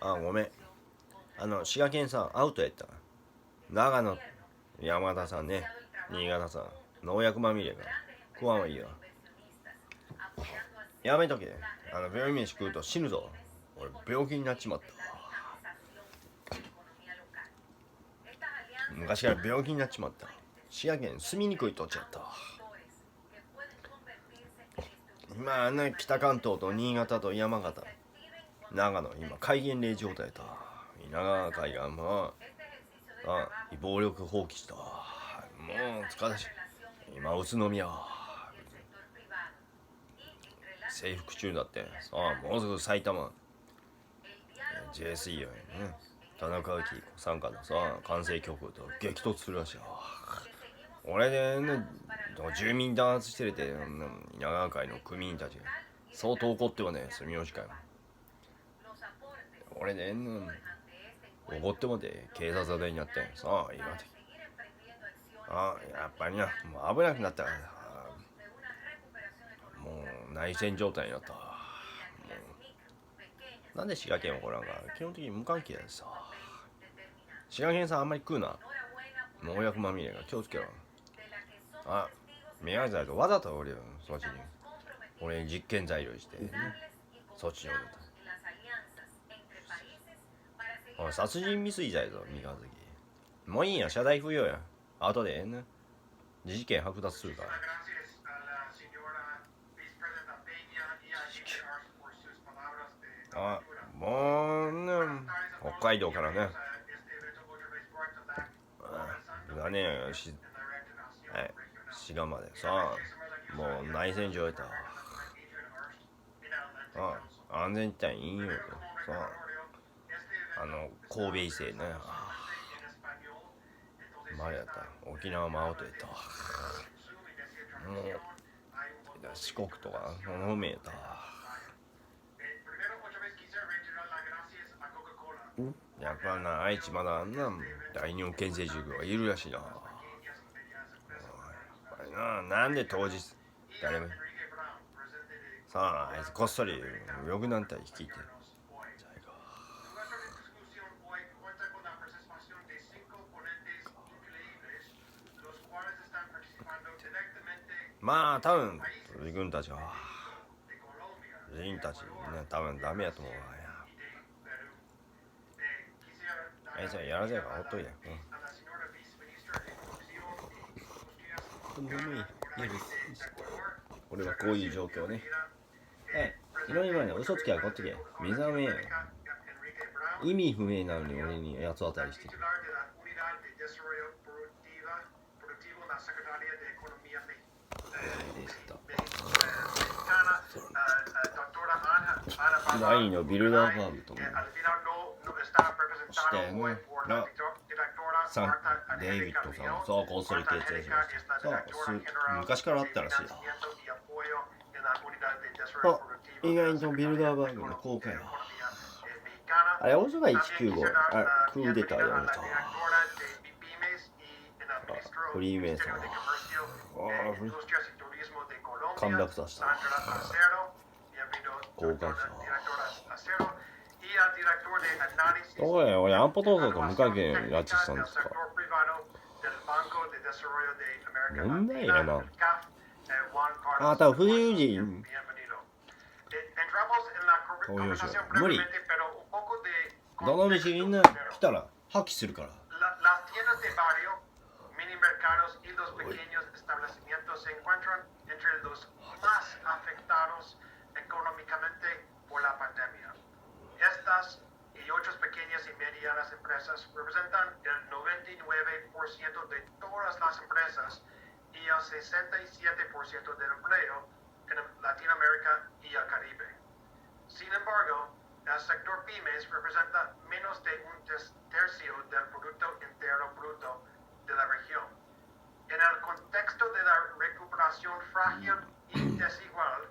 ごめん。滋賀県さん、アウトやった。長野、山田さんね、新潟さん、農薬まみれが。食わんはいいよ。やめとけ。病院飯食うと死ぬぞ。俺、病気になっちまった。昔から病気になっちまった。滋賀県住みにくい土地やった。今ね、北関東と新潟と山形、長野、今戒厳令状態やった。稲川海岸も暴力放棄した。もう疲れし、今宇都宮征服中だって。さあもうすぐ埼玉 JCIE 田中明傘下のさ関西局と激突するらしい。俺でね、住民弾圧してるって稲川会の組員たちが相当怒ってはね、住吉会。俺で怒ってもて警察沙汰になってさあ今でやっぱりな、もう危なくなったからもう内戦状態になった。もうなんで滋賀県はこらんか、基本的に無関係やでさ。滋賀県さんあんまり食うな。農薬まみれが気をつけろ。宮崎とわざと俺よ、そっちに俺に実験材料して、そっちにおると殺人未遂罪ぞ三日月。もういいや、謝罪不要や。後で事件剥奪するから。もうね、北海道からね滋賀までさ、もう内戦場やった。安全地帯にいいよとさ、神戸伊勢ね、あれやった。沖縄もアウトやった。もう四国とか方面やった。やっぱな、愛知まだ大日本県政塾がいるらしいな。やっぱりなんで当日誰もさあ、あいつこっそりよくなんたり聞いてまあ多分自分たちは多分ダメやと思うわ。あいつはやらせやからほっといて。俺はこういう状況ね。ヒロニムはね、嘘つきはこっちで目覚めや。意味不明なのに俺に八つ当たりしてる。第2のビルダーバーグともしてデイビッドさんをそうこっそり形成しました。昔からあったらしい。意外とビルダーバーグの公開はあれ、大阪195クーデターやめた。フリーメイソン陥落させた。公開したどうや、俺安保闘争と無関係に拉致したんですか。問題やな。多分不自由人投票しよう。無理。どの道みんな来たら破棄するから。Otras pequeñas y medianas empresas representan el 99% de todas las empresas y el 67% del empleo en Latinoamérica y el Caribe. Sin embargo, el sector pymes representa menos de un tercio del Producto Interno Bruto de la región. En el contexto de la recuperación frágil y desigual,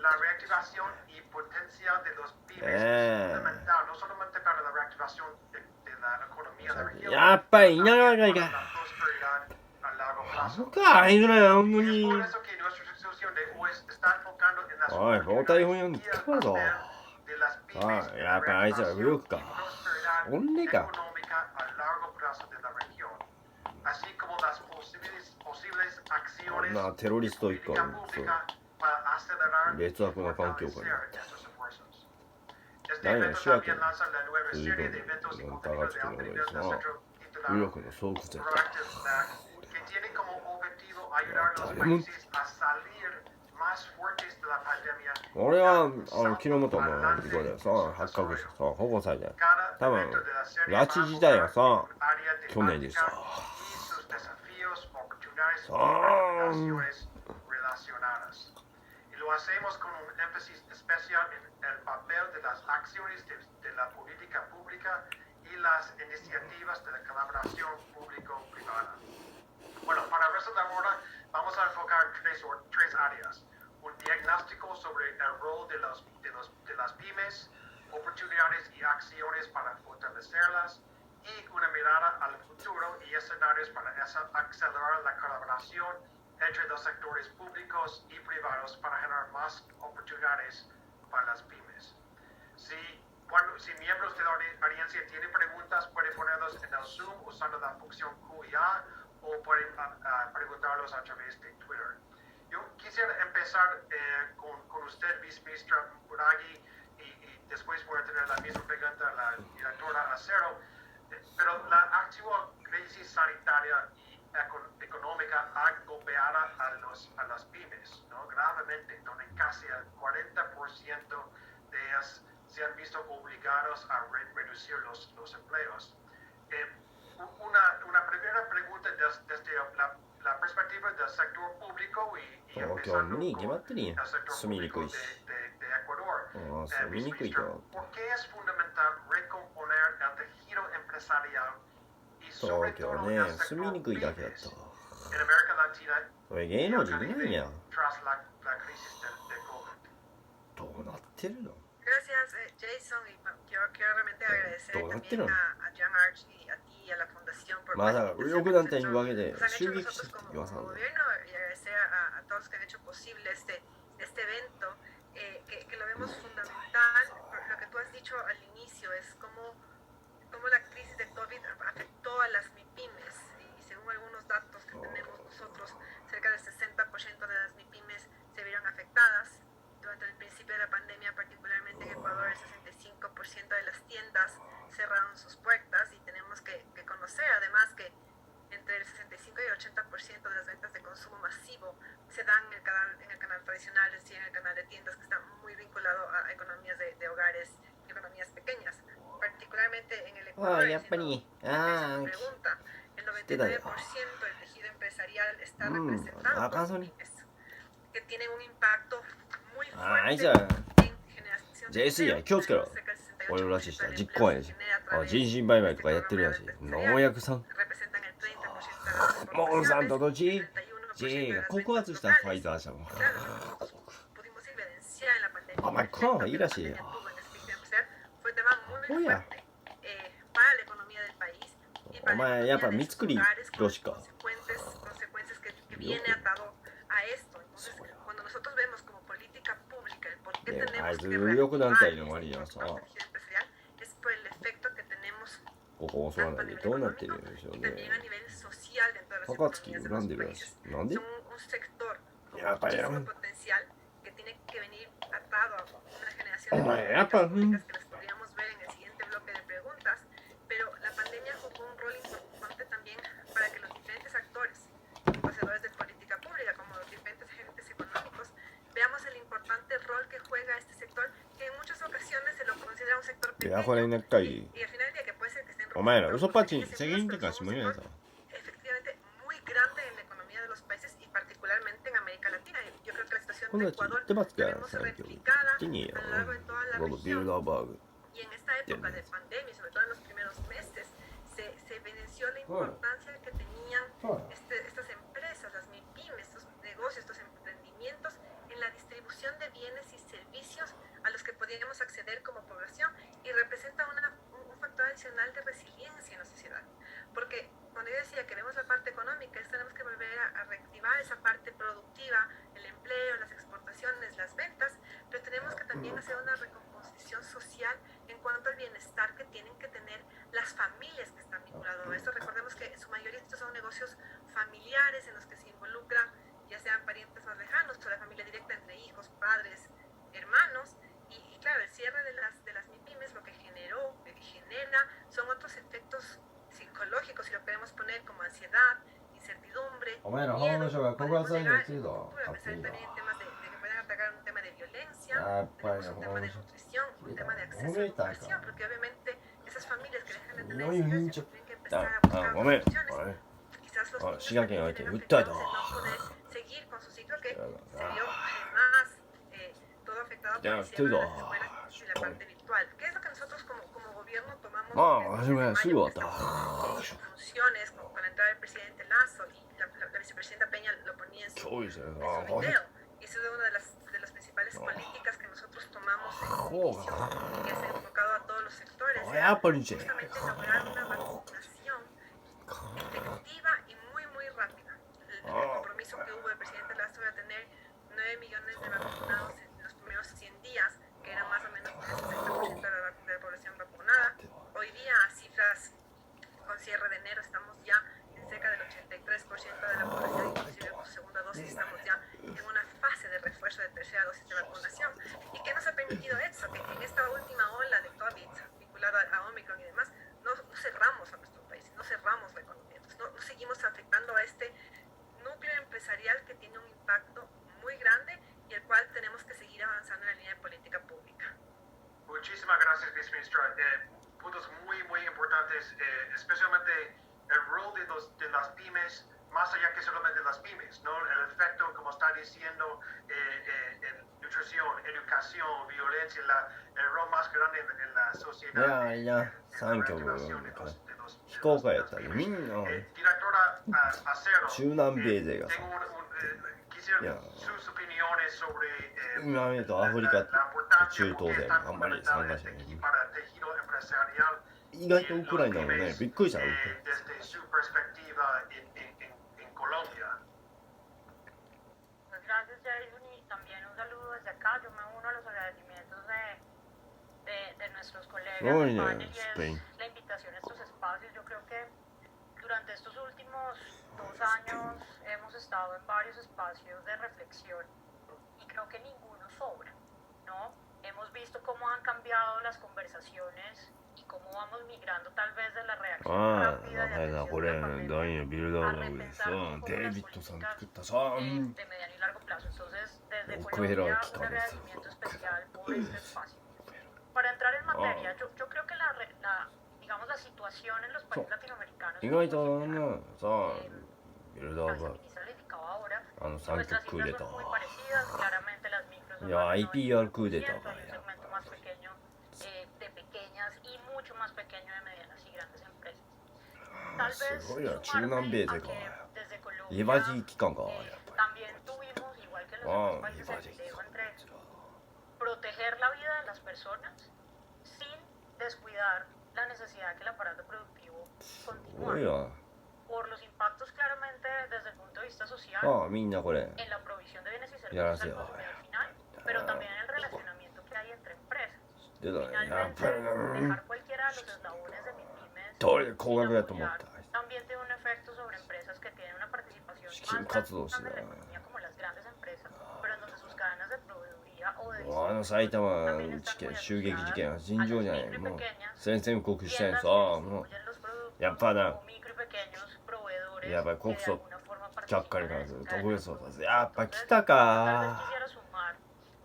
la reactivación y potencia de los pymes es fundamental no solamente para la reactivación de la economía de la región, やっぱり稲川会か。 la prosperidad a largo plazo. 入るなよ、本当 Es に。 por eso que nuestra institución de hoy está enfocando en las おい、包帯本読んで聞くぞ。 de las pymes en la reactivación y prosperidad económica a largo plazo de la región, así como las posibles acciones de política pública para acelerar y fortalecer estos esfuerzos. Este evento también lanza la nueva serie de eventos y contenidos de alto nivel del centro titulado Proactive Snack, que tiene como objetivo ayudar a los países a salir más fuertes de la pandemia. 俺は昨日もと思うところでさ発覚してさ保護されて多分拉致自体はさ去年でしたさあ Lo hacemos con un énfasis especial en el papel de las acciones de la política pública y las iniciativas de la colaboración público-privada. Bueno, para el resto de la hora vamos a enfocar tres áreas. Un diagnóstico sobre el rol de las pymes, oportunidades y acciones para fortalecerlas, y una mirada al futuro y escenarios para acelerar la colaboración entre los sectores públicos y privados para generar más oportunidades para las pymes. Si miembros de la audiencia tienen preguntas, pueden ponerlos en el Zoom usando la función QA o pueden preguntarlos a través de Twitter. Yo quisiera empezar con usted, viceministra Muragi, y después voy a tener la misma pregunta a la directora Arkhero. Pero la actual crisis sanitaria y económica ha golpeado a las pymes, ¿no? Gravemente, donde casi el 40% de ellas se han visto obligados a reducir los empleos. Una primera pregunta desde la perspectiva del sector público y empezando con el sector público de Ecuador. ¿Por qué es fundamental recomponer el tejido empresarial y sobre todo el sector pymes en América Latina y el Caribe tras la crisis del COVID? どうなってるの Gracias, Jason, y quiero realmente agradecer también a Jan Arch y a ti y a la Fundación porまあだから右翼団体に分けて nos han 襲 hecho 撃 nosotros して como 言わさんの gobierno y agradecer a todos los que han hecho posible este evento, que lo vemos fundamental. Lo que tú has dicho al inicio es cómo la crisis de COVID afectó a las MIPYMES, y según algunos datos que tenemos nosotros, cerca del 60% de las MIPYMES se vieron afectadas. Durante el principio de la pandemia, particularmente en Ecuador, el 65% de las tiendas cerraron sus puertas, y tenemos que conocer además que entre el 65 y el 80% de las ventas de consumo masivo se dan en el canal tradicional, es decir, en el canal de tiendas, que está muy vinculado a economías de hogares y economías pequeñas. Particularmente en el Ecuador, pregunta, el 99% del tejido empresarial está representado por pymes, que tienen un impacto muy fuerte en generación de JCIE 気をつけろ俺らしいした実行やし人身売買とかやってるやし農薬さんモンサントと JCIE が告発したファイザー社もお前クランはいいらしいよおやお前やっぱ三つくりよしかあいつ右翼団体の割にはさここをそうなんでどうなってるんでしょうね高槻恨んでるらしいなんでやっぱりやんお前やっぱいやこれねっかいお前ら嘘っぱちに責任転換してもいいやつだ 今度は言ってますから最近手にこのビルダーバーグ Y en esta época de pandemia, sobre todo en los primeros meses, se evidenció la importancia que tenían estas empresas, las MIPYMES, estos negocios, estos emprendimientos, en la distribución de bienes y servicios a los que podíamos acceder como población, y representa un factor adicional de resiliencia en la sociedad. Porque cuando yo decía que vemos la parte económica, tenemos que volver a reactivar esa parte productiva, el empleo, las exportaciones, las ventas, pero tenemos que también hacer una recomposición social お前ら法務省が告発されてるけど、勝手にな。 también temas de que pueden atacar un tema de violencia, Ah, tenemos vaya, un tema de vamos. nutrición, un tema de acceso a Hombre, está educación, acá. porque obviamente esas familias que dejan de tener No hay un hijos hincha. tienen que empezar a Ah, buscar ah, otras hombre. opciones. Vale. Quizás los Ah, niños siga que también hay que tienen gustar afectados todo. el no poder seguir con su ciclo, que Claro. se vio además todo afectado por Ya, el cierre de las todo. escuelas y la parte virtual. ¿Qué es lo que nosotros como gobierno tomamos Ah, desde me mayo, sigo que estamos en funciones con la entrada del presidente Lazo y la vicepresidenta Peña lo ponía en su video? Y eso es una de las principales políticas que nosotros tomamos en inicio y que se ha enfocado a todos los sectores. Era justamente lograr una vacunación efectiva y muy rápida. El compromiso que hubo del presidente Lazo de tener 9 millones de vacunados en los primeros 100 días, que era más o menos el 60% de la población vacunada. Hoy día, a cifras con cierre de enero, estamos ya en cerca del 83% de la población, inclusive con segunda dosis estamos ya en una fase de refuerzo de tercera dosis de vacunación. ¿Y qué nos ha permitido eso? Que en esta última ola de COVID vinculada a Omicron y demás, no cerramos a nuestro país, no cerramos la economía, no seguimos afectando a este núcleo empresarial que tiene un impacto muy grande y el cual tenemos que seguir avanzando en la línea de política pública. Muchísimas gracias, viceministra. Puntos muy importantes, especialmente el rol de las pymes, más allá que solamente las pymes, ¿no? El efecto, como está diciendo, en nutrición, educación, violencia, el rol más grande en la sociedad. Ya, thank you. Directora Arkhero, 中南米勢がさ、 quisiera sus opiniones sobre 今見るとアフリカと la importancia 中東であんまり参加してない。 para el tejido empresarial 意外とウクライナもね、びっくりした。 desde su perspectiva en Colombia. Pues gracias, Jason, y también un saludo desde acá. Yo me uno a los agradecimientos de nuestros colegas Muy del bien, panel y Spain. es la invitación a estos espacios. Yo creo que durante estos últimos 2 años hemos estado en varios espacios de reflexión y creo que ninguno sobra, ¿no? Hemos visto cómo han cambiado las conversaciones y cómo vamos migrando tal vez de la reacción ああ、 rápida de だ atención こ a れ la pandemia 第2ビルダ a ーバーでさ repensar un poco デイ las ビッドさん políticas 作ったさ de mediano y largo plazo. Entonces, desde Ojalá Colombia, que un tal vez. agradecimiento especial por este espacio. Para entrar en materia, yo creo que digamos, la situación en los países latinoamericanos, 意外とねさビルダー la バー viceministra le indicaba ahora, 3 nuestras 曲クーデ cifras タ son muy ー parecidas, claramente las micros son いや más del IPR クーデタ 90%, ー hay un segmento más pequeño de pequeñas y mucho más pequeño de medianas y grandes empresas. Tal す vez ごいな中 sumarme 南米 a 勢 que か desde リバ Colombia ジー機関かやっぱ también tuvimos, igual que en り los あ demás あ países, リ el バジー機 video 関 entre proteger la vida de las personas sin descuidar la necesidad que el aparato productivo すごい continúe わ por los impactos claramente desde el punto de vista social ああみんなこれ en la provisión de bienes y Ya servicios lo al sé. consumidor final, pero también en el relacionamiento que hay entre empresas. 出たねやっ Finalmente, ぱりな dejar cualquiera de los eslabones de MIPYMES どれ高額だと思っ sin た apoyar también tiene un efecto sobre empresas que tienen una participación 資金 más 活動して grande た en la economía como las grandes empresas, pero en donde sus cadenas de proveeduría o de あの埼玉うち系襲撃事件は尋常じゃないもう宣戦布告したいのさもうやっぱなやっぱり国葬ちゃっかりからする特別捜査やっぱ来たか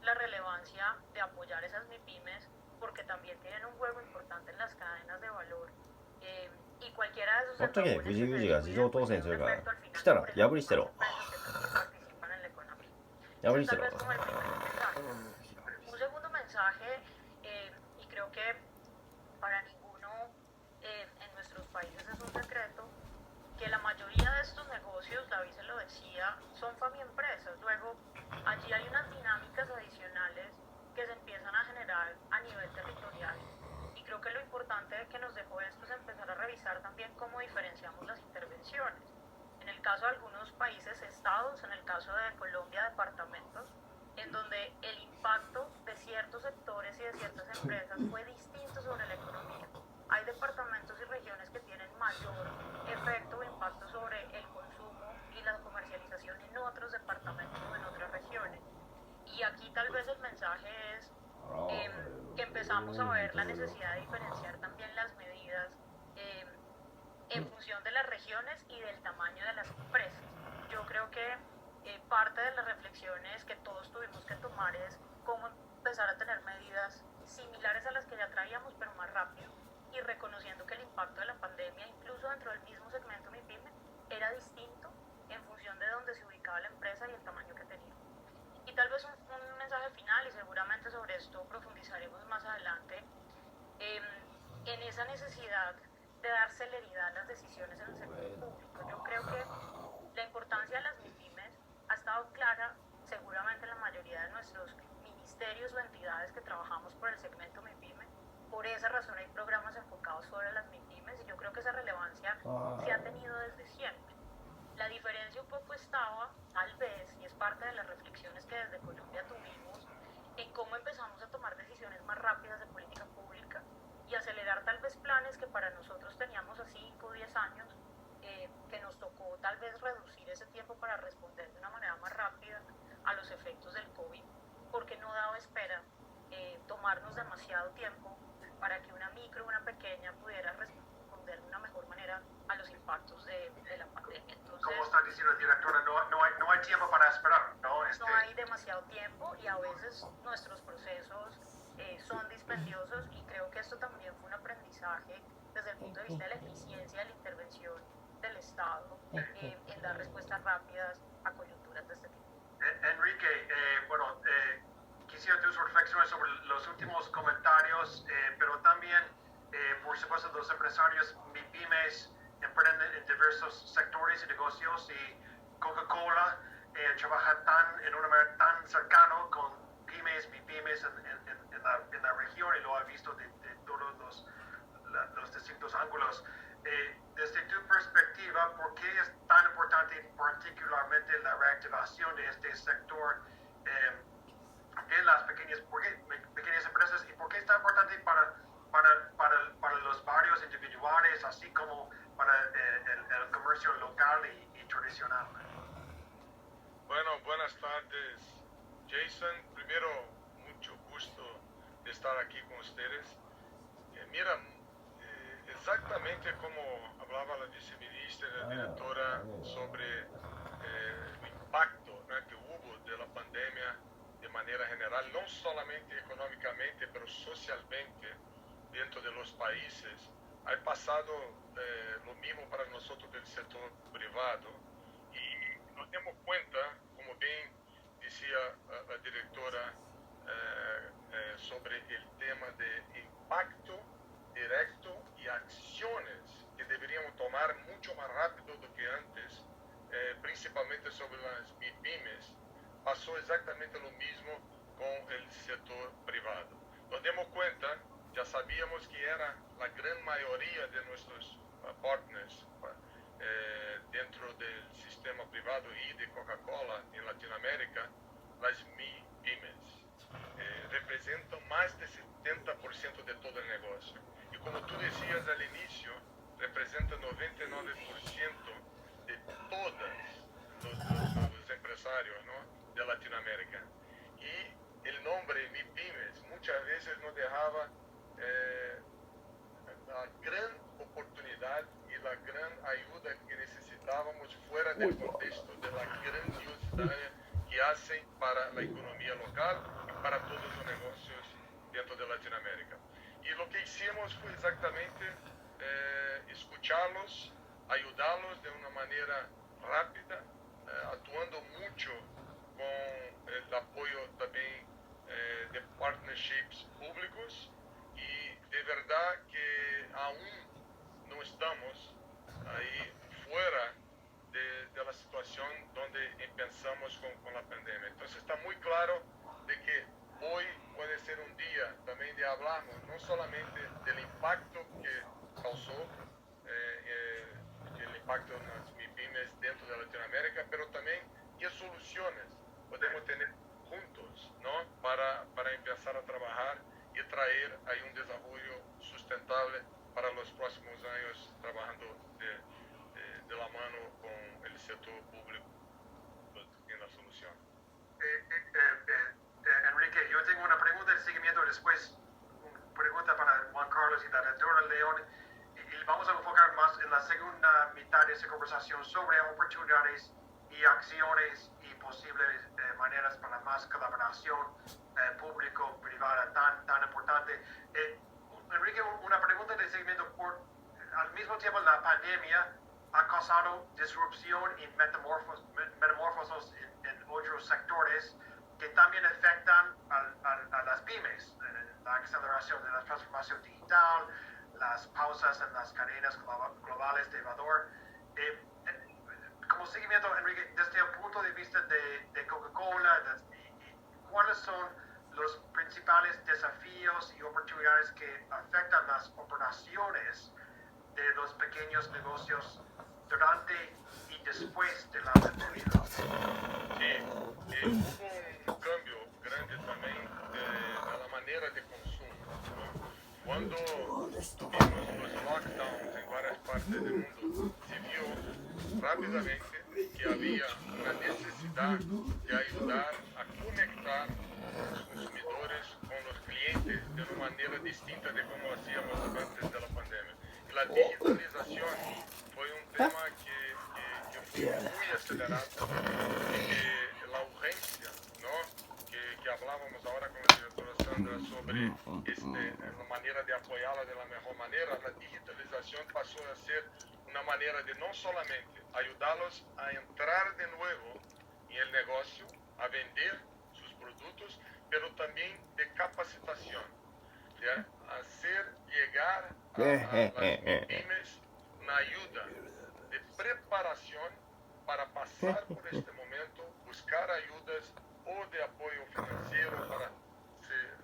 la relevancia de apoyar esas MIPYMES porque también tienen un juego importante en las cadenas de valor y cualquiera de esos ほっとけぐじぐじが自動当選するから来たら破り捨てろ破り捨てろ Un segundo mensaje, y creo que para ninguno en nuestros países es un secreto, que la mayoría de estos negocios, David se lo decía, son familiaempresas. Luego, allí hay unas dinámicas adicionales que se empiezan a generar a nivel territorial. Y creo que lo importante que nos dejó esto es empezar a revisar también cómo diferenciamos las intervenciones. En el caso de algunos países, estados, en el caso de Colombia, departamentos, en donde el impacto de ciertos sectores y de ciertas empresas fue distinto sobre la economía. Hay departamentos y regiones que tienen mayor efecto o impacto sobre el consumo y la comercialización en otros departamentos o en otras regiones. Y aquí tal vez el mensaje es que empezamos a ver la necesidad de diferenciar también las medidas en función de las regiones y del tamaño de las empresas. yo creo que parte de las reflexiones que todos tuvimos que tomar es cómo empezar a tener medidas similares a las que ya traíamos, pero más rápido, y reconociendo que el impacto de la pandemia, incluso dentro del mismo segmento MyPyme, era distinto en función de dónde se ubicaba la empresa y el tamaño que tenía. Y tal vez un mensaje final, y seguramente sobre esto profundizaremos más adelante, en esa necesidad de dar celeridad a las decisiones en el sector público. Yo creo que la importancia de las MyPymes ha estado clara seguramente en la mayoría de nuestros ministerios o entidades que trabajamos por el segmento MyPyme. Por esa razón hay programas enfocados sobre las MyPymes y yo creo que esa relevancia se ha tenido desde siempre. La diferencia un poco estaba, tal vez, y es parte de las reflexiones que desde Colombia tuvimos, en cómo empezamos a tomar decisiones más rápidas de política pública y acelerar tal vez planes que para nosotros teníamos a 5 o 10 años, que nos tocó tal vez reducir ese tiempo para responder de una manera más rápida a los efectos del COVID, porque no daba espera tomarnos demasiado tiempo para que una micro, una pequeña pudiera responder de una mejor manera a los impactos de la pandemia. Entonces, como está diciendo la directora, no hay tiempo para esperar, ¿no? No hay demasiado tiempo y a veces nuestros procesos son dispendiosos, y creo que esto también fue un aprendizaje desde el punto de vista de la eficiencia de la intervención del Estado en dar respuestas rápidas a coyunturas de este tipo. Enrique, quisiera tus reflexiones sobre los últimos comentarios, pero también, por supuesto, los empresarios MyPymes emprenden en diversos sectores y negocios, y Coca-Cola trabaja en una manera tan cercana con pymes, MyPymes en la región, y lo ha visto de todos los distintos ángulos. Desde tu perspectiva, ¿por qué es tan importante particularmente la reactivación de este sector de las pequeñas empresas, y por qué es tan importante para los barrios individuales, así como para el comercio local y tradicional? Bueno, buenas tardes, Jason. Primero, mucho gusto de estar aquí con ustedes. Mira, exactamente como hablaba la viceministra y la directora sobre el impacto, ¿no?, que hubo de la pandemia de manera general, no solamente económicamente, pero socialmente dentro de los países. Ha pasado lo mismo para nosotros del sector privado, y nos damos cuenta, como bien decía la directora, sobre el tema de impacto directo y acciones que deberíamos tomar mucho más rápido do que antes, principalmente sobre las MyPymes. Pasó exactamente lo mismo con el sector privado. Nos damos cuenta, ya sabíamos que era la gran mayoría de nuestros partners dentro del sistema privado y de Coca-Cola en Latinoamérica, las MyPymes representan más del 70% de todo el negocio. Y como tú decías al inicio, representa 99% de todos los empresarios, ¿no?, de Latinoamérica. Y el nombre MyPymes muchas veces nos dejaba la gran oportunidad y la gran ayuda que necesitábamos fuera del contexto de la grandiosidad que hacen para la economía local y para todos los negocios dentro de Latinoamérica. Y lo que hicimos fue exactamente escucharlos, ayudarlos de una manera rápida, actuando mucho con el apoyo también de partnerships públicos, y de verdad que aún no estamos ahí fuera de la situación donde empezamos con la pandemia. Entonces está muy claro de que hoy puede ser un día también de hablarnos no solamente del impacto que causó el impacto en las MyPymes dentro de Latinoamérica, pero también qué soluciones podemos tener juntos, ¿no?, para empezar a trabajar y traer ahí un desarrollo sustentable para los próximos años, trabajando de la mano con el sector público en la solución. Enrique, yo tengo una pregunta de seguimiento, después una pregunta para Juan Carlos y la doctora León, y vamos a enfocar más en la segunda mitad de esta conversación sobre oportunidades y y acciones y posibles maneras para más colaboración público-privada tan importante. Enrique, una pregunta de seguimiento. Al mismo tiempo, la pandemia ha causado disrupción y metamorfosis en otros sectores que también afectan a las pymes, la aceleración de la transformación digital, las pausas en las cadenas globales de valor. Como seguimiento, Enrique, desde el punto de vista de Coca-Cola, ¿cuáles son los principales desafíos y oportunidades que afectan las operaciones de los pequeños negocios durante y después de la pandemia? Hubo un cambio grande también de la manera de consumo, ¿no? Cuando tuvimos los lockdowns en varias partes del mundo, se vio rápidamente que había una necesidad de ayudar a conectar los consumidores con los clientes de una manera distinta de como hacíamos antes de la pandemia. Y la digitalización fue un tema que fue muy acelerado y que la urgencia, ¿no? que hablábamos ahora con la directora Sandra sobre la manera de apoyarla de la mejor manera, la digitalización pasó a ser una manera de no solamente ayudarlos a entrar de nuevo en el negocio, a vender sus productos, pero también de capacitación, de hacer llegar a las pymes una ayuda de preparación para pasar por este momento, buscar ayudas o de apoyo financiero para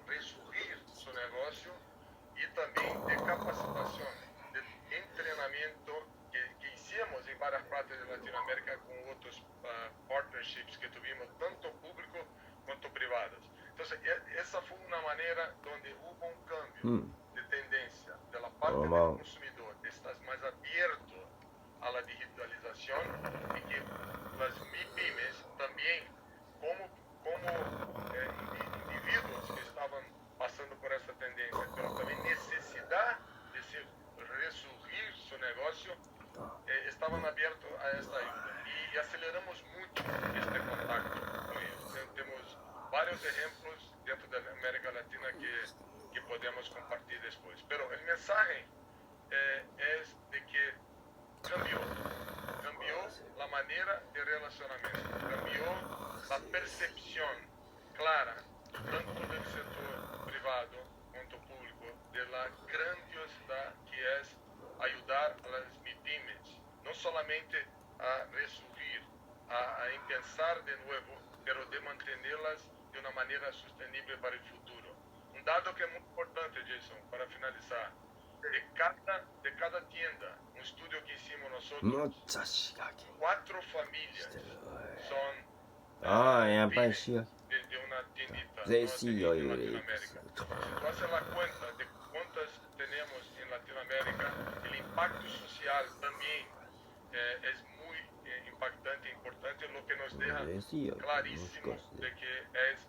resurgir su negocio, y también de capacitación, de entrenamiento que hicimos en varias partes de Latinoamérica con otros partnerships que tuvimos, tanto públicos quanto privados. Entonces, esa fue una manera donde hubo un cambio de tendencia de la parte del consumidor, de estar más abierto a la digitalización, y que las MIPYMES también, como individuos que estaban pasando por esta tendencia, pero también necesidad de resurgir su negocio, estaban abiertos a esta ayuda. Y aceleramos mucho este contacto con ellos. Tenemos varios ejemplos dentro de América Latina que podemos compartir después. Pero el mensaje es de que cambió la manera de relacionamiento, cambió la percepción clara, tanto del sector privado quanto público, de la grandiosidad que es ayudar a las MIPYMES, no solamente a resurgir, a empezar de nuevo, pero de mantenerlas de una manera sostenible para el futuro. Un dato que es muy importante, Jason, para finalizar. De cada tienda, un estudio que hicimos nosotros, 4 familias son pymes de una tiendita, en Latinoamérica. Si tú haces la cuenta de cuántas tenemos en Latinoamérica, el impacto social también es muy impactante e importante, lo que nos deja clarísimo de que es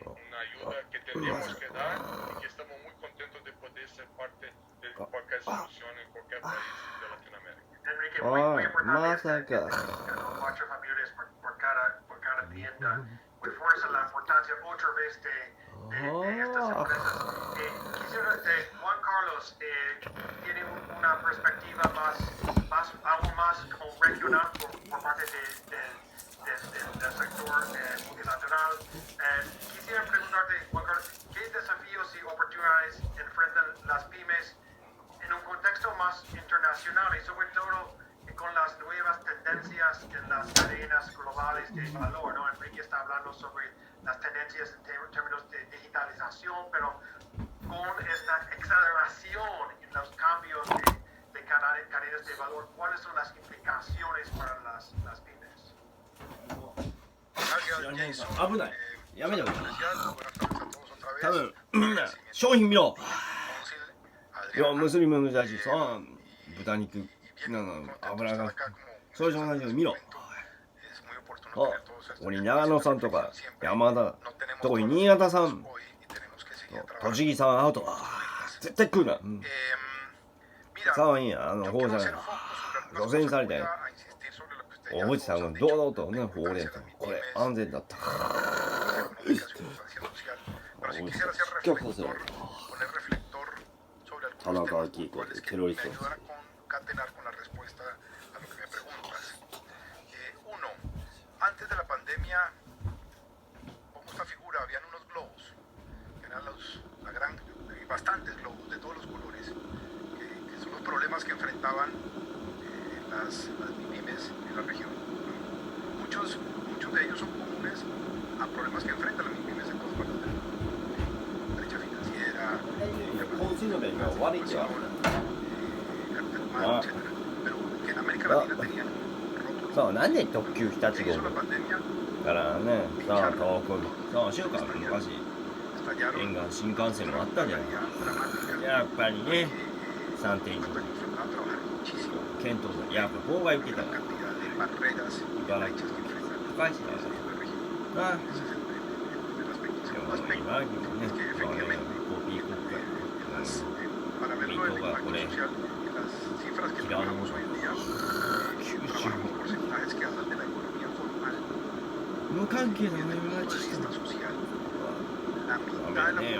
una ayuda que tenemos que dar y que estamos muy contentos de poder ser parte de cualquier solución en cualquier país de Latinoamérica. Enrique, muy importante 4 familias por cada tienda. Refuerza la importancia otra vez de estas empresas. Quisiera, Juan Carlos, tiene una perspectiva aún más como regional por parte del sector multilateral. Quisiera preguntarte, Juan Carlos, ¿qué desafíos y oportunidades enfrentan las pymes en un contexto más internacional y sobre todo con las nuevas tendencias en las cadenas globales de valor, ¿no? Enrique está hablando sobre las tendencias en términos de digitalización, pero con esta acceleración en los cambios de cadenas de valor, ¿cuáles son las implicaciones para las pymes? Gracias, Jason. 危ないやめてよ Buenas tardes a todos otra vez. 多分商品見ろ Council, いや Adriana, ムスリムだしさ豚肉 y bien なんか contento de 油 estar が acá como それと同じように見ろ es muy oportuno あ tener todos estos ここに長野さんとか siempre. 山田 No tenemos 特に todos 新潟さ los ん hoy y tenemos que seguir 栃 trabajando. 木さんアウト絶対来るな、Mira, さあいいや yo こう quiero じゃない hacer foco sobre 除 algunas 染 cosas. され Voy たよ a insistir sobre lo que おじさんが堂々とね、ほうれん草、これ安全だった。田中明彦でテロリスト。Antes de la pandemia, como esta figura, habían unos globos, que eran bastantes globos de todos los colores, que son los problemas que enfrentaban las MyHiMEs en la región. Muchos de ellos son comunes a problemas que enfrentan las MyHiMEs en todas partes del mundo. Brecha financiera, capital humano, etc. Pero que en América Latina tenían そう、なんで特急日立号からね、さあ、遠く、そう、しようか、昔、沿岸新幹線もあったじゃない。やっぱりね、3.1、検討だ。やっぱ妨害受けたから。茨城、高いしな。ああ、でも茨城もね、コピー国会、民党がこれ、嫌われもの。無関係なのにマッチしたの。ダメね、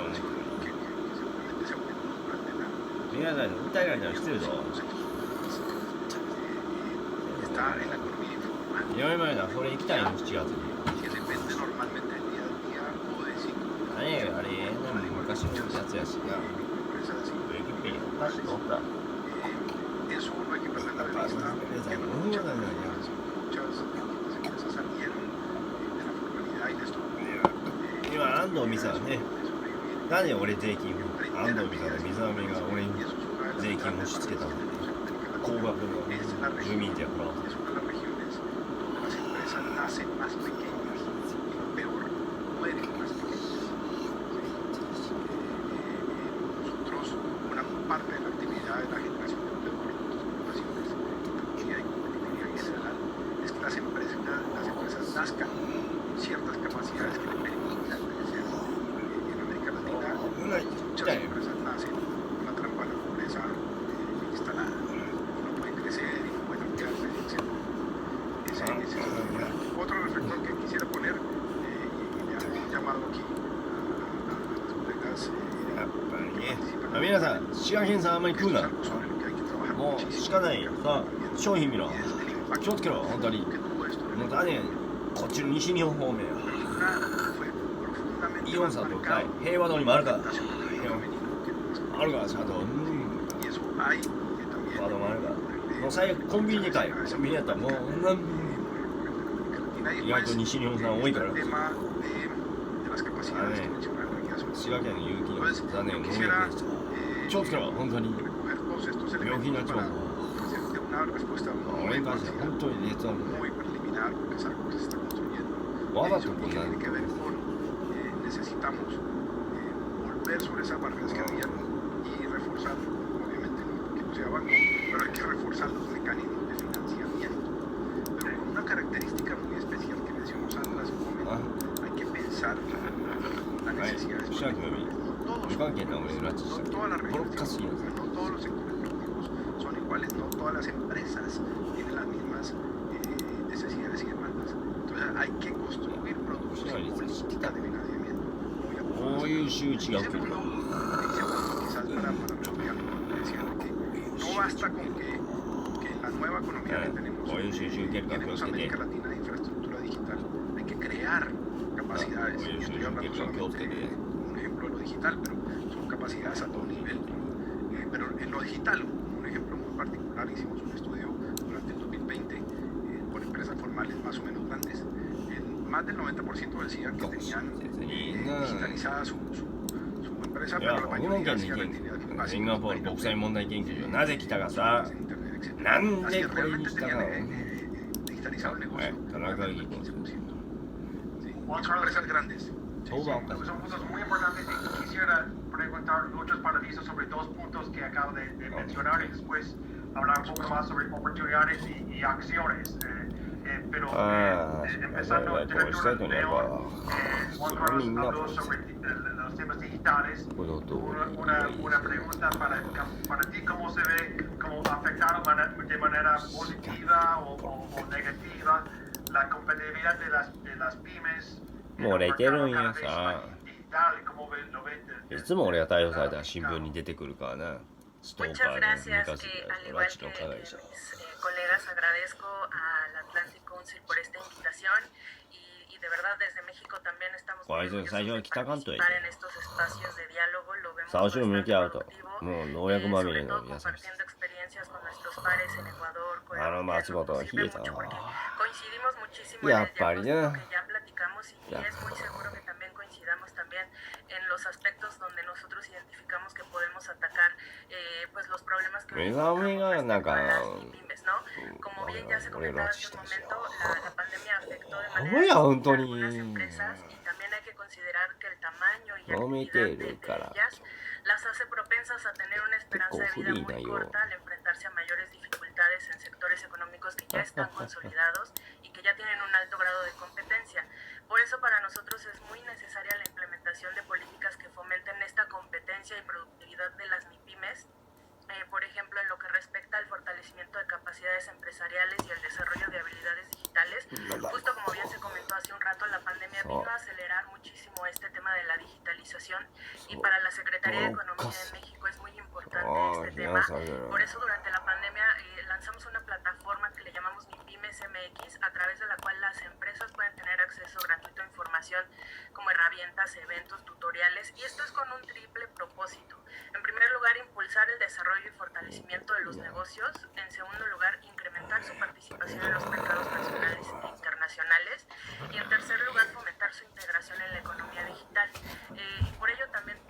宮台の訴えられたらしてるぞ。4年前だ、それ行きたいの、7月に。あれ、昔のやつやしな。ウィキペディア、昔とおった。今、安藤美沙ね、なんで俺税金を、安藤美沙と水飴が俺に税金を押し付けたので、高額の住民税を払う。Otro reflector que quisiera poner, y le han llamado aquí a las colegas 皆さん、滋賀県産あんまり食うな。もう、しかないよ。さあ、商品見ろ。気をつけろ、本当に。もうだね、こっちの西日本方面や。イオンさんとか平和通りもあるから。あるから、ちゃんと。ワードもあるから。もう最悪、コンビニで買え。コンビニやったらもう、意外と西日本産多いから。滋賀県の有機の残念、農業でした。気をつけろ、本当に。病気になっちまうぞ。俺に関しては本当に熱ある。わざとこんなに。ver sobre esas barreras que habían y reforzar, obviamente no que no sea banco, pero hay que reforzar los mecanismos de financiamiento. Pero con una característica muy especial que mencionó Sandra hace un momento, hay que pensar la necesidad de todas las regiones, no todos los sectores productivos son iguales, no todas las empresas tienen las mismas necesidades y demandas. Entonces hay que construir productos y políticas de financiamiento. こういう周知が受ける。No basta con que la nueva economía que tenemos tenemos América Latina de infraestructura digital. Hay que crear capacidades. Estoy hablando solamente de un ejemplo de lo digital, pero son capacidades a todo nivel. Pero en lo digital, un ejemplo muy particular, hicimos un estudio durante el 2020 con empresas formales más o menos grandes. Más del 90% decían que tenían digitalizada su empresa, pero la mayoría hacía actividades básicas. シンガポール国際問題研究所、なぜ来たかさ、なんでこれに来たか。digitalizado el negocio. 田中議員。Son empresas grandes. Son puntos muy importantes y quisiera preguntar muchos paradistas sobre dos puntos que acabo de mencionar y después hablar un poco más sobre oportunidades y acciones. Pero empezando director de León, Juan Carlos habló sobre los temas digitales. Una pregunta para ti, ¿cómo se ve, cómo afectado de de manera positiva o negativa la competitividad de las pymes. もう俺いてるんや cada vez さ más digital, como lo ven いつも俺が逮捕されたら新聞に出てくるからなストー Muchas カーの三 gracias, 日月 al ラ igual チ que, の加害者 mis colegas, agradezco al Atlantic Council por esta invitación y de verdad desde México también estamos muy orgullosos de participar en estos espacios de diálogo, lo vemos 最初に向き合う bastante と productivo, もう農薬まみれ sobre の todo 皆さん compartiendo experiencias con nuestros pares en Ecuador, あ Corea, の松本は nos 冷え sirve た mucho わ porque coincidimos muchísimo en や el っぱり diagnóstico ね que ya platicamos y es muy seguro que también coincidamos también en los aspectos donde nosotros identificamos que podemos atacar pues los problemas que hoy Esa amiga, enfrentamos Naka. respecto a las MIPYMES, ¿no? Como bien ya se comentaba hace un momento, la pandemia afectó de manera Oye, directa a Anthony. algunas empresas y también hay que considerar que el tamaño y No me actividad de quiero, cara. ellas las hace propensas a tener una esperanza de vida muy corta al enfrentarse a mayores dificultades en sectores económicos que ya están consolidados y que ya tienen un alto grado de competencia. Por eso para nosotros es muy necesaria la implementación de políticas que fomenten esta competencia y productividad de las MIPYMES, por ejemplo, en lo que respecta al fortalecimiento de capacidades empresariales y el desarrollo de habilidades digitales. Justo como bien se comentó hace un rato, la pandemia vino a acelerar muchísimo este tema de la digitalización y para la Secretaría de Economía de México es muy importante este tema. Por eso durante la pandemia lanzamos una plataforma que le llamamos MIPYMES MX, a través de la cual las empresas pueden tener acceso gratuito a información como herramientas, eventos, tutoriales, y esto es con un triple propósito. En primer lugar, impulsar el desarrollo y fortalecimiento de los negocios. En segundo lugar, incrementar su participación en los mercados nacionales e internacionales. Y en tercer lugar, fomentar su integración en la economía digital. Y por ello también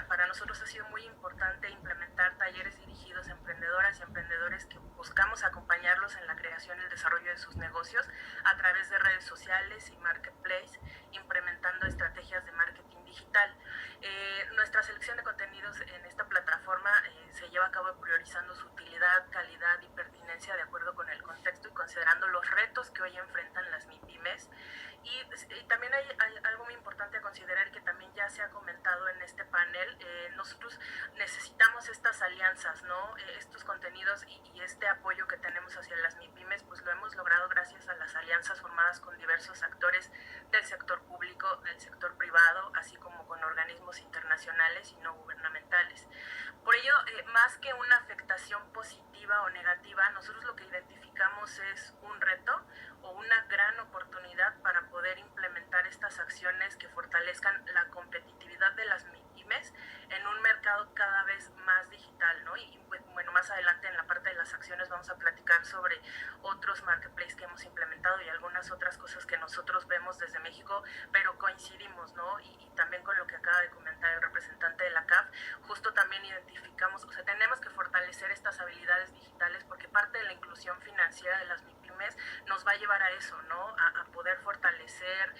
para nosotros ha sido muy importante implementar talleres dirigidos a emprendedoras y emprendedores que buscamos acompañarlos en la creación y el desarrollo de sus negocios a través de redes sociales y marketplace, implementando estrategias de marketing digital. Nuestra selección de contenidos en esta plataforma se lleva a cabo priorizando su utilidad, calidad y pertinencia de acuerdo con el contexto y considerando los retos que hoy enfrentan las MIPYMES. Y también hay algo muy importante a considerar que también ya se ha comentado en este panel. Nosotros necesitamos estas alianzas, ¿no? Estos contenidos y este apoyo que tenemos hacia las MIPYMES, pues lo hemos logrado gracias a las alianzas formadas con diversos actores del sector público, del sector privado, así como con organismos internacionales y no gubernamentales. Por ello, más que una afectación positiva o negativa, nosotros lo que identificamos es un reto o una gran oportunidad para poder implementar estas acciones que fortalezcan la competitividad de las MIPYMES en un mercado cada vez más digital, ¿no? Y bueno, más adelante en la parte de las acciones vamos a platicar sobre otros marketplaces que hemos implementado y algunas otras cosas que nosotros vemos desde México, pero coincidimos, ¿no? Y también con lo que acaba de comentar el representante de la CAF, justo también identificamos, o sea, tenemos que fortalecer estas habilidades digitales porque parte de la inclusión financiera de las MIPYMES nos va a llevar a eso, ¿no? A poder fortalecer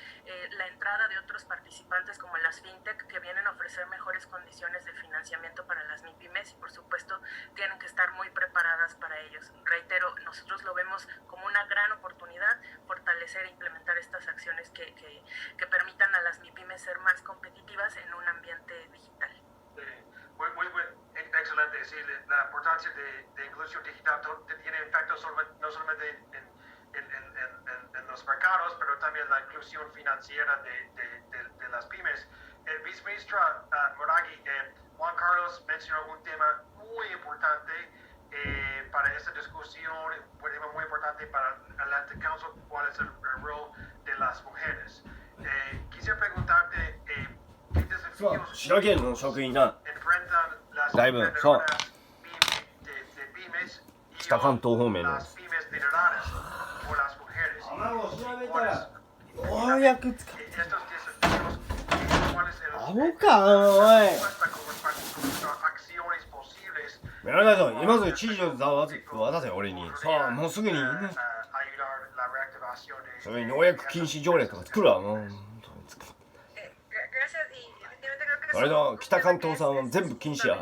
la entrada de otros participantes como las fintech que vienen a ofrecer mejores condiciones de financiamiento para las MIPYMES y por supuesto tienen que estar muy preparadas para ellos. Reitero, nosotros lo vemos como una gran oportunidad fortalecer e implementar estas acciones que permitan a las MIPYMES ser más competitivas en un ambiente digital. Muy excelente. Sí, la importancia de inclusión digital tiene efectos no solamente en los mercados, pero también la inclusión financiera de las pymes. El viceministra Moraghi, Juan Carlos mencionó un tema muy importante para esta discusión, un tema muy importante para el Atlantic Council, cuál es el rol de las mujeres. Quisiera preguntarte qué desafíos 滋賀県の職員な enfrentan las だいぶ emprendedoras de pymes y 北関東方面の las pymes lideradas por las mujeres. 卵を調べたら ¿Cuáles ようやくつか estos desafíos? ¿Cuál es el アホかおい acciones posibles メラガイさん今すぐ知事を渡せ俺にさあもうすぐに ayudar la reactivación de それに農薬禁止条例とか作るわもう Gracias y efectivamente creo que es 俺の北関東さんは全部禁止や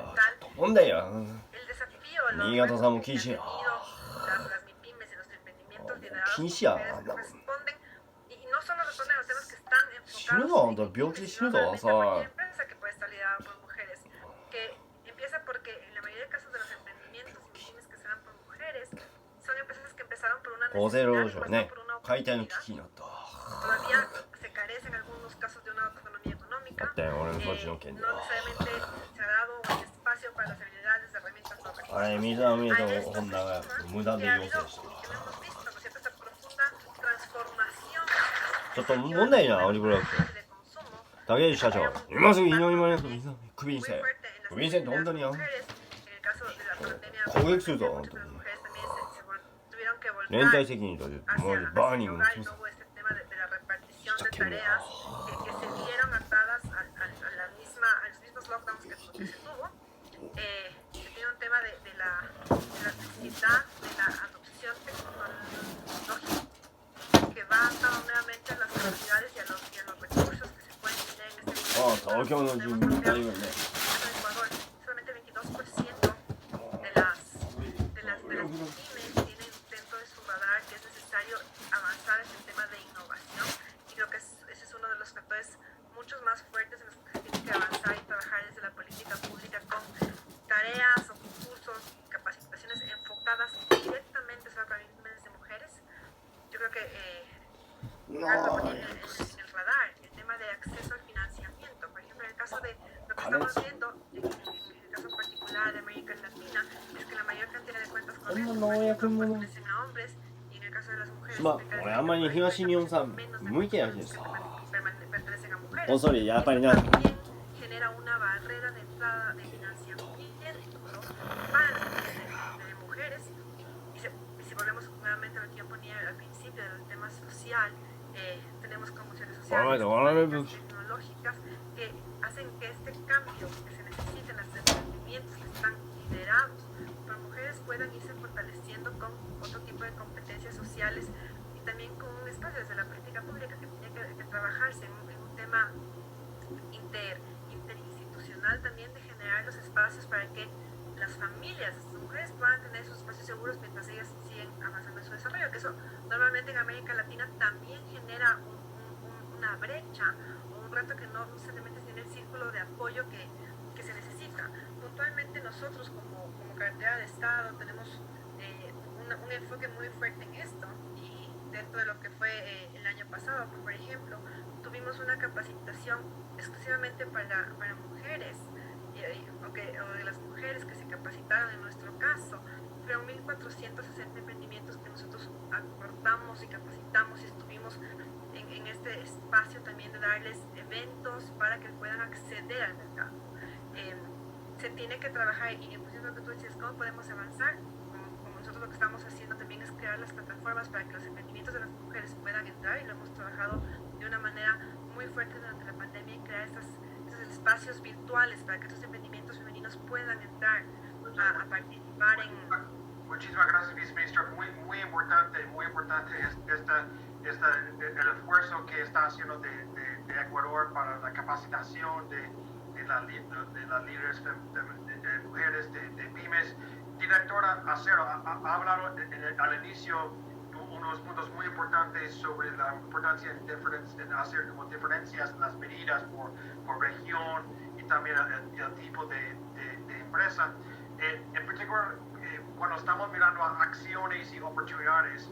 とんだよ el desafío, los 新潟さんも禁 retos 止 que や han tenido las MIPYMES y los emprendimientos liderados 禁 por 止や mujeres responden y no solo responden a los temas que están 死ぬ enfocados ぞあん en た病気で死ぬぞ realmente さ cualquier empresa que puede estar liderada por mujeres, que empieza porque en la mayoría de casos de los emprendimientos y MIPYMES que se dan por mujeres 厚生労働省 necesidad, ね pues, por una 解体の oportunidad. 危機になった Todavía se carece en algunos casos de una autonomía económica. だって俺のそっちの件だ No necesariamente se ha dado el espacio para las habilidades de herramientas no あれ agrícolas. 水は見え A た esto ホンダが se 無駄 suma で que ha 要 habido, 請した que hemos visto, ¿no es cierto?, esta profunda transformación ちょっと問題なオリブラック de consumo 竹内社長今すぐ井上マネの水クビに muy せ fuerte en クビにせって本当にや las mujeres. En el caso de la pandemia, 攻撃するぞ muchas de las mujeres también tuvieron que 連帯 volcar 責任ともう hacia バーニ el ングの hogar 決 y め no さ hubo este tema de la repartición de tareas que se vieron atadas a los mismos lockdowns que se tuvo. Se tiene un tema de la necesidad de la adopción tecnológica que va atado nuevamente a las capacidades y a los recursos que se pueden tener en este ああ東京の住民大分ね en Ecuador, solamente 22% de las pymes tienen dentro de su radar que es necesario avanzar en el tema de innovación, y creo que ese es uno de los factores muchos más fuertes en los que se tiene que avanzar y trabajar desde la política pública con tareas o concursos, capacitaciones enfocadas directamente solo para pymes de mujeres. Yo creo que Ricardo ponía en el radar el tema de acceso al financiamiento. Por ejemplo, en el caso de lo que estamos viendo, en el caso particular de América Latina, es que la mayor cantidad de cuentas corrientes pertenecen a hombres, y en el caso de las mujeres, まあ俺あんまり東日本さん向いてないけどさ pertenecen a mujeres. おそれやっぱりな También genera una barrera de entrada de financiamiento para las de mujeres. Y si volvemos nuevamente a lo que yo ponía al principio del tema social, tenemos conmociones sociales, tecnológicas, que hacen que este cambio que se necesita en los emprendimientos que están liderados por mujeres puedan irse fortaleciendo con otro tipo de competencias sociales, y también con un espacio desde la política pública que tiene que trabajarse en un tema interinstitucional también, de generar los espacios para que las familias, las mujeres puedan tener sus espacios seguros mientras ellas siguen avanzando en su desarrollo, que eso normalmente en América Latina también genera una brecha o un reto que no necesariamente tiene el círculo de apoyo que se necesita. Puntualmente nosotros como cartera de Estado tenemos un enfoque muy fuerte en esto, y dentro de lo que fue el año pasado, por ejemplo, tuvimos una capacitación exclusivamente para mujeres, o de las mujeres que se capacitaron en nuestro caso. Fueron 1.460 emprendimientos que nosotros aportamos y capacitamos, y estuvimos en este espacio también de darles eventos para que puedan acceder al mercado. Se tiene que trabajar, y en función de lo que tú dices, ¿cómo podemos avanzar? Como nosotros lo que estamos haciendo también es crear las plataformas para que los emprendimientos de las mujeres puedan entrar, y lo hemos trabajado de una manera muy fuerte durante la pandemia, y crear estos espacios virtuales para que estos emprendimientos femeninos puedan entrar a participar en... Muchísimas gracias, viceministro. Muy importante el esfuerzo que está haciendo de Ecuador para la capacitación de las líderes de mujeres, de pymes. Directora Arkhero ha hablado al inicio unos puntos muy importantes sobre la importancia en hacer como diferencias las medidas por región y también el tipo de empresa. En particular, cuando estamos mirando a acciones y oportunidades,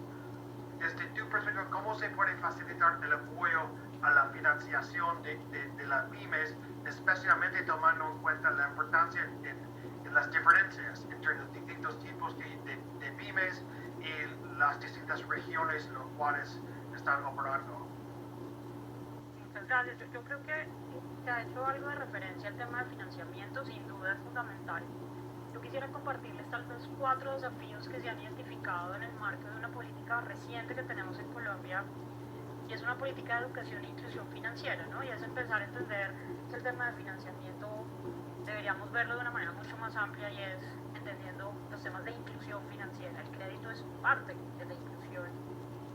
desde tu perspectiva, ¿cómo se puede facilitar el apoyo a la financiación de las pymes, especialmente tomando en cuenta la importancia en las diferencias entre los distintos tipos de pymes y las distintas regiones en las cuales están operando? Muchas gracias. Yo creo que se ha hecho algo de referencia al tema de financiamiento, sin duda es fundamental. Yo quisiera compartirles tal vez 4 desafíos que se han identificado en el marco de una política reciente que tenemos en Colombia, y es una política de educación e inclusión financiera, ¿no? Y es empezar a entender que el tema de financiamiento deberíamos verlo de una manera mucho más amplia, y es entendiendo los temas de inclusión financiera. El crédito es parte de la inclusión,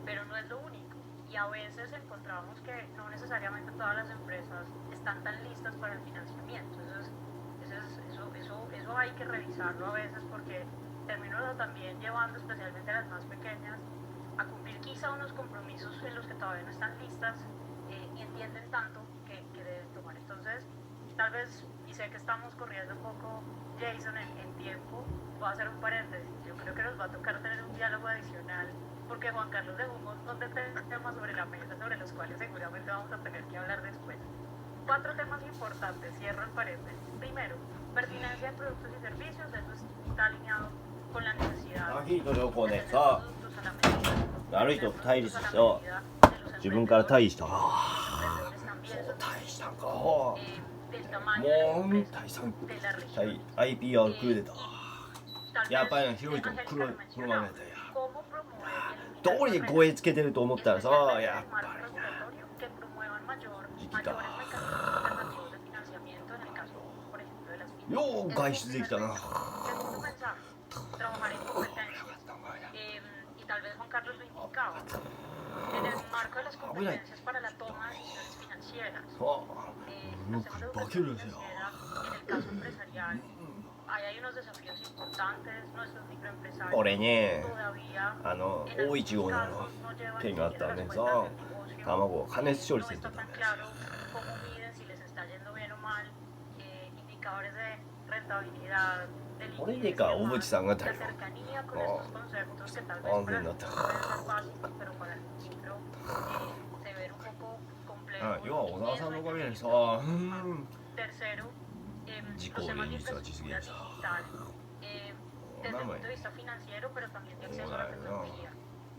pero no es lo único, y a veces encontramos que no necesariamente todas las empresas están tan listas para el financiamiento. Eso hay que revisarlo a veces, porque termina también llevando especialmente a las más pequeñas a cumplir quizá unos compromisos en los que todavía no están listas y entienden tanto que deben tomar. Entonces, tal vez, y sé que estamos corriendo un poco, Jason, en tiempo, voy a hacer un paréntesis. Yo creo que nos va a tocar tener un diálogo adicional porque Juan Carlos dejó un montón de temas sobre la mesa, sobre los cuales seguramente vamos a tener que hablar después. 4 temas importantes, cierro el paréntesis. Primero, pertinencia de productos y servicios, eso está alineado con la necesidad ヒート旅行 de ね tener さ productos a la medida, 悪いと対立 productos a して la さ medida de los 自分から退 emprendedores. した Los emprendedores también そう son 退したんか del tamaño de la もう empresa, 退散 de la región. IPR クーデター Tal やっ vez ぱりね広いと Angélica 黒 lo 黒ま mencionaba, めたや cómo promover y ど eliminar こに barreras, 声つけてると思ったらさ especialmente やっ el ぱ marco り regulatorio que promuevan mayores Chiquita. mecanismos alternativos de financiamiento en el caso, por ejemplo, de las pymes. よう外出できたな Segundo mensaje, trabajar en competencias. Y tal vez Juan Carlos lo indicaba. En el marco de las competencias para la toma de decisiones financieras, よ hacemos く化 educación けるですよ financiera en el caso empresarial. Ahí hay unos desafíos importantes, nuestros microempresarios 俺ね todavía 大 en いちご algunos の casos no llevan 件 ni があったら siquiera ね las さ cuentas del negocio. 卵を加熱処理 No せんと está ダ tan メ claro cómo miden si les está yendo bien o mal, indicadores de rentabilidad, de これ liquidez で y か小 demás. 渕さんが La 逮捕 cercanía con Oh. estos conceptos que tal vez Oh, para bien, no algunos te- pueden ser básicos, pero para el micro se ven un poco あ complejos. 要は小沢さんのおかげでさ Tercero, Chico, los temas de bien, está infraestructura chisguesa. digital, desde el Dame. punto de vista financiero, pero también de acceso a la Hola, tecnología.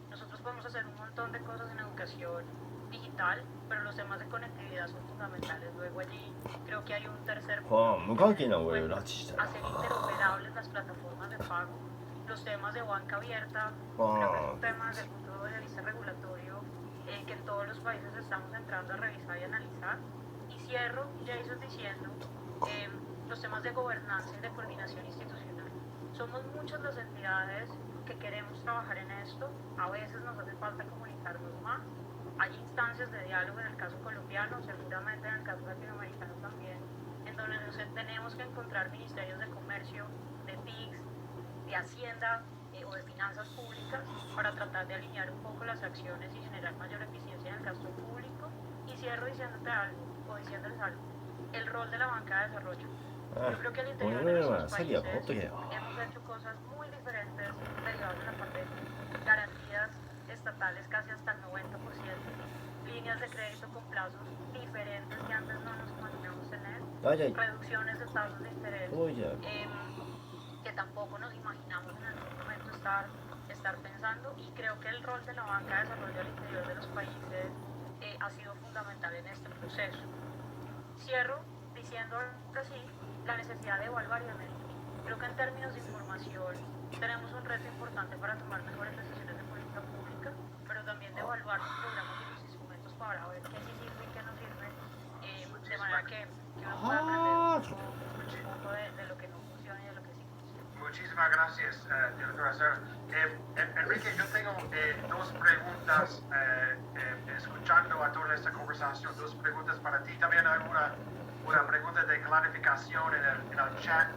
Nosotros podemos hacer un montón de cosas en educación digital, pero los temas de conectividad son fundamentales. Luego allí creo que hay un tercer 無関係な俺を拉致したら hacer interoperables las plataformas de pago, los temas de banca abierta, creo que son temas desde el punto de vista regulatorio que en todos los países estamos entrando a revisar y analizar. Y cierro, Jason, diciendo los temas de gobernanza y de coordinación institucional. Somos muchas las entidades que queremos trabajar en esto, a veces nos hace falta comunicarnos más. Hay instancias de diálogo en el caso colombiano, seguramente en el caso latinoamericano también, en donde nos tenemos que encontrar ministerios de comercio, de TICs, de Hacienda o de finanzas públicas para tratar de alinear un poco las acciones y generar mayor eficiencia en el gasto público. Y cierro diciéndote algo, o diciéndoles algo, el rol de la banca de desarrollo. Yo creo que al interior de nuestros países hemos hecho cosas muy diferentes derivadas de la pandemia, garantías estatales casi hasta el 90%, líneas de crédito con plazos diferentes que antes no nos imaginamos tener, 大体 reducciones de tasas de interés 遠いじゃん que tampoco nos imaginamos en algún momento estar pensando, y creo que el rol de la banca de desarrollo al interior de los países ha sido fundamental en este proceso. Cierro diciendo ahora sí la necesidad de evaluar y de medir. Creo que en términos de información tenemos un reto importante para tomar mejores decisiones de política pública, pero también de evaluar los programas y los instrumentos para ver qué sí sirve y qué no sirve, de manera que uno pueda aprender un poco de lo que no funciona y de lo que sí funciona. Muchísimas gracias, directora Sara. Enrique, yo tengo dos preguntas, escuchando a toda esta conversación, dos preguntas para ti. También hay una pregunta de clarificación en el chat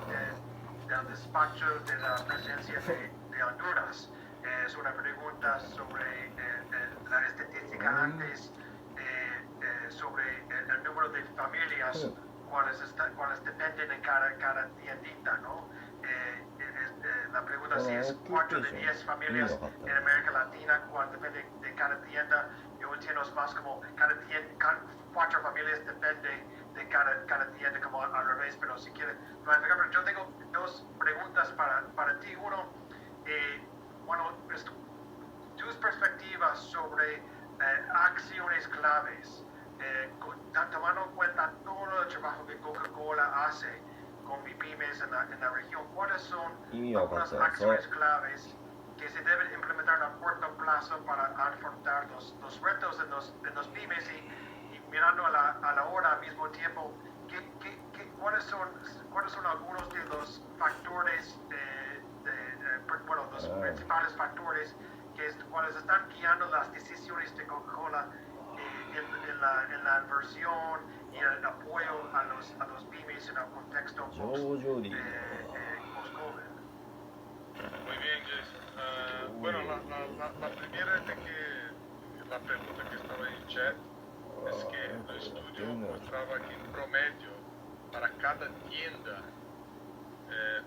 del despacho de la presidencia de Honduras. Es una pregunta sobre la estadística antes, sobre el número de familias, cuáles dependen en cada tiendita, ¿no? La pregunta si es 4 de 10 familias en América Latina, cuál depende de cada tienda. Yo entiendo es más como cada 4 familias dependen de cada tienda, como al revés, pero si quieres clarificar. Pero yo tengo dos preguntas para ti. Uno, bueno, tus perspectivas sobre acciones claves, tomando en cuenta todo el trabajo que Coca-Cola hace con MyPymes en la región, ¿cuáles son algunas acciones claves que se deben implementar a corto plazo para afrontar los retos de los pymes y mirando a la hora al mismo tiempo, ¿cuáles son algunos de los factores, los principales factores cuáles están guiando las decisiones de Coca-Cola en la inversión y el apoyo a los pymes en el contexto post-COVID? Muy bien, Jason. Bueno, la primera la pregunta que estaba en el chat es que el estudio mostraba que en promedio para cada tienda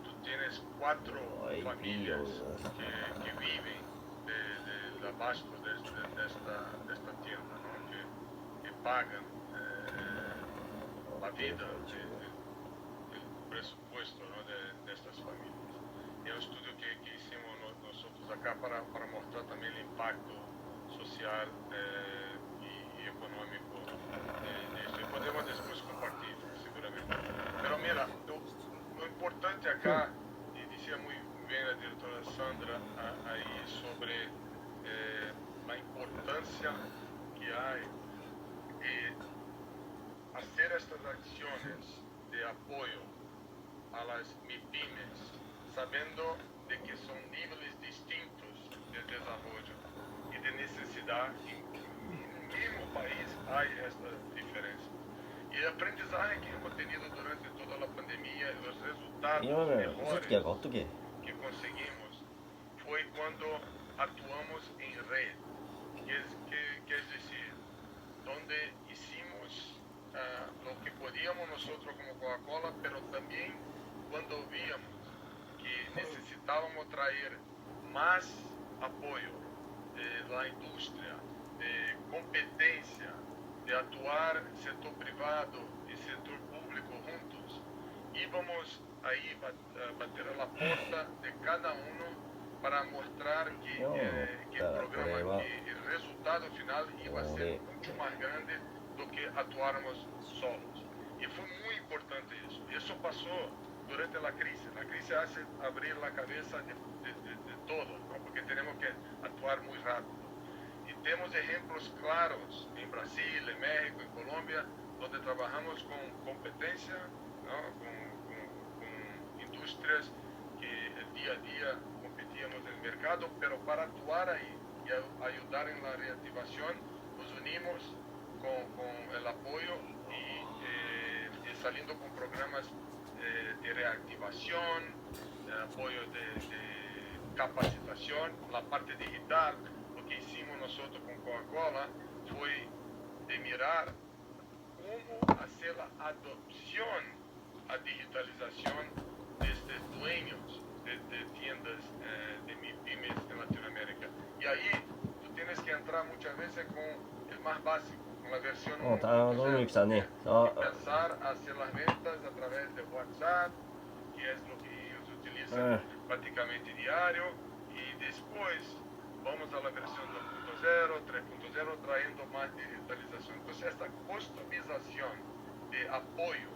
tú tienes 4 familias que viven de abasto de esta tienda, ¿no? que pagan la vida, el presupuesto, ¿no? de estas familias. Y el estudio que hicimos nosotros acá para mostrar también el impacto social y económico de esto. Y podemos después compartir, seguramente. Pero mira, lo importante acá, y decía muy bien la directora Sandra ahí sobre la importancia que hay de hacer estas acciones de apoyo a las MIPYMES, sabiendo de que son niveles distintos de desarrollo y de necesidad. En el mismo país hay esta diferencia. Y el aprendizaje que hemos tenido durante toda la pandemia, los resultados mejores que conseguimos, fue cuando actuamos en red, que es decir, donde hicimos lo que podíamos nosotros como Coca-Cola, pero también cuando víamos que necesitábamos traer más apoyo de la industria, de competencia, de actuar sector privado y sector público juntos, íbamos ahí a bater a la puerta de cada uno para mostrar que el programa, que el resultado final iba a ser mucho más grande do que actuáramos solos. Y fue muy importante eso. Y eso pasó durante la crisis. La crisis hace abrir la cabeza de todos, ¿no? Porque tenemos que actuar muy rápido. Y tenemos ejemplos claros en Brasil, en México, en Colombia, donde trabajamos con competencia, ¿no? con industrias que el día a día competíamos en el mercado, pero para actuar ahí y ayudar en la reactivación, nos unimos con el apoyo y saliendo con programas de reactivación, de apoyo de capacitación, la parte digital. Lo que hicimos nosotros con Coca-Cola fue de mirar cómo hacer la adopción a digitalización de estos dueños de tiendas de MIPYMES en Latinoamérica. Y ahí tú tienes que entrar muchas veces con el más básico, con la versión 1.0, empezar a hacer las ventas a través de WhatsApp, que es lo que ellos utilizan prácticamente diario, y después vamos a la versión 2.0, 3.0, trayendo más digitalización. Entonces esta customización de apoyo,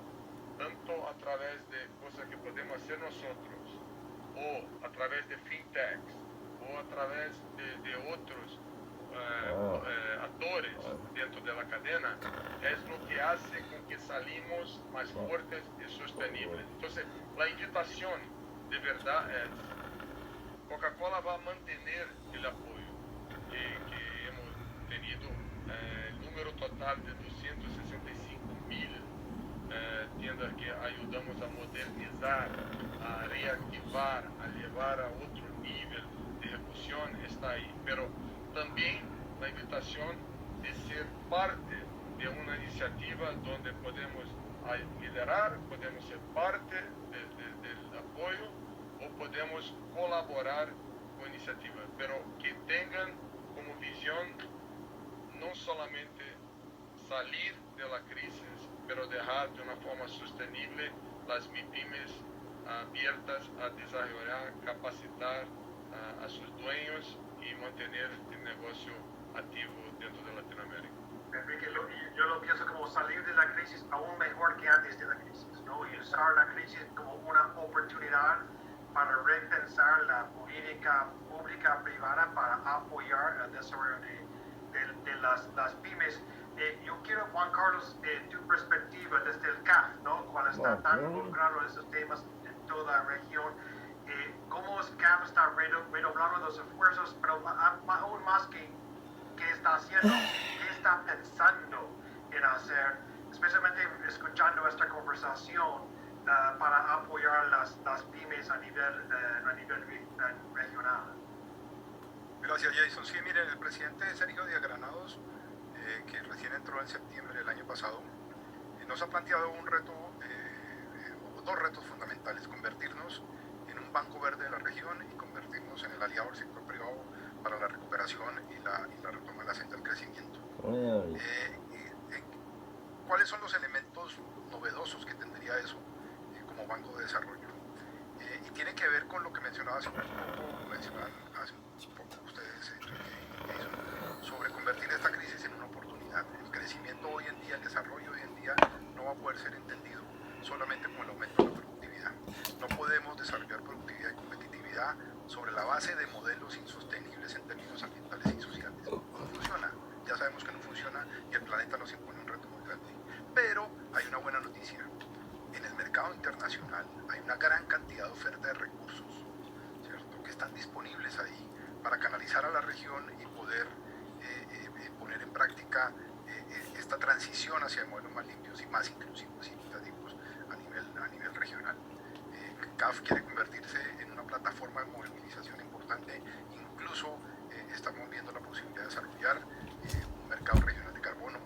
tanto a través de cosas que podemos hacer nosotros, o a través de fintechs, o a través de otros actores dentro de la cadena, es lo que hace con que salimos más fuertes y sostenibles. Entonces la invitación de verdad es: Coca-Cola va a mantener el apoyo que hemos tenido, el número total de 265.000 tiendas que ayudamos a modernizar, a reactivar, a llevar a otro nivel de ejecución está ahí. Pero también la invitación de ser parte de una iniciativa donde podemos liderar, podemos ser parte del apoyo, o podemos colaborar con iniciativas, pero que tengan como visión no solamente salir de la crisis, pero dejar de una forma sostenible las MIPYMES abiertas a desarrollar, capacitar a sus dueños y mantener el negocio activo dentro de Latinoamérica. Enrique, yo lo pienso como salir de la crisis aún mejor que antes de la crisis, ¿no? Y usar la crisis como una oportunidad para repensar la política pública privada para apoyar el desarrollo de las pymes. Yo quiero, Juan Carlos, tu perspectiva desde el CAF, ¿no? Cuando está tan involucrado en esos temas en toda la región, cómo el CAF está redoblando los esfuerzos, pero aún más que está haciendo, qué está pensando en hacer, especialmente escuchando esta conversación para apoyar las pymes a nivel regional. Gracias, Jason. Sí, miren, el presidente Sergio Díaz Granados, que recién entró en septiembre del año pasado, nos ha planteado un reto, dos retos fundamentales: convertirnos en un banco verde de la región y convertirnos en el aliado del sector privado para la recuperación y la retoma de la senda del crecimiento. ¿Cuáles son los elementos novedosos que tendría eso como banco de desarrollo? Y tiene que ver con lo que mencionaban hace un poco ustedes, sobre convertir esta crisis en una oportunidad. El crecimiento hoy en día, el desarrollo hoy en día, no va a poder ser entendido solamente como el aumento de la productividad. No podemos desarrollar productividad y competitividad sobre la base de modelos insostenibles en términos ambientales y sociales. No funciona, ya sabemos que no funciona y el planeta nos impone un reto muy grande. Pero hay una buena noticia. En el mercado internacional hay una gran cantidad de oferta de recursos, ¿cierto?, que están disponibles ahí para canalizar a la región y poder poner en práctica esta transición hacia modelos más limpios y más inclusivos y equitativos a nivel regional. CAF quiere convertirse en una plataforma de movilización importante. Incluso estamos viendo la posibilidad de desarrollar un mercado regional de carbono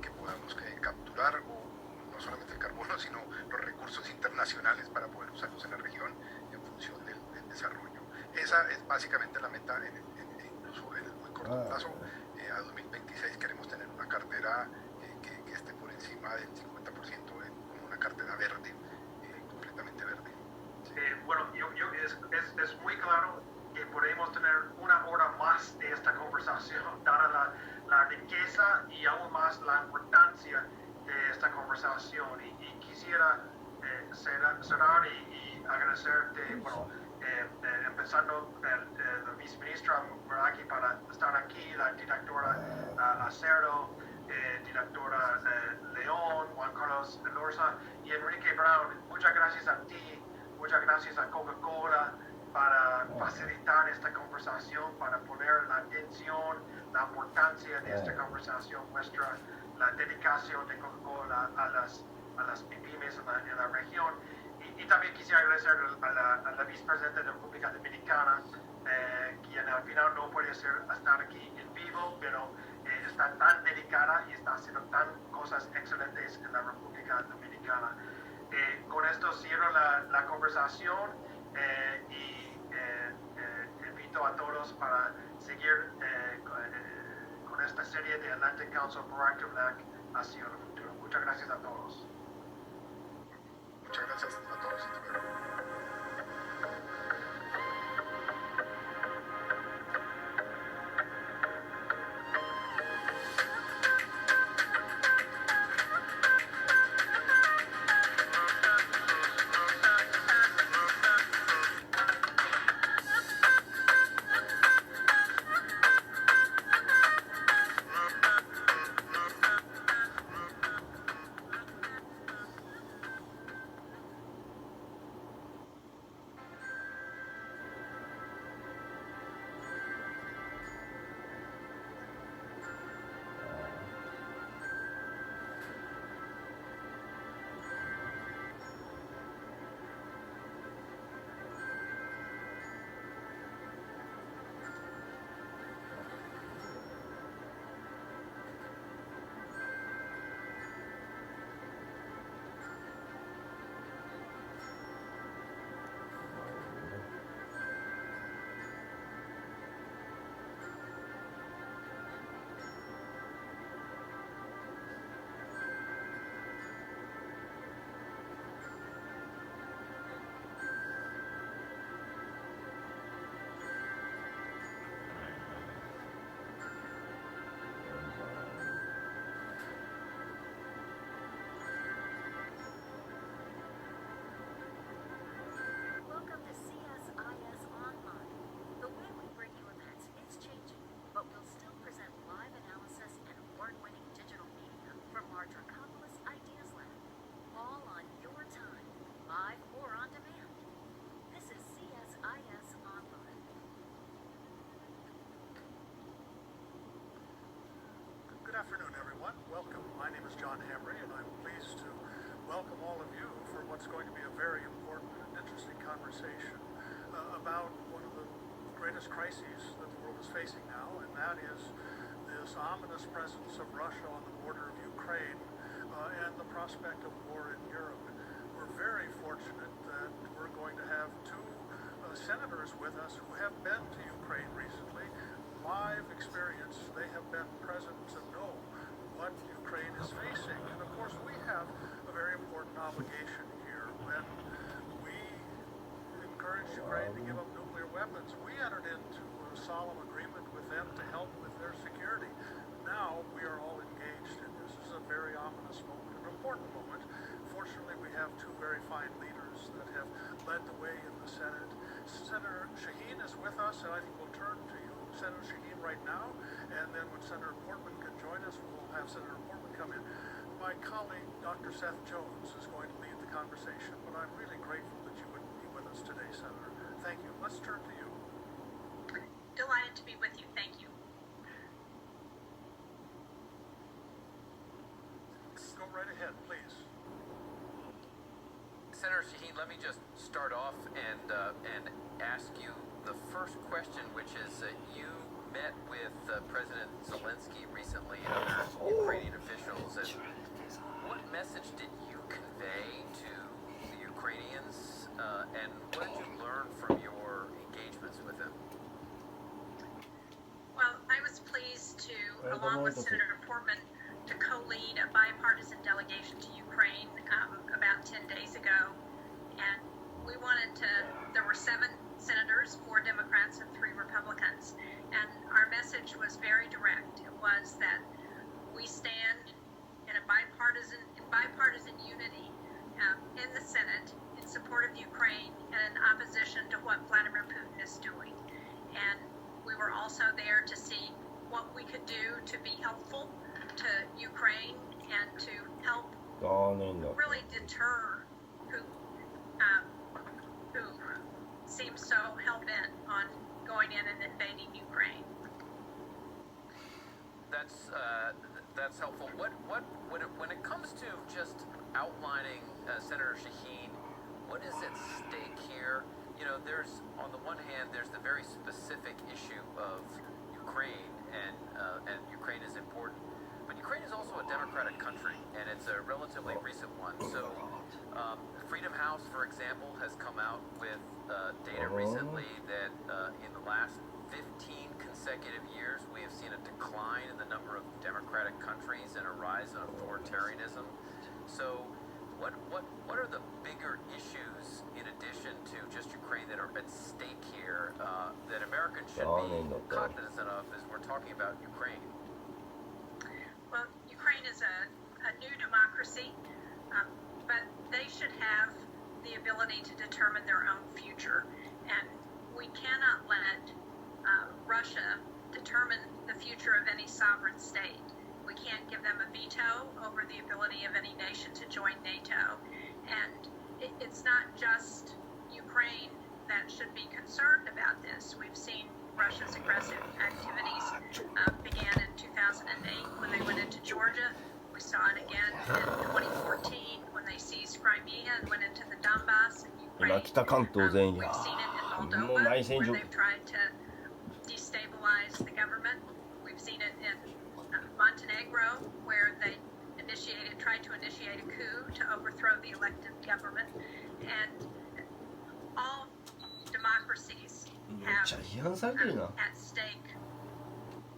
que podamos capturar, no solamente el carbono, sino los recursos internacionales para poder usarlos en la región en función del desarrollo. Esa es básicamente la meta, incluso en el muy corto plazo. A 2026 queremos tener una cartera que esté por encima del 50% como una cartera verde, completamente verde. Bueno, es muy claro que podemos tener una hora más de esta conversación, dada la riqueza y aún más la importancia de esta conversación. Y quisiera cerrar y agradecerte, bueno, empezando la viceministra Meraki para estar aquí, la directora Arkhero, directora León, Juan Carlos Lorza y Enrique Brown. Muchas gracias a ti, muchas gracias a Coca-Cola para facilitar esta conversación, para poner la atención, la importancia de esta conversación, la dedicación de Coca-Cola a las pymes en la región. Y también quisiera agradecer a la vicepresidenta de la República Dominicana, quien al final no puede estar aquí en vivo, pero está tan dedicada y está haciendo tan cosas excelentes en la República Dominicana. Con esto cierro la conversación y invito a todos para seguir con esta serie de Atlantic Council Proactive LAC hacia el futuro. Muchas gracias a todos. Muchas gracias a todos. Hasta luego. Welcome to CSIS Online. The way we bring you events is changing, but we'll still present live analysis and award-winning digital media from our Dracopolis Ideas Lab, all on your time, live or on demand. This is CSIS Online. Good afternoon, everyone. Welcome. My name is John Hamry, and I'm pleased to welcome all of you for what's going to be a very important and interesting conversation about one of the greatest crises that the world is facing now, and that is this ominous presence of Russia on the border of Ukraine and the prospect of war in Europe. We're very fortunate that we're going to have two senators with us who have been to Ukraine recently, live experience. They have been present to know what Ukraine is facing. And of course, we have a very important obligation here. When we encouraged Ukraine to give up nuclear weapons, we entered into a solemn agreement with them to help with their security. Now we are all engaged in this. This is a very ominous moment, an important moment. Fortunately, we have two very fine leaders that have led the way in the Senate. Senator Shaheen is with us, and I think we'll turn to you, Senator Shaheen, right now. And then when Senator Portman can join us, we'll have Senator Portman come in. My colleague, Dr. Seth Jones, is going to lead the conversation, but I'm really grateful that you would be with us today, Senator. Thank you. Let's turn to you. Delighted to be with you. Thank you. Go right ahead, please. Senator Shaheen, let me just start off and ask you the first question, which is you met with President Zelensky recently and other Ukrainian officials. And what message did you convey to the Ukrainians, and what did you learn from your engagements with them? Well, I was pleased to, along with Senator Portman, to co-lead a bipartisan delegation to Ukraine about 10 days ago. And we wanted to, there were 7 senators, 4 Democrats and 3 Republicans. And our message was very direct. It was that we stand in bipartisan unity in the Senate in support of Ukraine and in opposition to what Vladimir Putin is doing. And we were also there to see what we could do to be helpful to Ukraine and to help really deter who seems so hell-bent on going in and invading Ukraine. That's helpful. When it comes to just outlining, Senator Shaheen, what is at stake here? You know, there's, on the one hand, there's the very specific issue of Ukraine, and Ukraine is important. But Ukraine is also a democratic country, and it's a relatively recent one. So, Freedom House, for example, has come out with data recently that in the last 15 consecutive years, we have seen a decline in the number of democratic countries and a rise in authoritarianism. So, what are the bigger issues in addition to just Ukraine that are at stake here that Americans should be cognizant of as we're talking about Ukraine? Well, Ukraine is a new democracy, but they should have the ability to determine their own future. And we cannot let Russia determine the future of any sovereign state. We can't give them a veto over the ability of any nation to join NATO. And it's not just Ukraine that should be concerned about this. We've seen Russia's aggressive activities began in 2008 when they went into Georgia. We saw it again in 2014 when they seized Crimea and went into the Donbass and Ukraine. We've seen it in Moldova where they've tried to destabilize the government. We've seen it in Montenegro where they tried to initiate a coup to overthrow the elected government. And all democracies have at stake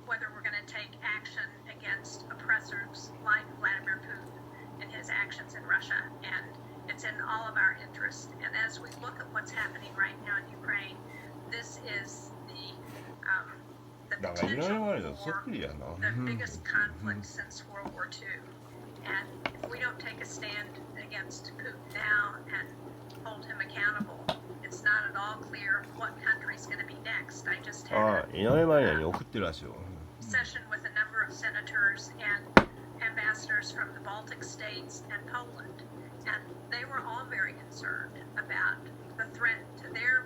whether we're going to take action against oppressors like Vladimir Putin and his actions in Russia. And it's in all of our interest. And as we look at what's happening right now in Ukraine, this is the potential for the biggest conflict since World War II. And if we don't take a stand against Putin now and hold him accountable, it's not at all clear what country's going to be next. I just had a session with a number of senators and ambassadors from the Baltic states and Poland, and they were all very concerned about the threat to their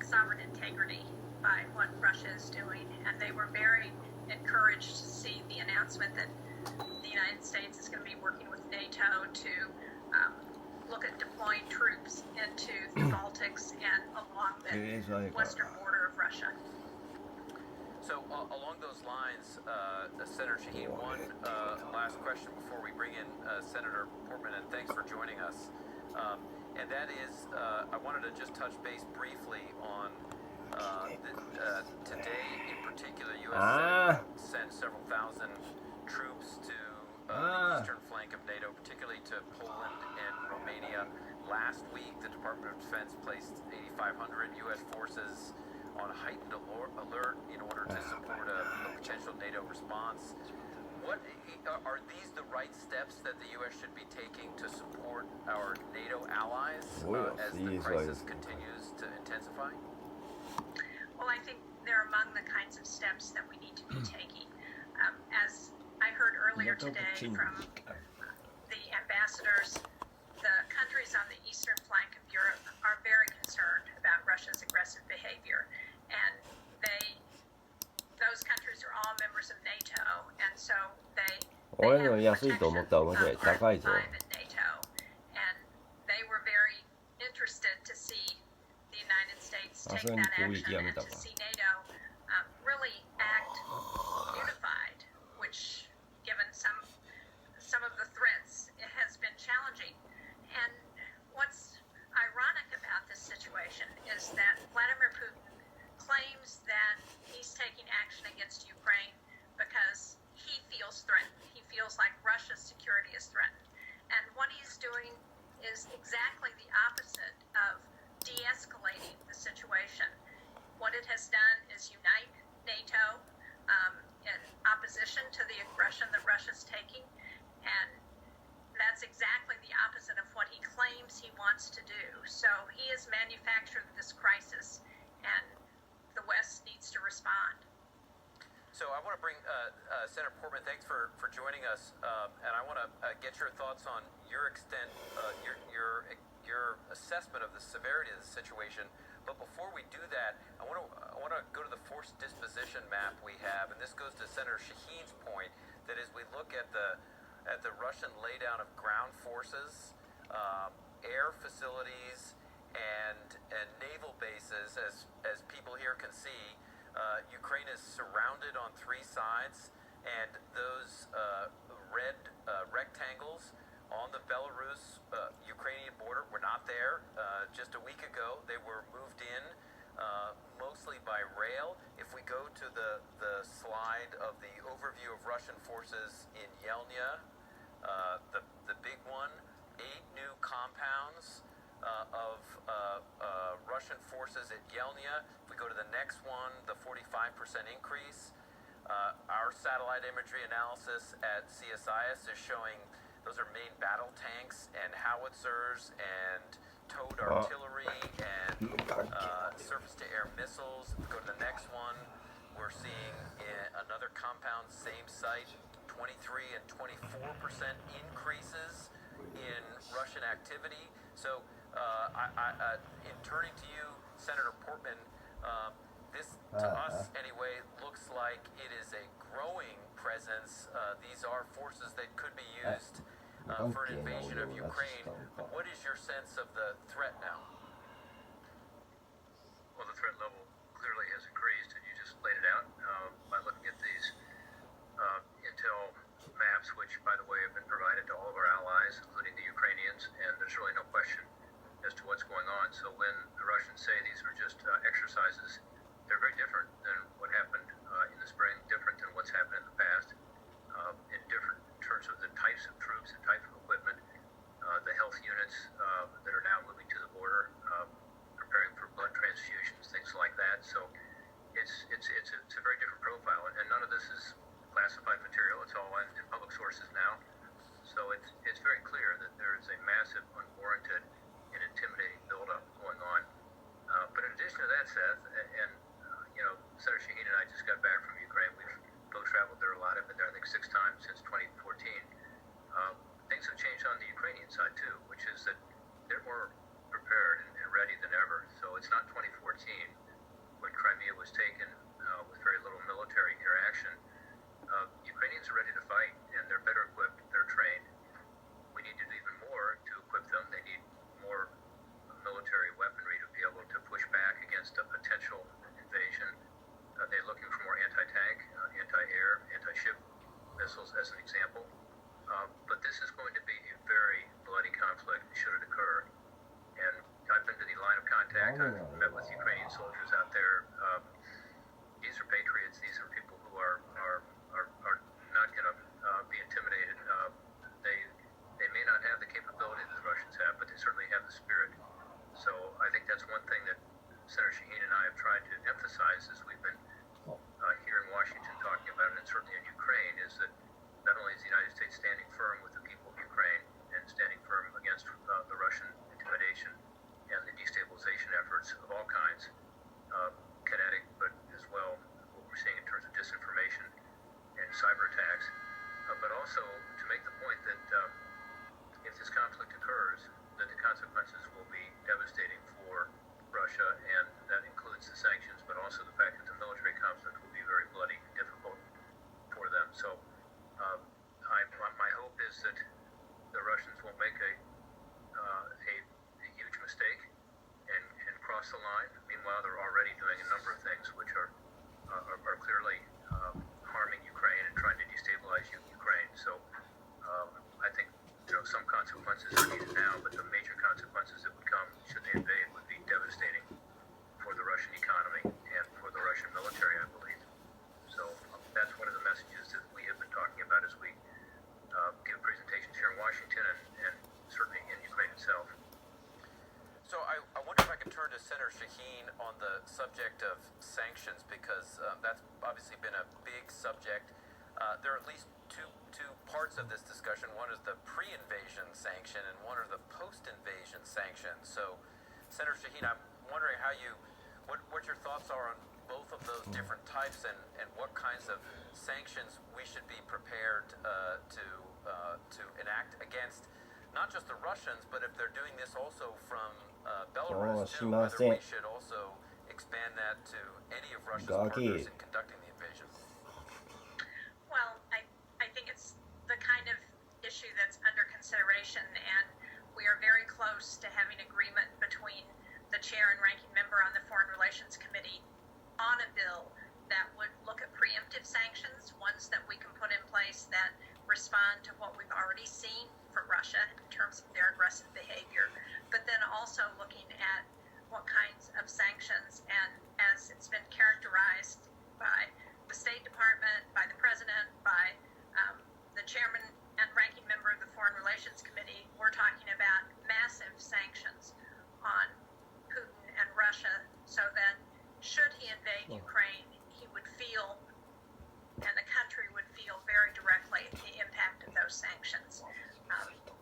sovereign integrity by what Russia is doing, and they were very encouraged to see the announcement that the United States is going to be working with NATO to look at deploying troops into the Baltics and along the western border of Russia. So along those lines, Senator Shaheen, one last question before we bring in Senator Portman, and thanks for joining us. And that is, I wanted to just touch base briefly on today, in particular, U.S. Poland and Romania. Last week, the Department of Defense placed 8,500 U.S. forces on heightened alert in order to support a potential NATO response. What are these the right steps that the U.S. should be taking to support our NATO allies as the crisis continues to intensify? Well, I think they're among the kinds of steps that we need to be taking. As I heard earlier today from the ambassadors, the countries on the eastern flank of Europe are very concerned about Russia's aggressive behavior, and those countries are all members of NATO, and so they have protection of Article 5 in NATO, and they were very interested to see the United States take that action and to see NATO really act unified, which, given some of the threats, it has been challenging. And what's ironic about this situation is that Vladimir Putin claims that he's taking action against Ukraine because he feels threatened. He feels like Russia's security is threatened. And what he's doing is exactly the opposite of de-escalating the situation. What it has done is unite NATO in opposition to the aggression that Russia's taking, and that's exactly the opposite of what he claims he wants to do. So he has manufactured this crisis, and the West needs to respond. So I want to bring Senator Portman, thanks for joining us, and I want to get your thoughts on your extent, your assessment of the severity of the situation. But before we do that, I want to go to the force disposition map we have, and this goes to Senator Shaheen's point that as we look at the Russian laydown of ground forces, air facilities, and naval bases, as people here can see, Ukraine is surrounded on three sides, and those red rectangles on the Belarus-Ukrainian border were not there just a week ago. They were moved in mostly by rail. If we go to the slide of the overview of Russian forces in Yelnya, the big one, 8 new compounds of Russian forces at Yelnya. If we go to the next one, the 45% increase. Our satellite imagery analysis at CSIS is showing those are main battle tanks and howitzers and towed artillery and surface-to-air missiles. If we go to the next one, we're seeing another compound, same site, 23 and 24% increases in Russian activity. So in turning to you, Senator Portman, this, to us anyway, looks like it is a growing presence. These are forces that could be used for an invasion of Ukraine. But what is your sense of the threat now? Well, the threat level clearly has increased, and you just laid it out by looking at these intel maps, which, by the way, have been provided to all of our allies, including the Ukrainians, and there's really no question as to what's going on. So when the Russians say these are just exercises, they're very different than what happened in the spring, different than what's happened in the past, and different in terms of the types of troops and type of equipment, the health units that are now moving to the border, preparing for blood transfusions, things like that. So it's a very different profile, and none of this is classified material. It's all in public sources now. So it's very clear that there is a massive, unwarranted, and intimidating buildup going on. But in addition to that, Seth, and Senator Shaheen and I just got back from Ukraine. We've both traveled there a lot. I've been there, I think, 6 times since 2014. Things have changed on the Ukrainian side, too, which is that they're more prepared and ready than ever. So it's not 2014 when Crimea was taken with very little military interaction. Ukrainians are ready to fight, and they're better equipped, they're trained. We need to do even more to equip them. They need more military weaponry to be able to push back against a potential invasion. They're looking for more anti-tank, anti-air, anti-ship missiles as an example. But this is going to be a very bloody conflict should it occur. And I've been to the line of contact. I've met with Ukrainian soldiers tried to emphasize, as we've been here in Washington talking about it, and certainly in Ukraine, is that not only is the United States standing firm with the people of Ukraine and standing firm against the Russian intimidation and the destabilization efforts of all kinds, kinetic, but as well what we're seeing in terms of disinformation and cyber attacks, but also to make the point that if this conflict occurs, that the consequences will be devastating for Russia, and that includes the sanctions, but also the fact that the military conflict will be very bloody and difficult for them. So my hope is that the Russians won't make a huge mistake and cross the line. Meanwhile, they're already doing a number of things which are clearly harming Ukraine and trying to destabilize Ukraine. So I think some consequences are needed now, but the major consequences that would come should they invade would be devastating for the Russian economy and for the Russian military, I believe. So that's one of the messages that we have been talking about as we give presentations here in Washington and certainly in Ukraine itself. So I wonder if I could turn to Senator Shaheen on the subject of sanctions, because that's obviously been a big subject. There are at least two parts of this discussion. One is the pre-invasion sanction, and one are the post-invasion sanctions. So, Senator Shaheen, I'm wondering what your thoughts are on both of those different types, and what kinds of sanctions we should be prepared to enact against not just the Russians, but if they're doing this also from Belarus too, whether we should also expand that to any of Russia's partners in conducting the invasion. Well, I think it's the kind of issue that's under consideration, and we are very close to having agreement between the chair and ranking member on the Foreign Relations Committee on a bill that would look at preemptive sanctions, ones that we can put in place that respond to what we've already seen from Russia in terms of their aggressive behavior, but then also looking at what kinds of sanctions, and as it's been characterized by the State Department, by the President, by the chairman and ranking member of the Foreign Relations Committee, we're talking about massive sanctions on Putin and Russia, so that should he invade Ukraine, he would feel, and the country would feel very directly the impact of those sanctions.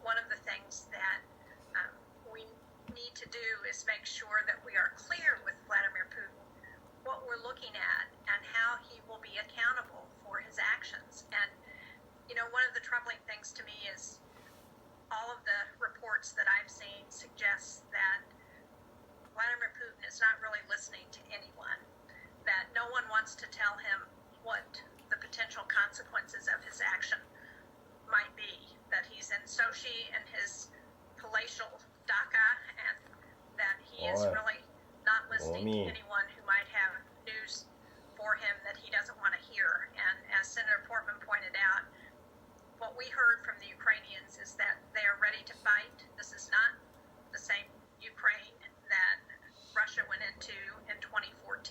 One of the things that we need to do is make sure that we are clear with Vladimir Putin what we're looking at and how he will be accountable for his actions. And, one of the troubling things to me is all of the reports that I've seen suggest that Vladimir Putin is not really listening to anyone, that no one wants to tell him what the potential consequences of his action might be, that he's in Sochi in his palatial dacha, and that he is really not listening to anyone who might have news for him that he doesn't want to hear. And as Senator Portman pointed out, what we heard from the Ukrainians is that they are ready to fight. This is not the same Ukraine that Russia went into in 2014.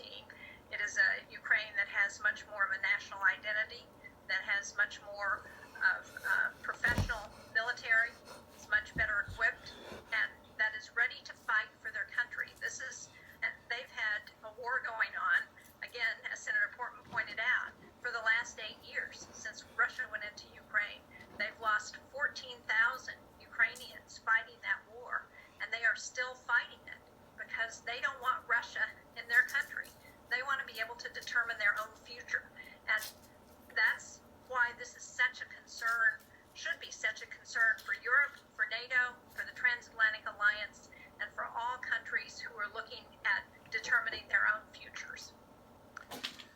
It is a Ukraine that has much more of a national identity, that has much more of professional military, is much better equipped, and that is ready to fight for their country. They've had a war going on, again, as Senator Portman pointed out, for the last 8 years since Russia went into Ukraine. They've lost 14,000 Ukrainians fighting that war, and they are still fighting it because they don't want Russia in their country. They want to be able to determine their own future, and that's why this is such a concern, should be such a concern for Europe, for NATO, for the Transatlantic Alliance, and for all countries who are looking at determining their own futures.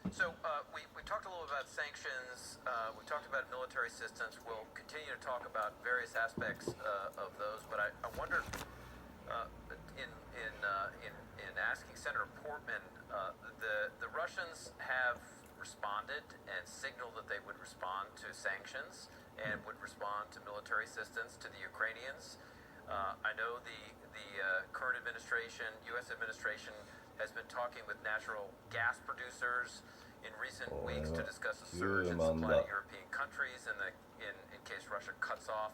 So we talked a little about sanctions. We talked about military assistance. We'll continue to talk about various aspects of those. But I wondered, in asking Senator Portman, the Russians have responded and signaled that they would respond to sanctions and would respond to military assistance to the Ukrainians. I know the current administration, U.S. administration, has been talking with natural gas producers in recent weeks to discuss a surge in supply to European countries in case Russia cuts off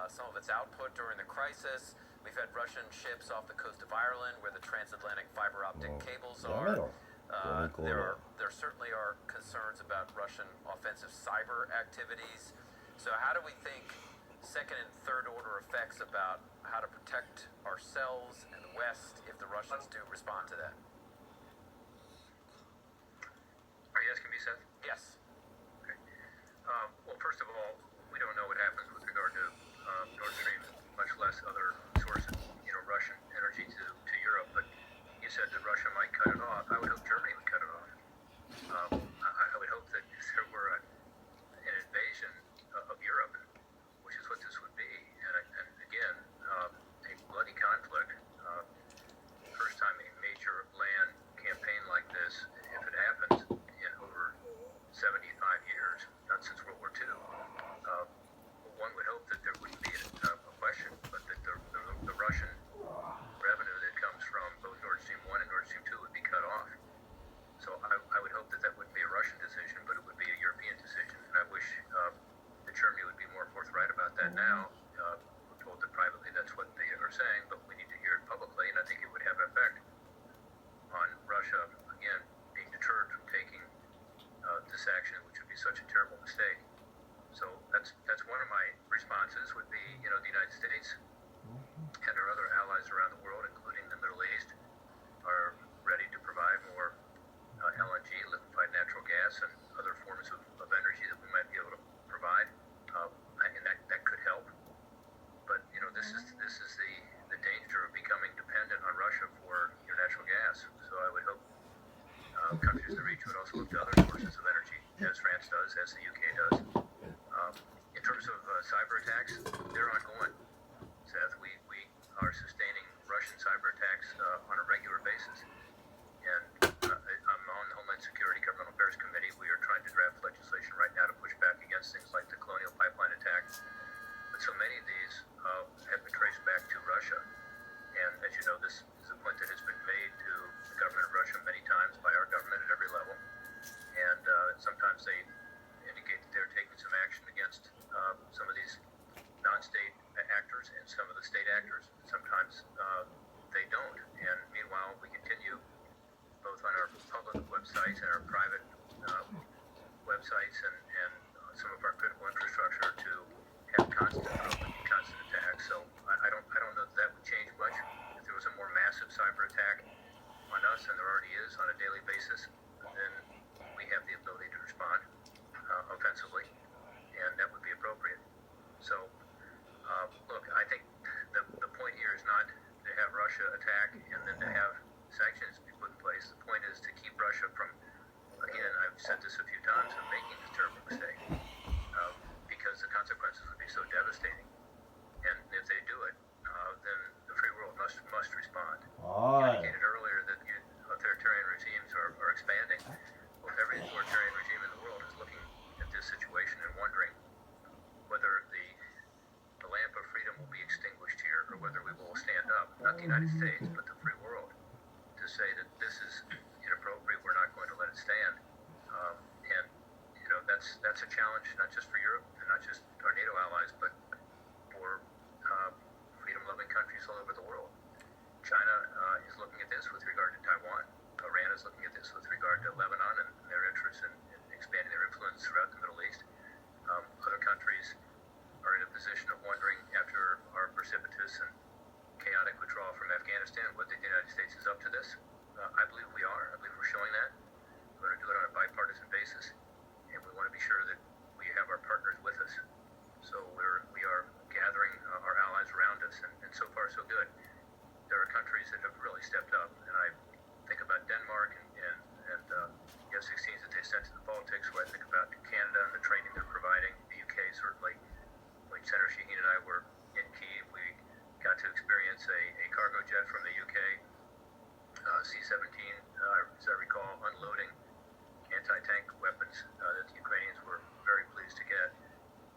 some of its output during the crisis. We've had Russian ships off the coast of Ireland where the transatlantic fiber optic cables や are. めろ。ゴミコーラ。 There certainly are concerns about Russian offensive cyber activities. So how do we think second and third order effects about how to protect ourselves and the West if the Russians do respond to that? Are you asking me, Seth? Yes. Okay. Well, first of all, we don't know what happens with regard to Nord Stream, much less other sources, Russian energy to Europe. But you said that Russia might cut it off. I would hope Germany would cut it off. I would hope that if there were an invasion of Europe, which is what this would be, and again, a bloody conflict, first time a major land campaign like this, if it happens, in over 75 years, not since World War II, one would hope that there wouldn't be a question, but that the Russian revenue that comes from both Nord Stream 1 and Nord Stream 2 would be cut off. So I would hope that wouldn't be a Russian decision, but it would be a European decision. And I wish that Germany would be more forthright about that now. We're told that privately that's what they are saying, but we need to hear it publicly, and I think it would have an effect on Russia, again, being deterred from taking this action, which would be such a terrible mistake. So that's one of my responses would be, the United States and our other allies around the world, including the Middle East, are ready to provide more LNG, liquefied natural gas, and other forms of energy that we might be able to provide, and that could help. But this is the danger of becoming dependent on Russia for your natural gas. So I would hope countries in the region would also look to other sources of energy, as France does, as the UK does. In terms of cyber attacks, they're ongoing. Seth, we are sustaining Russian cyber attacks on a regular basis. And I'm on the Homeland Security Governmental Affairs Committee. We are trying to draft legislation right now to push back against things like the Colonial Pipeline attack. But so many of these have been traced back to Russia. And as you know, this is a point that has been made to the government of Russia many times by our government at every level. And sometimes they indicate that they're taking some action against some of these non-state actors and some of the state actors. Sometimes they don't. And meanwhile, we continue both on our public websites and our private websites and some of our critical infrastructure to have constant attacks. So I don't know that would change much. If there was a more massive cyber attack on us, and there already is on a daily basis, then we have the ability to respond offensively, and that would be appropriate. So, look, I think the point here is not to have Russia attack and then to have sanctions be put in place. The point is to keep Russia from, again, I've said this a few times, of making this terrible mistake, because the consequences would be so devastating. And if they do it, then the free world must respond. You indicated earlier that authoritarian regimes are expanding. Well, every authoritarian regime in the world is looking at this situation and wondering whether the lamp of freedom will be extinguished here, or whether we will stand up, not the United States, but the free world, to say that this is inappropriate, we're not going to let it stand. And, that's a challenge, not just for Europe, and not just our NATO allies, but for freedom-loving countries all over the world. China is looking at this with regard to Taiwan. Iran is looking at this with regard to Lebanon and their interest in expanding their influence throughout the Middle East. Other countries are in a position of wondering, after our precipitous and chaotic withdrawal from Afghanistan, whether the United States is up to this. I believe we are. I believe we're showing that. We're going to do it on a bipartisan basis, and we want to be sure that we have our partners with us. So we are gathering our allies around us, and so far so good. There are countries that have really stepped up, and I think about Denmark and the F-16s that they sent to the Baltics, where I think about Canada and the training they're providing. The UK, certainly. When Senator Shaheen and I were in Kyiv, we got to experience a cargo jet from the UK, C-17, as I recall, unloading anti-tank weapons that the Ukrainians were very pleased to get.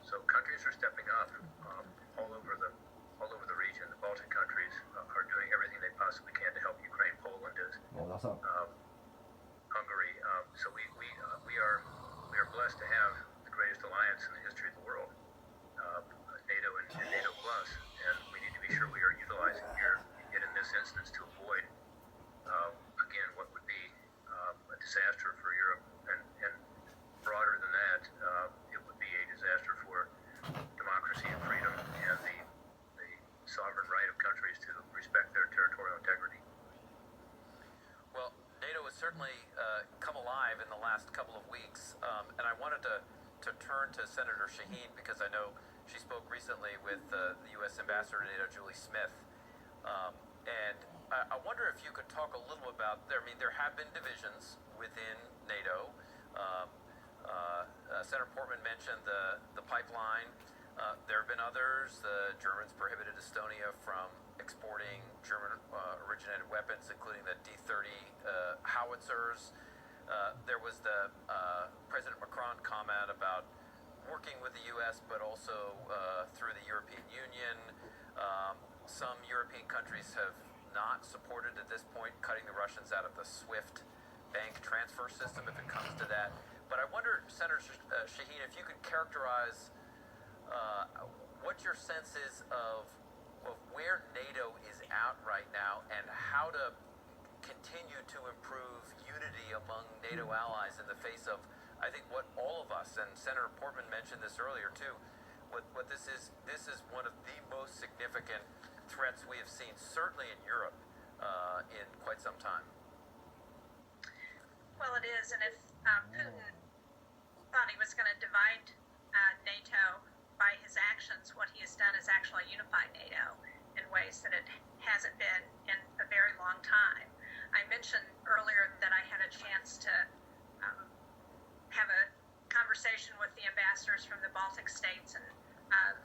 So countries are stepping up all over the region. The Baltic countries are doing everything they possibly can to help Ukraine. Poland is. Hungary. So we are blessed to have the greatest alliance in the history of the world, NATO and NATO Plus, and we need to be sure we are utilizing come alive in the last couple of weeks. And I wanted to turn to Senator Shaheen because I know she spoke recently with the U.S. Ambassador to NATO, Julie Smith. And I wonder if you could talk a little about, there have been divisions within NATO. Senator Portman mentioned the pipeline. There have been others. The Germans prohibited Estonia from exporting German-originated weapons, including the D-30 howitzers. There was the President Macron comment about working with the U.S., but also through the European Union. Some European countries have not supported at this point cutting the Russians out of the SWIFT bank transfer system if it comes to that. But I wonder, Senator Shaheen, if you could characterize what your sense is of where NATO is at right now and how to continue to improve unity among NATO allies in the face of, I think, what all of us, and Senator Portman mentioned this earlier too, what this is one of the most significant threats we have seen, certainly in Europe, in quite some time. Well, it is, and if Putin thought he was going to divide NATO by his actions, what he has done is actually unify NATO in ways that it hasn't been in a very long time. I mentioned earlier that I had a chance to have a conversation with the ambassadors from the Baltic states, and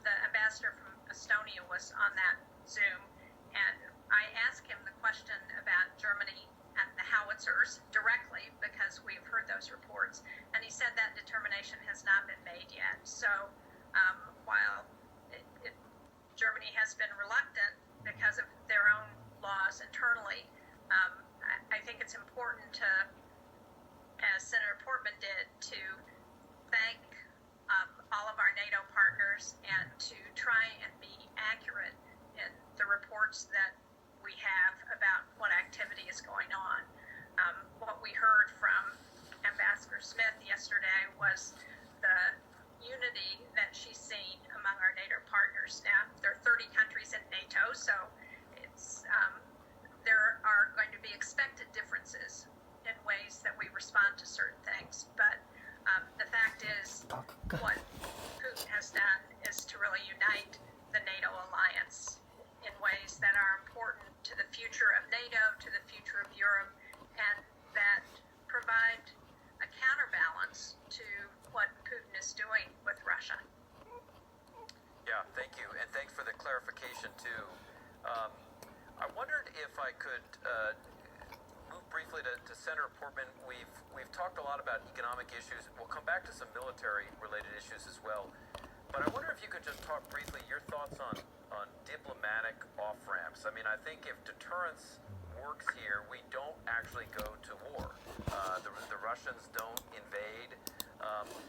the ambassador from Estonia was on that Zoom, and I asked him the question about Germany and the howitzers directly because we've heard those reports, and he said that determination has not been made yet. So while Germany has been reluctant because of their own laws internally, I think it's important to, as Senator Portman did, to thank all of our NATO partners and to try and be accurate in the reports that we have about what activity is going on. What we heard from Ambassador Smith yesterday was the unity that she's seen among our NATO partners. Now, there are 30 countries in NATO, so it's there are going to be expected differences in ways that we respond to certain things. But the fact is, what Putin has done is to really unite the NATO alliance in ways that are important to the future of NATO, to the future of Europe, and that provide a counterbalance to what Putin is doing with Russia. Yeah, thank you, and thanks for the clarification too. I wondered if I could move briefly to Senator Portman. We've talked a lot about economic issues. We'll come back to some military-related issues as well. But I wonder if you could just talk briefly your thoughts on diplomatic off-ramps. I mean, I think if deterrence works here, we don't actually go to war. The Russians don't invade.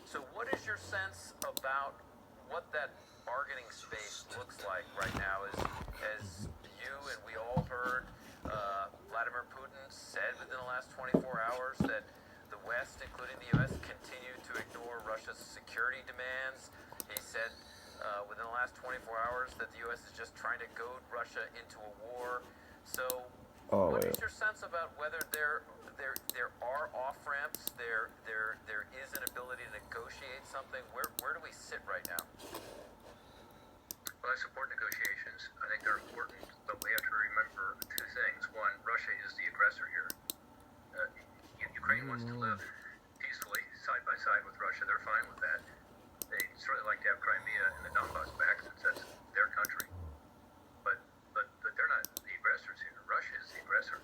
So what is your sense about what that bargaining space looks like right now? As you and we all heard, Vladimir Putin said within the last 24 hours that the West, including the U.S., continue to ignore Russia's security demands. He said within the last 24 hours that the U.S. is just trying to goad Russia into a war. So what is your sense about whether there are off-ramps, there is an ability to negotiate something? Where do we sit right now? Well, I support negotiations. I think they're important, but we have to remember two things. One, Russia is the aggressor here. Ukraine wants to live peacefully side by side with Russia. They're fine with that. They certainly like to have Crimea and the Donbass back since that's their country. But they're not the aggressors here. Russia is the aggressor.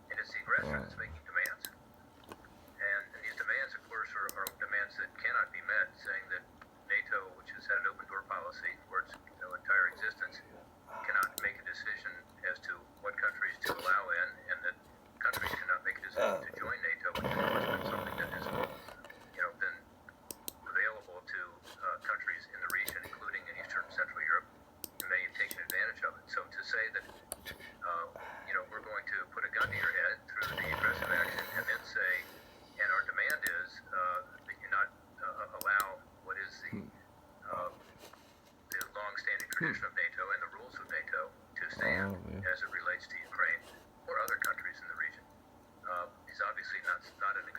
And it's the aggressor that's making demands. And these demands, of course, are demands that cannot be met, saying that NATO, which has had an open door policy for its entire existence, cannot make a decision as to what countries to allow in, and that countries cannot make a decision to join NATO, which has always been something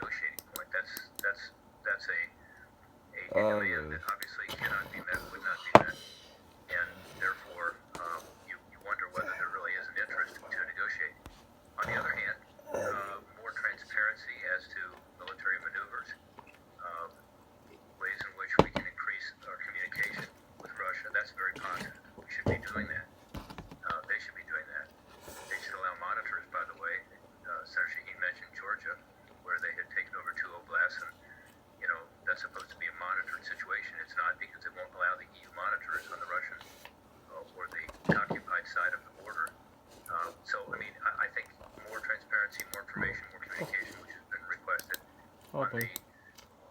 negotiating point. That's a demand that obviously cannot be met, would not be met, and therefore you wonder whether there really is an interest to negotiate. On the other hand, more transparency as to military maneuvers, ways in which we can increase our communication with Russia, that's very positive. We should be doing that. They should be doing that. They should allow monitors, by the way. Senator Shaheen mentioned Georgia, where they had taken over 2 oblasts, and that's supposed to be a monitored situation. It's not, because they won't allow the EU monitors on the Russian or the occupied side of the border. I think more transparency, more information, more communication, which has been requested. On the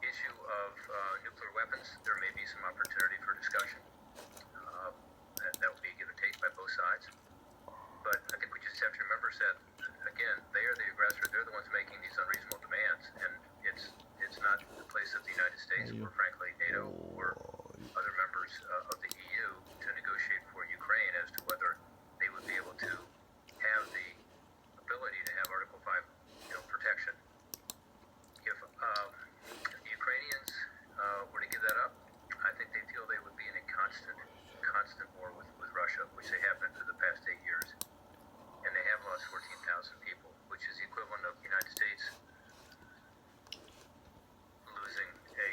issue of nuclear weapons, there may be some opportunity for discussion. That would be a give and take by both sides. But I think we just have to remember that, again, they are the aggressor. They're the ones making these unreasonable demands, and it's not the place of the United States or, frankly, NATO or other members of the EU to negotiate for Ukraine as to whether they would be able to have the ability to have Article 5 protection. If the Ukrainians were to give that up, I think they feel they would be in a constant war with Russia, which they have been for the past 8 years. And they have lost 14,000 people, which is the equivalent of the United States losing a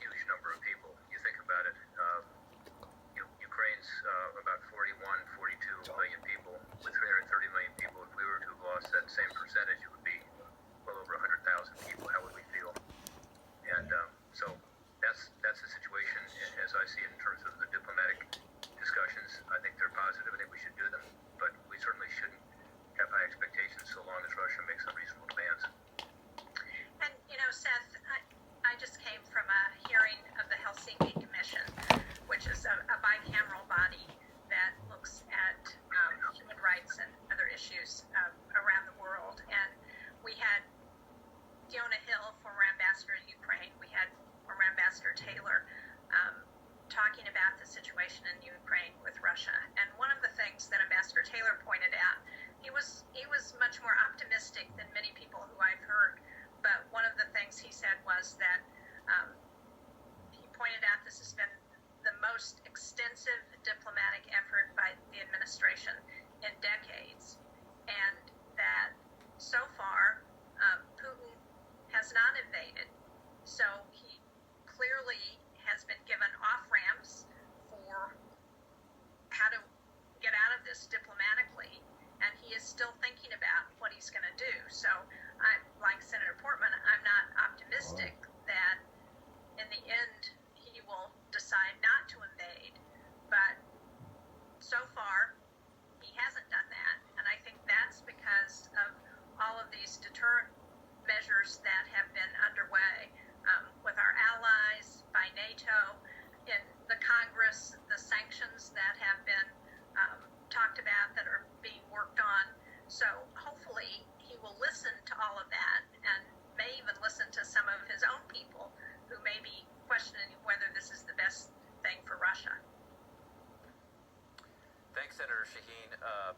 huge number of people. You think about it, Ukraine's about 41, 42 million people, with 330 million people. If we were to have lost that same percentage, it would be well over 100,000 people. How would we feel? And so that's the situation as I see it in terms of the diplomatic discussions. I think they're positive. I think we should do them, but we certainly shouldn't have high expectations so long as Russia makes unreasonable demands. And, Seth, I just came from a hearing of the Helsinki Commission, which is a bicameral body that looks at human rights and other issues around the world. And we had Fiona Hill, former ambassador to Ukraine. We had former Ambassador Taylor talking about the situation in Ukraine with Russia. And one of the things that Ambassador Taylor pointed out, he was much more optimistic than many people who I've heard. But one of the things he said was that he pointed out this has been the most extensive diplomatic effort by the administration in decades, and that so far Putin has not invaded. So he clearly has been given off-ramps for how to get out of this diplomatically, and he is still thinking about what he's going to do. So, like Senator Portman, I'm not optimistic that in the end he will decide not to invade, but so far he hasn't done that, and I think that's because of all of these deterrent measures that have been underway with our allies, by NATO, in the Congress, the sanctions that have been talked about that are being worked on. So hopefully he will listen to all of that and may even listen to some of his own people who may be questioning whether this is the best thing for Russia. Thanks, Senator Shaheen,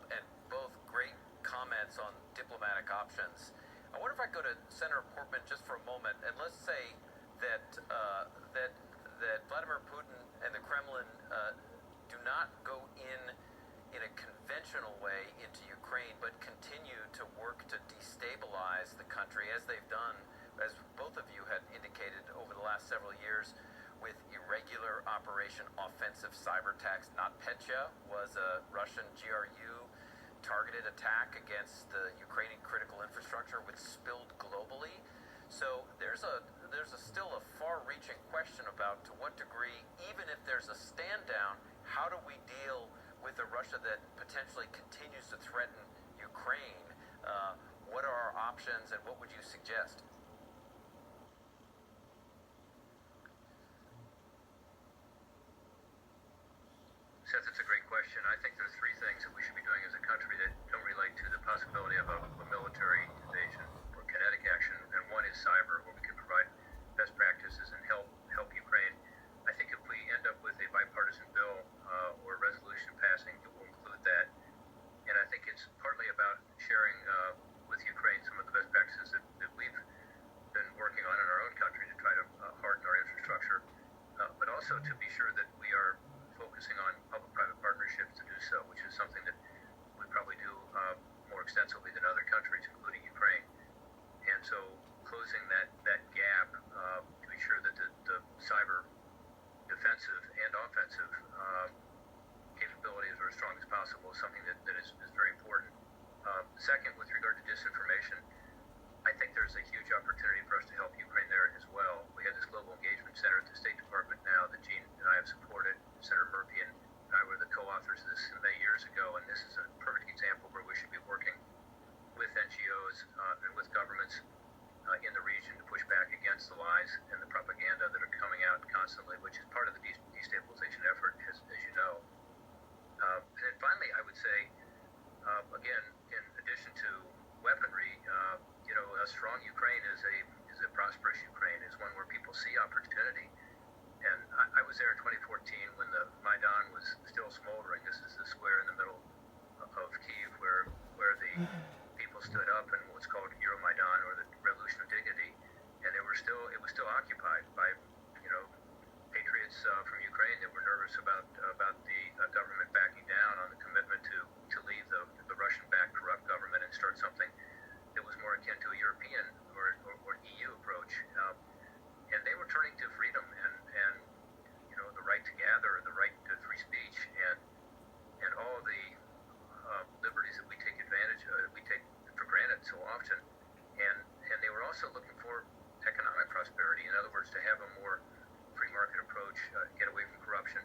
and both great comments on diplomatic options. I wonder if I go to Senator Portman just for a moment, and let's say that that Vladimir Putin and the Kremlin do not go in a conventional way into Ukraine, but continue to work to destabilize the country as they've done, as both of you had indicated over the last several years, with irregular Operation Offensive Cyber Attacks. NotPetya was a Russian GRU targeted attack against the Ukrainian critical infrastructure, which spilled globally. So there's still a far-reaching question about to what degree, even if there's a stand-down, how do we deal with a Russia that potentially continues to threaten Ukraine? What are our options, and what would you suggest? Seth, it's a great question. I think there's three things that we should be doing as a country that don't relate to the possibility of a military invasion or kinetic action, and one is cyber, where we can provide best practices and help Ukraine. I think if we end up with a bipartisan bill or a resolution passing, it will include that. And I think it's partly about sharing with Ukraine some of the best practices that we've been I have supported. Senator Murphy and I were the co-authors of this many years ago, and this is a perfect example where we should be working with NGOs and with governments in the region to push back against the lies and the propaganda that are coming out constantly, which is part of the destabilization effort, as you know. And then finally, I would say, again, in addition to weaponry, a strong Ukraine is a prosperous Ukraine, is one where people see opportunity. And I was there in 2014 when the Maidan was still smoldering. This is the square in the middle of Kyiv where the people stood up in what's called Euromaidan, or the Revolution of Dignity, and it was still occupied by patriots from Ukraine that were nervous about the government backing down on the commitment to leave the Russian-backed corrupt government and start something that was more akin to a European or EU approach. And they were turning to freedom and the right to gather, the right to free speech, and all the liberties that we take for granted so often. And they were also looking for economic prosperity. In other words, to have a more free market approach, get away from corruption.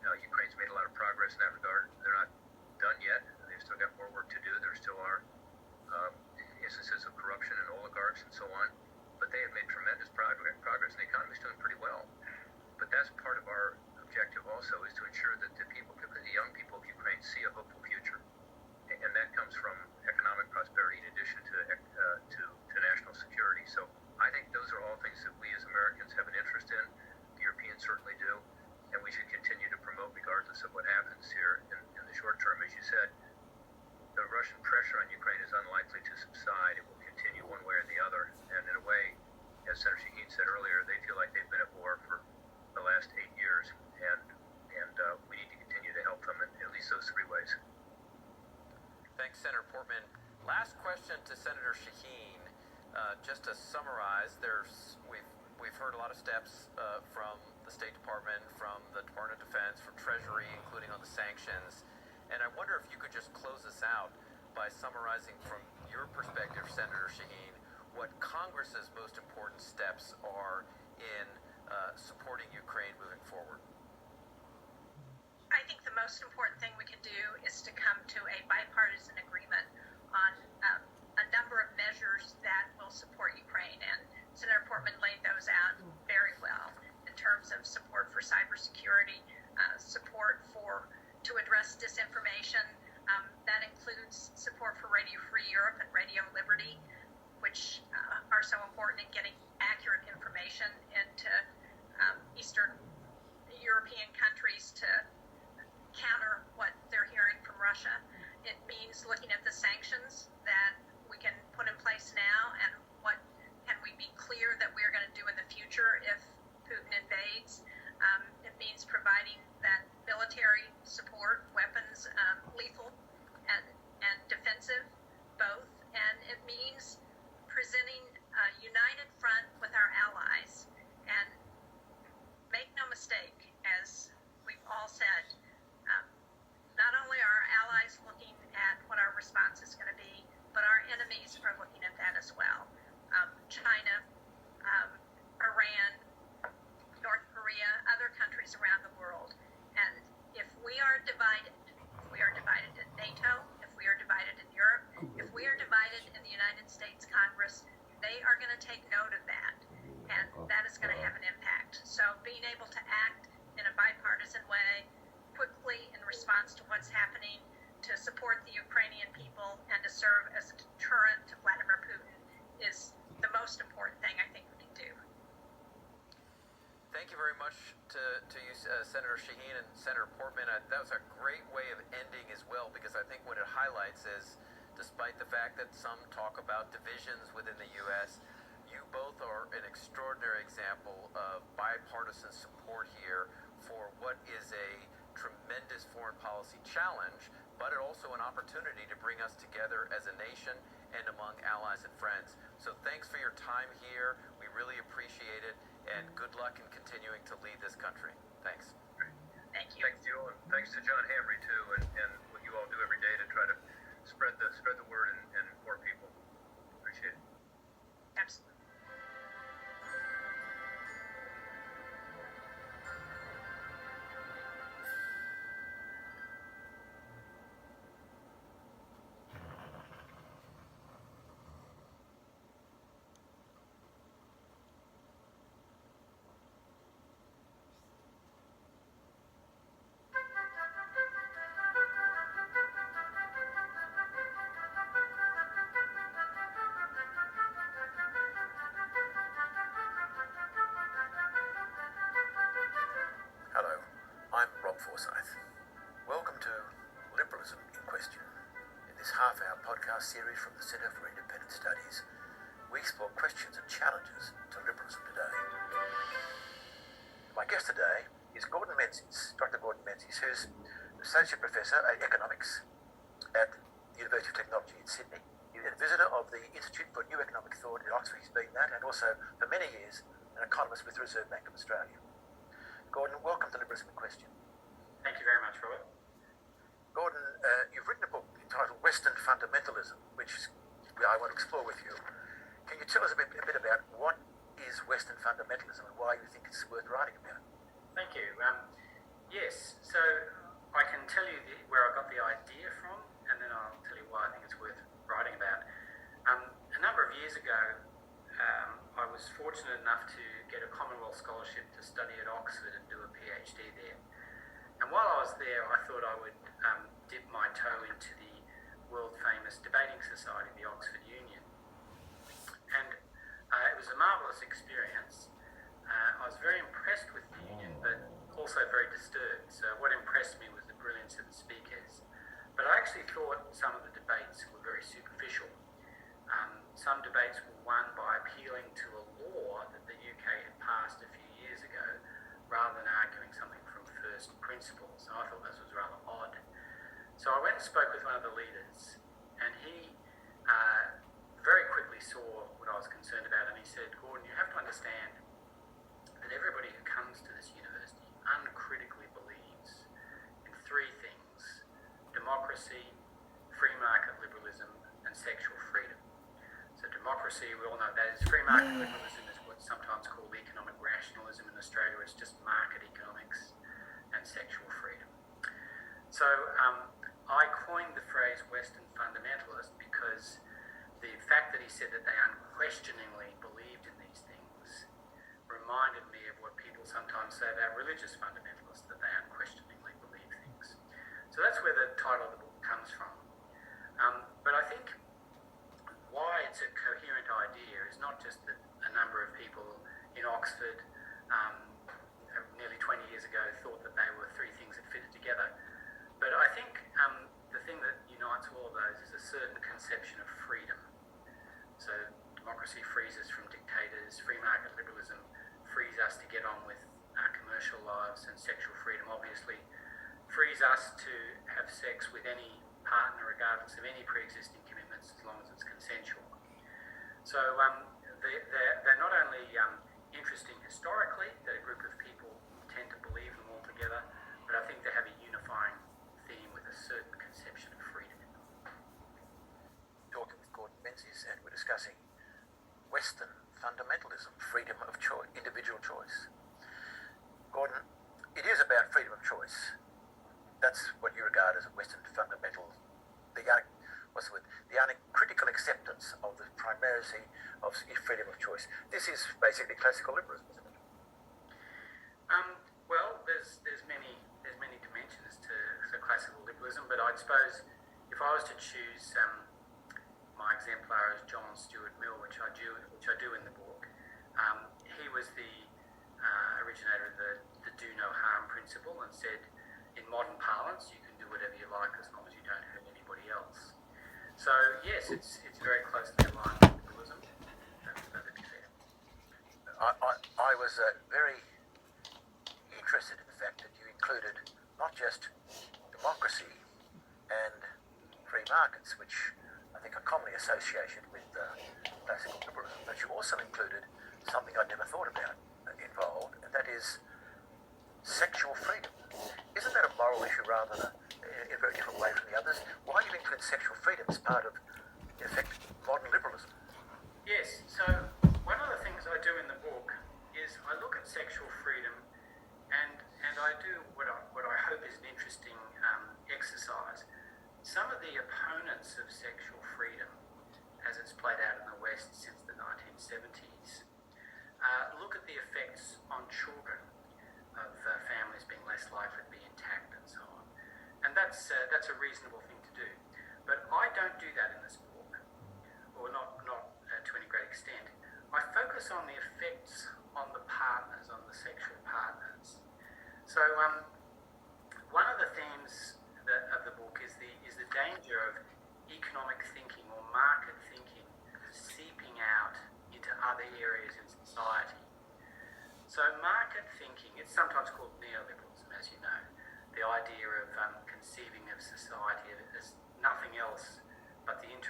Ukraine's made a lot of progress in that regard. They're not done yet. They've still got more work to do. There still are instances of corruption and oligarchs and so on. But they have made tremendous progress, and the economy's doing pretty well. But that's part of our objective also, is to ensure that the people, particularly the young people of Ukraine, see a hopeful future. And that comes from economic prosperity in addition to national security. So I think those are all things that we as Americans have an interest in. The Europeans certainly do. And we should continue to promote regardless of what happens here in the short term. As you said, the Russian pressure on Ukraine is unlikely to subside. It will continue one way or the other. And in a way, as Senator Shaheen said earlier, they feel like they've been at war for the last 8 years. And we need to continue to help them in at least those 3 ways. Thanks, Senator Portman. Last question to Senator Shaheen. Just to summarize, we've heard a lot of steps from the State Department, from the Department of Defense, from Treasury, including on the sanctions. And I wonder if you could just close this out by summarizing from your perspective, Senator Shaheen, what Congress's most important steps are in supporting Ukraine moving forward. I think the most important thing we can do is to come to a bipartisan agreement on a number of measures that will support Ukraine. And Senator Portman laid those out very well in terms of support for cybersecurity, support to address disinformation. That includes support for Radio Free Europe and Radio Liberty, which are so important in getting accurate information into Eastern European countries to counter what they're hearing from Russia. It means looking at the sanctions that we can put in place now, and what can we be clear that we're going to do in the future if Putin invades. It means providing that military support, weapons, lethal and defensive, both. And it means presenting a united front with our allies. And make no mistake, as we've all said, not only are our allies looking at what our response is going to be, but our enemies are looking at that as well. China, Iran, North Korea, other countries around the world. And if we are divided in NATO, if we are divided in Europe, if we are divided in the United States Congress, they are going to take note of that. And that is going to have an impact. So being able to act in a bipartisan way, quickly in response to what's happening, to support the Ukrainian people and to serve as a deterrent to Vladimir Putin is the most important thing I think we can do. Thank you very much to you, Senator Shaheen and Senator Portman. That was a great way of ending as well, because I think what it highlights is, despite the fact that some talk about divisions within the U.S., you both are an extraordinary example of bipartisan support here for what is a tremendous foreign policy challenge, but also an opportunity to bring us together as a nation and among allies and friends. So thanks for your time here. We really appreciate it, and good luck in continuing to lead this country. Thanks. Thank you. Thanks to you, and thanks to John Hamre too, and what you all do every day to try to spread the word and inform people. Appreciate it. Absolutely. our series from the Centre for Independent Studies, we explore questions and challenges to liberalism today. My guest today is Gordon Menzies, Dr. Gordon Menzies, who's Associate Professor of Economics at the University of Technology in Sydney. He's a visitor of the Institute for New Economic Thought at Oxford. He's been that, and also for many years an economist with the Reserve Bank of Australia. Gordon, welcome to Liberalism in Question. Thank you very much, Robert. Gordon, you've written a book entitled Western Fundamentalism, which I want to explore with you. Can you tell us a bit about what is Western fundamentalism and why you think it's worth writing about? Thank you. Yes, so I can tell you where I got the idea from, and then I'll tell you why I think it's worth writing about. A number of years ago, I was fortunate enough to get a Commonwealth scholarship to study at Oxford and do a PhD there. And while I was there, I thought I would dip my toe into the world-famous debating society, the Oxford Union. And it was a marvellous experience. I was very impressed with the Union, but also very disturbed. So what impressed me was the brilliance of the speakers. But I actually thought some of the debates were very superficial. Some debates were won by appealing to a law that the UK had passed a few years ago, rather than arguing something from first principles. And I thought this was rather odd. So I went and spoke with one of the leaders, and he very quickly saw what I was concerned about, and he said, Gordon, you have to understand that everybody who comes to this university uncritically believes in three things: democracy, free market liberalism, and sexual freedom. So democracy, we all know that is. Free market liberalism is what's sometimes called economic rationalism in Australia. It's just market economics, and sexual freedom. So I coined the phrase Western fundamentalist because the fact that he said that they unquestioningly believed in these things reminded me of what people sometimes say about religious fundamentalists, that they unquestioningly believe things. So that's where the title of the book comes from. But I think why it's a coherent idea is not just that a number of people in Oxford nearly 20 years ago thought that they were three things that fitted together, but I think the thing that unites all of those is a certain conception of freedom. So democracy frees us from dictators, free market liberalism frees us to get on with our commercial lives, and sexual freedom obviously frees us to have sex with any partner regardless of any pre-existing commitments, as long as it's consensual. So they're not only interesting historically, that a group of people tend to believe them all together, but I think they have a unifying theme with a certain conception of freedom in them. Talking with Gordon Menzies, and we're discussing Western fundamentalism, freedom of choice, individual choice. Gordon, it is about freedom of choice. That's what you regard as a Western fundamental, the uncritical acceptance of the primacy of freedom of choice. This is basically classical liberalism, isn't it? Well, there's many dimensions to classical liberalism, but I'd suppose if I was to choose my exemplar is John Stuart Mill, which I do in the book. He was the originator of the do no harm principle, and said, in modern parlance, you can do whatever you like as long as you don't hurt anybody else. So yes, it's very closely aligned with liberalism. That would be fair. I was very interested in the fact that you included not just democracy and free markets, which I think are commonly associated with classical liberalism, but you also included something I'd never thought about involved, and that is sexual freedom. Isn't that a moral issue rather than in a very different way from the others? Why do you include sexual freedom as part of, in effect, modern liberalism? Yes, so one of the things I do in the book is I look at sexual freedom, and I do what I hope is an interesting exercise. Some of the opponents of sexual freedom, as it's played out in the West since the 1970s, look at the effects on children of families being less likely to be intact and so on. And that's a reasonable thing to do. But I don't do that in this book, or not to any great extent. I focus on the effects on the partners, on the sexual partners. So one of the themes of the book is the danger of economic thinking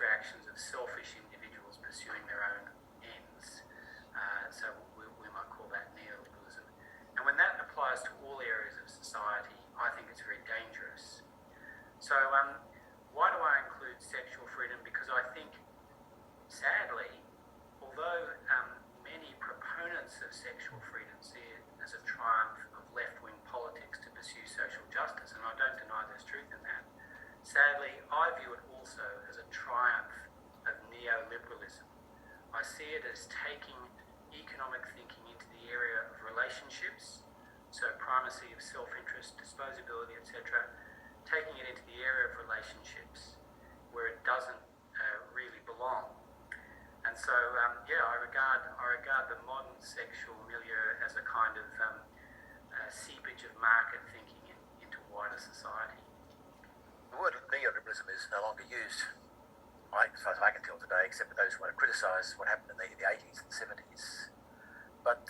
interactions of selfish individuals pursuing their own ends. So we might call that neoliberalism. And when that applies to all areas of society, I think it's very dangerous. So why do I include sexual freedom? Because I think, sadly, although many proponents of sexual freedom see it as a triumph of left-wing politics to pursue social justice, and I don't deny there's truth in that, sadly, I view it also as a triumph of neoliberalism. I see it as taking economic thinking into the area of relationships, so primacy of self-interest, disposability, etc., taking it into the area of relationships where it doesn't really belong. And so, I regard the modern sexual milieu as a kind of seepage of market thinking into wider society. The word neoliberalism is no longer used, as far as I can tell today, except for those who want to criticise what happened in the 80s and 70s. But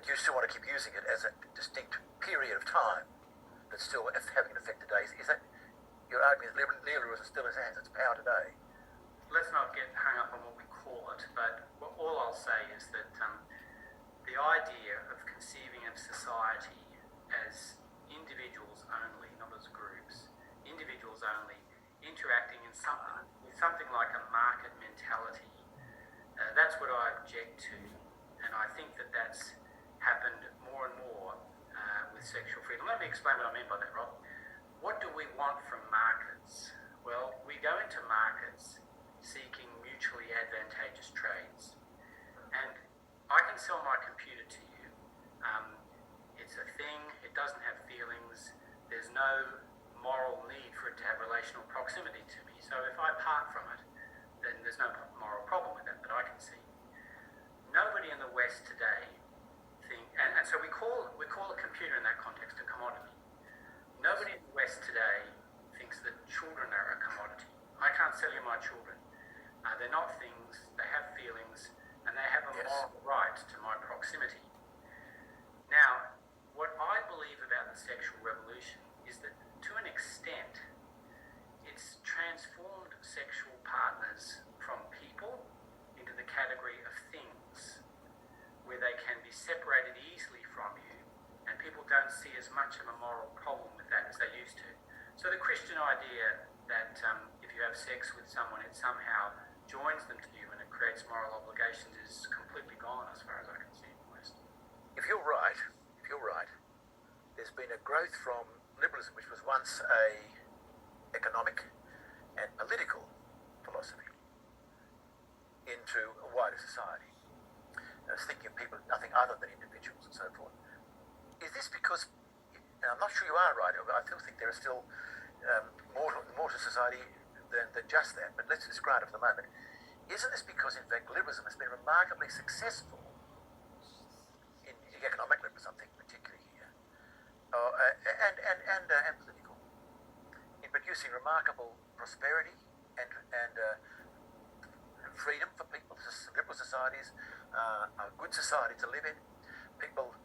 you still want to keep using it as a distinct period of time that's still having an effect today. Is that your argument that neoliberalism still has its power today? Let's not get hung up on what we call it, but all I'll say is that the idea of conceiving of society as individuals only, not as groups, individuals only, interacting in something like a market mentality, that's what I object to, and I think that that's happened more and more with sexual freedom. Let me explain what I mean by that, Rob. What do we want from markets? Well, we go into markets seeking mutually advantageous trades. And I can sell my computer to you. It's a thing, it doesn't have feelings, there's no moral need for it to have relational proximity to me. So if I part from it, then there's no moral problem with that I can see. Nobody in the West today and so we call a computer in that context a commodity. Nobody in the West today thinks that children are a commodity. I can't sell you my children. They're not things, they have feelings, and they have a moral right to my proximity. Now, what I believe about the sexual revolution is that, to an extent, it's transformed sexual partners from people into the category of things, where they can be separated easily from you, and people don't see as much of a moral problem with that as they used to. So the Christian idea that if you have sex with someone, it somehow joins them to you and it creates moral obligations is completely gone as far as I can see in the West. If you're right, there's been a growth from liberalism, which was once a economic and political philosophy, into a wider society. I was thinking of people, nothing other than individuals and so forth. Is this because, and I'm not sure you are right, I still think there are still more to society than just that, but let's discard it for the moment. Isn't this because, in fact, liberalism has been remarkably successful in economic liberalism, I'm thinking particularly here, and political, in producing remarkable prosperity and freedom for people? Liberal societies are good society to live in. People,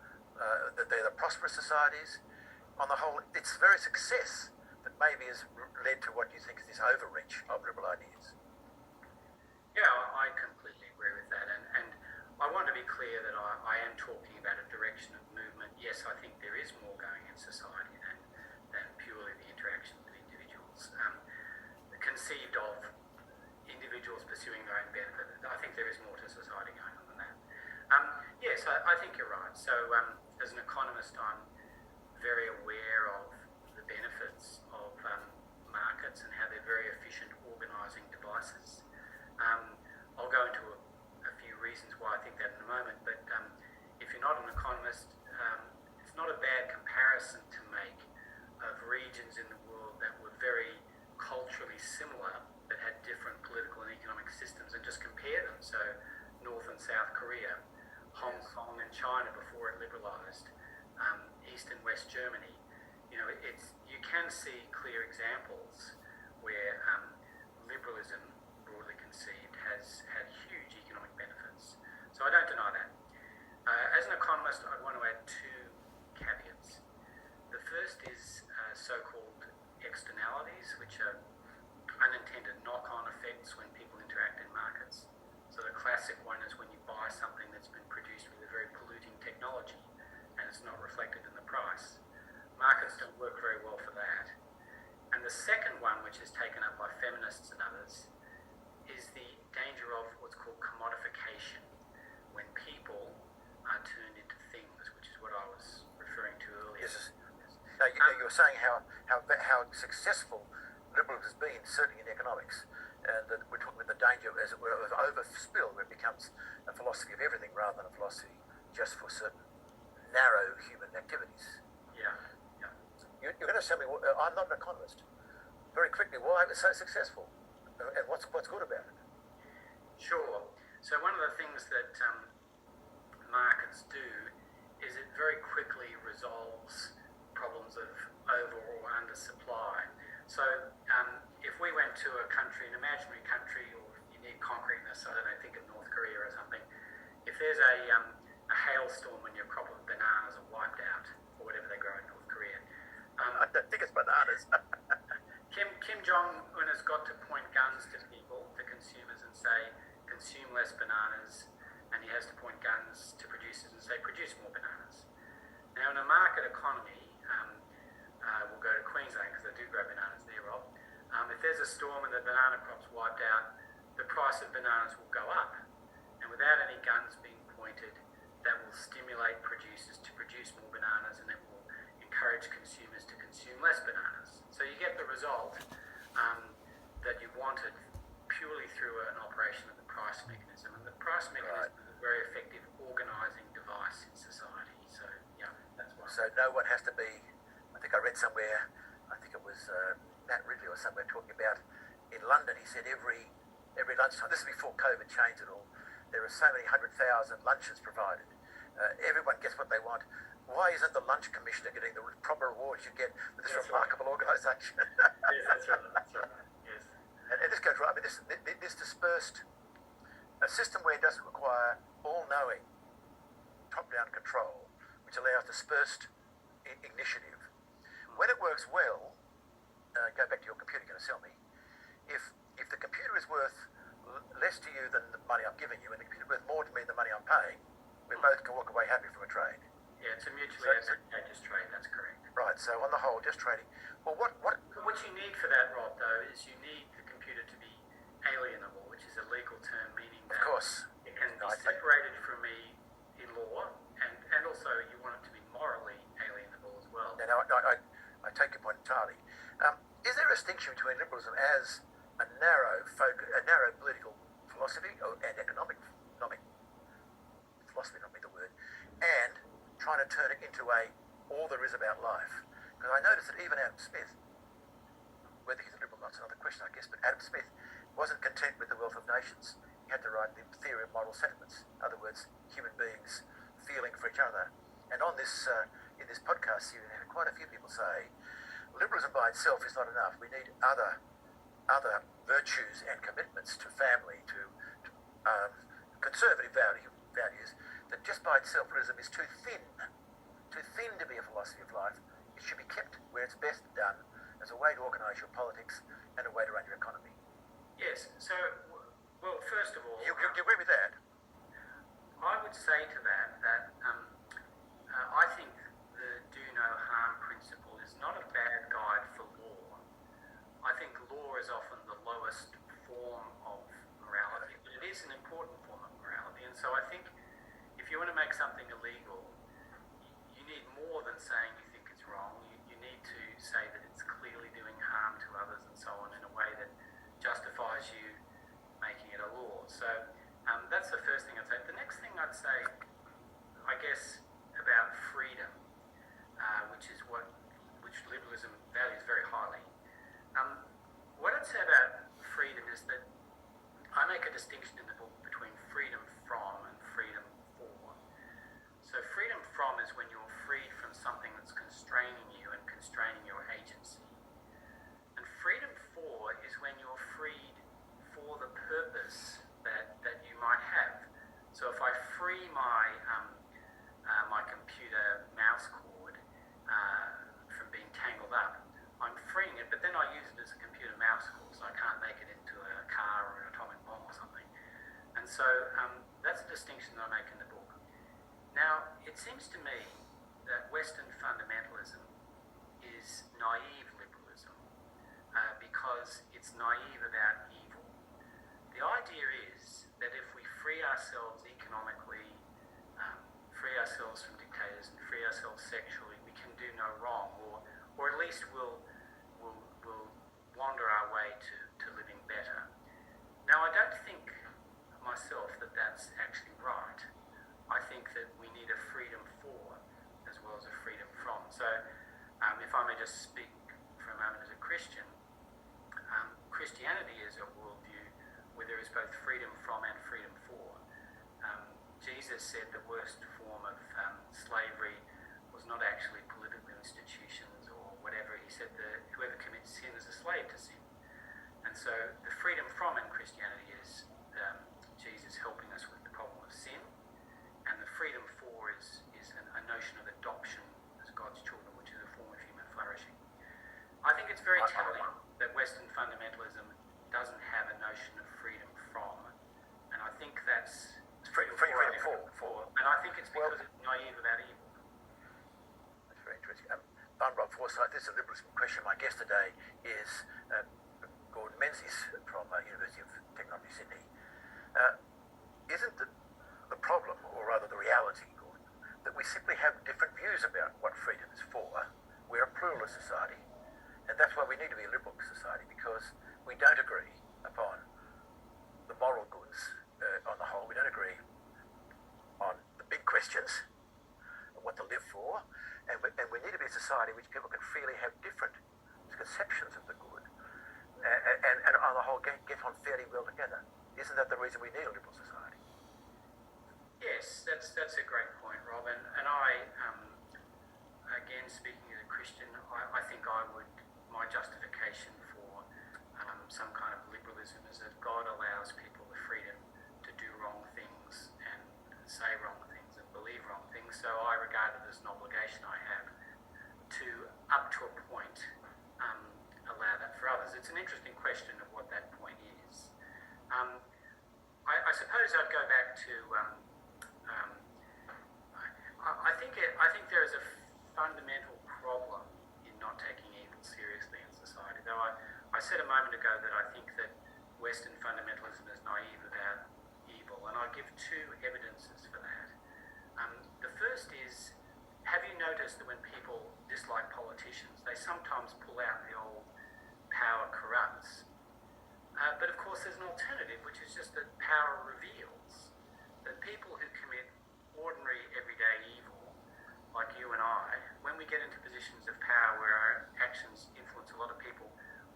they're the prosperous societies. On the whole, it's very success that maybe has led to what you think is this overreach of liberal ideas. Yeah, I completely agree with that, and I want to be clear that I am talking about a direction of movement. Yes, I think there is more going in society than purely the interactions of individuals. Conceived of individuals pursuing their own benefit, I think there is more to society going on than that. Yes, I think you're right. So as an economist, I'm very aware of the benefits of markets and how they're very efficient organising devices. I'll go into a few reasons why I think that in a moment, but if you're not an economist, it's not a bad comparison to make of regions in the world that were very culturally similar but had different political and economic systems, and just compare them. So North and South Korea, Hong Kong and China before it liberalised, East and West Germany. You know, you can see clear examples where liberalism, broadly conceived, has had huge economic benefits. So I don't deny that. As an economist, I want to add two caveats. The first is so-called externalities, which are the second one, which is taken up by feminists and others, is the danger of what's called commodification, when people are turned into things, which is what I was referring to earlier. Yes. Now, you were saying how successful liberalism has been, certainly in economics, and that we're talking about the danger, as it were, of overspill, where it becomes a philosophy of everything rather than a philosophy just for certain narrow human activities. Yeah. You're going to tell me, I'm not an economist. Very quickly, why it was so successful, and what's good about it? Sure. So one of the things that markets do is it very quickly resolves problems of over or under supply. So if we went to a country, an imaginary country, or you need concreteness, I don't know, think of North Korea or something. If there's a hailstorm when your crop of bananas are wiped out, or whatever they grow in North Korea. I don't think it's bananas. Kim Jong-un has got to point guns to people, to consumers, and say, consume less bananas, and he has to point guns to producers and say, produce more bananas. Now, in a market economy, we'll go to Queensland because they do grow bananas there, Rob. If there's a storm and the banana crop's wiped out, the price of bananas will go up. And without any guns being pointed, that will stimulate producers to produce more bananas, and it will encourage consumers to consume less bananas. So you get the result that you wanted purely through an operation of the price mechanism. And the price mechanism is a very effective organising device in society. So, yeah, that's why. So no one has to be, I think I read somewhere, I think it was Matt Ridley or somewhere talking about, in London, he said every lunchtime, this is before COVID changed it all, there are so many 100,000 lunches provided. Everyone gets what they want. Why isn't the lunch commissioner getting the proper rewards you get with this remarkable organisation? Yes, that's right. Yes. And this goes right. I mean, this dispersed a system where it doesn't require all-knowing top-down control, which allows dispersed initiative. When it works well, go back to your computer. You're going to sell me. If the computer is worth less to you than the money I'm giving you, and the computer is worth more to me than the money I'm paying, we both can walk away happy from a trade. Yeah, it's a mutually advantageous trade, that's correct. Right, so on the whole, just trading. Well, what you need for that, Rob, though, is you need the computer to be alienable, which is a legal term meaning that of course. It can be separated from me in law, and also you want it to be morally alienable as well. Now, I take your point entirely. Is there a distinction between liberalism as a narrow political philosophy and economic philosophy, not be the word, and trying to turn it into all there is about life? Because I noticed that even Adam Smith, whether he's a liberal or not, it's another question, I guess, but Adam Smith wasn't content with the wealth of nations. He had to write the theory of moral sentiments. In other words, human beings feeling for each other. And on this, in this podcast series, I had quite a few people say, liberalism by itself is not enough. We need other virtues and commitments to family, to conservative values, that just by itself, liberalism is too thin to be a philosophy of life. It should be kept where it's best done as a way to organise your politics and a way to run your economy. Yes, so, well, first of all... You agree with that? I would say to that I think the do no harm principle is not a bad guide for law. I think law is often the lowest form of morality, but it is an important form of morality. And so I think if you want to make something illegal, you need more than saying you think it's wrong. You need to say that it's clearly doing harm to others and so on in a way that justifies you making it a law. So that's the first thing I'd say. The next thing I'd say, I guess, about freedom, which liberalism values very highly. What I'd say about freedom is that I make a distinction in the book between freedom from and freedom for. So freedom from is when you're freed from something that's constraining you and constraining your agency. And freedom for is when you're freed for the purpose that you might have. So if I free my computer mouse cord from being tangled up, I'm freeing it, but then I use it as a computer mouse cord, so I can't make it into a car or an atomic bomb or something. And so that's a distinction that I make in the book. Now, it seems to me that Western fundamentalism is naive liberalism. because it's naive about evil. The idea is that if we free ourselves economically, free ourselves from dictators, and free ourselves sexually, we can do no wrong, or at least we'll wander our way to living better. Now, I don't think myself that that's actually right. I think that we need a freedom for as well as a freedom from. So, if I may just speak for a moment as a Christian, Christianity is a worldview where there is both freedom from and freedom for. Jesus said the worst form of slavery was not actually political institutions or whatever. He said that whoever commits sin is a slave to sin. And so the freedom from in Christianity is Jesus helping us with the problem of sin, and the freedom for is a notion of adoption as God's children, which is a form of human flourishing. I think it's very telling that Western fundamentalism doesn't have a notion of freedom from, and I think that's freedom for. And I think it's because it's naive about evil. That's very interesting. I'm Rob Forsyth. This is a liberalism question. My guest today is Gordon Menzies from University of Technology, Sydney. Isn't the problem, or rather the reality, Gordon, that we simply have different views about what freedom is for? We're a pluralist society, and that's why we need to be a liberal society, because we don't agree upon the moral goods on the whole. We don't agree on the big questions, what to live for, and we need to be a society in which people can freely have different conceptions of the good, and on the whole get on fairly well together. Isn't that the reason we need a liberal society? Yes, that's a great point, Rob. And I, again, speaking as a Christian, I think my justification for some kind of liberalism is that God allows people the freedom to do wrong things and say wrong things and believe wrong things. So I regard it as an obligation I have to, up to a point, allow that for others. It's an interesting question of what that point is. I suppose I'd go back to. I think there is a fundamental problem in not taking evil seriously in society. Though I said a moment ago that I think that Western fundamentalism is naive about evil, and I'll give two evidences for that. The first is, have you noticed that when people dislike politicians, they sometimes pull out the old power corrupts? But of course there's an alternative, which is just that power reveals that people who commit ordinary everyday evil, like you and I, when we get into positions of power where our actions influence a lot of people,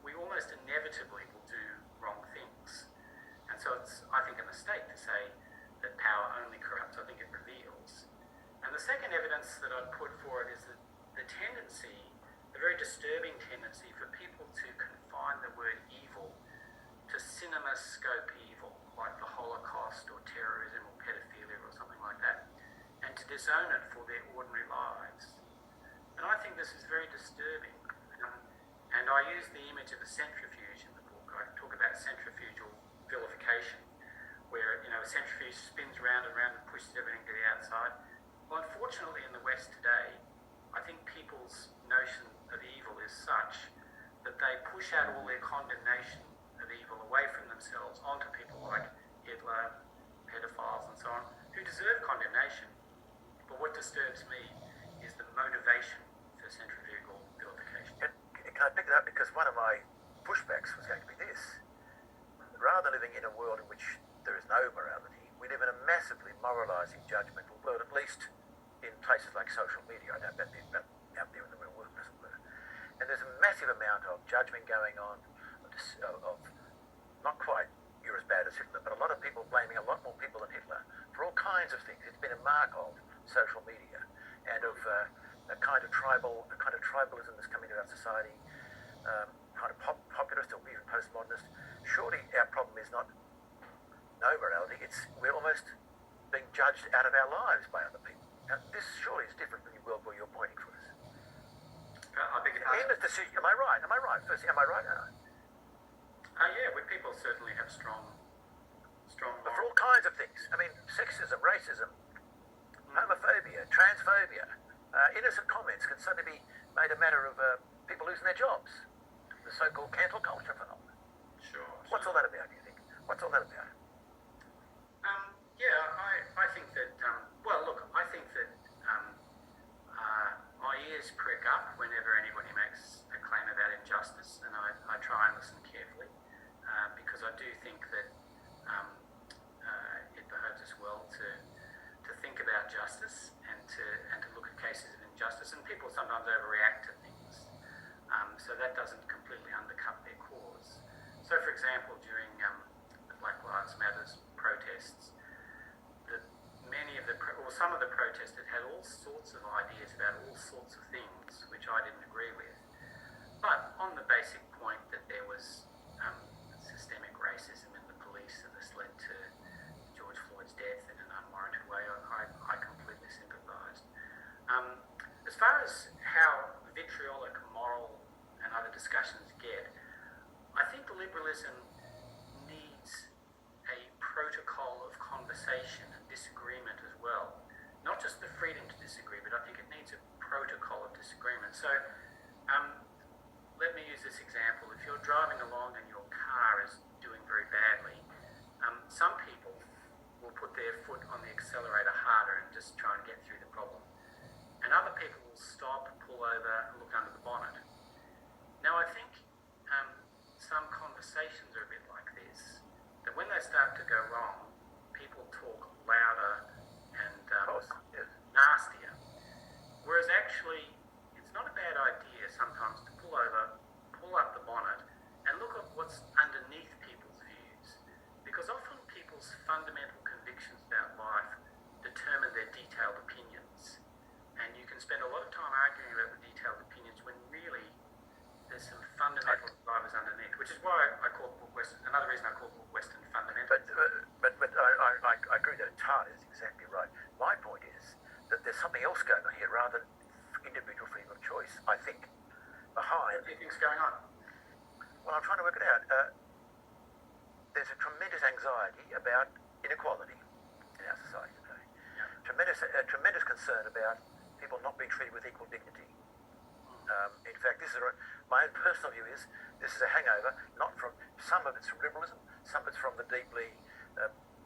we almost inevitably will do wrong things. And so it's, I think, a mistake to say that power only corrupts. I think it reveals. And the second evidence that I'd put forward is that the tendency, the very disturbing tendency for people to confine the word evil to cinemascope evil, like the Holocaust or terrorism or pedophilia or something like that, and to disown it for their ordinary lives. And I think this is very disturbing. And I use the image of a centrifuge in the book. I talk about centrifugal vilification, where a centrifuge spins round and round and pushes everything to the outside. Well, unfortunately, in the West today, I think people's notion of evil is such that they push out all their condemnation of evil away from themselves onto people like Hitler, pedophiles and so on, who deserve condemnation. But what disturbs me is the motivation for centrifugal vilification. Can I pick it up? Because one of my pushbacks was going to be this. Rather than living in a world in which there is no morality, we live in a massively moralising, judgmental world, at least in places like social media. I don't know about out there in the real world, as it were. And there's a massive amount of judgment going on, of not quite you're as bad as Hitler, but a lot of people blaming a lot more people than Hitler for all kinds of things. It's been a mark of social media and of a kind of tribalism that's coming into our society, kind of populist or even postmodernist. Surely our problem is not no morality, it's we're almost being judged out of our lives by other people. Now, this surely is different from the world where you're pointing for us. I beg your pardon? Am I right? Am I right? Firstly, am I right? Yeah, people certainly have strong but for all kinds of things. I mean, sexism, racism, homophobia, transphobia, innocent comments can suddenly be made a matter of people losing their jobs. There's so-called cancel culture phenomenon. Sure. What's all that about, do you think? What's all that about? I think that, well, look, I think that my ears prick up whenever anybody makes a claim about injustice, and I try and listen carefully, because I do think that it behoves us well to think about justice and to look at cases of injustice, and people sometimes overreact to things, so that doesn't completely undercut their cause. So, for example, during the Black Lives Matters protests, some of the protesters had all sorts of ideas about all sorts of things which I didn't agree with, but on the basic point that there was systemic racism in the police that has led to George Floyd's death in an unwarranted way, I completely sympathised. As far as how vitriolic moral and other discussions get, I think liberalism needs a protocol of conversation and disagreement as well. Not just the freedom to disagree, but I think it needs a protocol of disagreement. So let me use this example. If you're driving along and your car is doing very badly, some people will put their foot on the accelerator harder and just try and get through the problem. And other people will stop, pull over, and look under the bonnet. Now, I think some conversations are a bit like this, that when they start to go wrong, people talk louder and nastier. Whereas actually, it's not a bad idea sometimes to pull over, pull up the bonnet, and look at what's underneath people's views. Because often people's fundamental convictions about life determine their detailed opinions. And you can spend a lot of time arguing about the detailed opinions when really there's some fundamental drivers underneath, which is why I call the book Western, another reason I call the book Western Fundamentals. But I agree that entirely is exactly right. My point is that there's something else going on here rather than individual freedom of choice, I think, behind... What do you think's going on? Well, I'm trying to work it out. There's a tremendous anxiety about inequality in our society today. Yeah. Tremendous concern about people not being treated with equal dignity. In fact, this is my own personal view is this is a hangover, not from some of it's from liberalism, some of it's from the deeply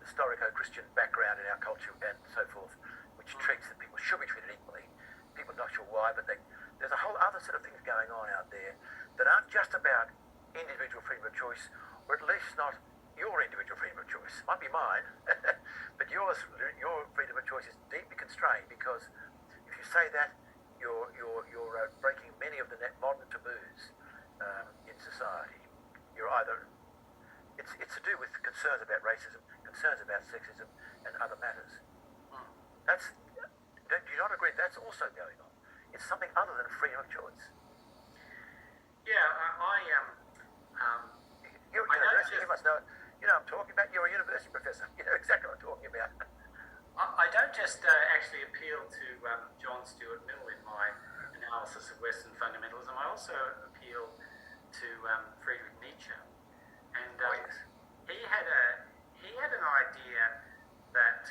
historico-Christian background in our culture and so forth, which treats that people should be treated equally. People are not sure why, but there's a whole other set of things going on out there that aren't just about individual freedom of choice, or at least not your individual freedom of choice. Might be mine, but your freedom of choice is deeply constrained because if you say that, you're breaking many of the modern taboos in society. You're either it's to do with concerns about racism, concerns about sexism, and other matters. Do you not agree? That's also going on. It's something other than freedom of choice. Yeah, you must know. You know, I'm talking about. You're a university professor. You know exactly what I'm talking about. I don't just actually appeal to John Stuart Mill in my analysis of Western fundamentalism. I also appeal to Friedrich Nietzsche, and he had an idea that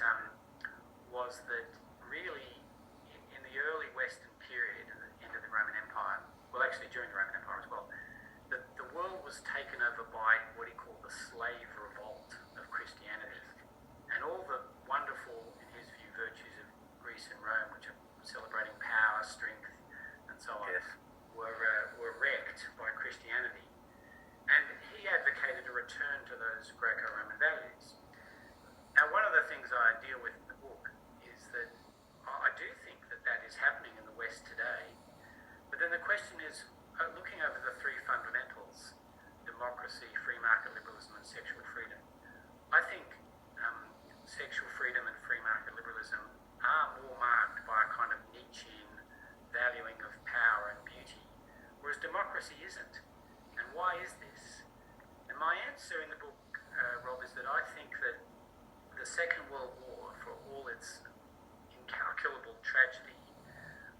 was that really in the early Western period, at the end of the Roman Empire, well, actually during the Roman Empire as well, that the world was taken over by what he called the slave revolt of Christianity, and all the wonderful, in his view, virtues of Greece and Rome, which are celebrating power, strength, and so on, were wrecked by Christianity. And he advocated a return to those Greco-Roman values. Now, one of the things I deal with in the book is that I do think that is happening in the West today. But then the question is, looking over the three fundamentals, democracy, free market liberalism, and sexual freedom, I think sexual freedom and free market liberalism are more marked by a kind of Nietzschean valuing of power and beauty, whereas democracy isn't. And why is this? And my answer in the book, Rob, is that I think that the Second World War, for all its incalculable tragedy,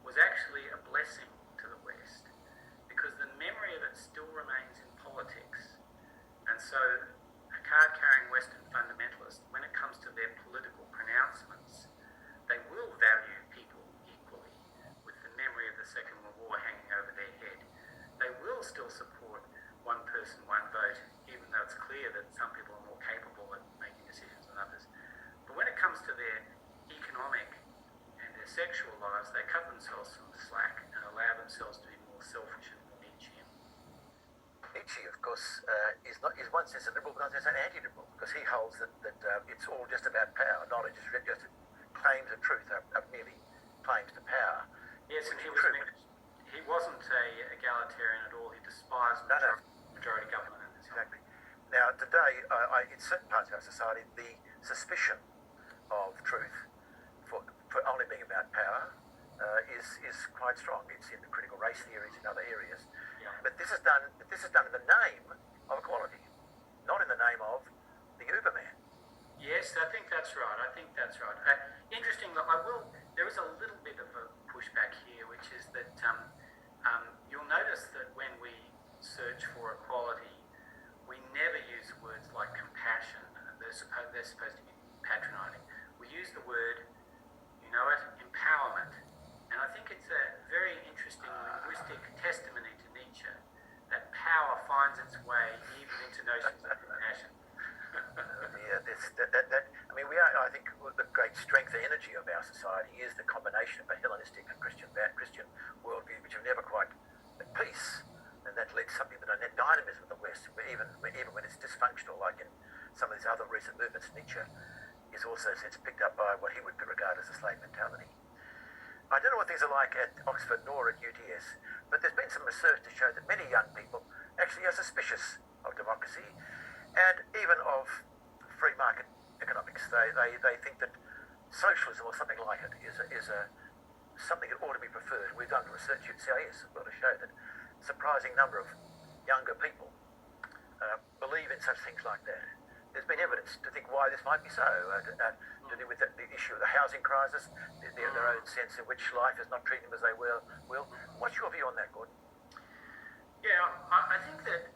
was actually a blessing to the West, because the memory of it still remains in politics. And so a sexual lives, they cut themselves some slack and allow themselves to be more selfish and more Nietzschean. Nietzsche, of course, is one sense a liberal, but not as an anti-liberal, because he holds that it's all just about power. Knowledge is just claims of truth are merely claims to power. Yes, and he wasn't a egalitarian at all. He despised majority government. Exactly. Now, today, in certain parts of our society, the suspicion of truth for only being about power is quite strong. It's in the critical race theories in other areas. Yeah. But this is done in the name of equality, not in the name of the Uberman. Yes, I think that's right. Interestingly, there is a little bit of a pushback here, which is that you'll notice that when we search for equality, we never use words like compassion. They're supposed to be patronising. We use the word, empowerment. And I think it's a very interesting linguistic testimony to Nietzsche that power finds its way even into notions of compassion. I think the great strength and energy of our society is the combination of a Hellenistic and Christian worldview, which are never quite at peace, and that leads something that a dynamism of the West, even when it's dysfunctional, like in some of these other recent movements, Nietzsche is also since picked up by what he would regard as a slave mentality. I don't know what things are like at Oxford nor at UTS, but there's been some research to show that many young people actually are suspicious of democracy and even of free market economics. They think that socialism or something like it is something that ought to be preferred. We've done research at CSIS as well to show that a surprising number of younger people believe in such things like that. There's been evidence to think why this might be so, to do with the issue of the housing crisis, their own sense in which life is not treating them as they will. What's your view on that, Gordon? Yeah, I think that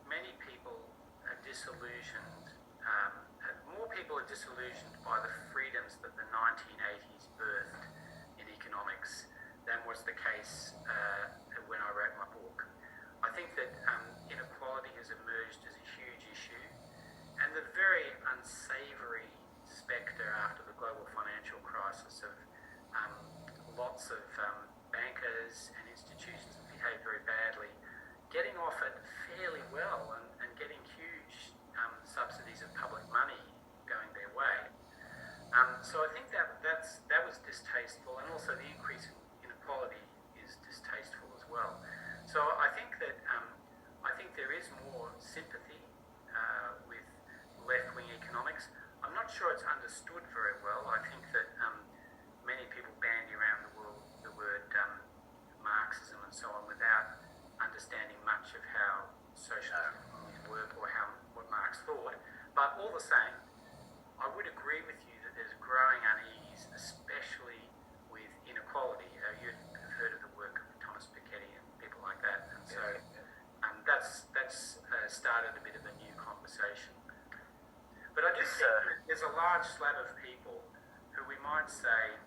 many people are disillusioned. More people are disillusioned by the freedoms that the 1980s birthed in economics than was the case when I wrote my book. I think that inequality has emerged as a huge issue, and the very unsavoury spectre after the global financial crisis of lots of bankers and institutions that behave very badly getting off it fairly well and getting huge subsidies of public money going their way. So I think that was distasteful, and also the increase in inequality is distasteful as well. So I think that there is more sympathy with left-wing economics. I'm not sure it's understood very well. I think that many people bandy around the word Marxism and so on without understanding much of how socialism work or what Marx thought. But all the same, I would agree with you that there's growing unease, especially with inequality. You've heard of the work of Thomas Piketty and people like that, and so that's started a bit of a new conversation. But I do think that there's a large slab of people who we might say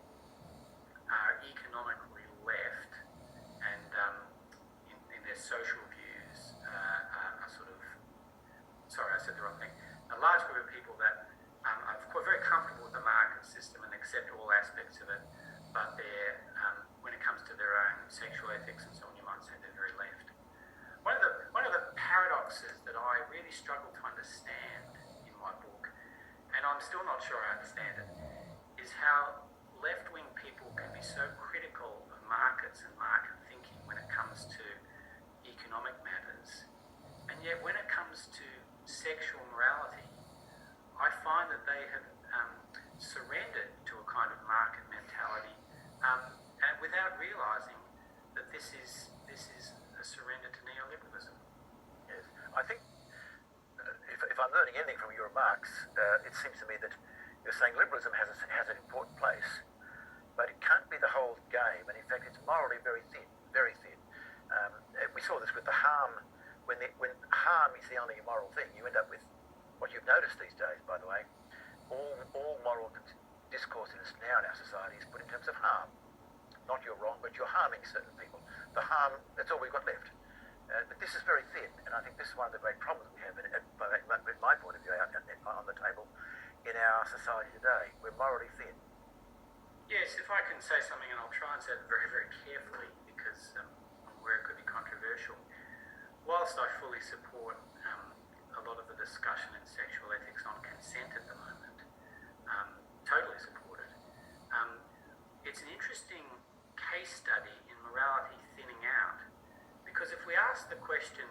are economically left and in their social views are sort of, sorry, I said the wrong thing. A large group of people that are very comfortable with the market system and accept all aspects of it, but they're, when it comes to their own sexual ethics and so on, you might say they're very left. One of the paradoxes that I really struggle to understand in my book, and I'm still not sure I understand it, is how left-wing people can be so critical of markets and market thinking when it comes to economic matters, and yet when it comes to sexual morality, I find that they have surrendered to a kind of market mentality, and without realising that this is a surrender to neoliberalism. Yes, I think if I'm learning anything from your remarks, it seems to me that you're saying liberalism has an important place, but it can't be the whole game, and in fact it's morally very thin, very thin. We saw this with the harm, when harm is the only moral thing, you end up with what you've noticed these days, by the way. All moral discourse now in our society is put in terms of harm. Not you're wrong, but you're harming certain people. The harm, that's all we've got left. But this is very thin, and I think this is one of the great problems we have, in my point of view, on the table, in our society today. We're morally thin. Yes, if I can say something, and I'll try and say it very, very carefully because I'm aware it could be controversial. Whilst I fully support a lot of the discussion in sexual ethics on consent at the moment, totally support it, it's an interesting case study in morality thinning out, because if we ask the question,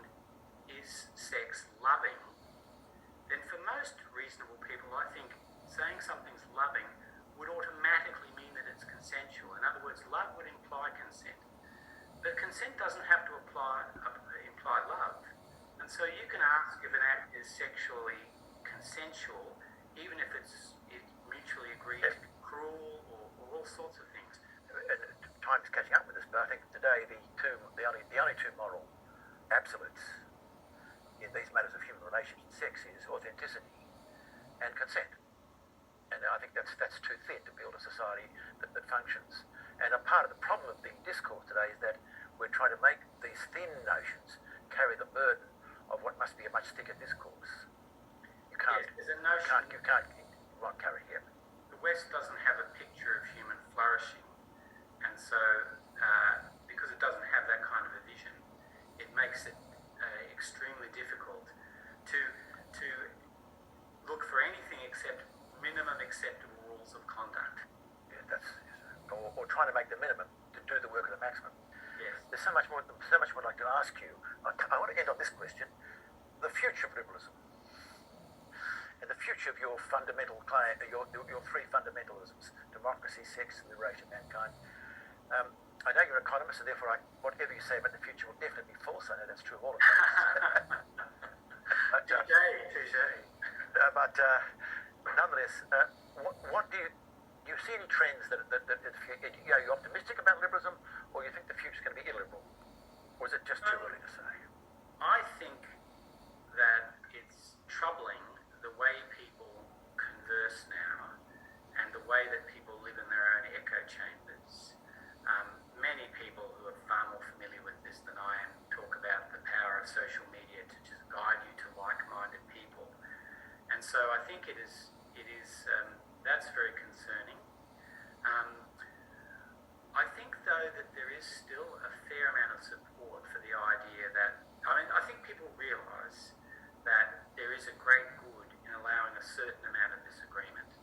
is sex loving, then for most reasonable people, I think saying something's loving would automatically mean that it's consensual. In other words, love would imply consent. But consent doesn't have to imply love. And so you can ask if an act is sexually consensual, even if it's mutually agreed to be cruel or all sorts of things. And time's catching up with us, but I think today the only two moral absolutes in these matters of human relations and sex is authenticity and consent. And I think that's too thin to build a society that functions. And a part of the problem of the discourse today is that we're trying to make these thin notions carry the burden of what must be a much thicker discourse. You can't carry here. The West doesn't have a picture of human flourishing, and so because it doesn't have that kind of a vision, it makes it extremely difficult to look for anything except minimum acceptable rules of conduct. Yeah, or trying to make the minimum to do the work of the maximum. Yes. There's so much more I'd like to ask you. I want to end on this question: the future of liberalism, and the future of your fundamental claim, your three fundamentalisms: democracy, sex, and the liberation of mankind. I know you're an economist, and therefore whatever you say about the future will definitely be false. I know that's true of all of us. But nonetheless, what do you see any trends that are you optimistic about liberalism, or you think the future is going to be illiberal, or is it just too early to say? I think that it's troubling the way people converse now and the way that people live in their own echo chambers. Many people who are far more familiar with this than I am talk about the power of social media to just guide you to like-minded people. And so I think it is that's very concerning. I think, though, that there is still a fair amount of support for the idea that, I think people realise that there is a great good in allowing a certain amount of disagreement.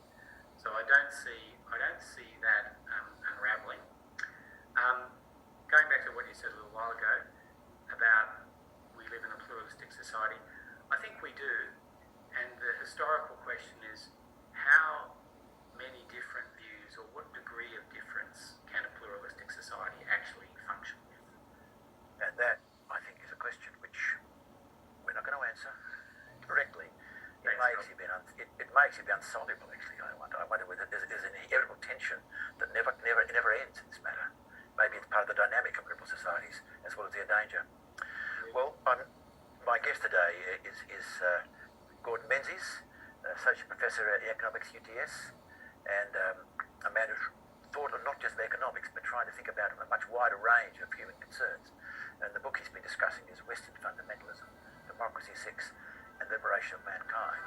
So I don't see that unravelling. Going back to what you said a little while ago about we live in a pluralistic society, I think we do. And the historical question is, how many different views or what degree of difference can a pluralistic society actually function with? And that, I think, is a question which we're not going to answer directly. It makes you be unsoluble, actually. I wonder whether there's an inevitable tension that never ends in this matter. Maybe it's part of the dynamic of liberal societies as well as their danger. Well, my guest today is Gordon Menzies, Associate Professor at Economics UTS, and a man who's thought of not just economics, but trying to think about a much wider range of human concerns. And the book he's been discussing is Western Fundamentalism, Democracy, Sex, and Liberation of Mankind.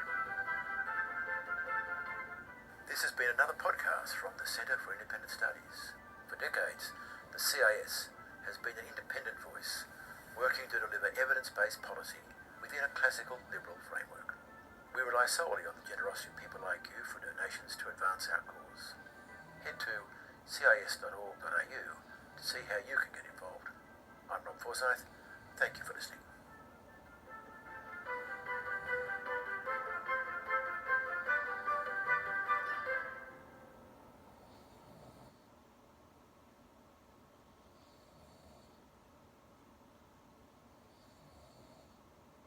This has been another podcast from the Centre for Independent Studies. For decades, the CIS has been an independent voice, working to deliver evidence-based policy within a classical liberal framework. We rely solely on the generosity of people like you for donations to advance our cause. Head to cis.org.au to see how you can get involved. I'm Rob Forsyth. Thank you for listening.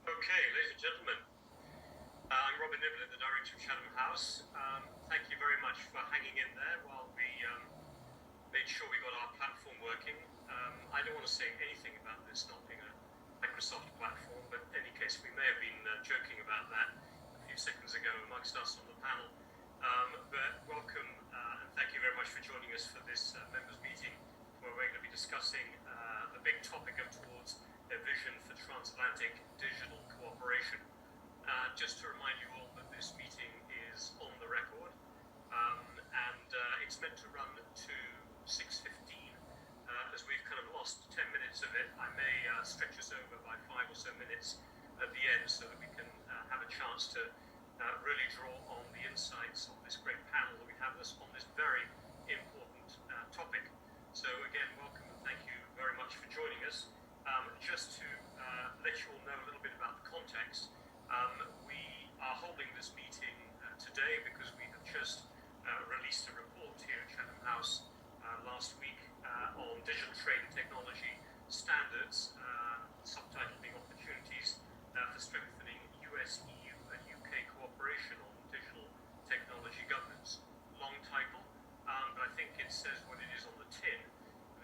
Okay, ladies and gentlemen, I'm Robin Niblett, the director of Chatham House. Thank you very much for hanging in there while we made sure we got our platform working. I don't want to say anything about this not being a Microsoft platform, but in any case, we may have been joking about that a few seconds ago amongst us on the panel. But welcome and thank you very much for joining us for this members' meeting, where we're going to be discussing the big topic of towards their vision for transatlantic digital cooperation. Just to remind you all that this meeting is on the record, and it's meant to run to 6:15. As we've kind of lost 10 minutes of it, I may stretch us over by 5 or so minutes at the end so that we can have a chance to really draw on the insights of this great panel that we have on this very important topic. So again, welcome and thank you very much for joining us. Just to let you all know a little bit about the context, we are holding this meeting today because we have just released a report here at Chatham House last week on digital trade and technology standards, subtitle being Opportunities for Strengthening US, EU and UK Cooperation on Digital Technology Governance. Long title, but I think it says what it is on the tin.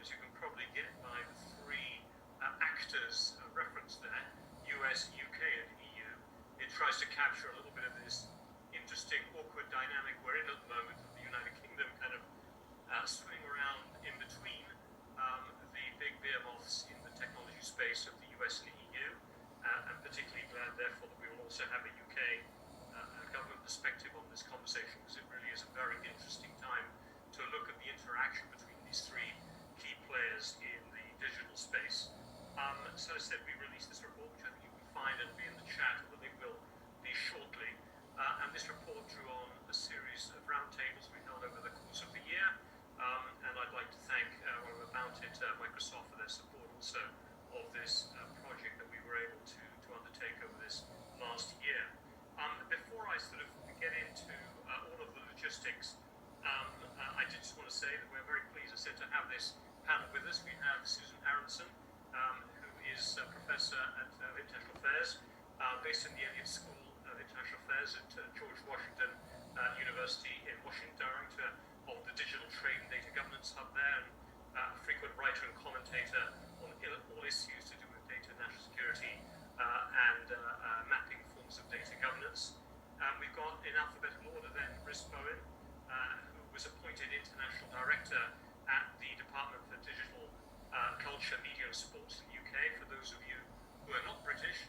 As you can probably get by the three actors referenced there, US, UK and EU, it tries to capture a little bit of this interesting, awkward dynamic we're in at the moment of the United Kingdom kind of swimming around in between the big behemoths in the technology space of the US and the EU, and particularly glad therefore that we will also have a UK government perspective on this conversation, because it really is a very interesting time to look at the interaction between these three key players in the digital space. So as I said, we released this report, which I think you can find and be in the chat, or the link will be shortly. And this report drew on a series of roundtables we've held over the course of the year. And I'd like to thank about it, Microsoft, for their support also of this project that we were able to undertake over this last year. Before I sort of get into all of the logistics, I just want to say that we're very pleased, as I said, to have this panel with us. We have Susan Aronson, who is a professor at International Affairs, based in the Elliott School of International Affairs at George Washington University in Washington, director of the Digital Trade and Data Governance Hub there, and a frequent writer and commentator on all issues to do with data, national security, and mapping forms of data governance. We've got, in alphabetical order then, Rias, who was appointed International Director at the Department for Digital Culture, Media and Sports in the UK. For those of you who are not British,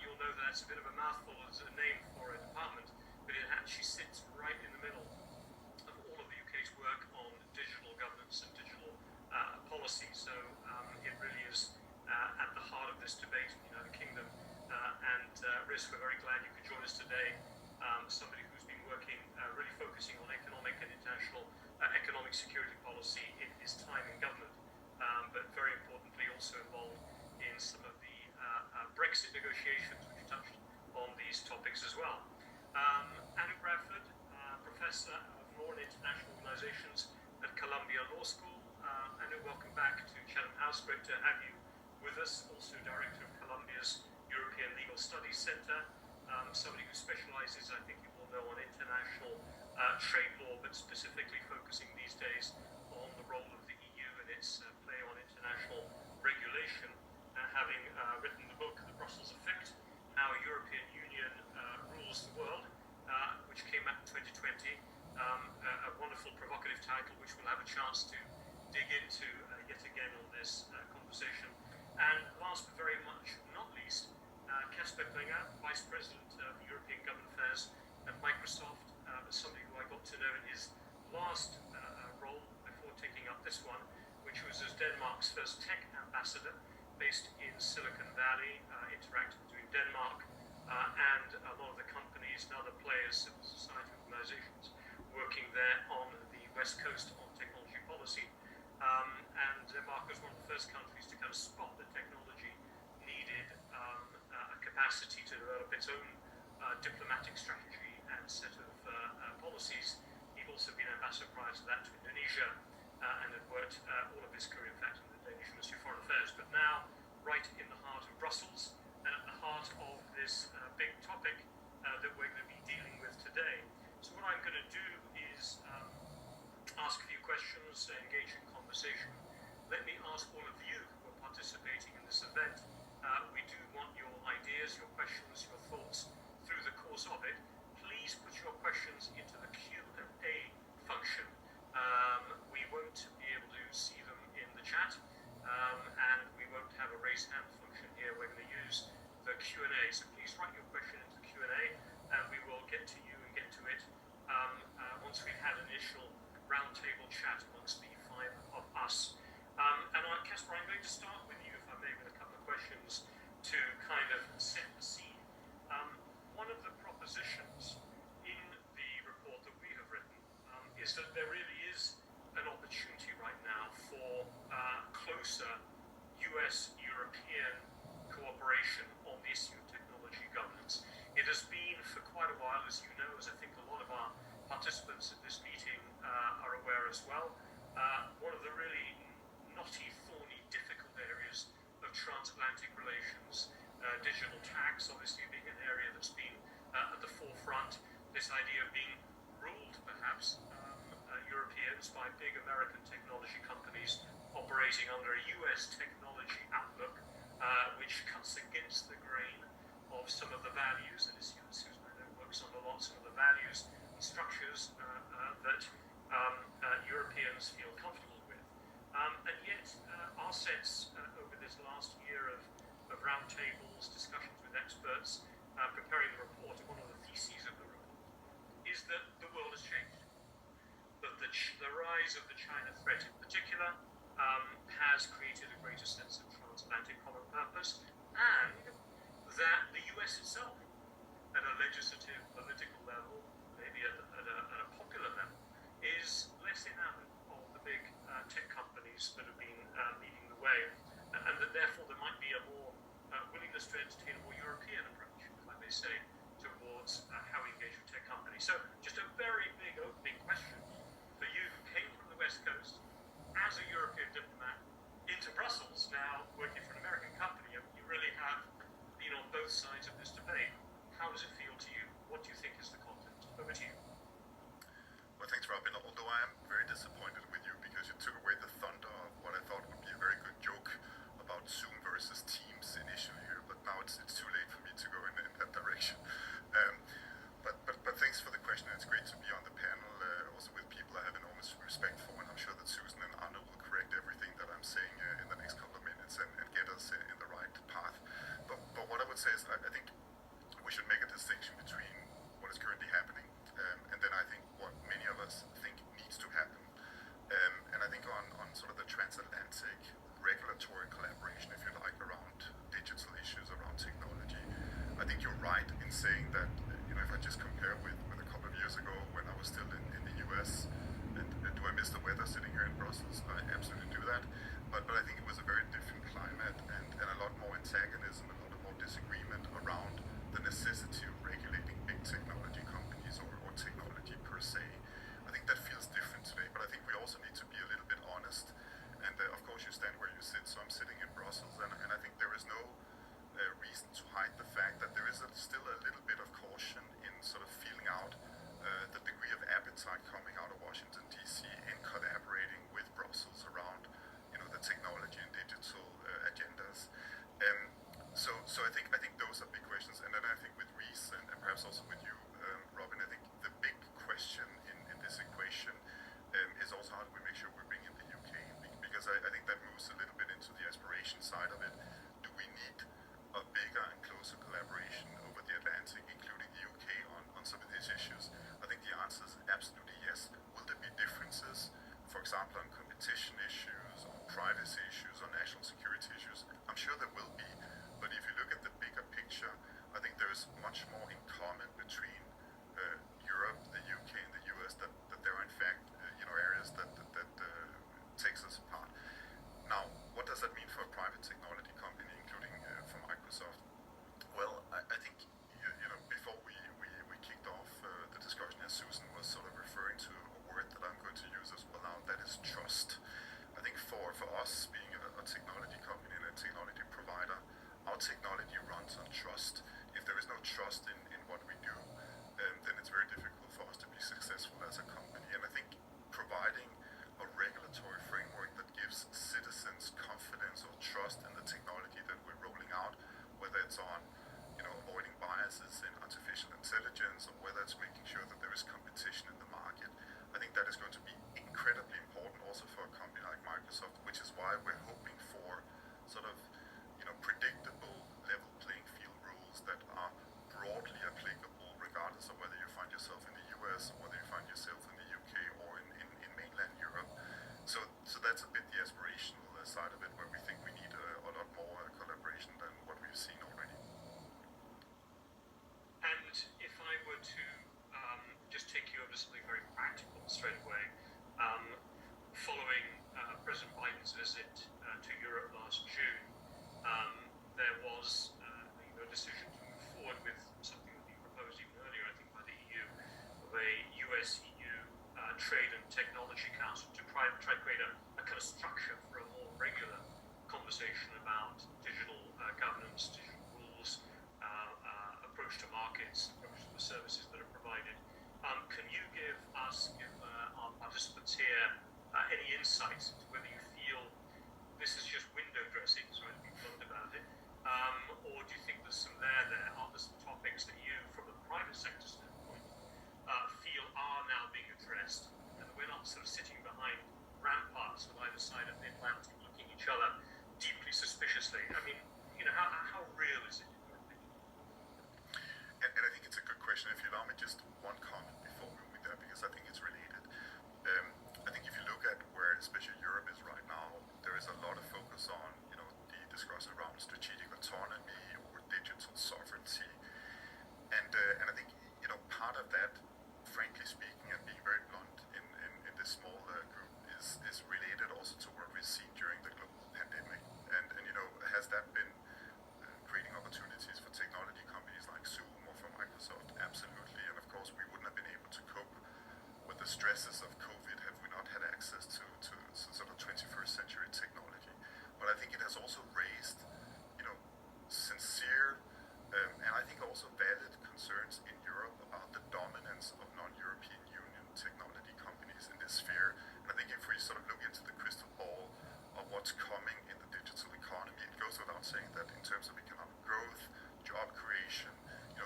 you'll know that that's a bit of a mouthful as a name for a department, but it actually sits right in the middle of all of the UK's work on digital governance and digital policy. So it really is at the heart of this debate in the United Kingdom. And Rias, we're very glad you could join us today. Somebody who's been working, really focusing on economic and international economic security policy in his time in government, but very importantly also involved in some of the Brexit negotiations, which touched on these topics as well. Andrew Bradford, Professor of Law and International Organizations at Columbia Law School. Andrew, welcome back to Chatham House. Great to have you with us. Also Director of Columbia's European Legal Studies Center. Somebody who specializes, I think you all know, on international trade law, but specifically focusing these days on the role of the EU and its play on international regulation, having written the book, The Brussels Effect, How European Union Rules the World, which came out in 2020, a wonderful provocative title, which we'll have a chance to dig into yet again on this conversation. And last but very much not least, Casper Klinger, Vice President of European Government Affairs at Microsoft, somebody who I got to know in his last role before taking up this one, which was as Denmark's first tech ambassador, based in Silicon Valley, interacting between Denmark and a lot of the companies and other players, civil society organizations, working there on the West Coast on technology policy. And Denmark was one of the first countries to kind of spot the technology needed a capacity to develop its own diplomatic strategy and set of policies. He'd also been ambassador prior to that to Indonesia and had worked all of his career, in fact, in the Danish Ministry of Foreign Affairs. But now, right in the heart of Brussels and at the heart of this big topic that we're going to be dealing with today. So what I'm going to do is ask a few questions, engage in conversation. Let me ask all of you who are participating in this event. We do want your ideas, your questions, your thoughts through the course of it. Please put your questions into the Q&A function. We won't be able to see them in the chat, and we won't have a raise hand function here. We're going to use the Q&A. So please write your question into the Q&A, and we will get to you and get to it once we've had an initial roundtable roundtable chat amongst the five of us. Casper, I'm going to start with you, if I may, with a couple of questions to kind of set the scene. One of the propositions in the report that we have written is that there really is an opportunity right now for closer US-European cooperation on the issue of technology governance. It has been for quite a while, as you know, as I think a lot of our participants at this meeting are aware as well, one of the really knotty, thorny, difficult areas of transatlantic relations. Digital tax obviously being an area that's been at the forefront. This idea of being ruled, perhaps, Europeans by big American technology companies operating under a US technology outlook, which cuts against the grain of some of the values, and as Susan I know works on a lot, some of the values and structures that Europeans feel comfortable with. And yet, our sense over this last year of roundtables, discussions with experts, preparing the report, one of the theses of the report is that the world has changed. That the rise of the China threat in particular has created a greater sense of transatlantic common purpose, and that the US itself, at a legislative, political level, maybe at a popular level, is less enamored of the big tech companies that have been leading the way, and that therefore there might be a more willingness to entertain a more European approach, if I may say, towards how we engage with tech companies. So just a very big opening question for you who came from the West Coast as a European diplomat into Brussels, now working for an American company. I mean, you really have been on both sides of this debate. How does it feel to you? What do you think is the content? Over to you. Well, thanks, Robin. Although I am very disappointed with you because you took away the thunder of what I thought would be a very good joke about Zoom versus Teams initially here, but now it's too late for me to go in that direction. But thanks for the question. It's great to be on the panel, also with people I have enormous respect for, and I'm sure that Susan and Anna will correct everything that I'm saying in the next couple of minutes and get us in the right path. But what I would say is I think we should make a distinction between what is currently happening and then I think what many of us think needs to happen. And I think on sort of the transatlantic regulatory collaboration, if you like, around digital issues, around technology, I think you're right in saying that, if I just compare with a couple of years ago when I was still in the US, and do I miss the weather sitting here in Brussels? I absolutely do that. But I think it was a very different climate and a lot more antagonism, a lot more disagreement around the necessity of regulating big technology companies or technology per se. I think that feels different today, but I think we also need to be a little bit honest. And of course you stand where you sit, so I'm sitting in Brussels, and I think there is no reason to hide the fact that there is still a little bit of caution in sort of feeling out the degree of appetite coming out of Washington, D.C. in collaborating with Brussels around, the technology and digital agendas. So I think those are big questions. And then I think with Rias and perhaps also with you, Robin, I think the big question in this equation is also how do we make sure we bring in the UK? Because I think that moves a little bit into the aspiration side of it. Do we need a bigger and closer collaboration over the Atlantic, including the UK, on some of these issues? I think the answer is absolutely yes. Will there be differences, for example, on competition issues, on privacy issues, on national security issues? I'm sure there will be, but if you look at the bigger picture, I think there is much more in common between Europe, the UK, and the US that there are in fact areas that takes us apart. Now, what does that mean for a private technology company, including for Microsoft? Well, I think before we kicked off the discussion, as Susan was sort of referring to a word that I'm going to use as well now, that is trust. either side of the Atlantic looking each other deeply suspiciously. I mean, how real is it in your opinion? And I think it's a good question. If you allow me just one comment before moving there, because I think it's related. I think if you look at where especially Europe is right now, there is a lot of focus on, the discussion around strategic autonomy or digital sovereignty. And I think, part of that, frankly speaking, and being very blunt in this small group, is related also to what we've seen during the global pandemic. And has that been creating opportunities for technology companies like Zoom or for Microsoft? Absolutely. And of course, we wouldn't have been able to cope with the stresses of COVID had we not had access to sort of 21st century technology. But I think it has also raised, sincere and I think also valid concerns in Europe about the dominance of non-European Union technology companies in this sphere. And I think if we sort of look into the crystal ball of what's coming in the digital economy, it goes without saying that in terms of economic growth, job creation,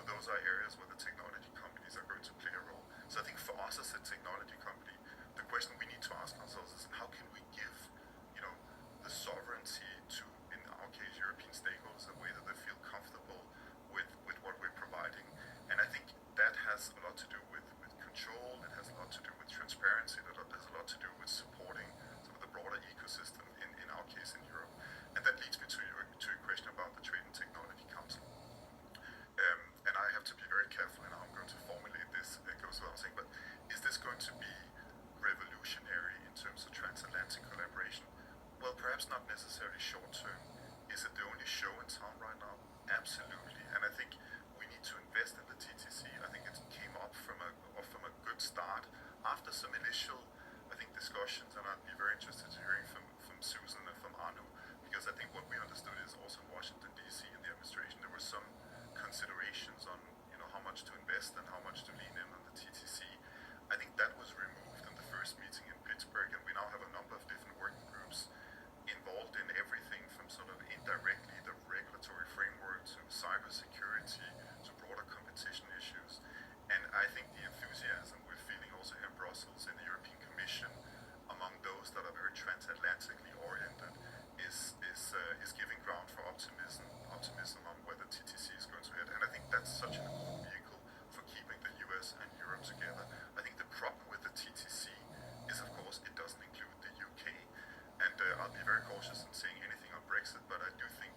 those are areas where the technology companies are going to play a role. So I think for us as a technology company, the question we need to ask ourselves is how can we give, the sovereignty to, in our case, European stakeholders in a way that they feel comfortable with what we're providing. And I think that has a lot to do with control, it has a lot to do with transparency, it has a lot to do with supporting sort of the broader ecosystem in our case in Europe. And that leads me to your question about the Trade and Technology Council. And I have to be very careful in how I'm going to formulate this. It goes without saying, but is this going to be revolutionary in terms of transatlantic collaboration? Well, perhaps not necessarily short term. Is it the only show in town right now? Absolutely. And I think we need to invest in the TTC. I think it came up from a good start after some initial, I think, discussions, and I'd be very interested in hearing from Susan and from Anu, because I think what we understood is also in Washington, D.C. in the administration, there were some considerations on, how much to invest and how much to lean in on the TTC. I think that was removed in the first meeting in Pittsburgh, and we now have a number of different working groups involved in everything from sort of indirectly the regulatory framework to cybersecurity to broader competition issues. And I think the enthusiasm we're feeling also here in Brussels in the European Commission among those that are very transatlantically oriented is giving ground for optimism on where the TTC is going to head. And I think that's such an important vehicle for keeping the US and Europe together. I think the problem with the TTC is, of course, it doesn't include the UK. And I'll be very cautious in saying anything on Brexit, but I do think,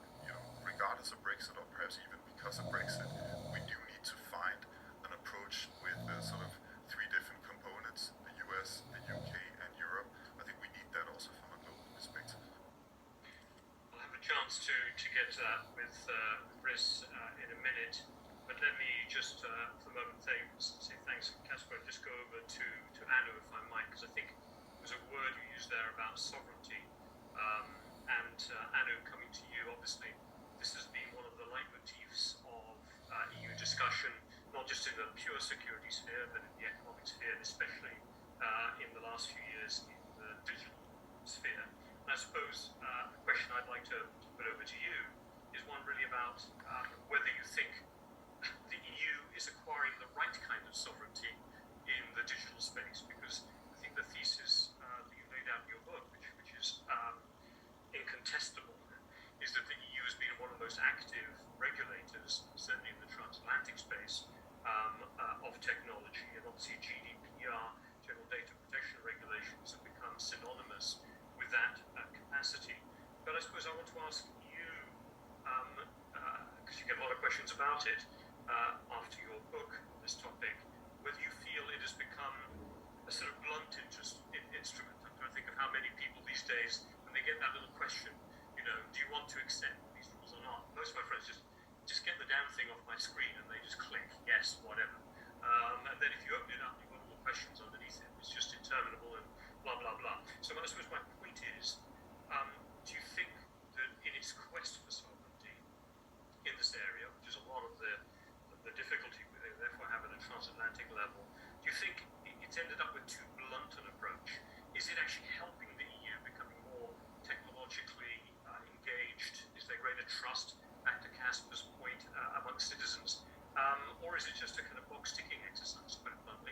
regardless of Brexit or perhaps even because of Brexit, we do need to find an approach with sort of three different components, the US, the UK, and Europe. I think we need that also from a global perspective. I'll have a chance to get to that with Rias in a minute, but let me just for the moment say thanks, Casper, and just go over to Anu, if I might, because I think there's a word you used there about sovereignty. And Anu, coming to you, obviously, this has been one of the leitmotifs of EU discussion, not just in the pure security sphere, but in the economic sphere, and especially in the last few years in the digital sphere. And I suppose the question I'd like to put over to you is one really about whether you think the EU is acquiring the right kind of sovereignty in the digital space, because I think the thesis that you laid out in your book, which is incontestable, is that the EU has been one of the most active regulators, certainly in the transatlantic space, of technology. And obviously GDPR, General Data Protection Regulations, have become synonymous with that capacity. But I suppose I want to ask you, because you get a lot of questions about it after your book on this topic, whether you feel it has become a sort of blunt instrument. I'm trying to think of how many people these days, when they get that little question, do you want to accept these rules or not? Most of my friends just get the damn thing off my screen and they just click yes, whatever. And then if you open it up, you've got all the questions underneath it. It's just interminable and blah, blah, blah. So I suppose my point is, do you think that in its quest for sovereignty in this area, which is a lot of the difficulty with it, therefore having a transatlantic level, do you think it's ended up with too blunt an approach? Is it actually helping the EU becoming more technologically engaged? Is there greater trust, back to Casper's point, amongst citizens? Or is it just a kind of box-ticking exercise, quite bluntly?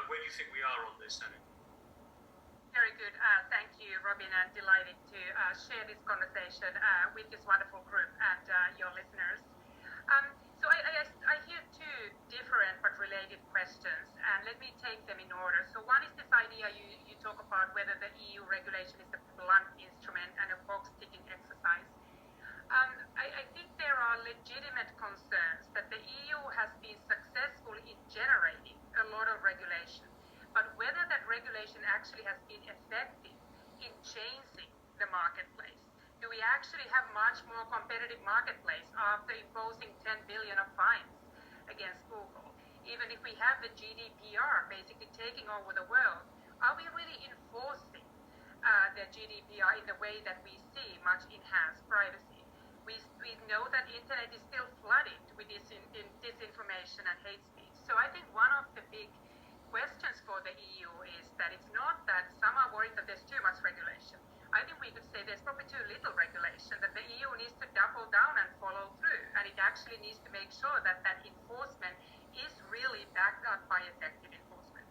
Where do you think we are on this, Anu? Very good. Thank you. Robin, and delighted to share this conversation with this wonderful group and your listeners. So I hear two different but related questions, and let me take them in order. So one is this idea you talk about whether the EU regulation is a blunt instrument and a box-ticking exercise. I think there are legitimate concerns that the EU has been successful in generating a lot of regulation, but whether that regulation actually has been effective in changing the marketplace. Do we actually have much more competitive marketplace after imposing 10 billion of fines against Google? Even if we have the GDPR basically taking over the world, are we really enforcing the GDPR in the way that we see much enhanced privacy? We know that internet is still flooded with disinformation and hate speech. So I think one of the big questions for the EU is that it's not that some are worried that there's too much regulation. I think we could say there's probably too little regulation, that the EU needs to double down and follow through, and it actually needs to make sure that that enforcement is really backed up by effective enforcement.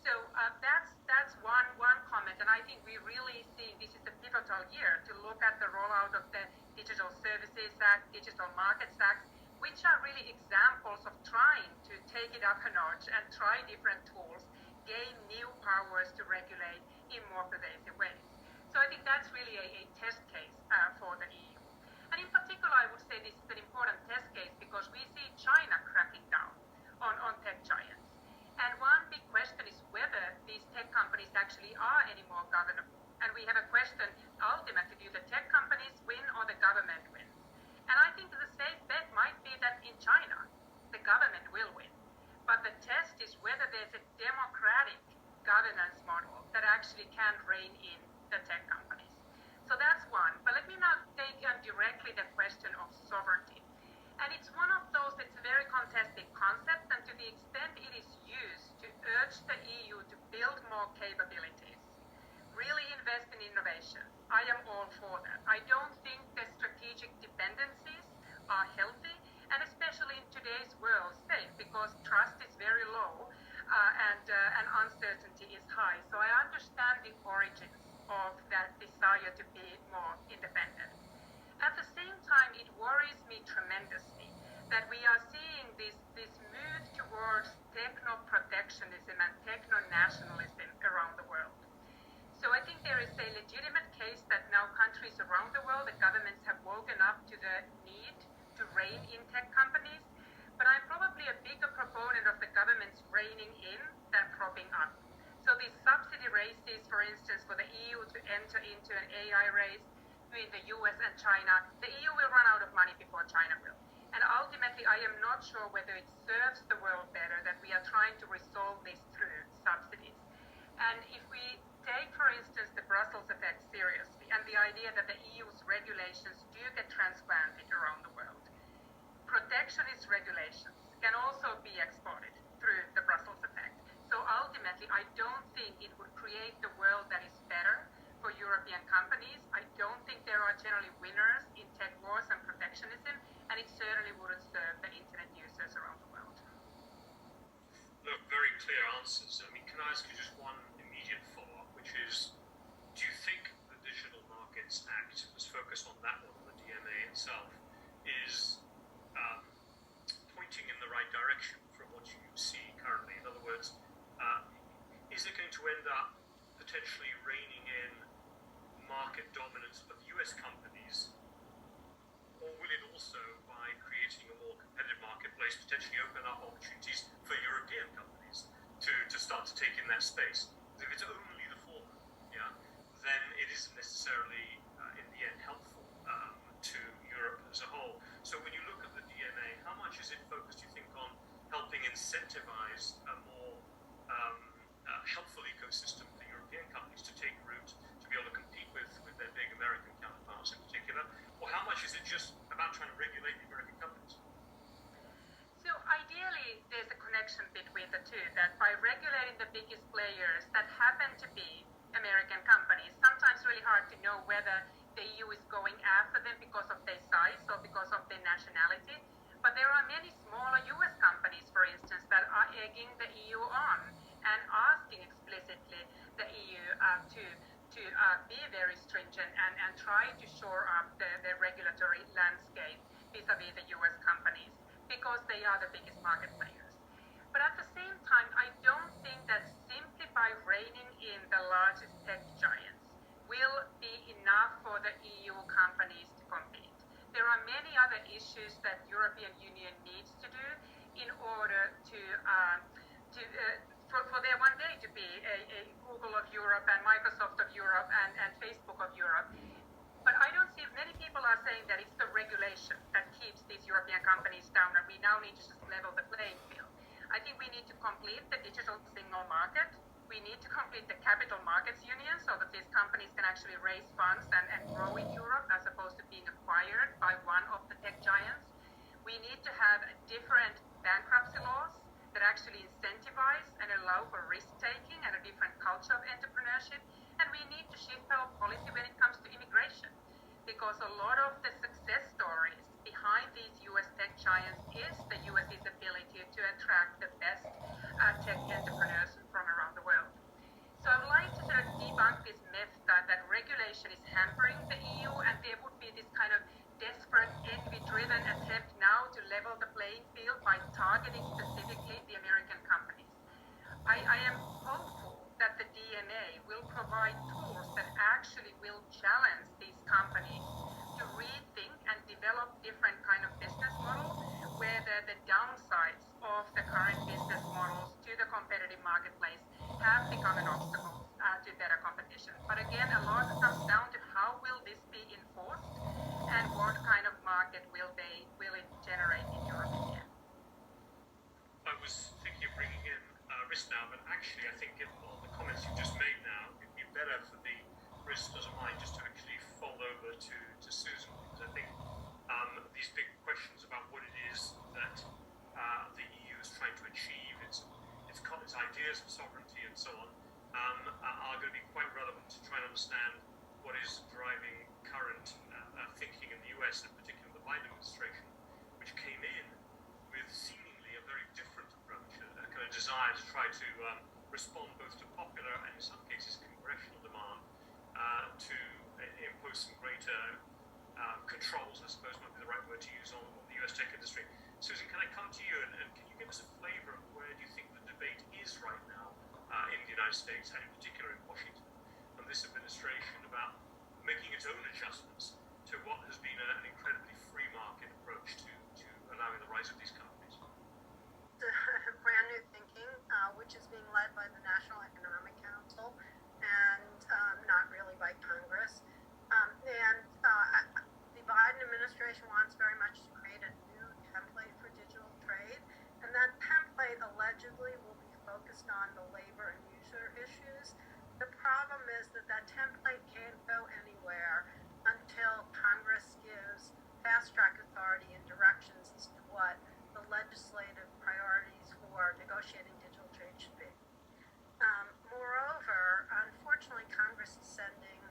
So that's one comment, and I think we really see this is a pivotal year to look at the rollout of the Digital Services Act, Digital Markets Act, which are really examples of trying to take it up a notch and try different tools, gain new powers to regulate in more pervasive ways. So I think that's really a test case for the EU. And in particular, I would say this is an important test case because we see China cracking down on tech giants. And one big question is whether these tech companies actually are any more governable. And we have a question, ultimately, do the tech companies win or the government wins? And I think the safe bet might be that in China, the government will win. But the test is whether there's a democratic governance model that actually can rein in the tech companies. So that's one. But let me now take directly the question of sovereignty. And it's one of those that's a very contested concept, and to the extent it is used to urge the EU to build more capabilities, really invest in innovation, I am all for that. I don't think the strategic dependencies are healthy, and especially in today's world, safe, because trust is very low and uncertainty is high. So I understand the origins of that desire to be more independent. At the same time, it worries me tremendously that we are seeing this move towards techno-protectionism and techno-nationalism around the world. So I think there is a legitimate case that now countries around the world, the governments have woken up to the need to rein in tech companies, but I'm probably a bigger proponent of the governments reining in than propping up. So these subsidy races, for instance, for the EU to enter into an AI race between the US and China, the EU will run out of money before China will. And ultimately, I am not sure whether it serves the world better that we are trying to resolve this through subsidies. And if we take, for instance, the Brussels effect seriously and the idea that the EU's regulations do get transplanted around the world, protectionist regulations can also be exported through the Brussels effect. So ultimately, I don't think it would create the world that is better for European companies. I don't think there are generally winners in tech wars and protectionism, and it certainly wouldn't serve the internet users around the world. Look, very clear answers. I mean, can I ask you just one immediate follow-up, which is, do you think the Digital Markets Act, was focused on that one, the DMA itself, is pointing in the right direction from what you see currently? In other words, is it going to end up potentially reining in market dominance of US companies, or will it also, by creating a more competitive marketplace, potentially open up opportunities for European companies to start to take in that space? If it's only the former, then it isn't necessarily, in the end, helpful to Europe as a whole. So when you look at the DMA, how much is it focused, you think, on helping incentivize a more helpful ecosystem for European companies to take root, to be able to compete with their big American counterparts in particular? Or how much is it just about trying to regulate the American companies? So ideally, there's a connection between the two, that by regulating the biggest players that happen to be American companies, sometimes really hard to know whether the EU is going after them because of their size or because of their nationality. But there are many smaller US companies, for instance, that are egging the EU on and asking explicitly the EU to be very stringent and try to shore up the regulatory landscape vis-a-vis the US companies, because they are the biggest market players. But at the same time, I don't think that simply by reining in the largest tech giants will be enough for the EU companies to compete. There are many other issues that European Union needs to do in order for there one day to be a Google of Europe and Microsoft of Europe and Facebook of Europe. But I don't see, many people are saying that it's the regulation that keeps these European companies down, and we now need to just level the playing field. I think we need to complete the digital single market. We need to complete the capital markets union so that these companies can actually raise funds and grow in Europe as opposed to being acquired by one of the tech giants. We need to have different bankruptcy laws that actually incentivize and allow for risk-taking and a different culture of entrepreneurship. And we need to shift our policy when it comes to immigration, because a lot of the success stories behind these US tech giants is the US's ability to attract the best tech entrepreneurs from around the world. So I would like to sort of debunk this myth that regulation is hampering the EU, and there would be this kind of desperate, envy-driven attempt now to level the playing field by targeting specifically the American companies. I am hopeful that the DNA will provide tools that actually will challenge these companies to rethink and develop different kind of business models where the downsides of the current business models to the competitive marketplace have become an obstacle to better competition. But again, a lot comes down to how will this be enforced and what kind of market will it generate in Europe in the end. I was thinking of bringing in Rias now, but actually I think on the comments you just made now, it'd be better for the Rias doesn't mind just to actually fold over to Susan, because I think these big questions about what it is that the EU is trying to achieve, its ideas of sovereignty and so on, are going to be quite relevant to try and understand what is driving current thinking in the US, and particularly the Biden administration, which came in with seemingly a very different approach, a kind of desire to try to respond both to popular and in some cases congressional demand to impose some greater controls, I suppose might be the right word to use, on the US tech industry. Susan, can I come to you and can you give us a flavor of where do you think the debate is right now in the United States, and in particular in Washington, from this administration about making its own adjustments to what has been an incredibly free market approach to allowing the rise of these companies? Brand new thinking, which is being led by the National Economic Council and not really by Congress. The Biden administration wants very much to create a new template for digital trade, and that template allegedly will be focused on the labor and user issues. The problem is that template can't go anywhere until Congress gives fast-track authority and directions as to what the legislative priorities for negotiating digital trade should be. Moreover, unfortunately, Congress is sending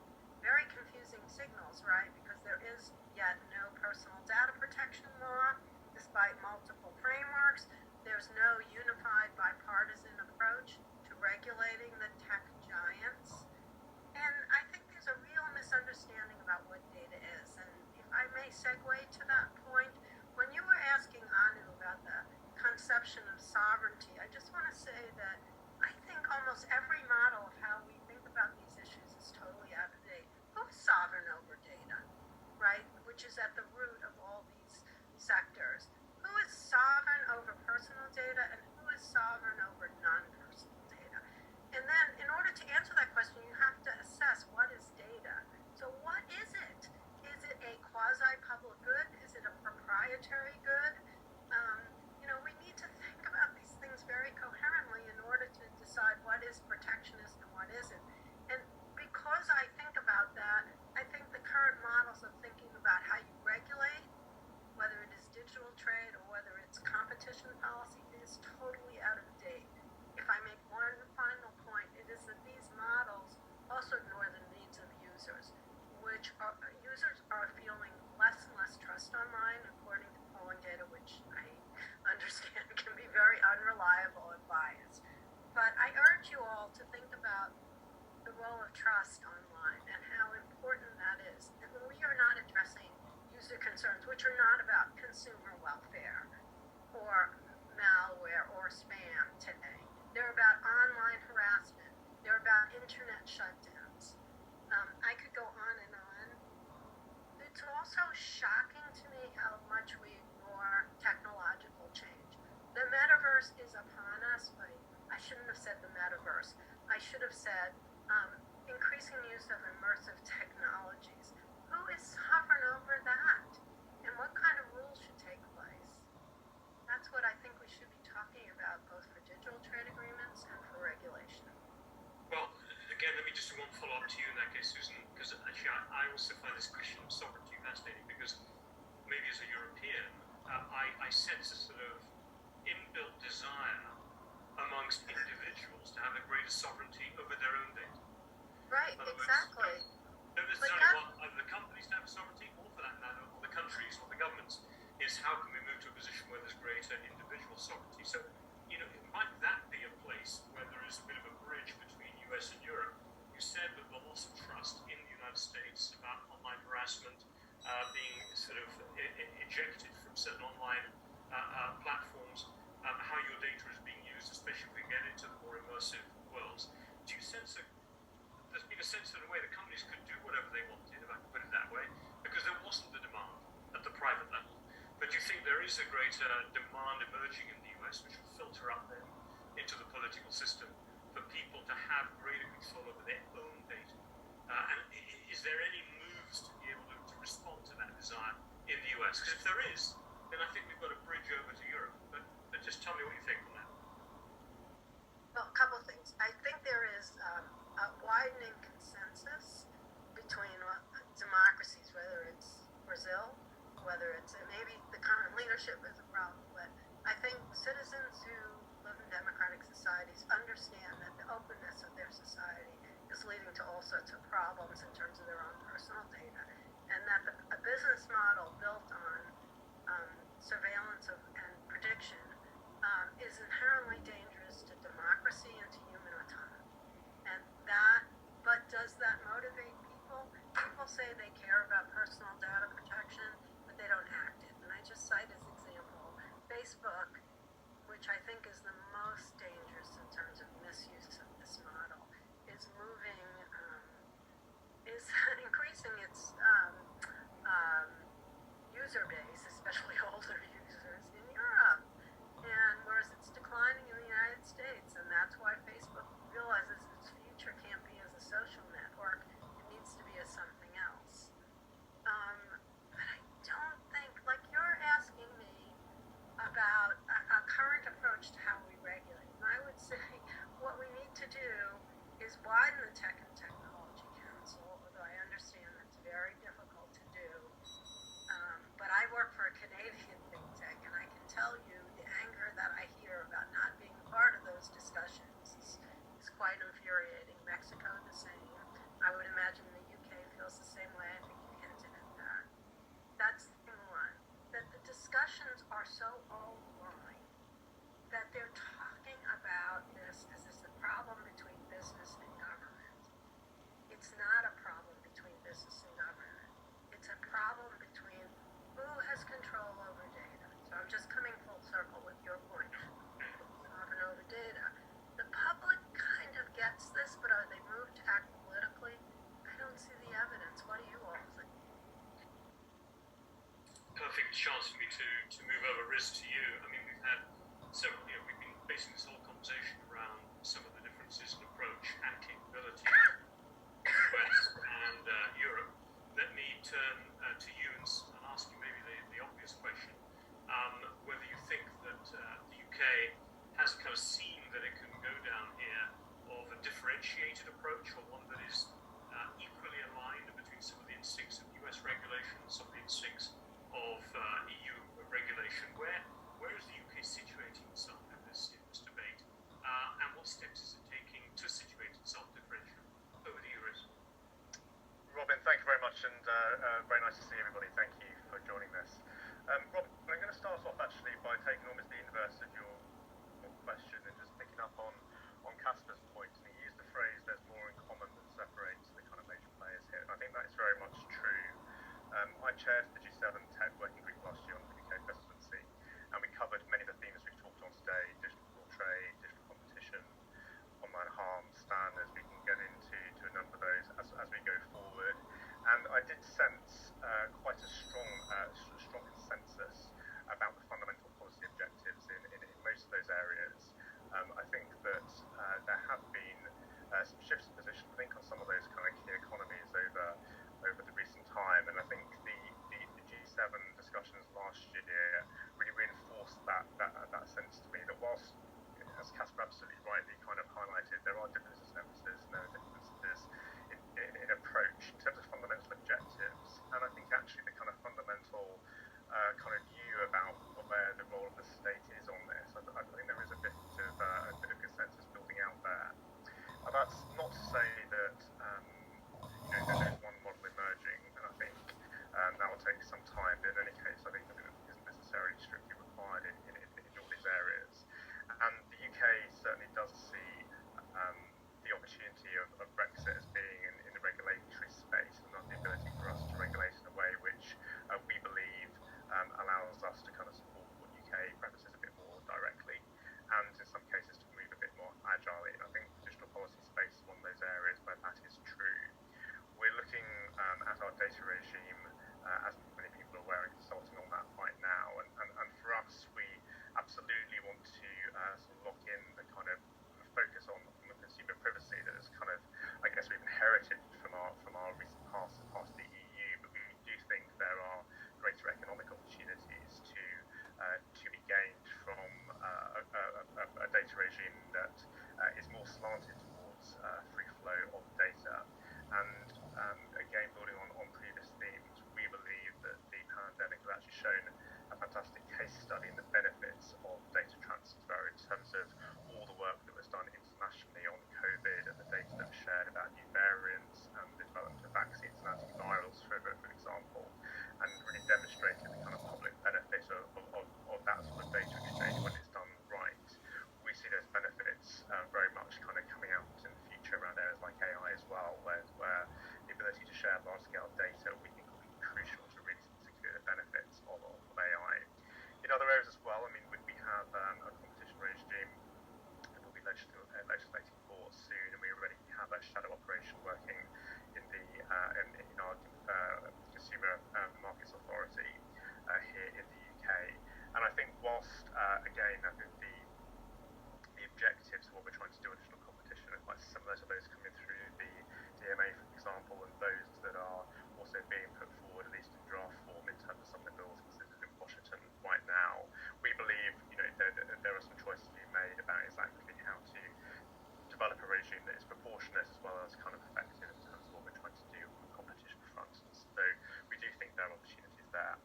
very confusing signals, right? Because there is yet no personal data protection law, despite multiple frameworks. There's no unified bipartisan approach to regulating the tech giants. And I think there's a real misunderstanding about what data is. And if I may segue to that point, when you were asking Anu about the conception of sovereignty, I just want to say that I think almost every model of how we think about these issues is totally out of date. Who's sovereign over data, right? Which is at the root of all these sectors. Who is sovereign over personal data, and who is sovereign over non-personal data? And then in order to answer that question, you have to assess what is data. So what is it? Is it a quasi-public good? Is it a proprietary good? We need to think about these things very coherently in order to decide what is protectionist and what isn't. And because I think about that, I think the current models of thinking about how you regulate, whether it is digital trade or whether it's competition policy, is totally out of date. If I make one final point, it is that these models also ignore the needs of users, which users are feeling less and less trust online, according to polling data, which I understand can be very unreliable and biased. But I urge you all to think about the role of trust online. user concerns, which are not about consumer welfare or malware or spam today. They're about online harassment. They're about internet shutdowns. I could go on and on. It's also shocking to me how much we ignore technological change. The metaverse is upon us, but I shouldn't have said the metaverse. I should have said increasing use of immersive technologies. Who is sovereign over that? And what kind of rules should take place? That's what I think we should be talking about, both for digital trade agreements and for regulation. Well, again, let me just do one follow-up to you in that case, Susan, because actually I also find this question of sovereignty fascinating, because maybe as a European, I sense a sort of inbuilt desire amongst individuals to have a greater sovereignty over their own data. Right, exactly. Don't necessarily want either the companies to have sovereignty, or for that matter, or the countries or the governments, is how can we move to a position where there's greater individual sovereignty. So, might that be a place where there is a bit of a bridge between US and Europe? You said that the loss of trust in the United States about online harassment being sort of ejected from certain online platforms, how your data is being used, especially if we get into the more immersive worlds. Do you sense there's been a sense of the way the companies could do whatever they wanted, if I can put it that way, because there wasn't the demand at the private level. But do you think there is a greater demand emerging in the US, which will filter up then into the political system for people to have greater control over their own data? And is there any moves to be able to respond to that desire in the US? Because if there is, then I think we've got a bridge over to Europe. But just tell me what you think on that. Well, a couple of things. I think there is a widening consensus between democracies, whether it's Brazil, whether it's maybe the current leadership is a problem, but I think citizens who live in democratic societies understand that the openness of their society is leading to all sorts of problems in terms of their own personal data, and that a business model built on surveillance and prediction is inherently dangerous to democracy and to human autonomy. But does that motivate people? People say they care about personal data protection, but they don't act it. And I just cite as example, Facebook, which I think is the most dangerous in terms of misuse of this model, is increasing its user base, especially older users in Europe, and whereas it's declining in the United States, and that's why Facebook realizes its future can't be as a social network, it needs to be as something else. But I don't think, like you're asking me about a current approach to how we regulate, and I would say what we need to do is widen the Tech and Technology Council, although I understand that's very difficult to do. But I work for a Canadian think tank, and I can tell you the anger that I hear about not being part of those discussions is quite infuriating. Mexico, the same. I would imagine the UK feels the same way. I think you hinted at that. That's thing one. That the discussions are so aligned that they're talking about this as is a problem between business and government. It's not a problem between business and government. It's a problem between who has control over data. So I'm just coming full circle with your point. Sovereign over data. The public kind of gets this, but are they moved to act politically? I don't see the evidence. What do you all think? Perfect chance for me to move over risk to you. I mean, we've had several, we've been basing this whole conversation around some of the differences in approach and capability US and Europe. Let me turn to you and ask you maybe the obvious question, whether you think that the UK has kind of seen that it can go down here of a differentiated approach, or one that is equally aligned between some of the instincts of US regulation and some of the instincts of EU regulation. Where is the UK situating itself in this debate, and what steps is it taking to situate itself differentially? Over to you, Rias. Robin, thank you very much, and very nice to see everybody. Thank you for joining this. Robin, I'm going to start off actually by taking almost the inverse of your question and just picking up on Casper's point. And he used the phrase, there's more in common than separates the kind of major players here. And I think that is very much true. I chaired the G7 Tech Working Group last year on the UK presidency, and we covered many of the themes we've talked on today: digital trade, digital competition, online harm, standards. We can get into a number of those as we go forward. And I did sense quite a strong consensus about the fundamental policy objectives in most of those areas. I think that there have been some shifts in position, I think, on some of those kind of key economies over the recent time. And I think the G7 discussions last year really reinforced that sense to me, that whilst, as Casper absolutely rightly kind of highlighted, there are differences in emphasis and there are differences in approach in terms of fundamental objectives. And I think actually the kind of fundamental kind of view about where the role of the state is on this, I think there is a bit of consensus building out there. That's not to say that there's one model emerging, and I think that will take some time. But in any case, I think that it isn't necessarily strictly required in all these areas. And the UK certainly does see the opportunity of Brexit as being in the regulatory space, and not the ability for us to regulate in a way which we believe allows us to kind of support UK preferences a bit more directly, and in some cases to move a bit more agilely. And I think the digital policy space is one of those areas where that is true. We're looking at our data regime, as many people are aware, and consulting on that right now. And for us, we absolutely want to sort of lock in the kind of focus on consumer privacy that is kind of, I guess, we've inherited from our recent past as part of the EU. But we do think there are greater economic opportunities to be gained from a data regime that is more slanted towards free flow of data. And again, building on previous themes, we believe that the pandemic has actually shown a fantastic case study in the benefits of data transfer in terms of all the work that was done internationally on COVID and the data that was shared about new variants and the development of vaccines and antivirals, for example, and really demonstrated the kind of public benefit of that sort of data exchange when it's done right. We see those benefits very much kind of coming out in the future around areas like AI as well, where the ability to share large-scale data we think will be crucial to really secure the benefits of AI. In other areas as well, I mean, we have a competition regime that we'll be legislating for soon, and we already have a shadow operation working in our Consumer Markets Authority here in the UK. And I think whilst, again, I think the objectives of what we're trying to do in digital competition are quite similar to those coming through the DMA, for example, and those that are also being put forward, at least in draft form, in terms of some of the bills considered in Washington right now. We believe, there are some choices to be made about exactly how to develop a regime that is proportionate as well as kind of effective in terms of what we're trying to do on the competition front. So we do think there are opportunities there.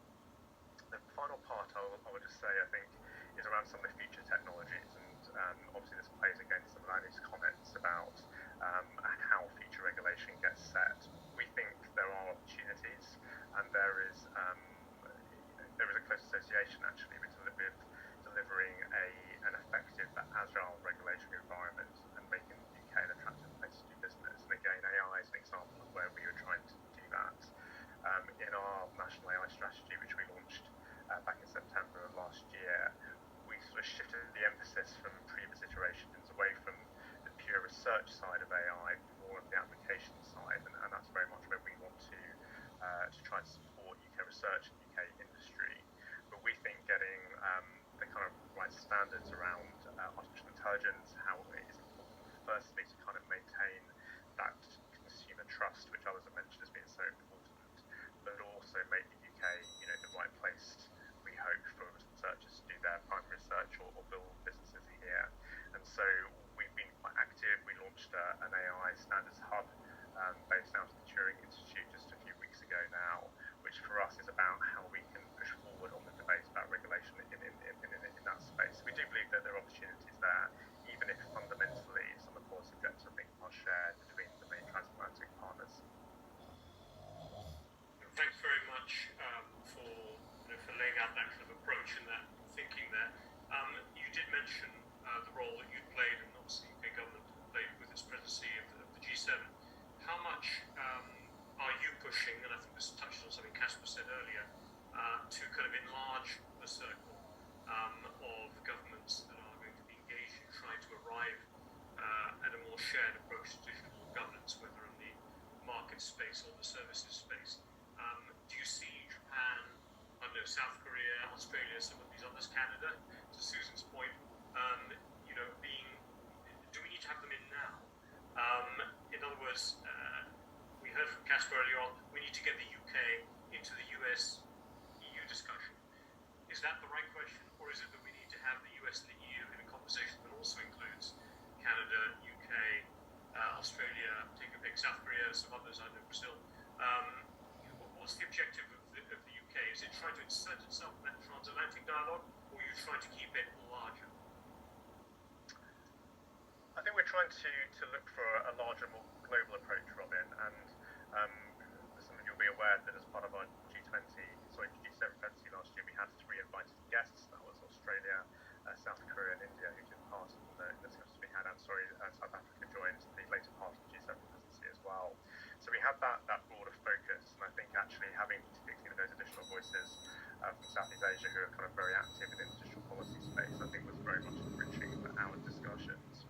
The final part I would just say, I think, is around some of the future technologies, and obviously this plays against some of Annie's comments about how future regulation gets set. We think there are opportunities, and there is a close association actually with delivering an effective but agile regulatory environment and making the UK an attractive place to do business. And again, AI is an example of where we were trying to do that. In our national AI strategy, which we launched back in September of last year, we sort of shifted the emphasis from previous iterations away from the pure research side of AI, more of the application side, and that's very much where we want to try and support UK research and UK industry. But we think getting the kind of right standards around artificial intelligence, how it is important, firstly, to kind of maintain that consumer trust, which others have mentioned as being so important, but also make the UK, the right place, we hope, for researchers to do their primary research or build businesses here. And so we've been quite active. We launched an AI standards hub based out of the Turing Institute just a few weeks ago now, which for us is about how we can push forward on the debate about regulation in that space. We do believe that there are opportunities there, even if fundamentally some of the policy objectives, I think, are shared between the main transatlantic partners. Thanks very much for laying out that kind of approach and that thinking there. You did mention the role that you played, and obviously the UK government played with its presidency of the G7. How much are you pushing pushing, and I think this touches on something Casper said earlier, to kind of enlarge the circle of governments that are going to be engaged in trying to arrive at a more shared approach to digital governance, whether in the market space or the services space. Do you see Japan, I don't know, South Korea, Australia, some of these others, Canada, to Susan's point, do we need to have them in now? In other words, we heard from Casper earlier on, we need to get the UK into the US-EU discussion. Is that the right question, or is it that we need to have the US and the EU in a conversation that also includes Canada, UK, Australia, take a pick, South Korea, some others, I know, Brazil. What's the objective of the UK? Is it trying to insert itself in that transatlantic dialogue, or are you trying to keep it larger? I think we're trying to look for a larger, more global approach, Robin, and some of you'll be aware that as part of our G7 presidency last year, we had 3 invited guests. That was Australia, South Korea, and India, who took part in the discussions we had. South Africa joined the later part of the G7 presidency as well. So we had that broader focus, and I think actually having particularly those additional voices from Southeast Asia who are kind of very active in the digital policy space, I think was very much enriching for our discussions.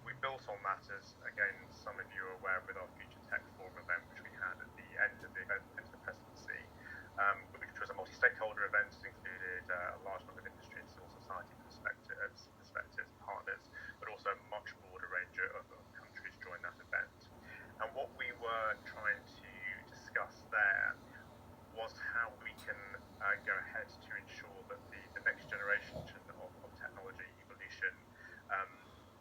We built on that, as again some of you are aware, with our Future Tech Forum event, which we had at the end of the presidency, which was a multi-stakeholder event. It included a large number of industry and civil society perspectives, partners, but also a much broader range of countries joined that event. And what we were trying to discuss there was how we can go ahead to ensure that the next generation of technology evolution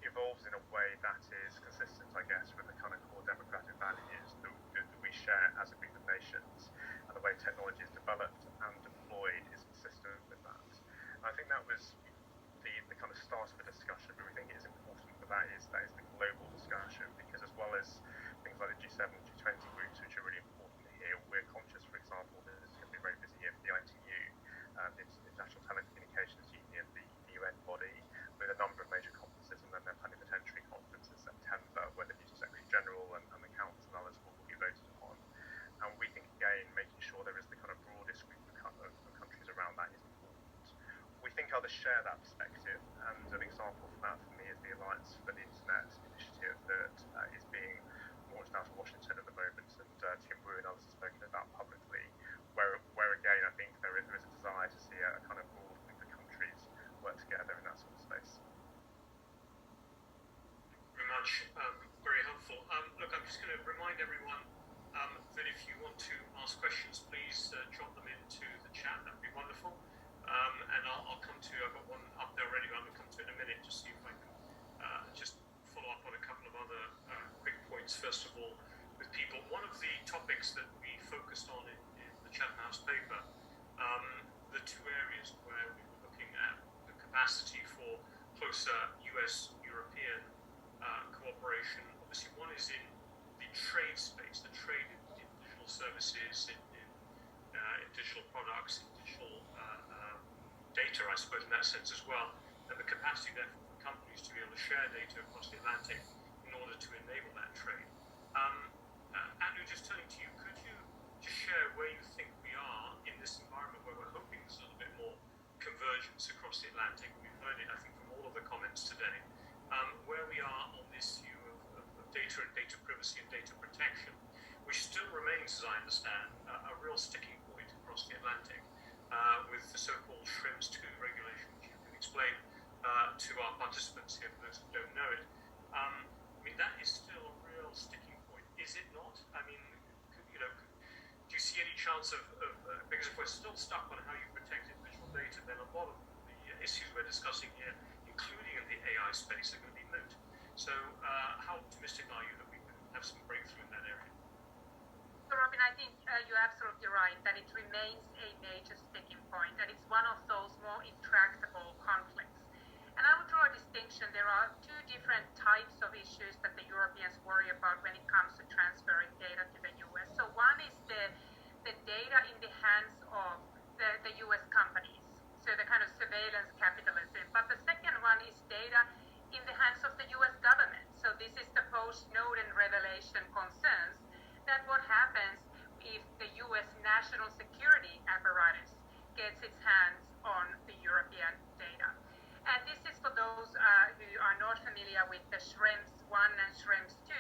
evolves in a way that is consistent, I guess, with the kind of core democratic values that we share as a group of nations, and the way technology is developed and deployed is consistent with that. And I think that was the kind of start of the discussion, but we think it is important that is the global discussion, because as well as things like the G7, G20 groups, which are really important here, we're conscious, for example, that it's going to be a very busy year for the ITU, the International Telecommunications Union, the UN body, with a number of major conferences, and then their plenipotentiary conference in September, where the new Secretary General and the Council and others will be voted upon. And we think, again, making sure there is the kind of broadest group of countries around that is important. We think others share that perspective, and an example for that for me is the Alliance for the Internet initiative that is being launched out of Washington at the moment, and Tim Wu and others have spoken about publicly, where again I think there is a desire to see a kind of broad group of countries work together in that sort of space. Very much, very helpful. Look, I'm just going to remind everyone that if you want to ask questions, please drop them into the chat. That would be wonderful. And I'll come to, I've got one up there already, but I'm going to come to it in a minute to see if I can just follow up on a couple of other quick points. First of all, with people, one of the topics that we focused on in the Chatham House paper, the 2 areas where we were looking at the capacity for closer US-European cooperation. Obviously, one is in the trade space, the trade in digital services, in digital products, in digital data, I suppose, in that sense as well, and the capacity, therefore, for companies to be able to share data across the Atlantic in order to enable that trade. Anu, just turning to you, could you just share where you think we are in this environment where we're hoping there's a little bit more convergence across the Atlantic? We've heard it, I think, from all of the comments today. Where we are on this issue of data and data privacy and data protection, which still remains, as I understand, a real sticking point across the Atlantic, with the so-called SHRIMS 2 regulation, which you can explain to our participants here, for those who don't know it. I mean, that is still a real sticking point, is it not? I mean, do you see any chance of because if we're still stuck on how you protect individual data, then a lot of the issues we're discussing here, including in the AI space, are going to be moot. So how optimistic are you that we can have some breakthrough in that area? So, Robin, I think you're absolutely right that it remains a major sticking point, and it's one of those more intractable conflicts. And I would draw a distinction. There are 2 different types of issues that the Europeans worry about when it comes to transferring data to the US. So one is the data in the hands of the US companies, so the kind of surveillance capitalism. But the second one is data in the hands of the US government. So this is the post-Snowden revelation concerns that what happens if the Schrems 1 and Schrems 2,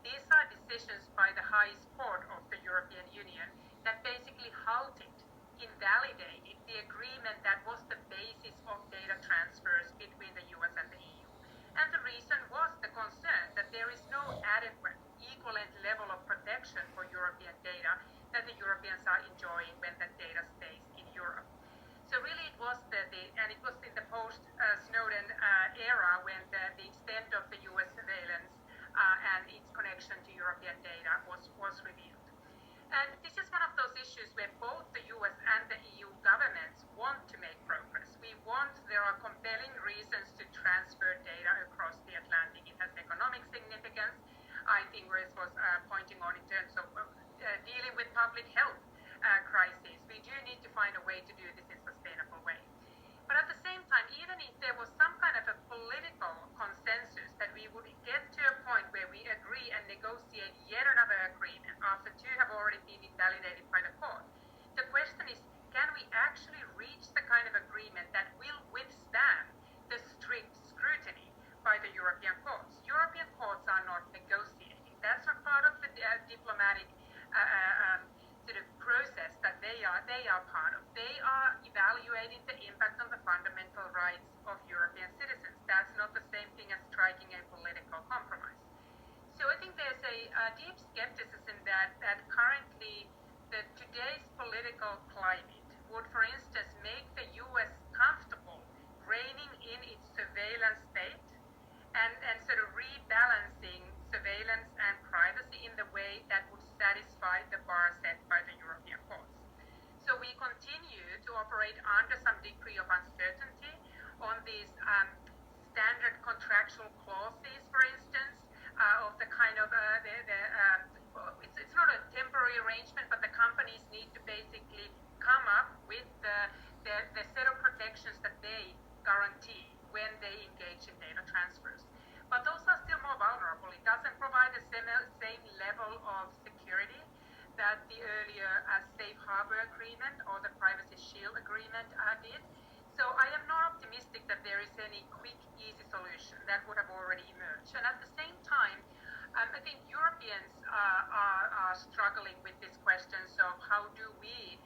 these are decisions by the highest court of the European Union that basically halted, invalidated the agreement that was the basis of data transfers between the US and the EU. And the reason was the concern that there is no adequate, equivalent level of protection for European data that the Europeans are enjoying when that data stays in Europe. So really it was and it was in the post-Snowden era when the extent of the US surveillance and its connection to European data was revealed. And this is one of those issues where both the US and the EU governments want to make progress. There are compelling reasons to transfer data across the Atlantic. It has economic significance. I think Rias was pointing on in terms of dealing with public health crises. We do need to find a way to do this in a sustainable way. But at the same time, even if there was some kind of a political consensus that we would get to a point where we agree and negotiate yet another agreement after two have already been invalidated by the court, the question is, can we actually reach the kind of agreement that will withstand the strict scrutiny by the European courts? European courts are not negotiating. That's not part of the diplomatic sort of process that they are part of. They are evaluating the impact on the fundamental rights of European citizens. That's not the same thing as striking a political compromise. So I think there's a deep skepticism that currently today's political climate would, for instance, make the US comfortable reining in its surveillance state and sort of rebalancing surveillance and privacy in the way that would satisfy the bar set by the European courts. So we continue to operate under some degree of uncertainty on these standard contractual clauses, for instance, of the kind of it's not a temporary arrangement, but the companies need to basically come up with the set of protections that they guarantee when they engage in data transfers. But those are still more vulnerable. It doesn't provide the same level of security that the earlier Safe Harbor Agreement or the Privacy Shield Agreement did. So I am not optimistic that there is any quick, easy solution that would have already emerged. And at the same time, I think Europeans are struggling with these questions of how do we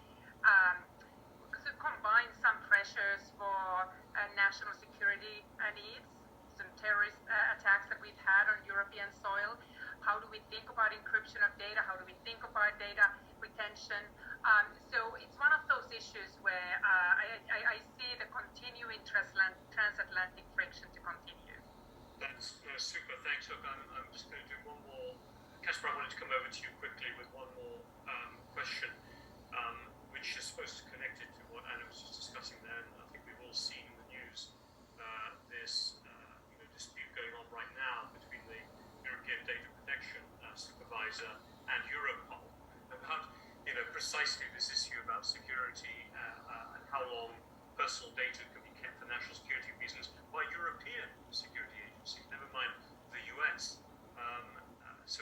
combine some pressures for national security needs, some terrorist attacks that we've had on European soil. How do we think about encryption of data? How do we think about data retention? So it's one of those issues where I see the continuing transatlantic friction to continue. That's super. Thanks, Hook. I'm just going to do one more. Casper, I wanted to come over to you quickly with one more question, which is supposed to connect it to what Anna was just discussing there. And I think we've all seen in the news this dispute going on right now between the European Data Protection Supervisor and Europol about precisely this issue about security and how long personal data can be kept for national security reasons by European security agencies, never mind the US. So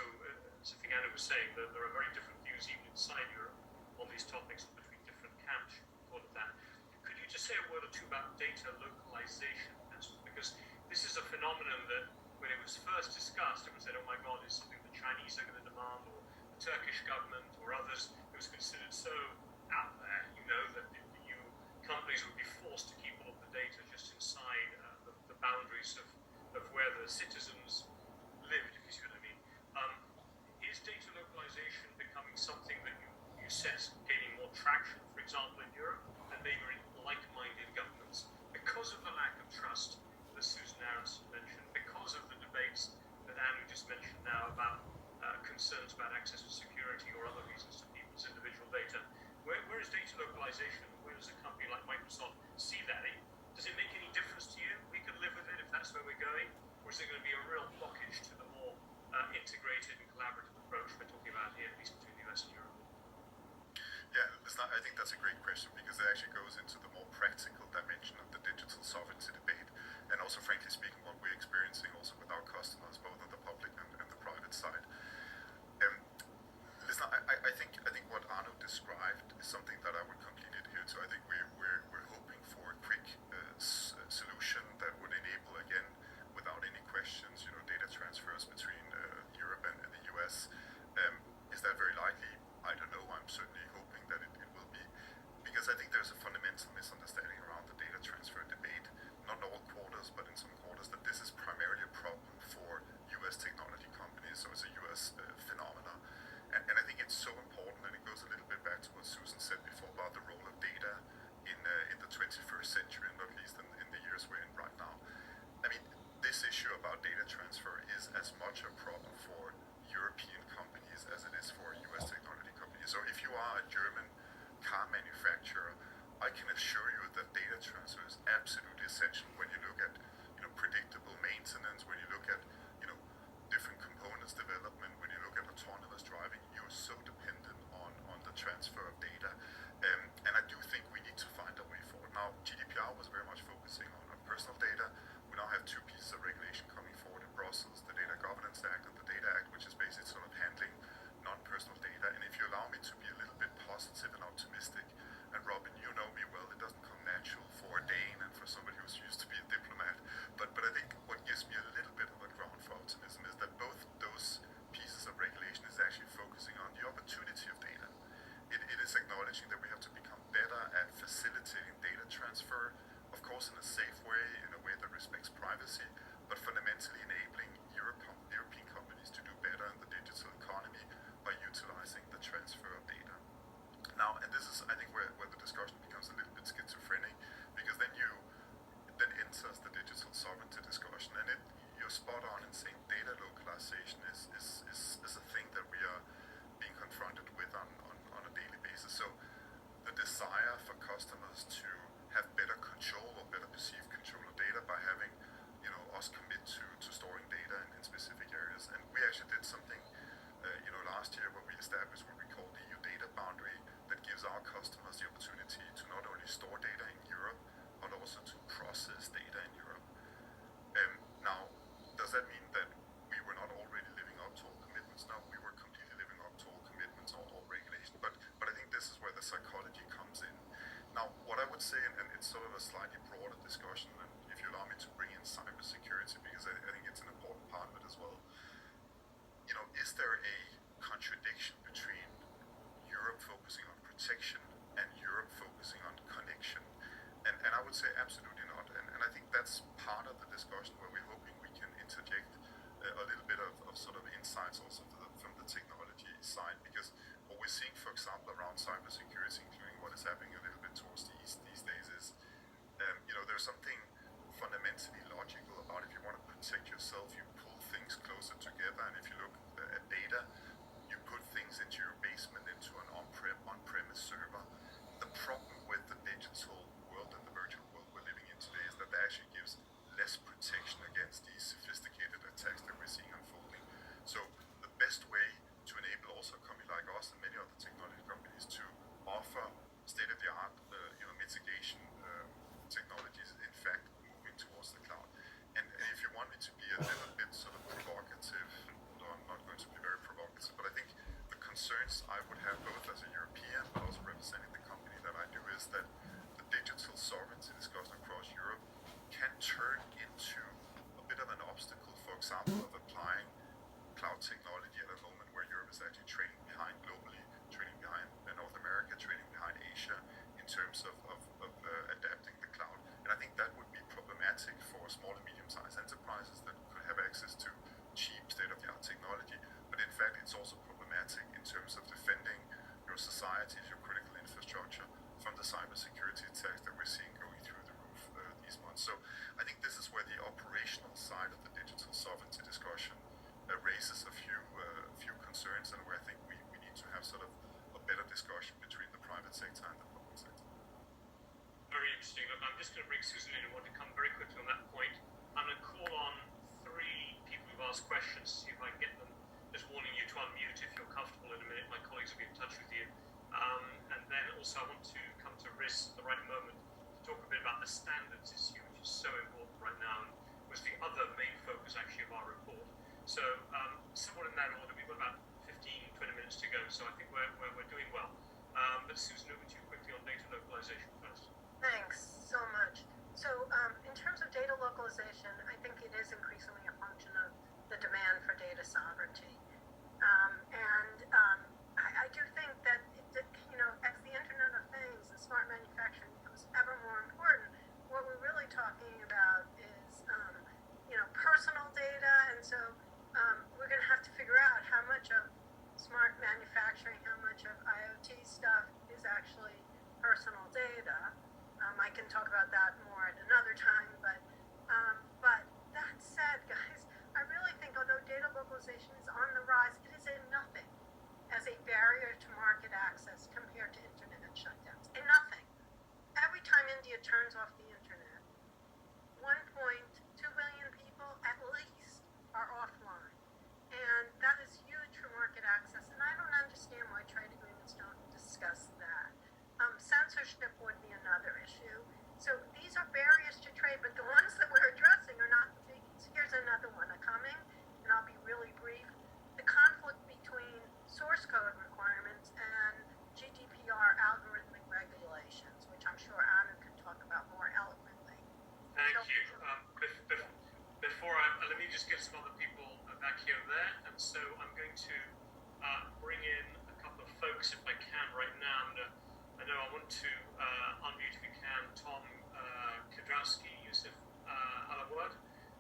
as I think Anna was saying, that there are very different views even inside Europe on these topics between different camps. All of that. Could you just say a word or two about data localization? Because this is a phenomenon that when it was first discussed, it was said, oh my God, it's something the Chinese are going to demand, or the Turkish government, or others. It was considered so out there, that the EU companies would be forced to keep all of the data just inside the boundaries of where the citizens lived, if you see what I mean. Is data localization becoming something that you sense gaining more traction, for example, in Europe, and maybe in like-minded governments, because of the lack of trust that Susan Aronson mentioned, because of the debates that Anne just mentioned now about concerns about access to security or other reasons to people's individual data? Where is data localization? Where does a company like Microsoft see that? Does it make any difference to you? We could live with it if that's where we're going, or is there going to be a real blockage to the more integrated and collaborative approach we're talking about here, at least between the US and Europe? Yeah, I think that's a great question, because it actually goes into the more practical dimension of the digital sovereignty debate, and also, frankly speaking, what we're experiencing also with our customers, both on the public and the private side. Listen, I think what Arno described is something that I would completely adhere to. I think we're hoping for a quick solution that would enable, again, without any questions, data absolutely essential when you look at predictable maintenance, when you look at different components development, when you look at autonomous driving. You're so dependent on the transfer of data, and I do think we need to find a way forward. Now, GDPR was very much focusing on personal data. We now have two pieces of regulation coming forward in Brussels, the Data Governance Act and the Data Act, which is basically sort of handling non-personal data. And if you allow me to be a little bit positive and optimistic, and Robin, you know me well, it doesn't come natural for a Dane and for somebody who's used to be a diplomat, but I think what gives me a little bit of a ground for optimism is that both those pieces of regulation is actually focusing on the opportunity of data. It is acknowledging that we have to become better at facilitating data transfer, of course in a safe way, in a way that respects privacy, but fundamentally enabling European companies to do better in the digital economy by utilizing the transfer of data. Now, and this is, I think, where the discussion becomes a little bit schizophrenic, because then enters the digital sovereignty discussion, and you're spot on in saying data localization is a thing that we are being confronted with on a daily basis. So the desire for customers to have better control or better perceived control of data by having us commit to storing data in specific areas. And we actually did something last year where we established what we call the EU data boundary that gives our customers the opportunity to not only store data in Europe but also to process data in Europe. Now, does that mean that we were not already living up to all commitments? No, we were completely living up to all commitments, all regulation. But I think this is where the psychology comes in. Now, what I would say, and it's sort of a slightly broader discussion, and if you allow me to bring in cybersecurity, because I think it's an important part of it as well. Is there a contradiction between Europe focusing on protection and Europe focusing on connection? And I would say absolutely not. And I think that's part of the discussion where we're hoping we can interject a little bit of sort of insights also from the technology side, because what we're seeing, for example, around cybersecurity, including what is happening a little bit towards the east these days, is there's something fundamentally logical about if you want to protect yourself, you pull things closer together, and if you look at data, you put things into your basement, into an on-premise server. The problem with the digital world and the virtual world we're living in today is that actually gives less protection against these sophisticated attacks that we're seeing unfolding. So the best way to enable also a company like us and many other technology companies to offer state-of-the-art mitigation technologies is in fact moving towards the cloud. And if you want me to be a little bit sort of provocative, although I'm not going to be very provocative, but I think the concerns I would have both as a European but also representing the company that I do is that the digital sovereignty discussion across Europe can turn into a bit of an obstacle, for example, of applying cloud technology at a moment where Europe is actually trailing behind globally, trailing behind North America, trailing behind Asia in terms of adapting the cloud. And I think that would be problematic for small and medium-sized enterprises that could have access to cheap state-of-the-art technology. But in fact, it's also problematic in terms of defending your societies, your critical infrastructure from the cybersecurity attacks that we're seeing going through the roof these months. So I think this is where the operational side of the digital sovereignty discussion raises a few concerns, and where I think we need to have sort of a better discussion between the private sector and the public sector. Very interesting. Look, I'm just going to bring Susan in and want to come very quickly on that point. I'm going to call on 3 people who've asked questions to see if I can get them. Just warning you to unmute if you're comfortable in a minute. My colleagues will be in touch with you. And then also I want to come to Rias at the right moment to talk a bit about the standards issue, which is so important right now, and was the other main focus actually of our report. So somewhat in that order, we've got about 15-20 minutes to go, so I think we're doing well. But Susan, over to you quickly on data localization first. Thanks so much. So in terms of data localization, I think it is increasingly a function of the demand for data sovereignty. I do think that, as the Internet of Things and smart manufacturing becomes ever more important, what we're really talking about is, personal data. And so we're going to have to figure out how much of smart manufacturing, how much of IoT stuff is actually personal data. I can talk about that more at another time, but that said, guys, I really think although data localization is on the rise, it is a nothing as a barrier to market access compared to internet shutdowns. A nothing. Every time India turns off the internet, so I'm going to bring in a couple of folks if I can right now. I know I want to unmute if we can Tom Kiedraski, Yusuf Alawad,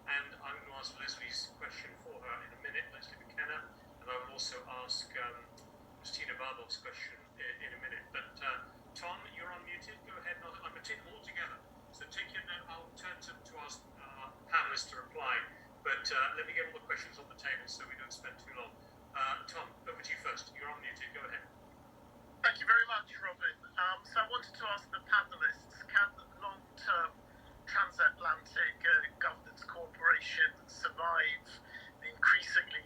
and I'm going to ask Leslie's question for her in a minute, Leslie McKenna, and I will also ask Christina Barbov's question in a minute. But Tom, you're unmuted. Go ahead. I'm going to take them all together. So take your note. I'll turn to ask panelists to reply. But let me get all the questions on the table so we don't spend too long. Tom, over to you first. You're unmuted. Go ahead. Thank you very much, Robin. So I wanted to ask the panelists, can long-term transatlantic governance cooperation survive the increasingly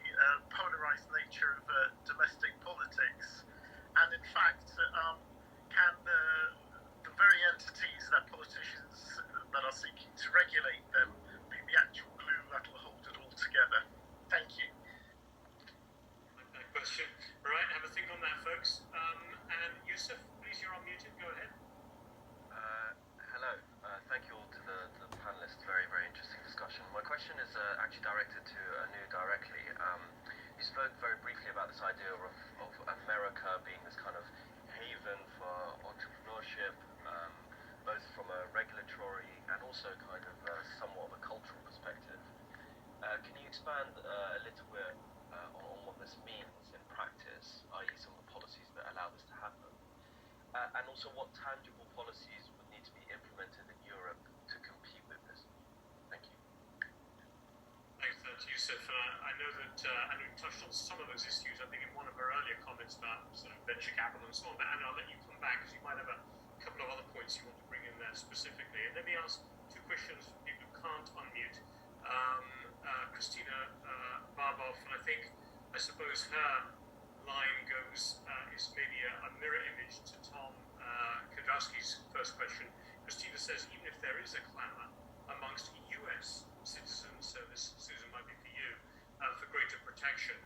polarized nature of domestic politics? And in fact, can the very entities that politicians that are seeking to regulate them be the actual glue that will hold it all together? Thank you. That question. All right, have a think on that, folks. And Yusuf, please, you're unmuted. Go ahead. Hello. Thank you all to the panelists. Very, very interesting discussion. My question is actually directed to Anu directly. You spoke very briefly about this idea of America being this kind of haven for entrepreneurship, both from a regulatory and also kind of somewhat of a cultural perspective. Can you expand a little bit on what this means in practice, i.e. some of the policies that allow this to happen? And also what tangible policies would need to be implemented in Europe to compete with this? Thank you. Thanks, Yusuf. I know that Anu touched on some of those issues, I think, in one of her earlier comments about sort of venture capital and so on. But Anu, I'll let you come back because you might have a couple of other points you want to bring in there specifically. And let me ask two questions from people who can't unmute. Christina Barbov, and I suppose her line goes, is maybe a mirror image to Tom Kiedraski's first question. Christina says, even if there is a clamor amongst US citizens, so this, Susan, might be for you, for greater protection,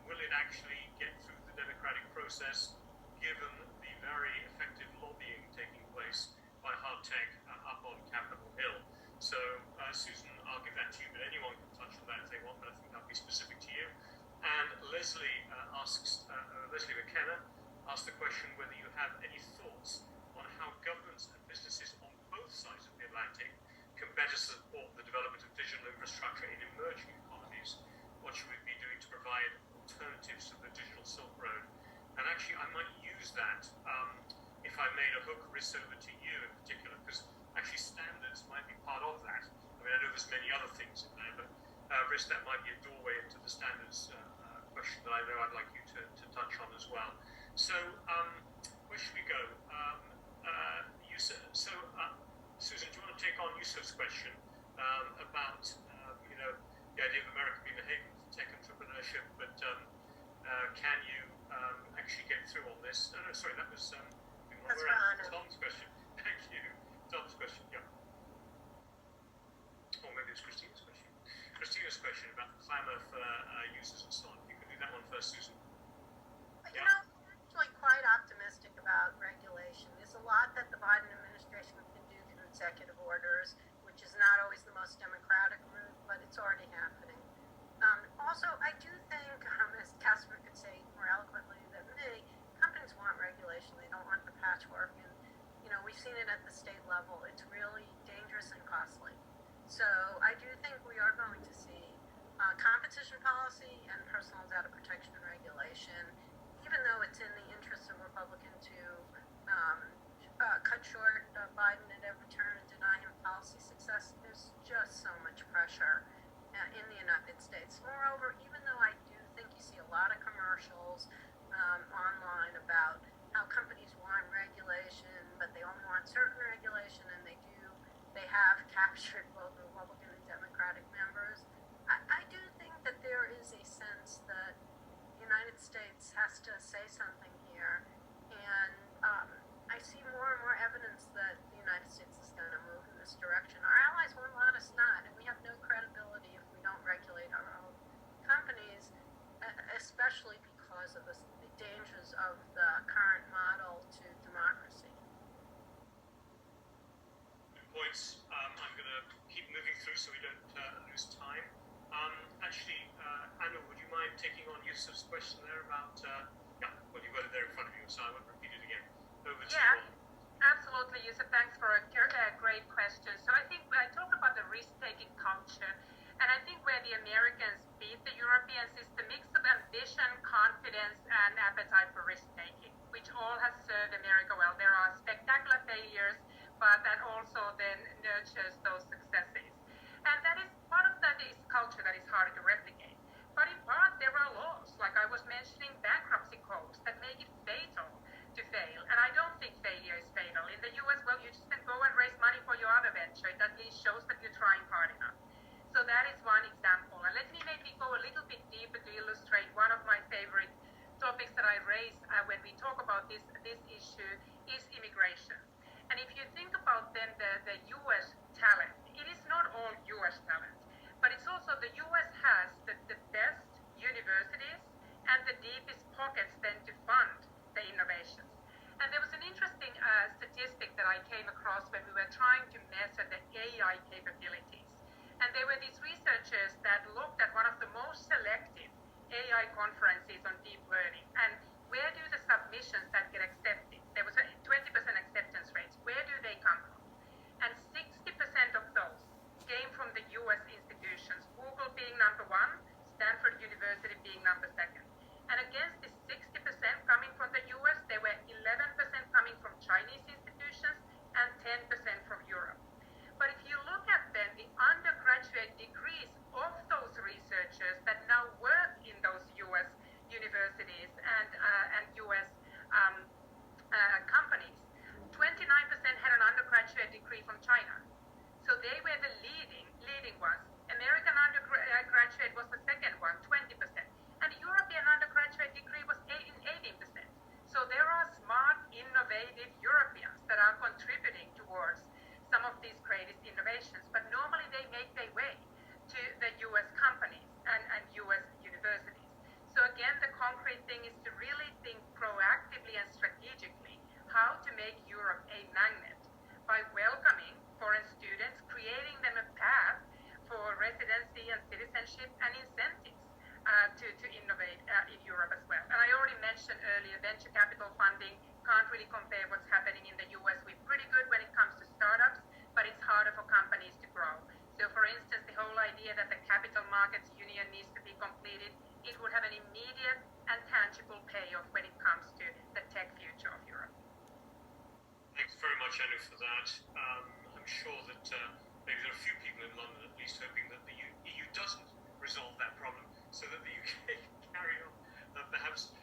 will it actually get through the democratic process, given the very effective lobbying taking place by hard tech up on Capitol Hill? So, Susan, I'll give that to you, but anyone can touch on that if they want, but I think that'll be specific to you. And Leslie Leslie McKenna asked the question whether you have any thoughts on how governments and businesses on both sides of the Atlantic can better support the development of digital infrastructure in emerging economies. What should we be doing to provide alternatives to the digital Silk Road? And actually, I might use that, if I made a hook risk over to you in particular, because actually standards might be part of that. I mean, I know there's many other things in there, but risk, that might be a doorway into the standards question that I know I'd like you to touch on as well. So, where should we go? Yusuf, so, Susan, do you want to take on Yusuf's question about, the idea of America being a haven for tech entrepreneurship, but can you actually get through on this? No, sorry, that was Tom's question. Thank you. Tom's question, yeah. Or maybe it's Christina's question. Christina's question about the clamor for users and so on. You can do that one first, Susan. You know, I'm actually quite optimistic about regulation. There's a lot that the Biden administration can do through executive orders, which is not always the most democratic route, but it's already happening. Also, I do think, as Casper could say more eloquently than me, companies want regulation. They don't want the patchwork. And, we've seen it at the state level. It's really dangerous and costly. So I do think we are going to see competition policy and personal data protection and regulation, even though it's in the interest of Republicans to cut short Biden at every turn and deny him policy success. There's just so much pressure in the United States. Moreover, even though I do think you see a lot of commercials online about how companies want regulation, but they only want certain regulation, and they have captured both Republican and Democratic members. I do think that there is a sense that the United States has to say something here, and I see more and more evidence that the United States is going to move in this direction. Our allies won't let us not, and we have no credibility if we don't regulate our own companies, especially because of the dangers of the current model to democracy. Good points. I'm going to keep moving through so we don't lose time. Actually, Anna, would you mind mind taking on Yusuf's question there about, well, you've got it there in front of you, so I won't repeat it again. Over to you. Absolutely, Yusuf. Thanks for a great question. So I think I talked about the risk-taking culture, and I think where the Americans beat the Europeans is the mix of ambition, confidence, and appetite for risk-taking, which all has served America well. There are spectacular failures, but that also then nurtures those successes. And that is part of that is culture that is harder to replicate. But in part, there are laws, like I was mentioning bankruptcy codes, that make it fatal to fail. And I don't think failure is fatal. In the US, well, you just can go and raise money for your other venture. It at least shows that you're trying hard enough. So that is one example. And let me maybe go a little bit deeper to illustrate one of my favorite topics that I raise when we talk about this issue is immigration. And if you think about then the US talent, it is not all US talent, but it's also the US has the best universities and the deepest pockets then to fund the innovations. And there was an interesting statistic that I came across when we were trying to measure the AI capabilities. And there were these researchers that looked at one of the most selective AI conferences on deep learning. And where do the submissions that get accepted? There was a 20% acceptance rates. Where do they come from? And 60% of those came from the US institutions, Google being number one, Stanford University being number second. And against the 60% coming from the US, there were 11% coming from Chinese institutions and 10% from Europe. But if you look at then the undergraduate degrees of those researchers that now work in those US universities and US companies, 29% had an undergraduate degree from China. So they were the leading ones. American undergraduate was the second one, 20%. And European undergraduate degree was 18%. So there are smart, innovative Europeans that are contributing towards some of these greatest innovations, but normally they make their way to the US companies and US universities. So again, the concrete thing is to really think proactively and strategically how to make Europe a magnet by welcoming foreign students, creating them a path for residency and citizenship and incentives to innovate in Europe as well. And I already mentioned earlier, venture capital funding can't really compare what's happening in the US. We're pretty good when it comes to startups, but it's harder for companies to grow. So for instance, the whole idea that the capital markets union needs to be completed, it would have an immediate and tangible payoff when it comes to the tech future of Europe. Thanks very much, Anu, for that. I'm sure that maybe there are a few people in London at least hoping that the EU doesn't resolve that problem so that the UK can carry on perhaps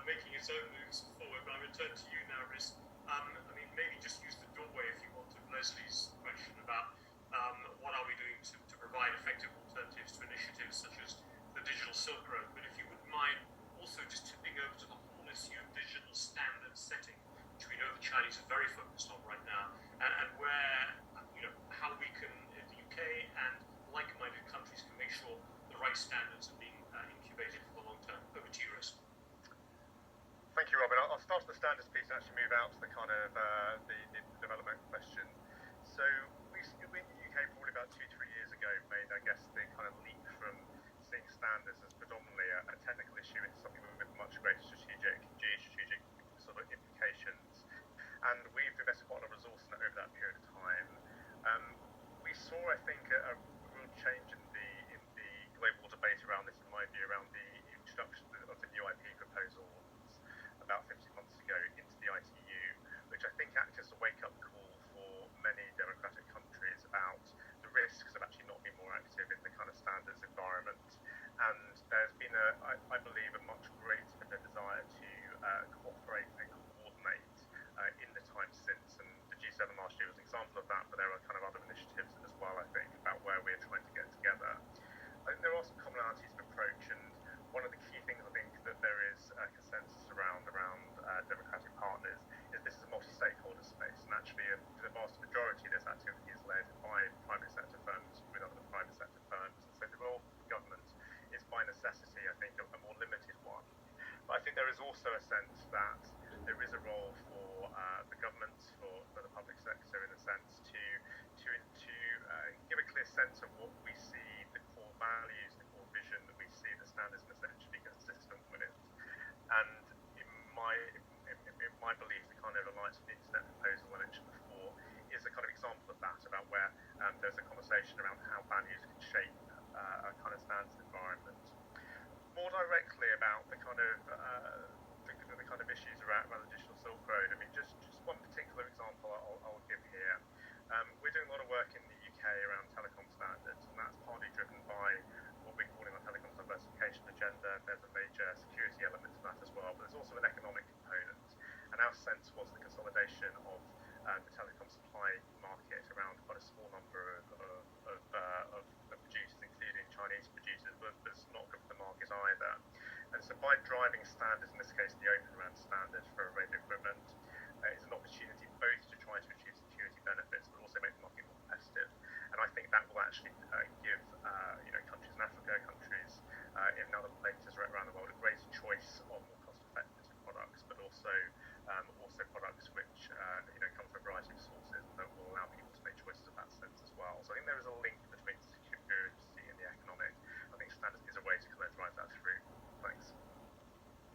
making its own moves forward. But I return to you now, Rias. I mean, maybe just use the doorway, if you want, of Leslie's question about what are we doing to provide effective alternatives to initiatives such as the Digital Silk Road. But if you wouldn't mind also just tipping over to the whole issue of digital standard setting, which we know the Chinese are very focused on right now, and where, how we can, in the UK and like-minded countries can make sure the right standards are being incubated for the long term. Over to you, Rias. Thank you, Robin. I'll start with the standards piece and actually move out to the kind of the development question. So we in the UK probably about 2-3 years ago made, I guess, the kind of leap from seeing standards as predominantly a technical issue into something with much greater geostrategic sort of implications. And we've invested quite a lot of resource in it over that period of time. We saw, I think, a real change in the global debate around this, in my view, around the introduction of the new IP proposals about 15 months ago into the ITU, which I think acted as a wake-up call for many democratic countries about the risks of actually not being more active in the kind of standards environment. And there's been, I believe, a much greater desire to cooperate and coordinate in the time since. And the G7 last year was an example of that, but there are kind of other initiatives as well, I think, about where we're trying to get together. I think there are some commonalities of approach, and one of the key things I think that there is a consensus around democratic partners is this is a multi-stakeholder space, and actually the vast majority of this activity is led by private sector firms with other private sector firms, and so the role of government is by necessity, I think, a more limited one. But I think there is also a sense that there is a role for the government, for the public sector, in a sense, to give a clear sense of what we see, the core values, the core vision that we see the standards and essential my belief, the kind of Alliance for the Internet proposal I mentioned before is a kind of example of that, about where there's a conversation around how values can shape a kind of standards environment. More directly about the kind of issues around the digital Silk Road. I mean, just one particular example I'll give here. We're doing a lot of work in the UK around telecom standards, and that's partly driven by what we're calling our telecoms diversification agenda. There's a major security element to that as well, but there's also an economic component. And our sense was the consolidation of the telecom supply market around quite a small number of producers, including Chinese producers, but it's not good for the market either. And so by driving standards, in this case the Open RAN standard for radio equipment, is an opportunity both to try to achieve security benefits, but also make the market more competitive. And I think that will actually give countries in Africa, countries in other places around the world, a greater choice of more cost-effective products, but also products which come from a variety of sources that will allow people to make choices in that sense as well. So I think there is a link between security and the economic. I think standards is a way to kind of drive that through. Thanks.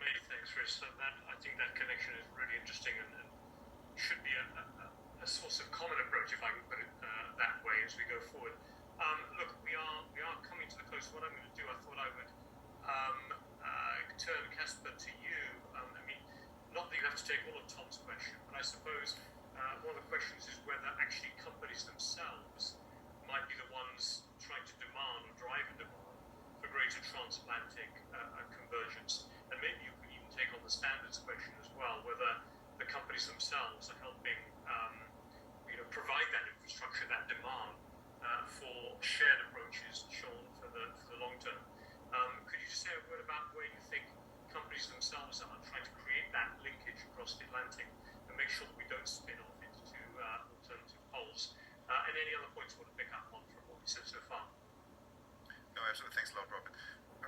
Many thanks, Rias. I think that connection is really interesting and should be a source of common approach, if I can put it that way, as we go forward. Look, we are coming to the close. What I'm going to do, I thought I would turn Casper to you. I mean, not that you have to take all of Tom's question, but I suppose one of the questions is whether actually companies themselves might be the ones trying to demand or drive a demand for greater transatlantic convergence. And maybe you could even take on the standards question as well, whether the companies themselves are helping provide that infrastructure, that demand for shared approaches, Sean, for the long term. Could you just say a word about where you think companies themselves are trying to create that linkage across the Atlantic and make sure that we don't spin off into alternative poles? And any other points you want to pick up on from what we said so far? No, absolutely. Thanks a lot, Robin.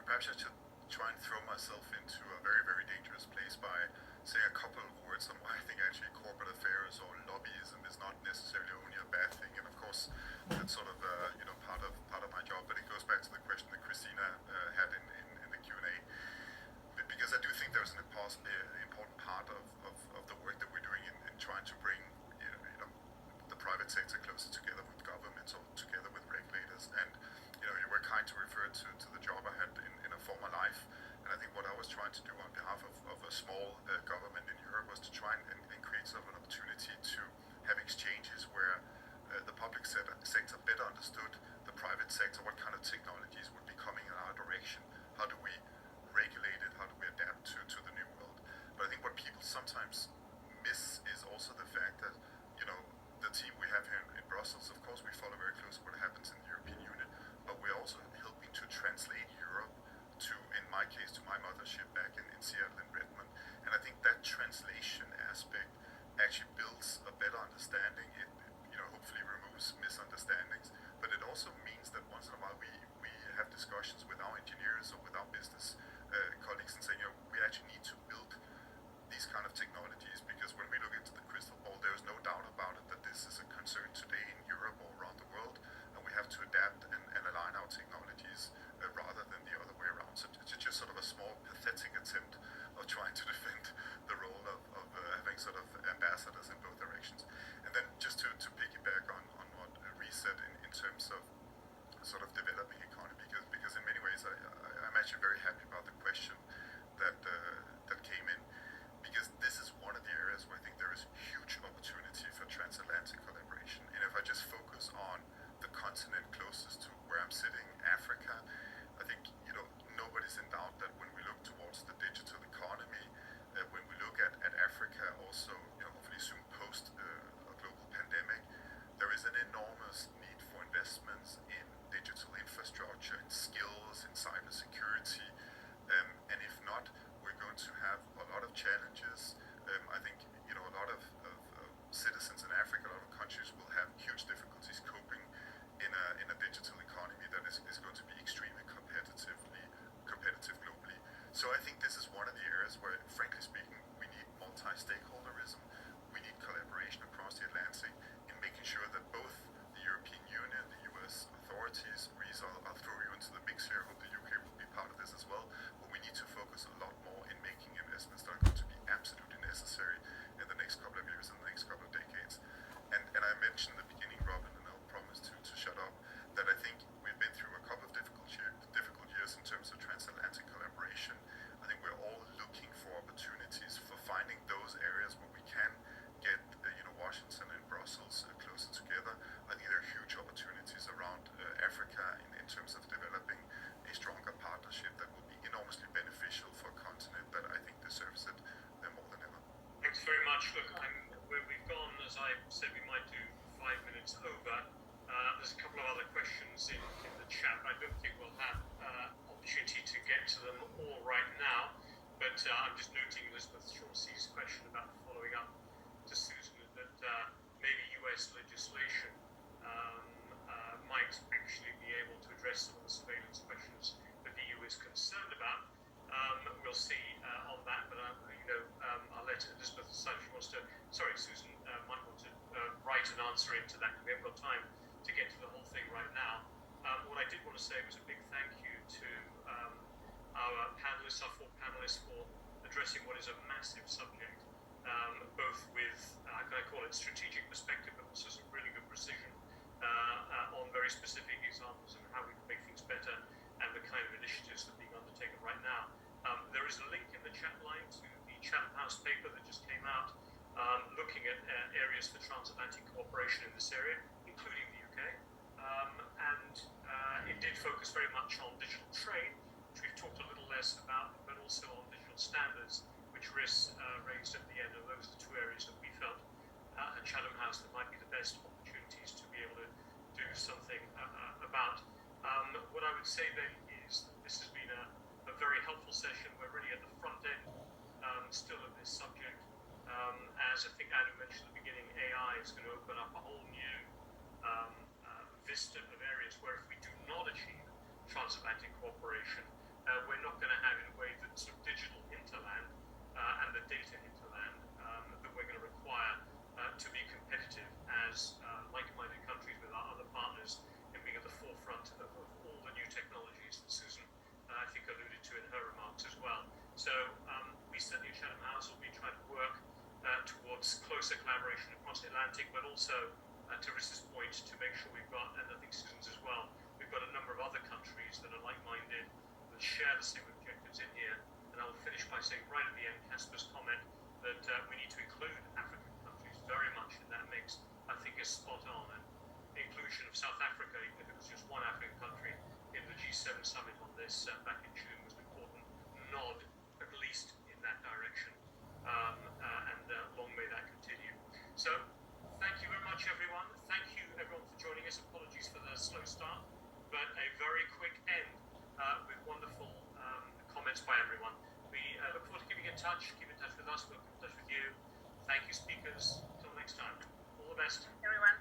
Perhaps I should try and throw myself into a very, very dangerous place by saying a couple of words on why I think actually corporate affairs or lobbyism is not necessarily only a bad thing. And of course, that's sort of part of my job. But it goes back to the question that Christina had in the Q&A, because I do think there's an important part of the work that we're doing in trying to bring the private sector closer together with governments or together with regulators. And you were kind to refer to the job I had in a former life. And I think what I was trying to do on behalf of a small government in Europe was to try and create sort of an opportunity to have exchanges where the public sector better understood the private sector, what kind of technologies would be coming in our direction, how do we regulate it, how do we adapt to the new world. But I think what people sometimes miss is also the fact that, the team we have here in Brussels, of course we follow very closely what happens in the European Union, but we're also helping to translate Europe to, in my case, to my mothership back in Seattle and Redmond. And I think that translation aspect actually builds a better understanding. It hopefully removes misunderstandings, but it also means that once in a while we have discussions with our engineers or with our business colleagues and saying, we actually need to build these kind of technologies, because when we look into the crystal ball, there is no doubt about it that this is a concern today in Europe or around the world, and we have to adapt and align our technologies rather than the other way around. So it's just sort of a small pathetic attempt of trying to defend the role of having sort of ambassadors in both directions. And then just to piggyback on what Rias said in terms of sort of developing economy, because in many ways I'm actually very happy about the question that came in, because this is one of the areas where I think there is huge opportunity for transatlantic collaboration. And if I just focus on the continent closest to where I'm sitting, Africa, I think nobody's in doubt that when we look towards the digital economy, when we look at Africa also, hopefully soon post a global pandemic, there is an enormous need for investments in digital infrastructure, in skills, in cybersecurity, and if not, we're going to have a lot of challenges. I think a lot of citizens in Africa, a lot of countries will have huge difficulties coping in a digital economy that is going to be extremely competitive globally. So I think this is one of the areas where, frankly speaking, we need multi-stakeholderism, we need collaboration across the Atlantic in making sure that both the European Union, the US authorities, Rias, I'll throw you into the mix here, I hope the UK will be part of this as well, but we need to focus a lot more in making investments that are going to be absolutely necessary much. Look, we've gone, as I said, we might do 5 minutes over. There's a couple of other questions in the chat. I don't think we'll have opportunity to get to them all right now, but I'm just noting Elizabeth Chauncey's question about following up to Susan that maybe US legislation might actually be able to address some of the surveillance questions that the EU is concerned about. We'll see on that, but I'll let Elizabeth decide if she wants to. Sorry, Susan might want to write an answer into that because we haven't got time to get to the whole thing right now. What I did want to say was a big thank you to our panelists, our 4 panelists, for addressing what is a massive subject, both with, can I call it strategic perspective, but also some really good precision on very specific examples of how we can make things better and the kind of initiatives that are being undertaken right now. There is a link in the chat line to the Chatham House paper that just came out, looking at areas for transatlantic cooperation in this area, including the UK. And it did focus very much on digital trade, which we've talked a little less about, but also on digital standards, which Rias raised at the end. And those are the 2 areas that we felt at Chatham House that might be the best opportunities to be able to do something about. What I would say then is that this has been a very helpful session. We're really at the front end still of this subject. As I think Adam mentioned at the beginning, AI is going to open up a whole new vista of areas where if we do not achieve transatlantic cooperation, we're not going to have, in a way, the sort of digital hinterland and the data hinterland that we're going to require to be competitive as like-minded countries with our other partners in being at the forefront of all the new technologies that Susan, I think, alluded to in her remarks as well. So we certainly at Chatham House will be trying to work towards closer collaboration across the Atlantic, but also, to Rias's point, to make sure we've got, and I think Susan's as well, we've got a number of other countries that are like-minded, that share the same objectives in here. And I'll finish by saying right at the end, Casper's comment that we need to include African countries very much in that mix, I think is spot on. And the inclusion of South Africa, even if it was just one African country, in the G7 summit on this back in June was an important nod, at least in that direction. And long may that continue. So, thank you very much, everyone. Thank you, everyone, for joining us. Apologies for the slow start, but a very quick end with wonderful comments by everyone. We look forward to keeping in touch. Keep in touch with us. We'll keep in touch with you. Thank you, speakers. Until next time. All the best. Everyone.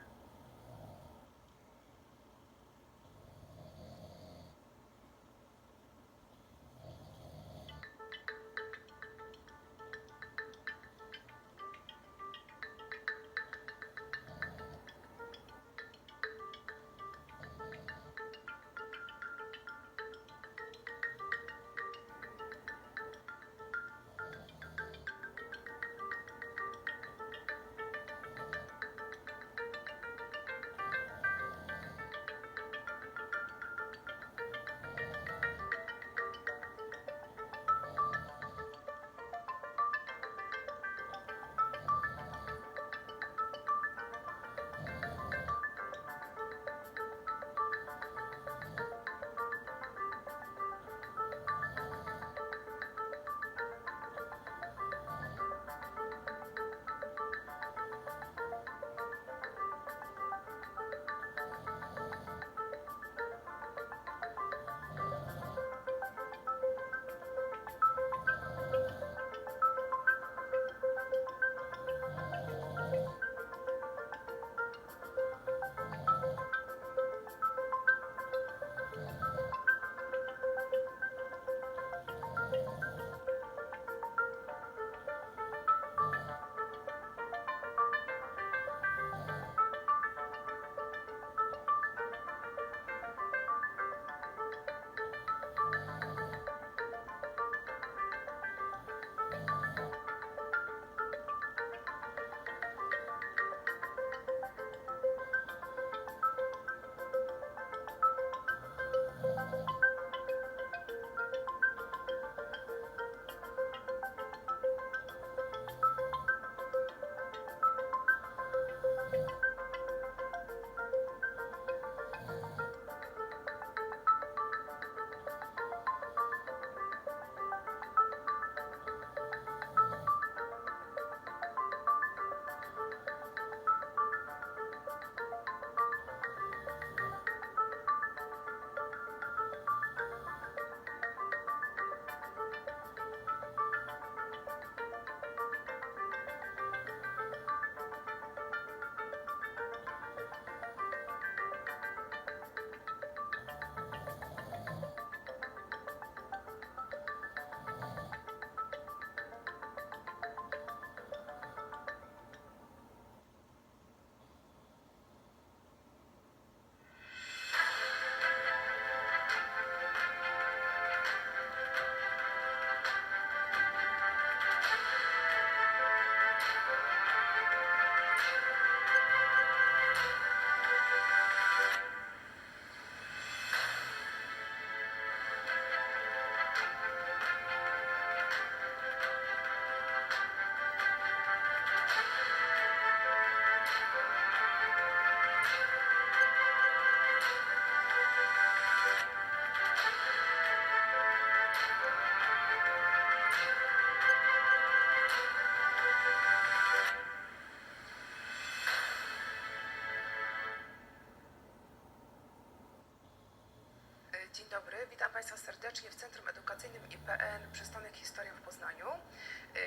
dobry, witam Państwa serdecznie w Centrum Edukacyjnym IPN Przystanek Historia w Poznaniu.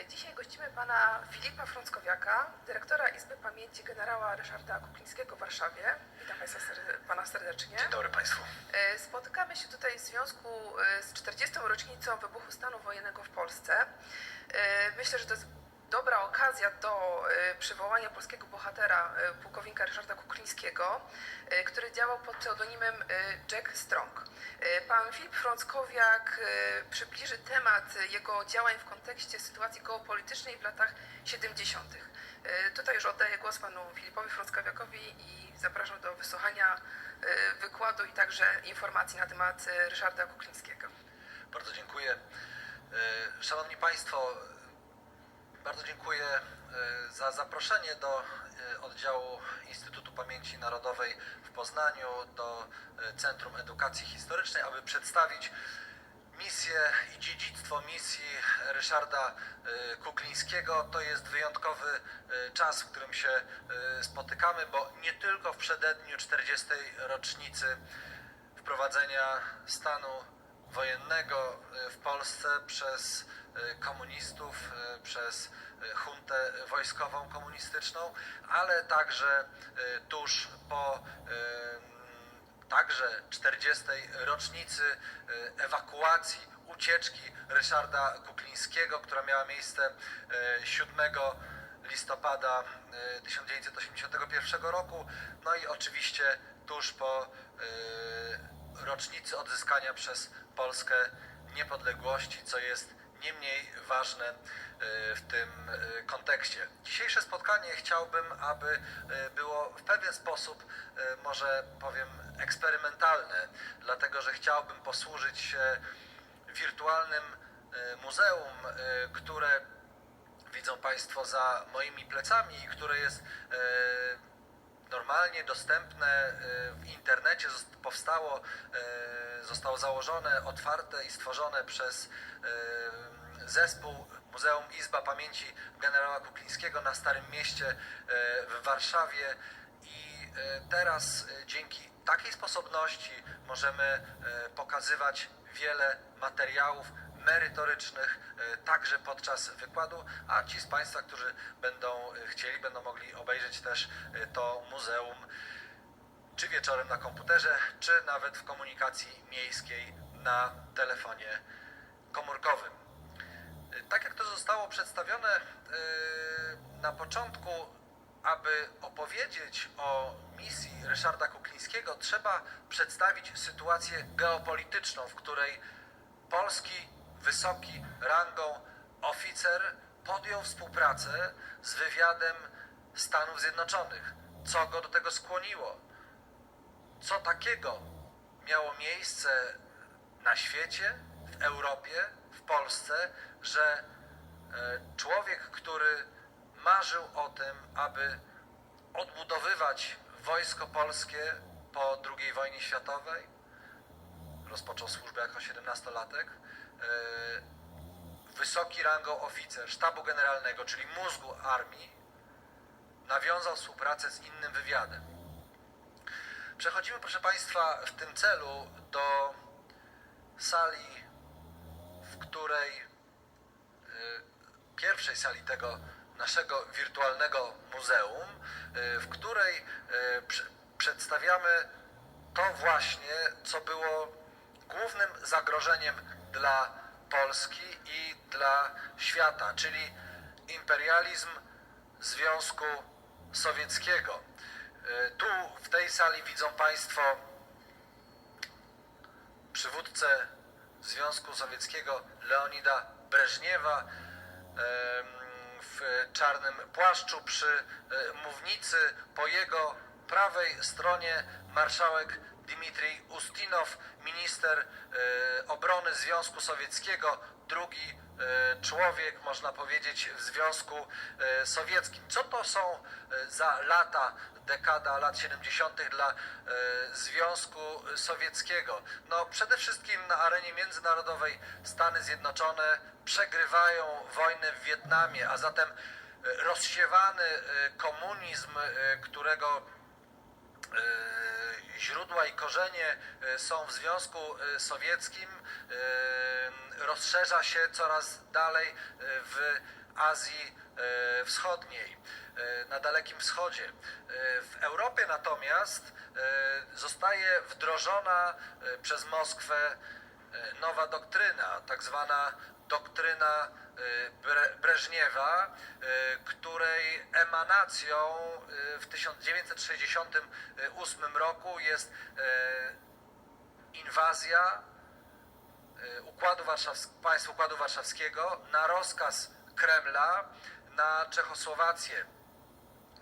Dzisiaj gościmy pana Filipa Frąckowiaka, dyrektora Izby Pamięci generała Ryszarda Kuklińskiego w Warszawie. Witam pana serdecznie. Dzień dobry Państwu. Spotykamy się tutaj w związku z 40. rocznicą wybuchu stanu wojennego w Polsce. Myślę, że to jest dobra okazja do przywołania polskiego bohatera, pułkownika Ryszarda Kuklińskiego, który działał pod pseudonimem Jack Strong. Pan Filip Frąckowiak przybliży temat jego działań w kontekście sytuacji geopolitycznej w latach 70. Tutaj już oddaję głos panu Filipowi Frąckowiakowi i zapraszam do wysłuchania wykładu i także informacji na temat Ryszarda Kuklińskiego. Bardzo dziękuję. Szanowni Państwo, bardzo dziękuję za zaproszenie do oddziału Instytutu Pamięci Narodowej w Poznaniu, do Centrum Edukacji Historycznej, aby przedstawić misję i dziedzictwo misji Ryszarda Kuklińskiego. To jest wyjątkowy czas, w którym się spotykamy, bo nie tylko w przededniu 40. rocznicy wprowadzenia stanu wojennego w Polsce przez komunistów, przez juntę wojskową komunistyczną, ale także tuż po także 40. rocznicy ewakuacji, ucieczki Ryszarda Kuklińskiego, która miała miejsce 7 listopada 1981 roku, no i oczywiście tuż po rocznicy odzyskania przez Polskę niepodległości, co jest nie mniej ważne w tym kontekście. Dzisiejsze spotkanie chciałbym, aby było w pewien sposób, może powiem, eksperymentalne, dlatego że chciałbym posłużyć się wirtualnym muzeum, które widzą Państwo za moimi plecami i które jest normalnie dostępne w internecie, zostało założone, otwarte i stworzone przez zespół Muzeum Izba Pamięci generała Kuklińskiego na Starym Mieście w Warszawie i teraz dzięki takiej sposobności możemy pokazywać wiele materiałów merytorycznych także podczas wykładu, a ci z Państwa, którzy będą chcieli, będą mogli obejrzeć też to muzeum czy wieczorem na komputerze, czy nawet w komunikacji miejskiej na telefonie komórkowym. Tak jak to zostało przedstawione na początku, aby opowiedzieć o misji Ryszarda Kuklińskiego, trzeba przedstawić sytuację geopolityczną, w której polski wysoki rangą oficer podjął współpracę z wywiadem Stanów Zjednoczonych. Co go do tego skłoniło? Co takiego miało miejsce na świecie, w Europie, w Polsce, że człowiek, który marzył o tym, aby odbudowywać wojsko polskie po II wojnie światowej, rozpoczął służbę jako 17-latek, wysoki rangą oficer sztabu generalnego, czyli mózgu armii, nawiązał współpracę z innym wywiadem. Przechodzimy, proszę Państwa, w tym celu do sali, w której, pierwszej sali tego naszego wirtualnego muzeum, w której przedstawiamy to właśnie, co było głównym zagrożeniem dla Polski i dla świata, czyli imperializm Związku Sowieckiego. Tu w tej sali widzą Państwo przywódcę Związku Sowieckiego Leonida Breżniewa w czarnym płaszczu przy mównicy. Po jego prawej stronie marszałek Dmitrij Ustinow, minister obrony Związku Sowieckiego, drugi człowiek, można powiedzieć, w Związku Sowieckim. Co to są za lata, dekada lat 70. dla Związku Sowieckiego? No, przede wszystkim na arenie międzynarodowej Stany Zjednoczone przegrywają wojnę w Wietnamie, a zatem rozsiewany komunizm, którego źródła i korzenie są w Związku Sowieckim, rozszerza się coraz dalej w Azji Wschodniej, na Dalekim Wschodzie. W Europie natomiast zostaje wdrożona przez Moskwę nowa doktryna, tak zwana doktryna Breżniewa, której emanacją w 1968 roku jest inwazja państw Układu Warszawskiego na rozkaz Kremla na Czechosłowację.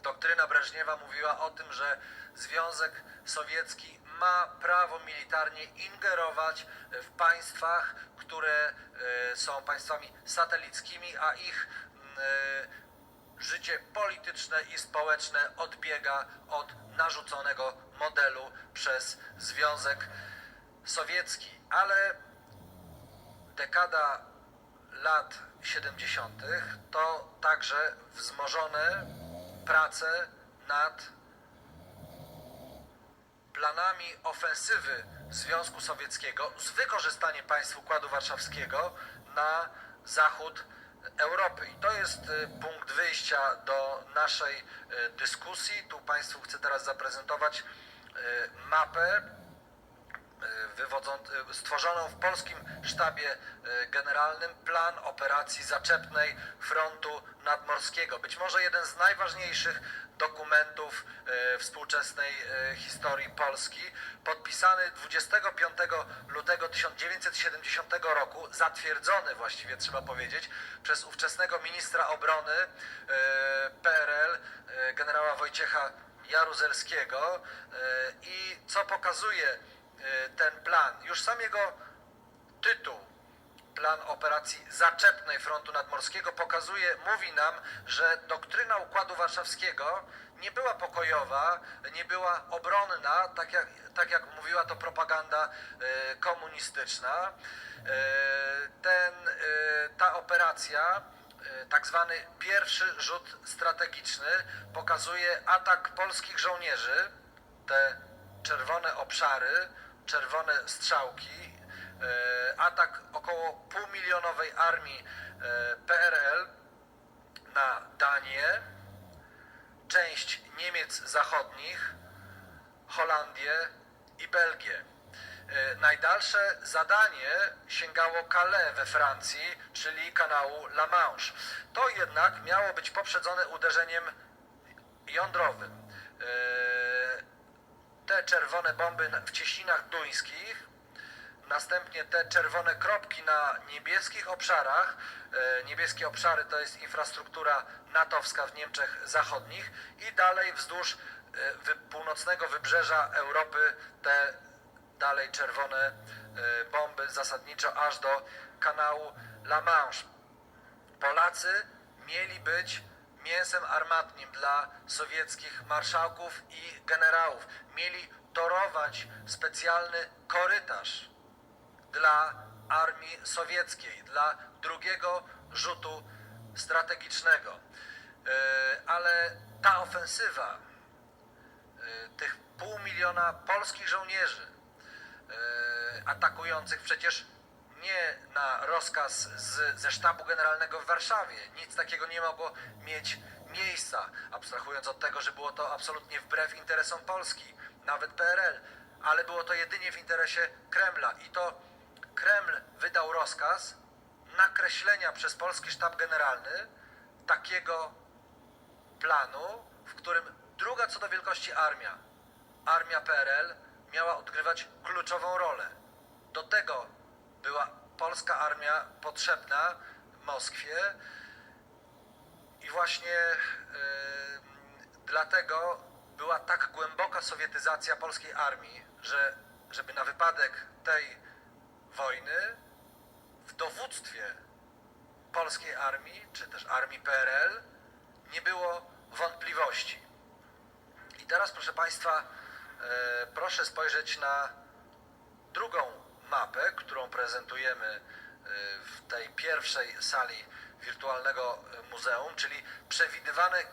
Doktryna Breżniewa mówiła o tym, że Związek Sowiecki ma prawo militarnie ingerować w państwach, które są państwami satelickimi, a ich życie polityczne i społeczne odbiega od narzuconego modelu przez Związek Sowiecki. Ale dekada lat 70. to także wzmożone prace nad planami ofensywy Związku Sowieckiego z wykorzystaniem państw Układu Warszawskiego na zachód Europy. I to jest punkt wyjścia do naszej dyskusji. Tu Państwu chcę teraz zaprezentować mapę stworzoną w polskim sztabie generalnym, plan operacji zaczepnej frontu nadmorskiego. Być może jeden z najważniejszych dokumentów współczesnej historii Polski, podpisany 25 lutego 1970 roku, zatwierdzony właściwie trzeba powiedzieć przez ówczesnego ministra obrony PRL, generała Wojciecha Jaruzelskiego. I co pokazuje ten plan? Już sam jego tytuł, plan operacji zaczepnej frontu nadmorskiego, mówi nam, że doktryna Układu Warszawskiego nie była pokojowa, nie była obronna, tak jak mówiła to propaganda komunistyczna. Ta operacja, tak zwany pierwszy rzut strategiczny, pokazuje atak polskich żołnierzy, te czerwone obszary, czerwone strzałki, atak około półmilionowej armii PRL na Danię, część Niemiec zachodnich, Holandię i Belgię. Najdalsze zadanie sięgało Calais we Francji, czyli kanału La Manche. To jednak miało być poprzedzone uderzeniem jądrowym. Te czerwone bomby w cieśninach duńskich, następnie te czerwone kropki na niebieskich obszarach. Niebieskie obszary to jest infrastruktura natowska w Niemczech Zachodnich i dalej wzdłuż północnego wybrzeża Europy te dalej czerwone bomby zasadniczo aż do kanału La Manche. Polacy mieli być mięsem armatnim dla sowieckich marszałków i generałów. Mieli torować specjalny korytarz dla armii sowieckiej, dla drugiego rzutu strategicznego. Ale ta ofensywa tych 500 000 polskich żołnierzy atakujących przecież nie na rozkaz ze sztabu generalnego w Warszawie. Nic takiego nie mogło mieć miejsca, abstrahując od tego, że było to absolutnie wbrew interesom Polski, nawet PRL, ale było to jedynie w interesie Kremla. I to Kreml wydał rozkaz nakreślenia przez polski sztab generalny takiego planu, w którym druga co do wielkości armia PRL miała odgrywać kluczową rolę. Do tego była polska armia potrzebna Moskwie i właśnie dlatego była tak głęboka sowietyzacja polskiej armii, że żeby na wypadek tej wojny w dowództwie polskiej armii, czy też armii PRL nie było wątpliwości. I teraz, proszę Państwa, proszę spojrzeć na drugą mapę, którą prezentujemy w tej pierwszej sali wirtualnego muzeum, czyli przewidywane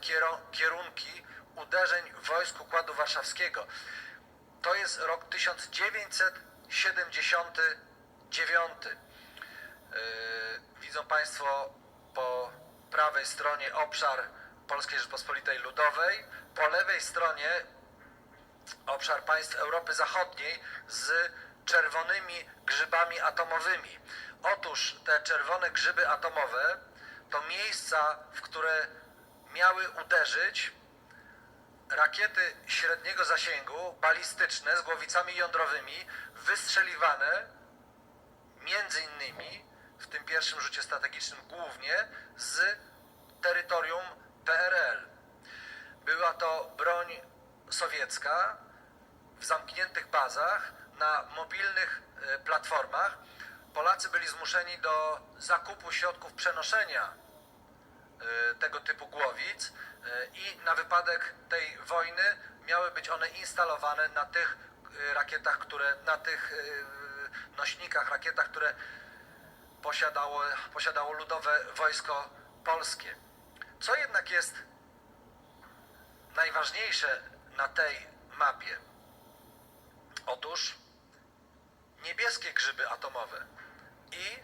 kierunki uderzeń wojsk Układu Warszawskiego. To jest rok 1979. Widzą Państwo po prawej stronie obszar Polskiej Rzeczpospolitej Ludowej, po lewej stronie obszar państw Europy Zachodniej z czerwonymi grzybami atomowymi. Otóż te czerwone grzyby atomowe to miejsca, w które miały uderzyć rakiety średniego zasięgu, balistyczne z głowicami jądrowymi, wystrzeliwane między innymi w tym pierwszym rzucie strategicznym głównie z terytorium PRL. Była to broń sowiecka w zamkniętych bazach, na mobilnych platformach. Polacy byli zmuszeni do zakupu środków przenoszenia tego typu głowic i na wypadek tej wojny miały być one instalowane na tych rakietach, na tych nośnikach, rakietach, które posiadało Ludowe Wojsko Polskie. Co jednak jest najważniejsze na tej mapie? Otóż niebieskie grzyby atomowe i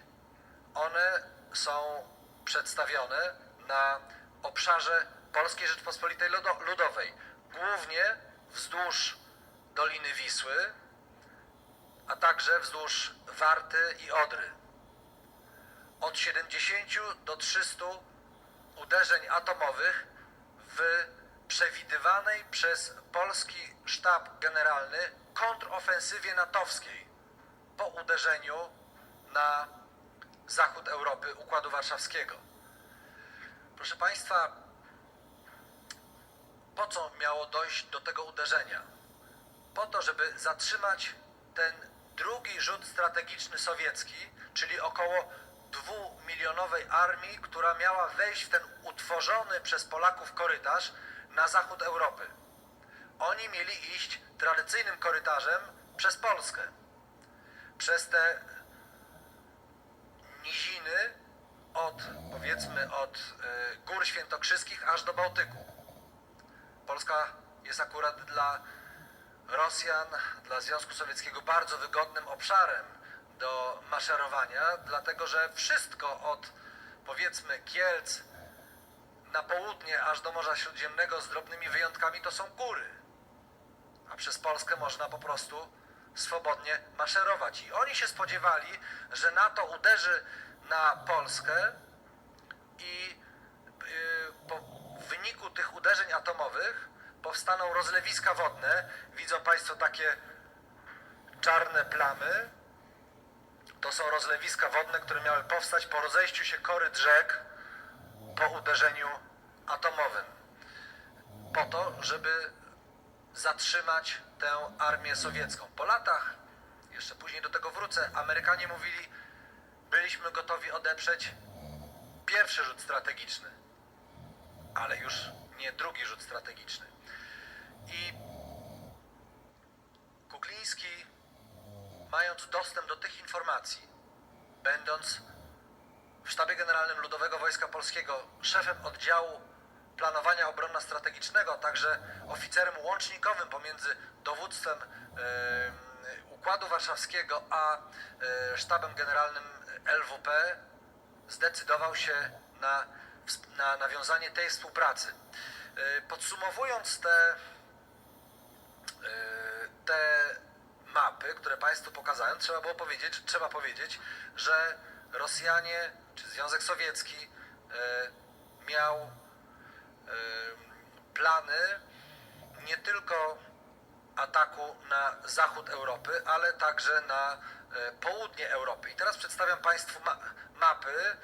one są przedstawione na obszarze Polskiej Rzeczpospolitej Ludowej, głównie wzdłuż Doliny Wisły, a także wzdłuż Warty i Odry. Od 70 do 300 uderzeń atomowych w przewidywanej przez polski sztab generalny kontrofensywie natowskiej po uderzeniu na zachód Europy Układu Warszawskiego. Proszę Państwa, po co miało dojść do tego uderzenia? Po to, żeby zatrzymać ten drugi rzut strategiczny sowiecki, czyli około 2-milionowej armii, która miała wejść w ten utworzony przez Polaków korytarz na zachód Europy. Oni mieli iść tradycyjnym korytarzem przez Polskę, przez te niziny od Gór Świętokrzyskich aż do Bałtyku. Polska jest akurat dla Rosjan, dla Związku Sowieckiego bardzo wygodnym obszarem do maszerowania, dlatego że wszystko od, powiedzmy, Kielc na południe aż do Morza Śródziemnego z drobnymi wyjątkami to są góry, a przez Polskę można po prostu swobodnie maszerować. I oni się spodziewali, że NATO uderzy na Polskę i w wyniku tych uderzeń atomowych powstaną rozlewiska wodne. Widzą Państwo takie czarne plamy. To są rozlewiska wodne, które miały powstać po rozejściu się koryt rzek po uderzeniu atomowym. Po to, żeby zatrzymać tę armię sowiecką. Po latach, jeszcze później do tego wrócę, Amerykanie mówili, byliśmy gotowi odeprzeć pierwszy rzut strategiczny, ale już nie drugi rzut strategiczny. I Kukliński, mając dostęp do tych informacji, będąc w Sztabie Generalnym Ludowego Wojska Polskiego, szefem oddziału planowania obronno-strategicznego, a także oficerem łącznikowym pomiędzy dowództwem Układu Warszawskiego a Sztabem Generalnym LWP, zdecydował się na nawiązanie tej współpracy. Podsumowując te mapy, które Państwu pokazałem, trzeba powiedzieć, że Rosjanie czy Związek Sowiecki miał plany nie tylko ataku na zachód Europy, ale także na południe Europy. I teraz przedstawiam Państwu mapy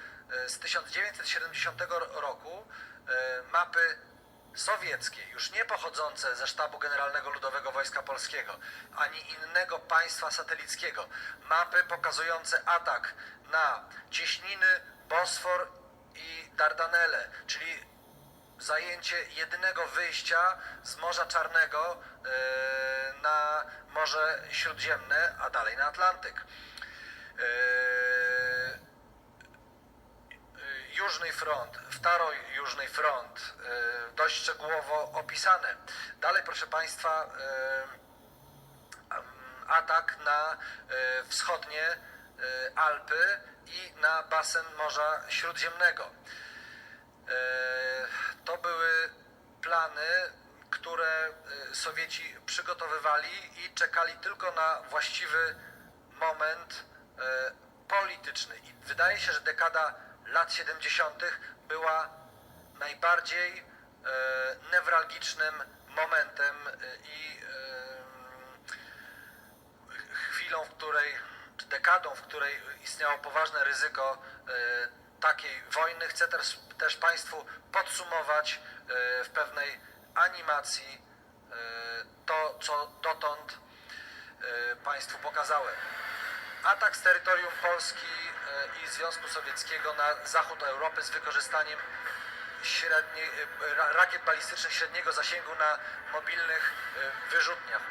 z 1970 roku, mapy sowieckie, już nie pochodzące ze Sztabu Generalnego Ludowego Wojska Polskiego, ani innego państwa satelickiego. Mapy pokazujące atak na Cieśniny, Bosfor i Dardanelle, czyli zajęcie jedynego wyjścia z Morza Czarnego na Morze Śródziemne, a dalej na Atlantyk. Južny Front, Wtoroj Južny Front, dość szczegółowo opisane. Dalej, proszę Państwa, atak na wschodnie Alpy i na basen Morza Śródziemnego. To były plany, które Sowieci przygotowywali i czekali tylko na właściwy moment polityczny. I wydaje się, że dekada lat 70. była najbardziej newralgicznym momentem i chwilą, w której, czy dekadą, w której istniało poważne ryzyko takiej wojny. Chcę też Państwu podsumować w pewnej animacji to, co dotąd Państwu pokazałem. Atak z terytorium Polski i Związku Sowieckiego na zachód Europy z wykorzystaniem rakiet balistycznych średniego zasięgu na mobilnych wyrzutniach.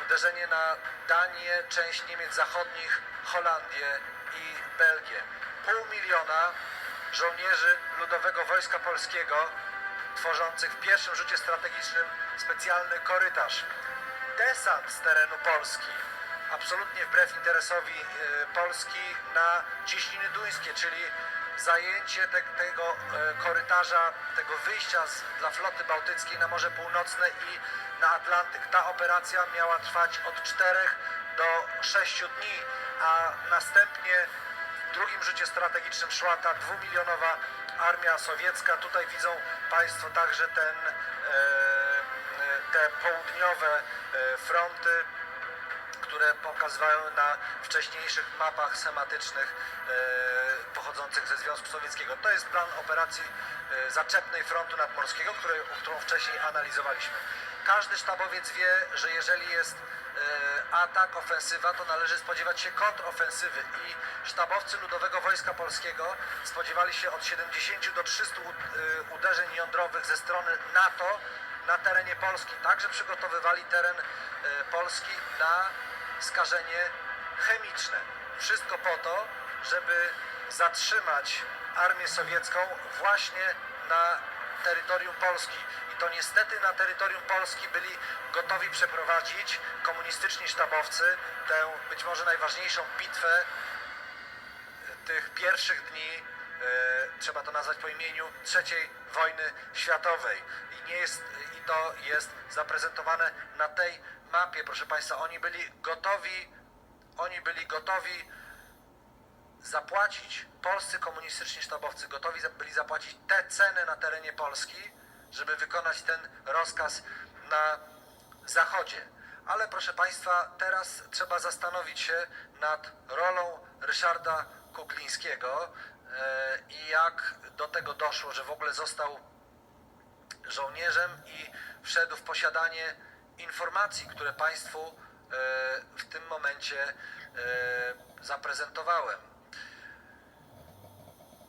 Uderzenie na Danię, część Niemiec zachodnich, Holandię i Belgię. 500 000 żołnierzy Ludowego Wojska Polskiego, tworzących w pierwszym rzucie strategicznym specjalny korytarz. Desant z terenu Polski, absolutnie wbrew interesowi Polski, na Cieśniny Duńskie, czyli zajęcie tego korytarza, tego wyjścia dla floty bałtyckiej na Morze Północne i na Atlantyk. Ta operacja miała trwać od 4 do 6 dni, a następnie w drugim rzucie strategicznym szła ta 2-milionowa armia sowiecka. Tutaj widzą Państwo także te południowe fronty, które pokazywają na wcześniejszych mapach schematycznych pochodzących ze Związku Sowieckiego. To jest plan operacji zaczepnej frontu nadmorskiego, którą wcześniej analizowaliśmy. Każdy sztabowiec wie, że jeżeli jest atak, ofensywa, to należy spodziewać się kontrofensywy i sztabowcy Ludowego Wojska Polskiego spodziewali się od 70 do 300 uderzeń jądrowych ze strony NATO na terenie Polski. Także przygotowywali teren Polski na skażenie chemiczne. Wszystko po to, żeby zatrzymać armię sowiecką właśnie na terytorium Polski. I to niestety na terytorium Polski byli gotowi przeprowadzić komunistyczni sztabowcy tę być może najważniejszą bitwę tych pierwszych dni, trzeba to nazwać po imieniu, III wojny światowej. I to jest zaprezentowane na tej mapie, proszę Państwa. Oni byli gotowi zapłacić, polscy komunistyczni sztabowcy gotowi byli zapłacić tę cenę na terenie Polski, żeby wykonać ten rozkaz na zachodzie. Ale proszę Państwa, teraz trzeba zastanowić się nad rolą Ryszarda Kuklińskiego i jak do tego doszło, że w ogóle został żołnierzem i wszedł w posiadanie informacji, które Państwu w tym momencie zaprezentowałem.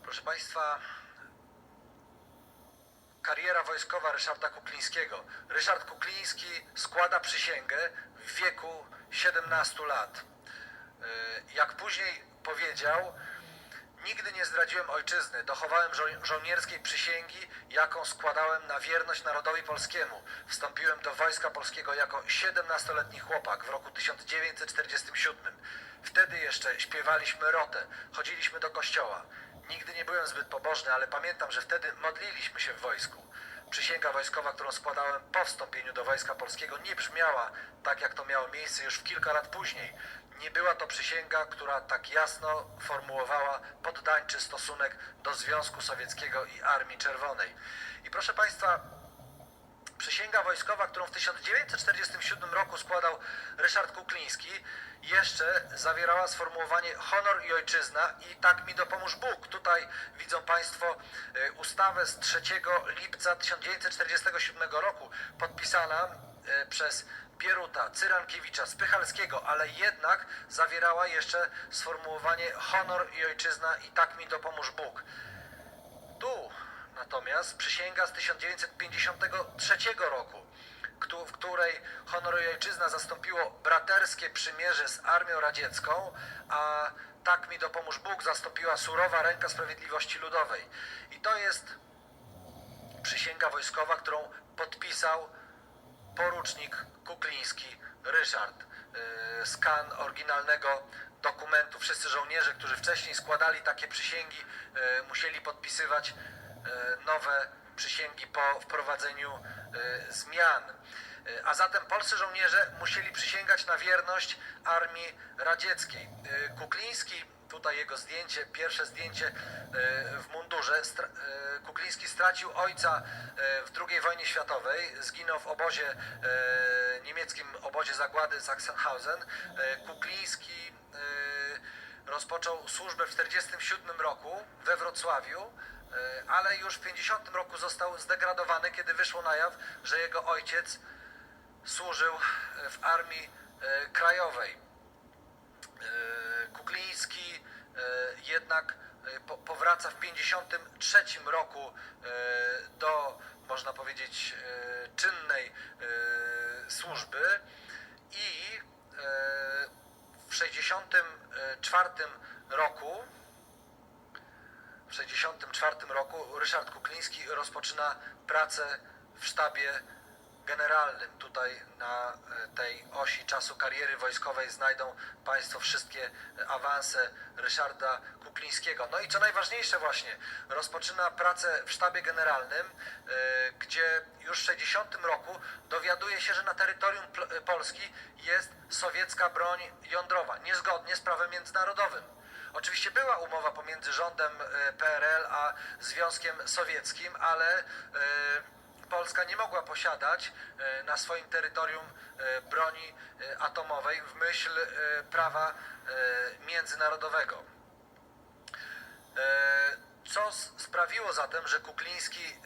Proszę Państwa, kariera wojskowa Ryszarda Kuklińskiego. Ryszard Kukliński składa przysięgę w wieku 17 lat. Jak później powiedział, nigdy nie zdradziłem ojczyzny, dochowałem żołnierskiej przysięgi, jaką składałem na wierność narodowi polskiemu. Wstąpiłem do Wojska Polskiego jako 17-letni chłopak w roku 1947. Wtedy jeszcze śpiewaliśmy rotę, chodziliśmy do kościoła. Nigdy nie byłem zbyt pobożny, ale pamiętam, że wtedy modliliśmy się w wojsku. Przysięga wojskowa, którą składałem po wstąpieniu do Wojska Polskiego, nie brzmiała tak, jak to miało miejsce już w kilka lat później. Nie była to przysięga, która tak jasno formułowała poddańczy stosunek do Związku Sowieckiego i Armii Czerwonej. I proszę Państwa, przysięga wojskowa, którą w 1947 roku składał Ryszard Kukliński, jeszcze zawierała sformułowanie honor i ojczyzna i tak mi dopomóż Bóg. Tutaj widzą Państwo ustawę z 3 lipca 1947 roku, podpisana przez Bieruta, Cyrankiewicza, Spychalskiego, ale jednak zawierała jeszcze sformułowanie honor i ojczyzna i tak mi dopomóż Bóg. Tu natomiast przysięga z 1953 roku, w której honor i ojczyzna zastąpiło braterskie przymierze z Armią Radziecką, a tak mi dopomóż Bóg, zastąpiła surowa ręka sprawiedliwości ludowej. I to jest przysięga wojskowa, którą podpisał porucznik kukliński Ryszard. Skan oryginalnego dokumentu. Wszyscy żołnierze, którzy wcześniej składali takie przysięgi, musieli podpisywać nowe przysięgi po wprowadzeniu zmian. A zatem polscy żołnierze musieli przysięgać na wierność armii radzieckiej. Kukliński, tutaj jego zdjęcie, pierwsze zdjęcie w mundurze. Kukliński stracił ojca w II wojnie światowej, zginął w obozie, niemieckim obozie zagłady Sachsenhausen. Kukliński rozpoczął służbę w 1947 roku we Wrocławiu, ale już w 1950 roku został zdegradowany, kiedy wyszło na jaw, że jego ojciec służył w Armii Krajowej. Kukliński jednak powraca w 1953 roku do, można powiedzieć, czynnej służby i w 1964 roku Ryszard Kukliński rozpoczyna pracę w sztabie generalnym. Tutaj na tej osi czasu kariery wojskowej znajdą Państwo wszystkie awanse Ryszarda Kuklińskiego. No i co najważniejsze właśnie, rozpoczyna pracę w sztabie generalnym, gdzie już w 1960 roku dowiaduje się, że na terytorium Polski jest sowiecka broń jądrowa, niezgodnie z prawem międzynarodowym. Oczywiście była umowa pomiędzy rządem PRL a Związkiem Sowieckim, ale Polska nie mogła posiadać na swoim terytorium broni atomowej w myśl prawa międzynarodowego. Co sprawiło zatem, że Kukliński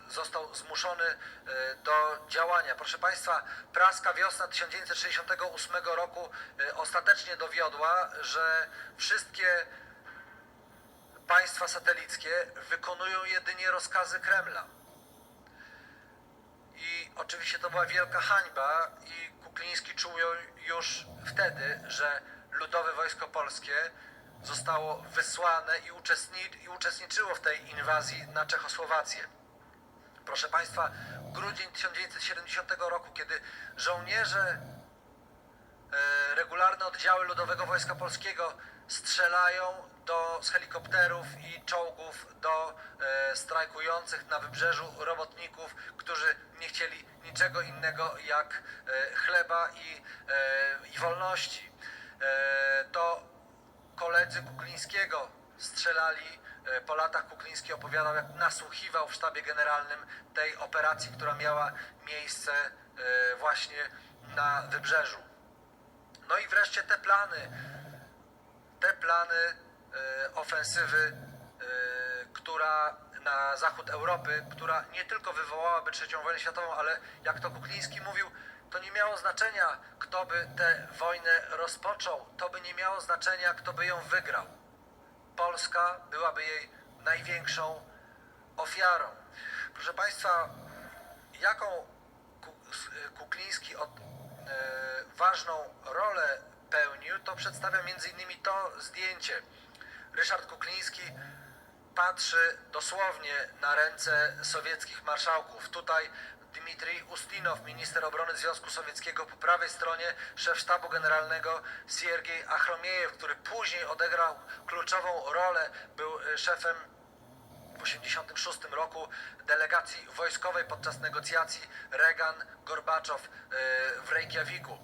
został zmuszony do działania? Proszę Państwa, praska wiosna 1968 roku ostatecznie dowiodła, że wszystkie państwa satelickie wykonują jedynie rozkazy Kremla. I oczywiście to była wielka hańba i Kukliński czuł już wtedy, że Ludowe Wojsko Polskie zostało wysłane i uczestniczyło w tej inwazji na Czechosłowację. Proszę Państwa, grudzień 1970 roku, kiedy żołnierze, regularne oddziały Ludowego Wojska Polskiego strzelają z helikopterów i czołgów do strajkujących na wybrzeżu robotników, którzy nie chcieli niczego innego jak chleba i wolności. To koledzy Kuklińskiego strzelali. Po latach Kukliński opowiadał, jak nasłuchiwał w sztabie generalnym tej operacji, która miała miejsce właśnie na wybrzeżu. No i wreszcie te plany ofensywy, która na zachód Europy, która nie tylko wywołałaby III wojnę światową, ale jak to Kukliński mówił, to nie miało znaczenia, kto by tę wojnę rozpoczął, to by nie miało znaczenia, kto by ją wygrał. Polska byłaby jej największą ofiarą. Proszę Państwa, jaką Kukliński ważną rolę pełnił, to przedstawia m.in. to zdjęcie. Ryszard Kukliński patrzy dosłownie na ręce sowieckich marszałków. Tutaj Dmitrij Ustinow, minister obrony Związku Sowieckiego, po prawej stronie szef sztabu generalnego Siergiej Achromiejew, który później odegrał kluczową rolę, był szefem w 1986 roku delegacji wojskowej podczas negocjacji Reagan-Gorbaczow w Reykjaviku.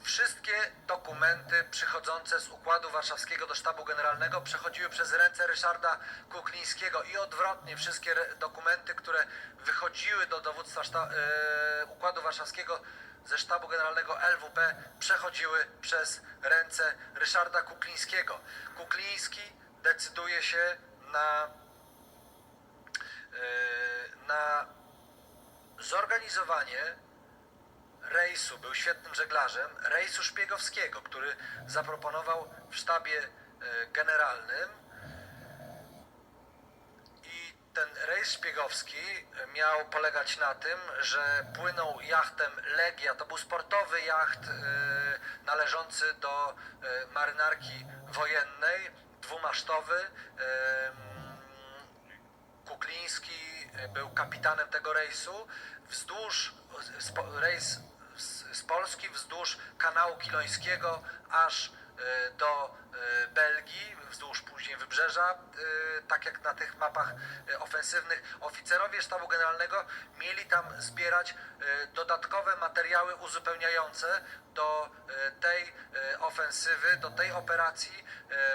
Wszystkie dokumenty przychodzące z Układu Warszawskiego do Sztabu Generalnego przechodziły przez ręce Ryszarda Kuklińskiego i odwrotnie, wszystkie dokumenty, które wychodziły do dowództwa Układu Warszawskiego ze Sztabu Generalnego LWP, przechodziły przez ręce Ryszarda Kuklińskiego. Kukliński decyduje się na zorganizowanie rejsu, był świetnym żeglarzem, rejsu szpiegowskiego, który zaproponował w sztabie generalnym. I ten rejs szpiegowski miał polegać na tym, że płynął jachtem Legia, to był sportowy jacht należący do marynarki wojennej, dwumasztowy. Kukliński był kapitanem tego rejsu. Rejs z Polski wzdłuż kanału Kilońskiego aż do Belgii, wzdłuż później wybrzeża, tak jak na tych mapach ofensywnych. Oficerowie sztabu generalnego mieli tam zbierać dodatkowe materiały uzupełniające do tej ofensywy, do tej operacji.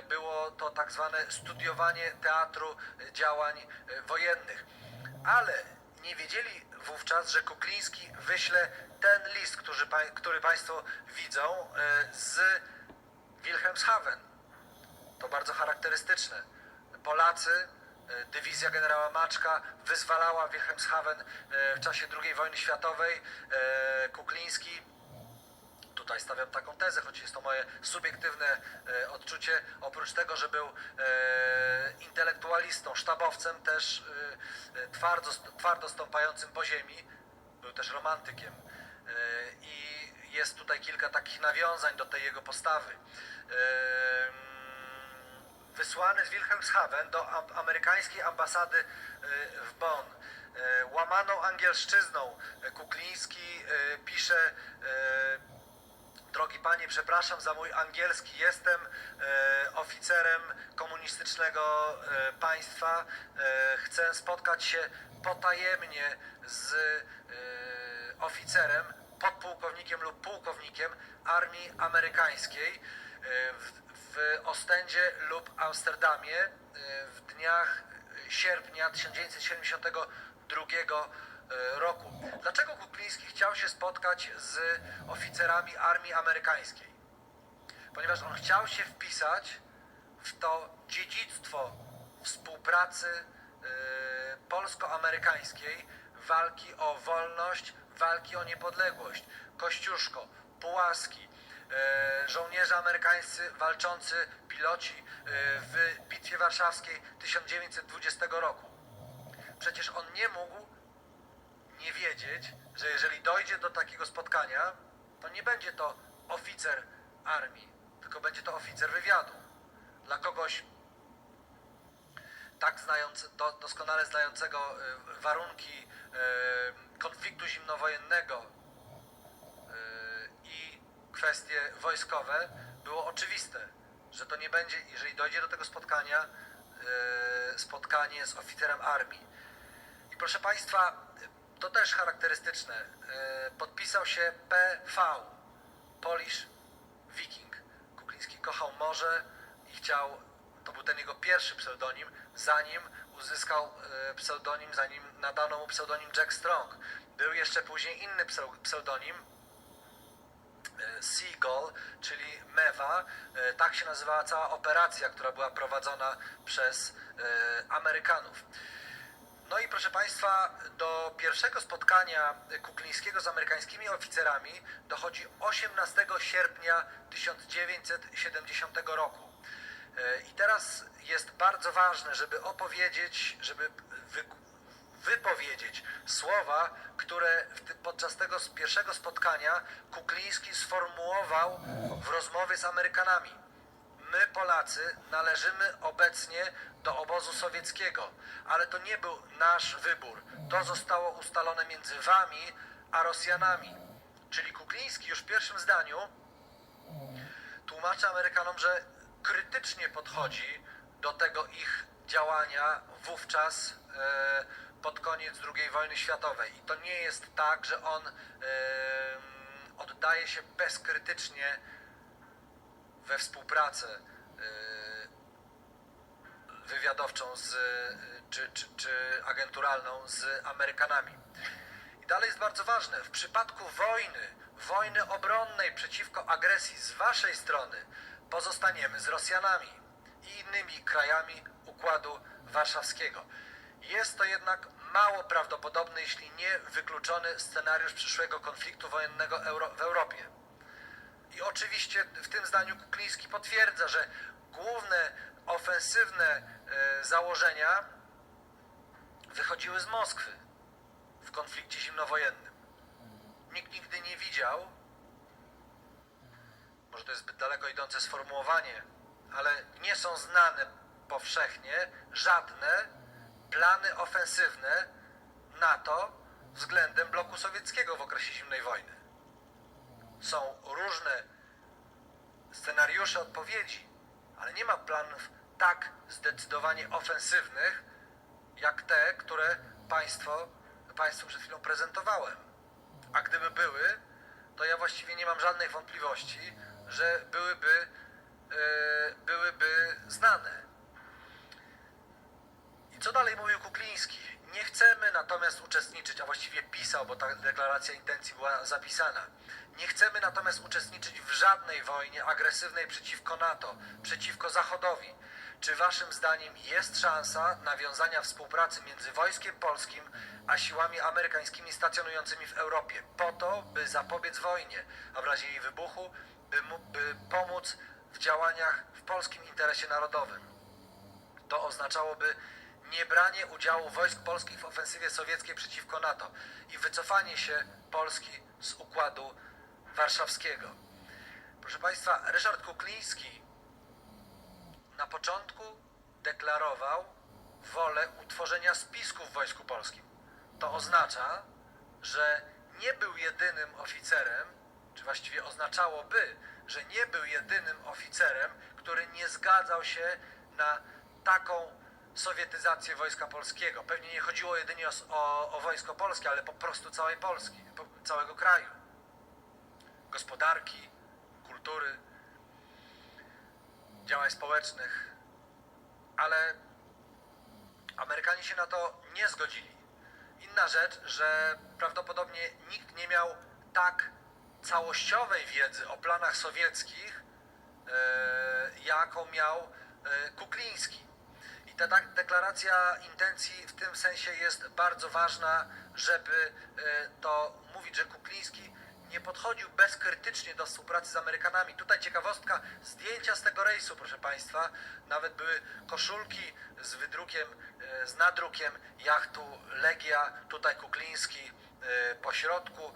Było to tak zwane studiowanie teatru działań wojennych. Ale nie wiedzieli wówczas, że Kukliński wyśle ten list, który Państwo widzą, z Wilhelmshaven. To bardzo charakterystyczne. Polacy, dywizja generała Maczka wyzwalała Wilhelmshaven w czasie II wojny światowej. Kukliński, tutaj stawiam taką tezę, choć jest to moje subiektywne odczucie, oprócz tego, że był intelektualistą, sztabowcem, też twardo stąpającym po ziemi, był też romantykiem. I jest tutaj kilka takich nawiązań do tej jego postawy. Wysłany z Wilhelmshaven do amerykańskiej ambasady w Bonn. Łamaną angielszczyzną Kukliński pisze: drogi panie, przepraszam za mój angielski, jestem oficerem komunistycznego państwa, chcę spotkać się potajemnie z oficerem, podpułkownikiem lub pułkownikiem armii amerykańskiej w Ostendzie lub Amsterdamie w dniach sierpnia 1972 roku. Dlaczego Kukliński chciał się spotkać z oficerami armii amerykańskiej? Ponieważ on chciał się wpisać w to dziedzictwo współpracy polsko-amerykańskiej, walki o wolność, walki o niepodległość. Kościuszko, Pułaski, żołnierze amerykańscy walczący, piloci w Bitwie Warszawskiej 1920 roku. Przecież on nie mógł nie wiedzieć, że jeżeli dojdzie do takiego spotkania, to nie będzie to oficer armii, tylko będzie to oficer wywiadu. Dla kogoś tak doskonale znającego warunki konfliktu zimnowojennego i kwestie wojskowe, było oczywiste, że to nie będzie, jeżeli dojdzie do tego spotkania, spotkanie z oficerem armii. I proszę Państwa, to też charakterystyczne, podpisał się PV, Polish Viking. Kukliński kochał morze i chciał, to był ten jego pierwszy pseudonim, zanim uzyskał pseudonim, zanim nadano mu pseudonim Jack Strong. Był jeszcze później inny pseudonim, Seagull, czyli Mewa. Tak się nazywała cała operacja, która była prowadzona przez Amerykanów. No i proszę Państwa, do pierwszego spotkania Kuklińskiego z amerykańskimi oficerami dochodzi 18 sierpnia 1970 roku. I teraz jest bardzo ważne, żeby opowiedzieć, żeby wypowiedzieć słowa, które podczas tego pierwszego spotkania Kukliński sformułował w rozmowie z Amerykanami. My, Polacy, należymy obecnie do obozu sowieckiego, ale to nie był nasz wybór. To zostało ustalone między wami a Rosjanami. Czyli Kukliński już w pierwszym zdaniu tłumaczy Amerykanom, że krytycznie podchodzi do tego ich działania wówczas pod koniec II wojny światowej. I to nie jest tak, że on oddaje się bezkrytycznie we współpracę wywiadowczą czy agenturalną z Amerykanami. I dalej jest bardzo ważne, w przypadku wojny obronnej przeciwko agresji z waszej strony, pozostaniemy z Rosjanami i innymi krajami Układu Warszawskiego. Jest to jednak mało prawdopodobny, jeśli nie wykluczony scenariusz przyszłego konfliktu wojennego w Europie. I oczywiście w tym zdaniu Kukliński potwierdza, że główne ofensywne założenia wychodziły z Moskwy w konflikcie zimnowojennym. Nikt nigdy nie widział może to jest zbyt daleko idące sformułowanie, ale nie są znane powszechnie żadne plany ofensywne NATO względem bloku sowieckiego w okresie zimnej wojny. Są różne scenariusze odpowiedzi, ale nie ma planów tak zdecydowanie ofensywnych, jak te, które Państwu przed chwilą prezentowałem. A gdyby były, to ja właściwie nie mam żadnych wątpliwości, że byłyby znane. I co dalej mówił Kukliński? Nie chcemy natomiast uczestniczyć, a właściwie pisał, bo ta deklaracja intencji była zapisana. Nie chcemy natomiast uczestniczyć w żadnej wojnie agresywnej przeciwko NATO, przeciwko Zachodowi. Czy waszym zdaniem jest szansa nawiązania współpracy między Wojskiem Polskim a siłami amerykańskimi stacjonującymi w Europie po to, by zapobiec wojnie, a w razie jej wybuchu, by pomóc w działaniach w polskim interesie narodowym? To oznaczałoby niebranie udziału wojsk polskich w ofensywie sowieckiej przeciwko NATO i wycofanie się Polski z Układu Warszawskiego. Proszę Państwa, Ryszard Kukliński na początku deklarował wolę utworzenia spisku w Wojsku Polskim. To oznacza, że nie był jedynym oficerem, czy właściwie oznaczałoby, że nie był jedynym oficerem, który nie zgadzał się na taką sowietyzację Wojska Polskiego. Pewnie nie chodziło jedynie o Wojsko Polskie, ale po prostu całej Polski, całego kraju. Gospodarki, kultury, działań społecznych. Ale Amerykanie się na to nie zgodzili. Inna rzecz, że prawdopodobnie nikt nie miał tak całościowej wiedzy o planach sowieckich, jaką miał Kukliński. I ta deklaracja intencji w tym sensie jest bardzo ważna, żeby to mówić, że Kukliński nie podchodził bezkrytycznie do współpracy z Amerykanami. Tutaj ciekawostka, zdjęcia z tego rejsu, proszę Państwa, nawet były koszulki z wydrukiem, z nadrukiem jachtu Legia, tutaj Kukliński po środku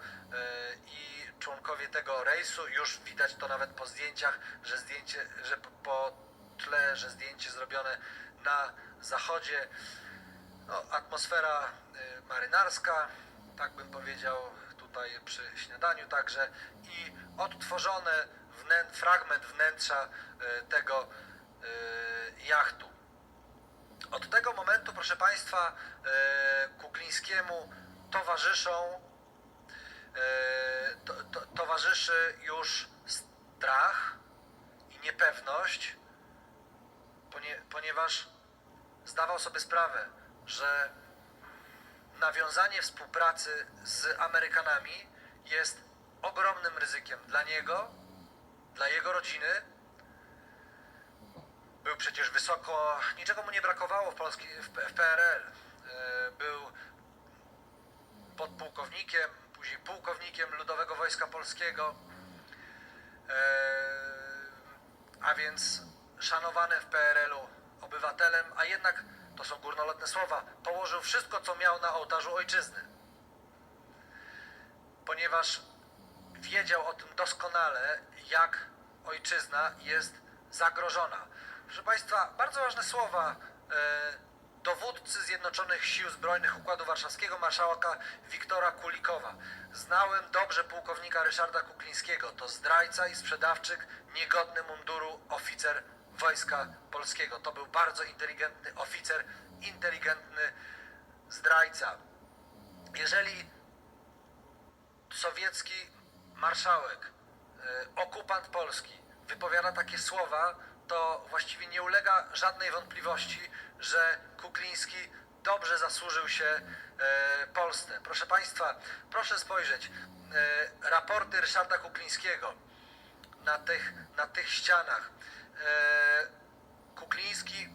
i członkowie tego rejsu, już widać to nawet po zdjęciach, że po tle, że zdjęcie zrobione na zachodzie, no, atmosfera marynarska, tak bym powiedział, tutaj przy śniadaniu także, i odtworzone fragment wnętrza tego jachtu. Od tego momentu, proszę Państwa, Kuklińskiemu towarzyszy już strach i niepewność, ponieważ zdawał sobie sprawę, że nawiązanie współpracy z Amerykanami jest ogromnym ryzykiem dla niego, dla jego rodziny. Był przecież wysoko, niczego mu nie brakowało w PRL. Był podpułkownikiem, później pułkownikiem Ludowego Wojska Polskiego, a więc szanowany w PRL-u obywatelem, a jednak, to są górnolotne słowa, położył wszystko, co miał na ołtarzu ojczyzny. Ponieważ wiedział o tym doskonale, jak ojczyzna jest zagrożona. Proszę Państwa, bardzo ważne słowa dowódcy Zjednoczonych Sił Zbrojnych Układu Warszawskiego, marszałka Wiktora Kulikowa. Znałem dobrze pułkownika Ryszarda Kuklińskiego. To zdrajca i sprzedawczyk, niegodny munduru oficer Wojska Polskiego. To był bardzo inteligentny oficer, inteligentny zdrajca. Jeżeli sowiecki marszałek, okupant polski wypowiada takie słowa, to właściwie nie ulega żadnej wątpliwości, że Kukliński dobrze zasłużył się Polsce. Proszę Państwa, proszę spojrzeć, raporty Ryszarda Kuklińskiego na tych ścianach. Kukliński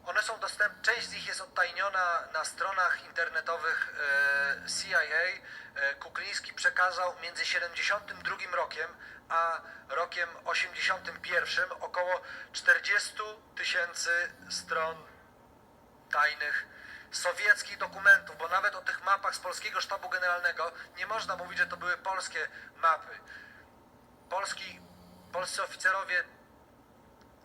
one są dostępne, część z nich jest odtajniona na stronach internetowych CIA. Kukliński przekazał między 72 rokiem a rokiem 81 około 40 000 stron tajnych sowieckich dokumentów, bo nawet o tych mapach z polskiego sztabu generalnego nie można mówić, że to były polskie mapy. polscy oficerowie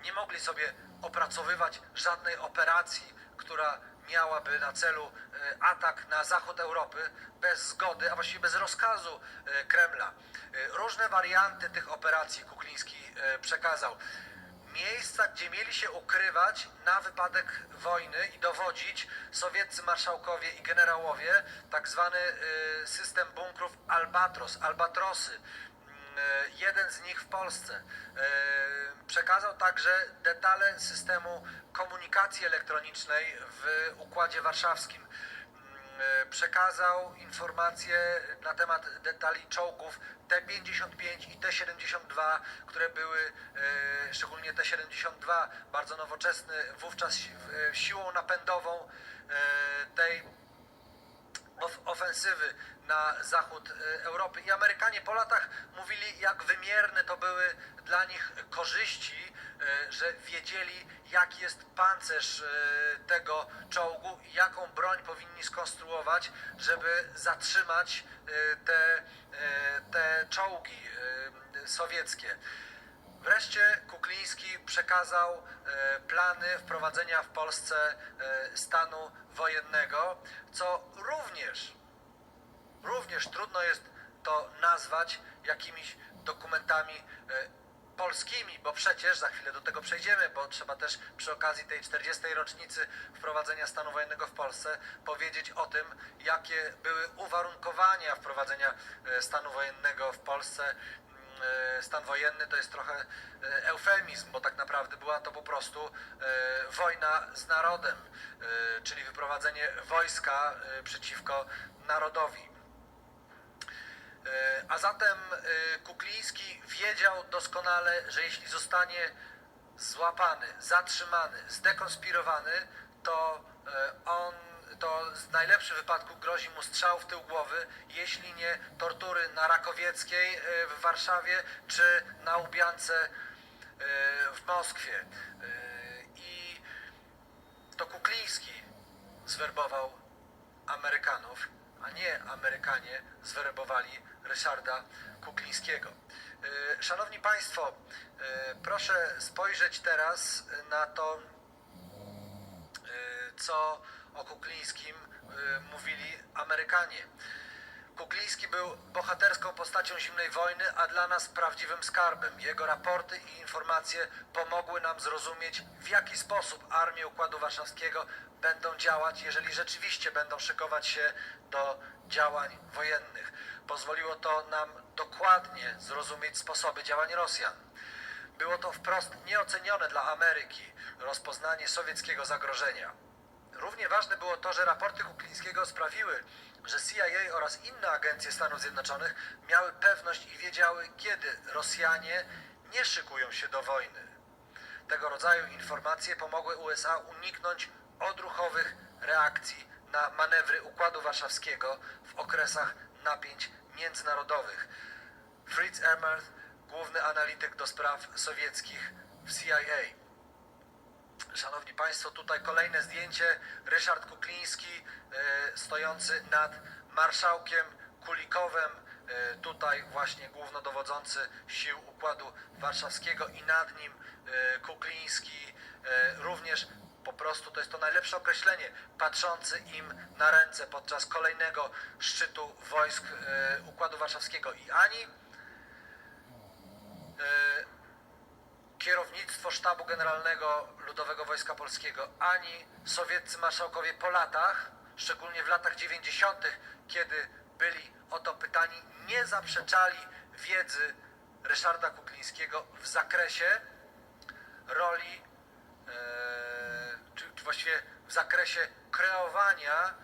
nie mogli sobie opracowywać żadnej operacji, która miałaby na celu atak na zachód Europy bez zgody, a właściwie bez rozkazu Kremla. Różne warianty tych operacji Kukliński przekazał. Miejsca, gdzie mieli się ukrywać na wypadek wojny i dowodzić sowieccy marszałkowie i generałowie, tak zwany system bunkrów Albatrosy. Jeden z nich w Polsce. Przekazał także detale systemu komunikacji elektronicznej w Układzie Warszawskim. Przekazał informacje na temat detali czołgów T-55 i T-72, które były, szczególnie T-72, bardzo nowoczesny, wówczas siłą napędową tej ofensywy na zachód Europy. I Amerykanie po latach mówili, jak wymierne to były dla nich korzyści, że wiedzieli, jaki jest pancerz tego czołgu i jaką broń powinni skonstruować, żeby zatrzymać te czołgi sowieckie. Wreszcie Kukliński przekazał plany wprowadzenia w Polsce stanu wojennego, co również trudno jest to nazwać jakimiś dokumentami polskimi, bo przecież, za chwilę do tego przejdziemy, bo trzeba też przy okazji tej 40. rocznicy wprowadzenia stanu wojennego w Polsce powiedzieć o tym, jakie były uwarunkowania wprowadzenia stanu wojennego w Polsce. Stan wojenny to jest trochę eufemizm, bo tak naprawdę była to po prostu wojna z narodem, czyli wyprowadzenie wojska przeciwko narodowi. A zatem Kukliński wiedział doskonale, że jeśli zostanie złapany, zatrzymany, zdekonspirowany, to w najlepszym wypadku grozi mu strzał w tył głowy, jeśli nie tortury na Rakowieckiej w Warszawie czy na Łubiance w Moskwie. I to Kukliński zwerbował Amerykanów, a nie Amerykanie zwerbowali Ryszarda Kuklińskiego. Szanowni Państwo, proszę spojrzeć teraz na to, co o Kuklińskim mówili Amerykanie. Kukliński był bohaterską postacią zimnej wojny, a dla nas prawdziwym skarbem. Jego raporty i informacje pomogły nam zrozumieć, w jaki sposób armie Układu Warszawskiego będą działać, jeżeli rzeczywiście będą szykować się do działań wojennych. Pozwoliło to nam dokładnie zrozumieć sposoby działań Rosjan. Było to wprost nieocenione dla Ameryki rozpoznanie sowieckiego zagrożenia. Równie ważne było to, że raporty Kuklińskiego sprawiły, że CIA oraz inne agencje Stanów Zjednoczonych miały pewność i wiedziały, kiedy Rosjanie nie szykują się do wojny. Tego rodzaju informacje pomogły USA uniknąć odruchowych reakcji na manewry Układu Warszawskiego w okresach napięć międzynarodowych. Fritz Ermarth, główny analityk do spraw sowieckich w CIA. Szanowni Państwo, tutaj kolejne zdjęcie. Ryszard Kukliński stojący nad marszałkiem Kulikowem, tutaj właśnie głównodowodzący sił Układu Warszawskiego i nad nim Kukliński, również po prostu, to jest to najlepsze określenie, patrzący im na ręce podczas kolejnego szczytu wojsk Układu Warszawskiego. I ani kierownictwo Sztabu Generalnego Ludowego Wojska Polskiego, ani sowieccy marszałkowie po latach, szczególnie w latach 90., kiedy byli o to pytani, nie zaprzeczali wiedzy Ryszarda Kuklińskiego w zakresie roli, czy właściwie w zakresie kreowania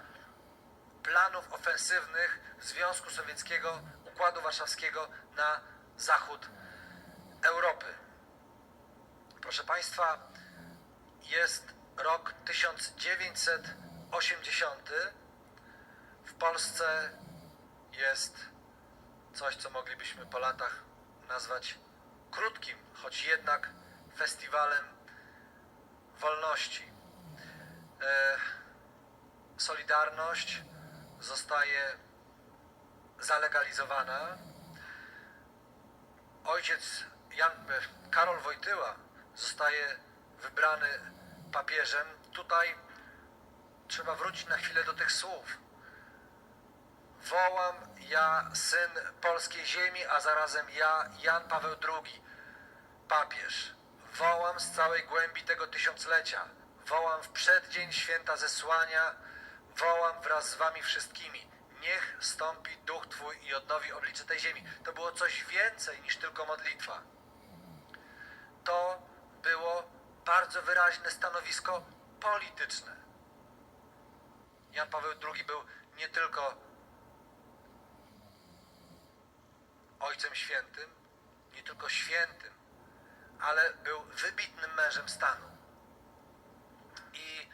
planów ofensywnych Związku Sowieckiego, Układu Warszawskiego na zachód Europy. Proszę Państwa, jest rok 1980. W Polsce jest coś, co moglibyśmy po latach nazwać krótkim, choć jednak festiwalem wolności. Solidarność zostaje zalegalizowana. ojciec Karol Wojtyła zostaje wybrany papieżem, tutaj trzeba wrócić na chwilę do tych słów. Wołam ja, syn polskiej ziemi, a zarazem ja, Jan Paweł II, papież. Wołam z całej głębi tego tysiąclecia. Wołam w przeddzień święta zesłania. Wołam wraz z wami wszystkimi. Niech stąpi duch Twój i odnowi oblicze tej ziemi. To było coś więcej niż tylko modlitwa. To było bardzo wyraźne stanowisko polityczne. Jan Paweł II był nie tylko Ojcem Świętym, nie tylko świętym, ale był wybitnym mężem stanu. I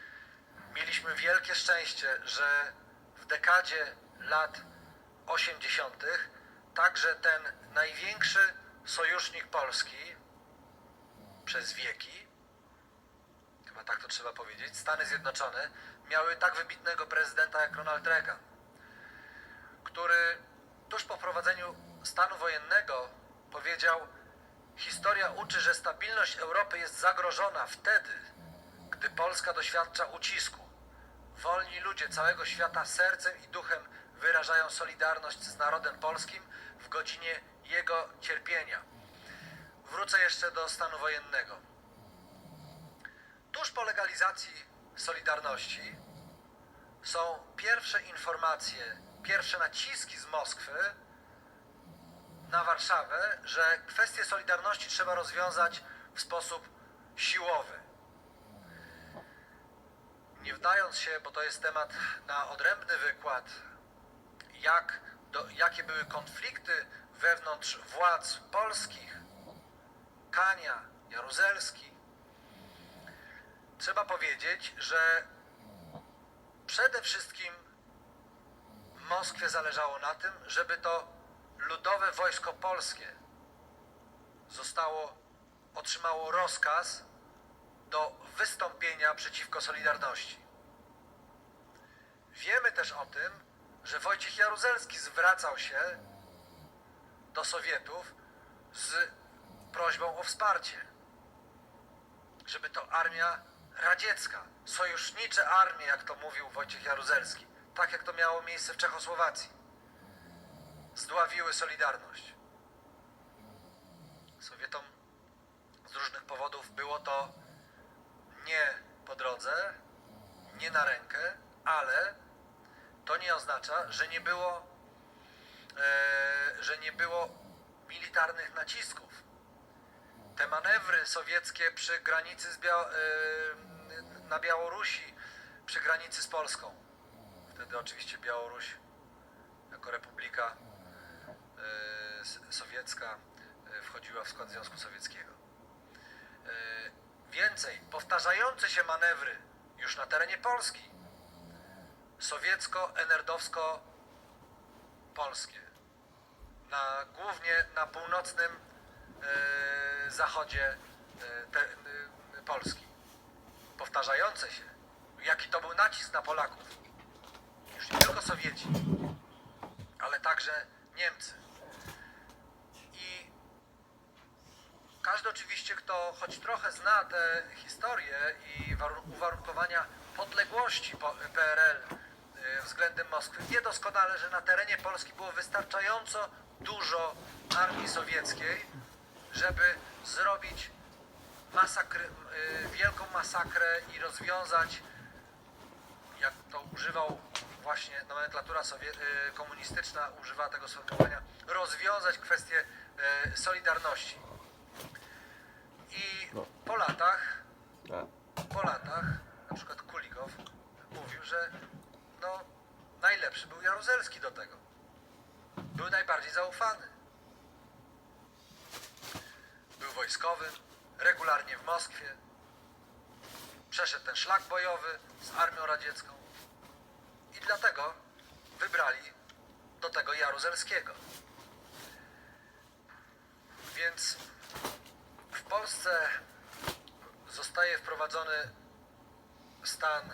mieliśmy wielkie szczęście, że w dekadzie lat 80. także ten największy sojusznik Polski przez wieki, chyba tak to trzeba powiedzieć, Stany Zjednoczone, miały tak wybitnego prezydenta jak Ronald Reagan, który tuż po wprowadzeniu stanu wojennego powiedział: historia uczy, że stabilność Europy jest zagrożona wtedy, gdy Polska doświadcza ucisku. Wolni ludzie całego świata sercem i duchem wyrażają solidarność z narodem polskim w godzinie jego cierpienia. Wrócę jeszcze do stanu wojennego. Tuż po legalizacji Solidarności są pierwsze informacje, pierwsze naciski z Moskwy na Warszawę, że kwestię Solidarności trzeba rozwiązać w sposób siłowy. Nie wdając się, bo to jest temat na odrębny wykład, jakie były konflikty wewnątrz władz polskich, Kania, Jaruzelski, trzeba powiedzieć, że przede wszystkim Moskwie zależało na tym, żeby to Ludowe Wojsko Polskie otrzymało rozkaz do wystąpienia przeciwko Solidarności. Wiemy też o tym, że Wojciech Jaruzelski zwracał się do Sowietów z prośbą o wsparcie, żeby to armia radziecka, sojusznicze armie, jak to mówił Wojciech Jaruzelski, tak jak to miało miejsce w Czechosłowacji, zdławiły Solidarność. Sowietom z różnych powodów było to nie po drodze, nie na rękę, ale to nie oznacza, że nie było militarnych nacisków. Te manewry sowieckie przy granicy na Białorusi, przy granicy z Polską. Wtedy oczywiście Białoruś jako republika sowiecka wchodziła w skład Związku Sowieckiego. Więcej, powtarzające się manewry już na terenie Polski, sowiecko-enerdowsko-polskie, głównie na północnym zachodzie Polski. Powtarzające się, jaki to był nacisk na Polaków. Już nie tylko Sowieci, ale także Niemcy. I każdy oczywiście, kto choć trochę zna tę historię i uwarunkowania podległości PRL względem Moskwy, wie doskonale, że na terenie Polski było wystarczająco dużo armii sowieckiej, żeby zrobić wielką masakrę i rozwiązać, jak to używał właśnie nomenklatura komunistyczna, używała tego sformułowania, rozwiązać kwestię Solidarności. I po latach, na przykład Kulikow mówił, że najlepszy był Jaruzelski do tego. Był najbardziej zaufany. Był wojskowym, regularnie w Moskwie. Przeszedł ten szlak bojowy z armią radziecką. I dlatego wybrali do tego Jaruzelskiego. Więc w Polsce zostaje wprowadzony stan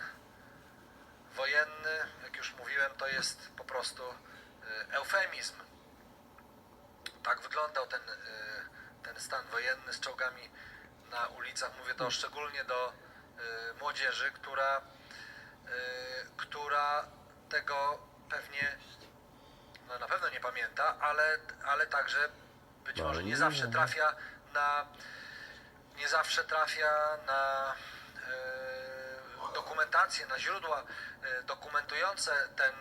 wojenny. Jak już mówiłem, to jest po prostu eufemizm. Tak wyglądał ten stan wojenny z czołgami na ulicach. Mówię to szczególnie do młodzieży, która tego pewnie na pewno nie pamięta, ale także być może nie zawsze trafia na dokumentację, na źródła dokumentujące ten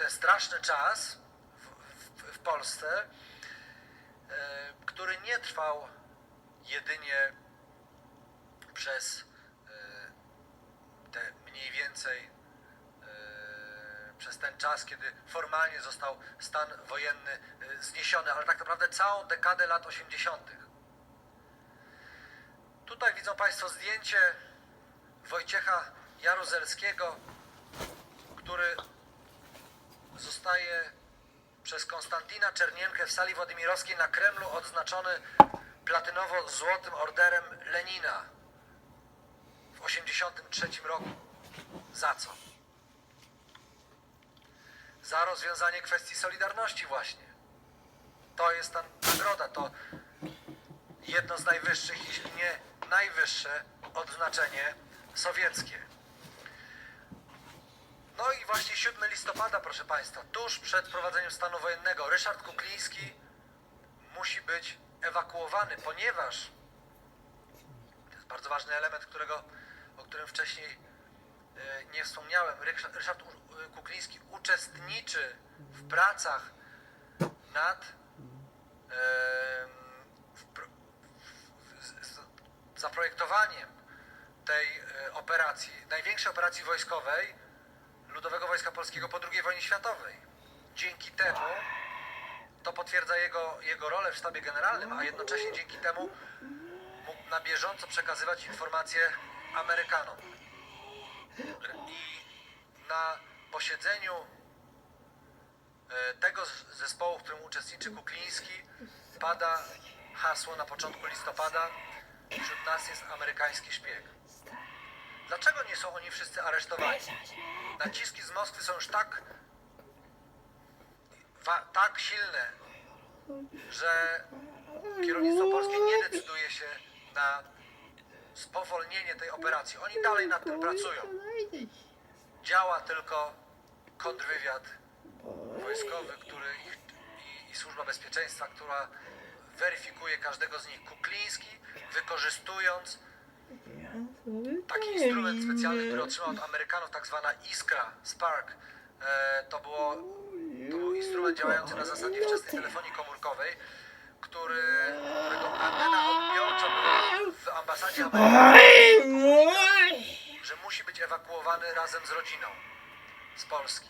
straszny czas w Polsce, który nie trwał jedynie przez te mniej więcej przez ten czas, kiedy formalnie został stan wojenny zniesiony, ale tak naprawdę całą dekadę lat 80. Tutaj widzą Państwo zdjęcie Wojciecha Jaruzelskiego, który zostaje przez Konstantina Czernienkę w sali władimirowskiej na Kremlu odznaczony platynowo-złotym orderem Lenina w 1983 roku. Za co? Za rozwiązanie kwestii Solidarności właśnie. To jest ta nagroda, to jedno z najwyższych, jeśli nie najwyższe odznaczenie sowieckie. No i właśnie 7 listopada, proszę Państwa, tuż przed wprowadzeniem stanu wojennego, Ryszard Kukliński musi być ewakuowany, ponieważ to jest bardzo ważny element, o którym wcześniej nie wspomniałem. Ryszard Kukliński uczestniczy w pracach nad zaprojektowaniem tej operacji, największej operacji wojskowej Ludowego Wojska Polskiego po II wojnie światowej. Dzięki temu to potwierdza jego rolę w sztabie generalnym, a jednocześnie dzięki temu mógł na bieżąco przekazywać informacje Amerykanom. I na posiedzeniu tego zespołu, w którym uczestniczy Kukliński, pada hasło na początku listopada: wśród nas jest amerykański szpieg. Dlaczego nie są oni wszyscy aresztowani? Naciski z Moskwy są już tak silne, że kierownictwo polskie nie decyduje się na spowolnienie tej operacji. Oni dalej nad tym pracują. Działa tylko kontrwywiad wojskowy, i Służba Bezpieczeństwa, która weryfikuje każdego z nich. Kukliński, wykorzystując taki instrument specjalny, który otrzymał od Amerykanów, tak zwana iskra, spark. To był instrument działający na zasadzie wczesnej telefonii komórkowej, którego antena odbiorcza była w ambasadzie amerykańskiej, że musi być ewakuowany razem z rodziną z Polski.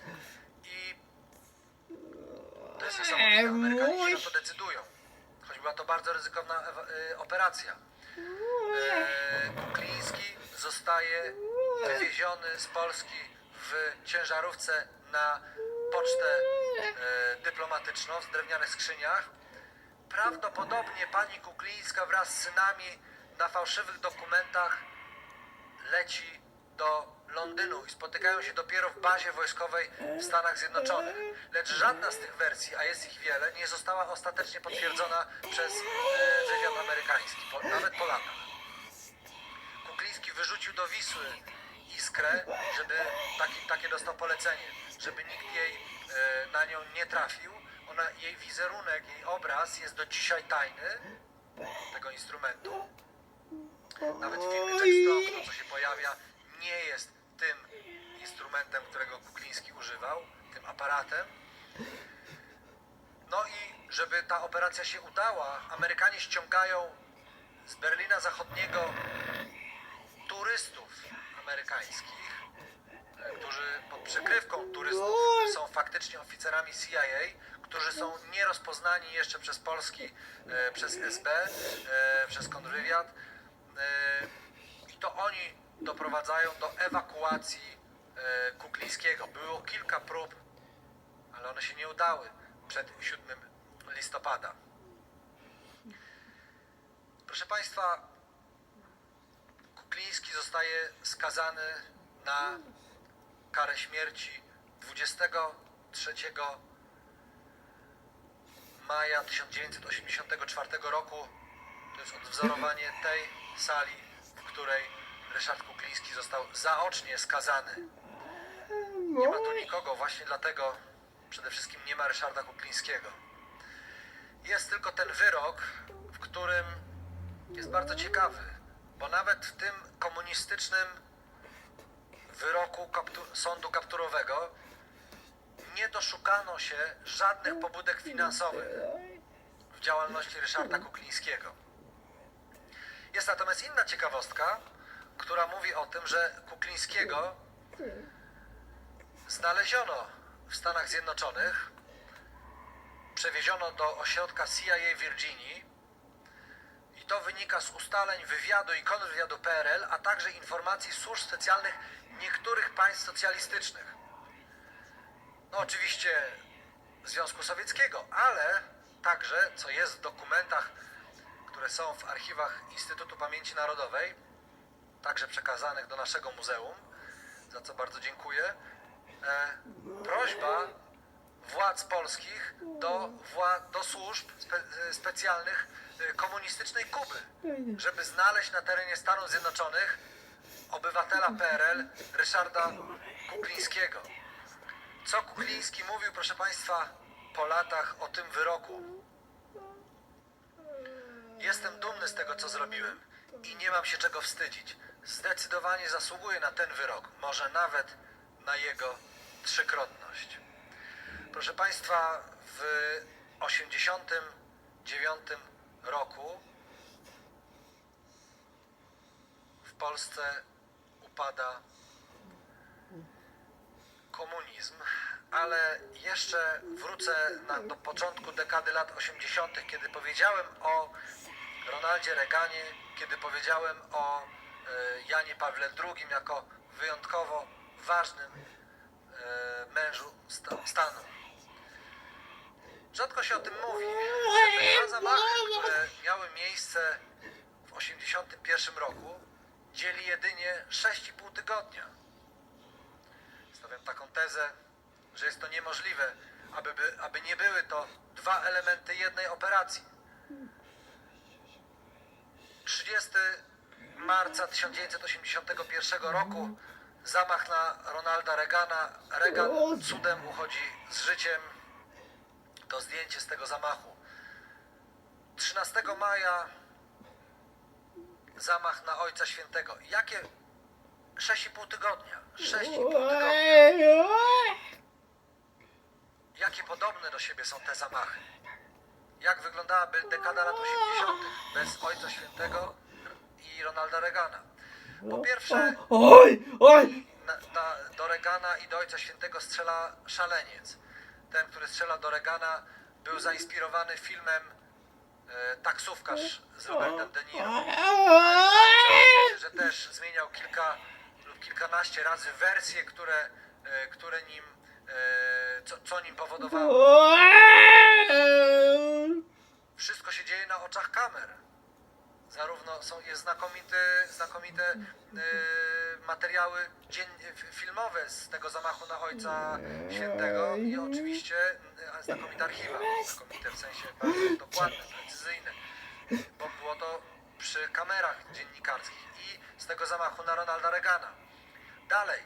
I to jest niesamowite. Amerykanie się na to decydują, choć była to bardzo ryzykowna operacja. Kukliński zostaje wywieziony z Polski w ciężarówce na pocztę dyplomatyczną w drewnianych skrzyniach. Prawdopodobnie pani Kuklińska wraz z synami na fałszywych dokumentach leci do Londynu i spotykają się dopiero w bazie wojskowej w Stanach Zjednoczonych. Lecz żadna z tych wersji, a jest ich wiele, nie została ostatecznie potwierdzona przez wywiad amerykański, nawet po latach. Kukliński wyrzucił do Wisły iskrę, żeby takie dostał polecenie, żeby nikt na nią nie trafił. Jej wizerunek, jej obraz jest do dzisiaj tajny, tego instrumentu. Nawet w filmie Jack, co się pojawia, nie jest tym instrumentem, którego Kukliński używał, tym aparatem. No i żeby ta operacja się udała, Amerykanie ściągają z Berlina Zachodniego turystów amerykańskich, którzy pod przykrywką turystów są faktycznie oficerami CIA, którzy są nierozpoznani jeszcze przez Polski, przez SB, przez kontrwywiad. I to oni doprowadzają do ewakuacji Kuklińskiego. Było kilka prób, ale one się nie udały przed 7 listopada. Proszę Państwa, Kukliński zostaje skazany na karę śmierci 23 maja 1984 roku. To jest odwzorowanie tej sali, w której Ryszard Kukliński został zaocznie skazany. Nie ma tu nikogo, właśnie dlatego przede wszystkim nie ma Ryszarda Kuklińskiego. Jest tylko ten wyrok, w którym jest bardzo ciekawy, bo nawet w tym komunistycznym wyroku sądu kapturowego nie doszukano się żadnych pobudek finansowych w działalności Ryszarda Kuklińskiego. Jest natomiast inna ciekawostka, która mówi o tym, że Kuklińskiego znaleziono w Stanach Zjednoczonych, przewieziono do ośrodka CIA w Virginii i to wynika z ustaleń wywiadu i kontrwywiadu PRL, a także informacji służb specjalnych niektórych państw socjalistycznych. No oczywiście Związku Sowieckiego, ale także, co jest w dokumentach, które są w archiwach Instytutu Pamięci Narodowej, także przekazanych do naszego muzeum, za co bardzo dziękuję, prośba władz polskich do służb specjalnych komunistycznej Kuby, żeby znaleźć na terenie Stanów Zjednoczonych obywatela PRL Ryszarda Kuklińskiego. Co Kukliński mówił, proszę Państwa, po latach o tym wyroku? Jestem dumny z tego, co zrobiłem i nie mam się czego wstydzić. Zdecydowanie zasługuję na ten wyrok, może nawet na jego trzykrotność. Proszę Państwa, w 1989 roku w Polsce upada komunizm, ale jeszcze wrócę do początku dekady lat 80., kiedy powiedziałem o Ronaldzie Reaganie, kiedy powiedziałem o Janie Pawle II jako wyjątkowo ważnym mężu stanu. Rzadko się o tym mówi, że te dwa zamachy, które miały miejsce w 1981 roku, dzieli jedynie 6,5 tygodnia. Stawiam taką tezę, że jest to niemożliwe, aby nie były to dwa elementy jednej operacji. 30 marca 1981 roku zamach na Ronalda Reagana. Reagan cudem uchodzi z życiem. To zdjęcie z tego zamachu. 13 maja zamach na Ojca Świętego. Jakie 6,5 tygodnia? 6,5 tygodnia. Jakie podobne do siebie są te zamachy? Jak wyglądałaby dekada lat 80. bez Ojca Świętego i Ronalda Reagana? Po pierwsze, do Reagana i do Ojca Świętego strzela szaleniec. Ten, który strzela do Reagana, był zainspirowany filmem Taksówkarz z Robertem De Niro. Że też zmieniał kilka lub kilkanaście razy wersje, które nim, co nim powodowało. Wszystko się dzieje na oczach kamer. Zarówno jest znakomite materiały filmowe z tego zamachu na Ojca Świętego i oczywiście znakomite archiwa, znakomite w sensie bardzo dokładne, precyzyjne, bo było to przy kamerach dziennikarskich i z tego zamachu na Ronalda Reagana. Dalej,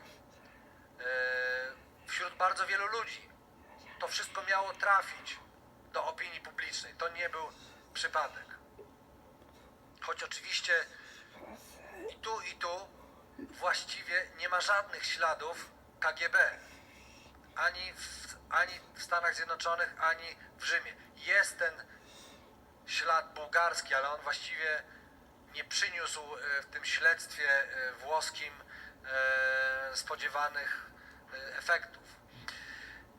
wśród bardzo wielu ludzi to wszystko miało trafić do opinii publicznej. To nie był przypadek. Choć oczywiście i tu właściwie nie ma żadnych śladów KGB. Ani w Stanach Zjednoczonych, ani w Rzymie. Jest ten ślad bułgarski, ale on właściwie nie przyniósł w tym śledztwie włoskim spodziewanych efektów.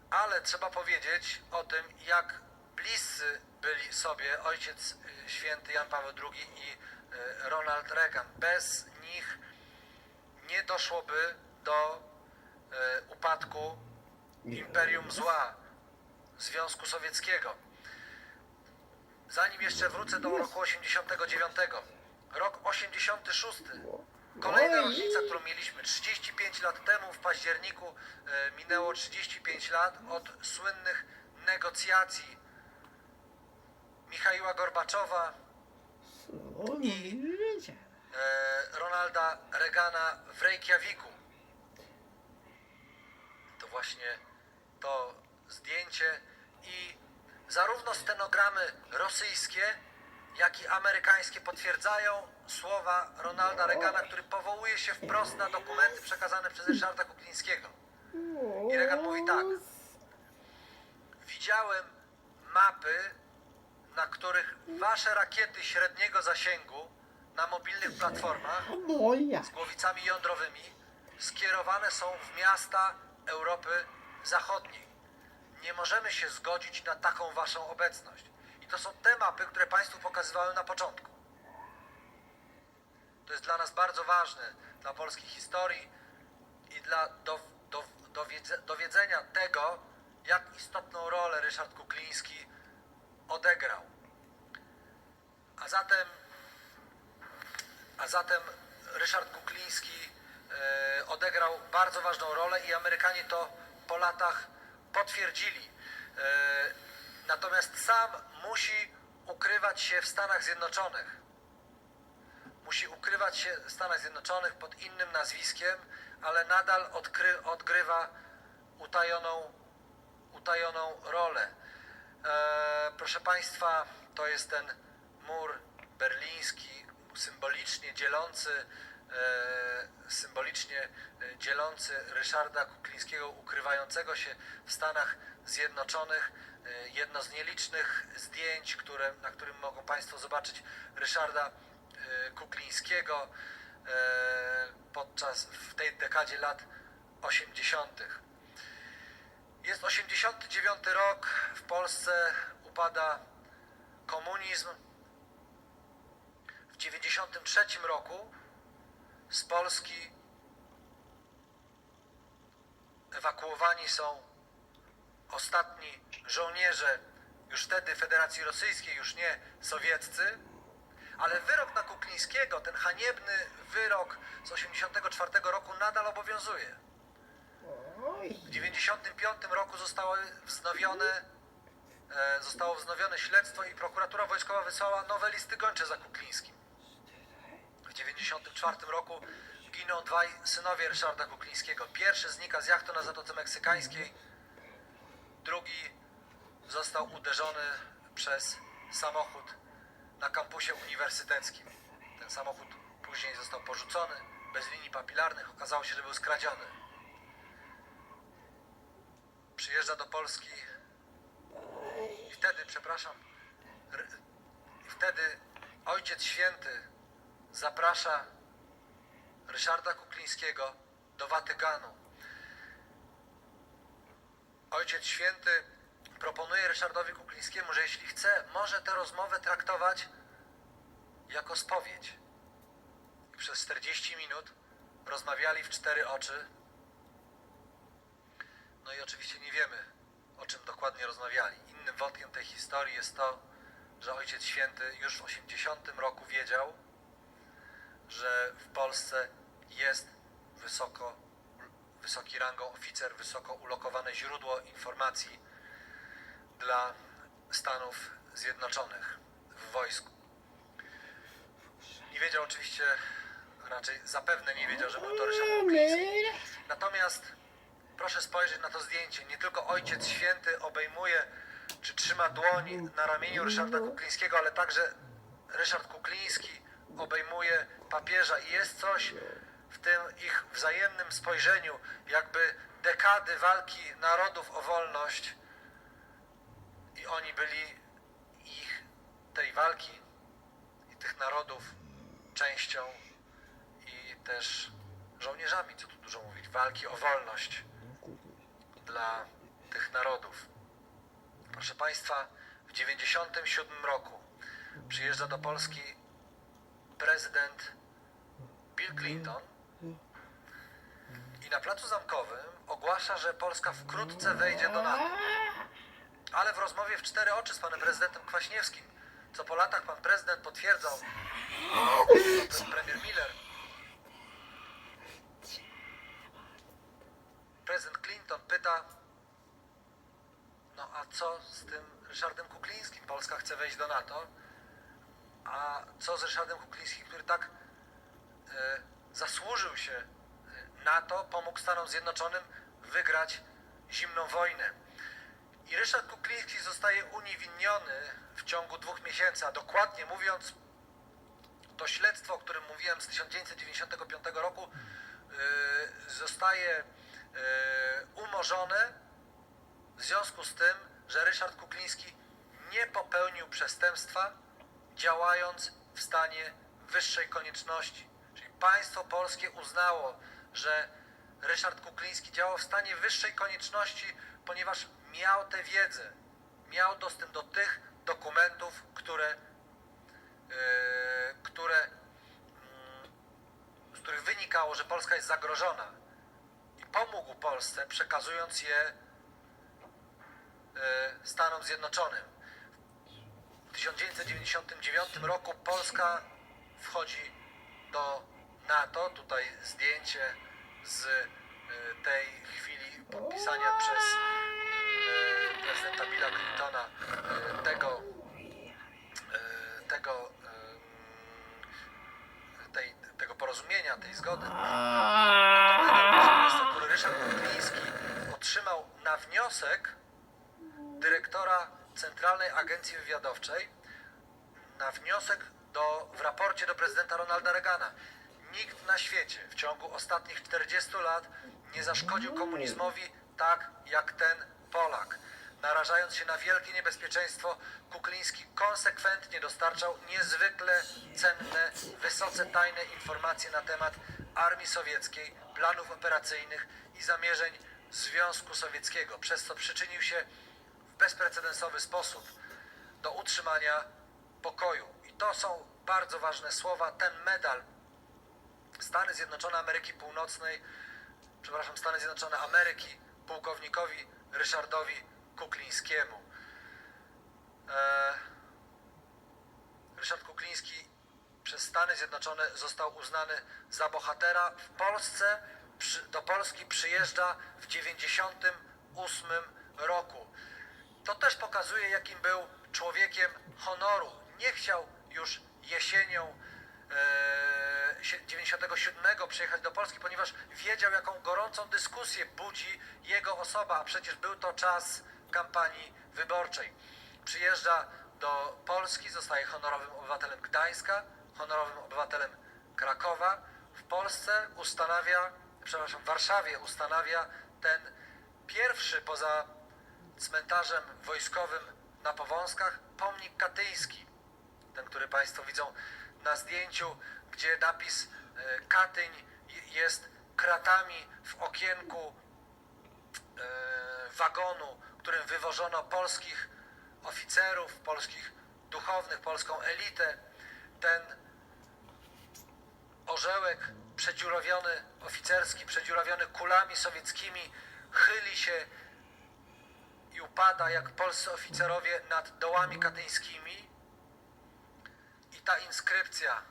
Ale trzeba powiedzieć o tym, jak bliscy byli sobie Ojciec Święty Jan Paweł II i Ronald Reagan. Bez nich nie doszłoby do upadku imperium zła Związku Sowieckiego. Zanim jeszcze wrócę do roku 89. Rok 86. Kolejna rocznica, którą mieliśmy 35 lat temu, w październiku minęło 35 lat od słynnych negocjacji Michaiła Gorbaczowa i Ronalda Reagana w Reykjaviku. To właśnie to zdjęcie i zarówno stenogramy rosyjskie, jak i amerykańskie potwierdzają słowa Ronalda Reagana, który powołuje się wprost na dokumenty przekazane przez Ryszarda Kuklińskiego. I Reagan mówi tak: widziałem mapy, na których wasze rakiety średniego zasięgu na mobilnych platformach z głowicami jądrowymi skierowane są w miasta Europy Zachodniej. Nie możemy się zgodzić na taką waszą obecność. I to są te mapy, które państwu pokazywałem na początku. To jest dla nas bardzo ważne, dla polskiej historii i dla dowiedzenia tego, jak istotną rolę Ryszard Kukliński odegrał. A zatem Ryszard Kukliński odegrał bardzo ważną rolę i Amerykanie to po latach potwierdzili. Natomiast sam musi ukrywać się w Stanach Zjednoczonych. Musi ukrywać się w Stanach Zjednoczonych pod innym nazwiskiem, ale nadal odgrywa utajoną rolę. Proszę Państwa, to jest ten mur berliński, symbolicznie dzielący Ryszarda Kuklińskiego, ukrywającego się w Stanach Zjednoczonych. Jedno z nielicznych zdjęć, na którym mogą Państwo zobaczyć Ryszarda Kuklińskiego w tej dekadzie lat 80. Jest 89 rok, w Polsce upada komunizm. W 93 roku z Polski ewakuowani są ostatni żołnierze, już wtedy Federacji Rosyjskiej, już nie sowieccy, ale wyrok na Kuklińskiego, ten haniebny wyrok z 84 roku nadal obowiązuje. W 95 roku zostało wznowione śledztwo i prokuratura wojskowa wysłała nowe listy gończe za Kuklińskim. W 94 roku giną dwaj synowie Ryszarda Kuklińskiego. Pierwszy znika z jachtu na Zatoce Meksykańskiej, drugi został uderzony przez samochód na kampusie uniwersyteckim. Ten samochód później został porzucony, bez linii papilarnych, okazało się, że był skradziony. Przyjeżdża do Polski i wtedy Ojciec Święty zaprasza Ryszarda Kuklińskiego do Watykanu. Ojciec Święty proponuje Ryszardowi Kuklińskiemu, że jeśli chce, może tę rozmowę traktować jako spowiedź. I przez 40 minut rozmawiali w cztery oczy. No i oczywiście nie wiemy, o czym dokładnie rozmawiali. Innym wątkiem tej historii jest to, że Ojciec Święty już w 80 roku wiedział, że w Polsce jest wysoki rangą oficer, wysoko ulokowane źródło informacji dla Stanów Zjednoczonych w wojsku. Nie wiedział oczywiście, raczej zapewne nie wiedział, że był to Ryszard Kukliński. Natomiast proszę spojrzeć na to zdjęcie. Nie tylko Ojciec Święty obejmuje czy trzyma dłoń na ramieniu Ryszarda Kuklińskiego, ale także Ryszard Kukliński obejmuje papieża i jest coś w tym ich wzajemnym spojrzeniu, jakby dekady walki narodów o wolność i oni byli tej walki i tych narodów częścią i też żołnierzami, co tu dużo mówić, walki o wolność dla tych narodów. Proszę Państwa, w 1997 roku przyjeżdża do Polski prezydent Bill Clinton i na Placu Zamkowym ogłasza, że Polska wkrótce wejdzie do NATO. Ale w rozmowie w cztery oczy z panem prezydentem Kwaśniewskim, co po latach pan prezydent potwierdzał, premier Miller, prezydent Clinton pyta, no a co z tym Ryszardem Kuklińskim. Polska chce wejść do NATO, a co z Ryszardem Kuklińskim, który tak zasłużył się NATO, pomógł Stanom Zjednoczonym wygrać zimną wojnę. I Ryszard Kukliński zostaje uniewinniony w ciągu 2 miesięcy, a dokładnie mówiąc, to śledztwo, o którym mówiłem z 1995 roku, zostaje umorzone w związku z tym, że Ryszard Kukliński nie popełnił przestępstwa, działając w stanie wyższej konieczności. Czyli państwo polskie uznało, że Ryszard Kukliński działał w stanie wyższej konieczności, ponieważ miał tę wiedzę, miał dostęp do tych dokumentów, z których wynikało, że Polska jest zagrożona, i pomógł Polsce, przekazując je Stanom Zjednoczonym. W 1999 roku Polska wchodzi do NATO. Tutaj zdjęcie z tej chwili podpisania przez prezydenta Billa Clintona tego porozumienia, tej zgody. Który Ryszard Kukliński otrzymał na wniosek dyrektora Centralnej Agencji Wywiadowczej, na wniosek w raporcie do prezydenta Ronalda Reagana. Nikt na świecie w ciągu ostatnich 40 lat nie zaszkodził komunizmowi tak jak ten Polak. Narażając się na wielkie niebezpieczeństwo, Kukliński konsekwentnie dostarczał niezwykle cenne, wysoce tajne informacje na temat armii sowieckiej, planów operacyjnych i zamierzeń Związku Sowieckiego, przez co przyczynił się w bezprecedensowy sposób do utrzymania pokoju. I to są bardzo ważne słowa. Ten medal Stany Zjednoczone Ameryki pułkownikowi Ryszardowi Kuklińskiemu. Ryszard Kukliński przez Stany Zjednoczone został uznany za bohatera. W Polsce do Polski przyjeżdża w 1998 roku. To też pokazuje, jakim był człowiekiem honoru. Nie chciał już jesienią 97 przyjechać do Polski, ponieważ wiedział, jaką gorącą dyskusję budzi jego osoba, a przecież był to czas kampanii wyborczej. Przyjeżdża do Polski, zostaje honorowym obywatelem Gdańska, honorowym obywatelem Krakowa. W Warszawie ustanawia ten pierwszy poza cmentarzem wojskowym na Powązkach pomnik katyński. Ten, który Państwo widzą na zdjęciu, gdzie napis Katyń jest kratami w okienku wagonu, którym wywożono polskich oficerów, polskich duchownych, polską elitę. Ten orzełek przedziurawiony, oficerski, przedziurawiony kulami sowieckimi, chyli się i upada jak polscy oficerowie nad dołami katyńskimi. I ta inskrypcja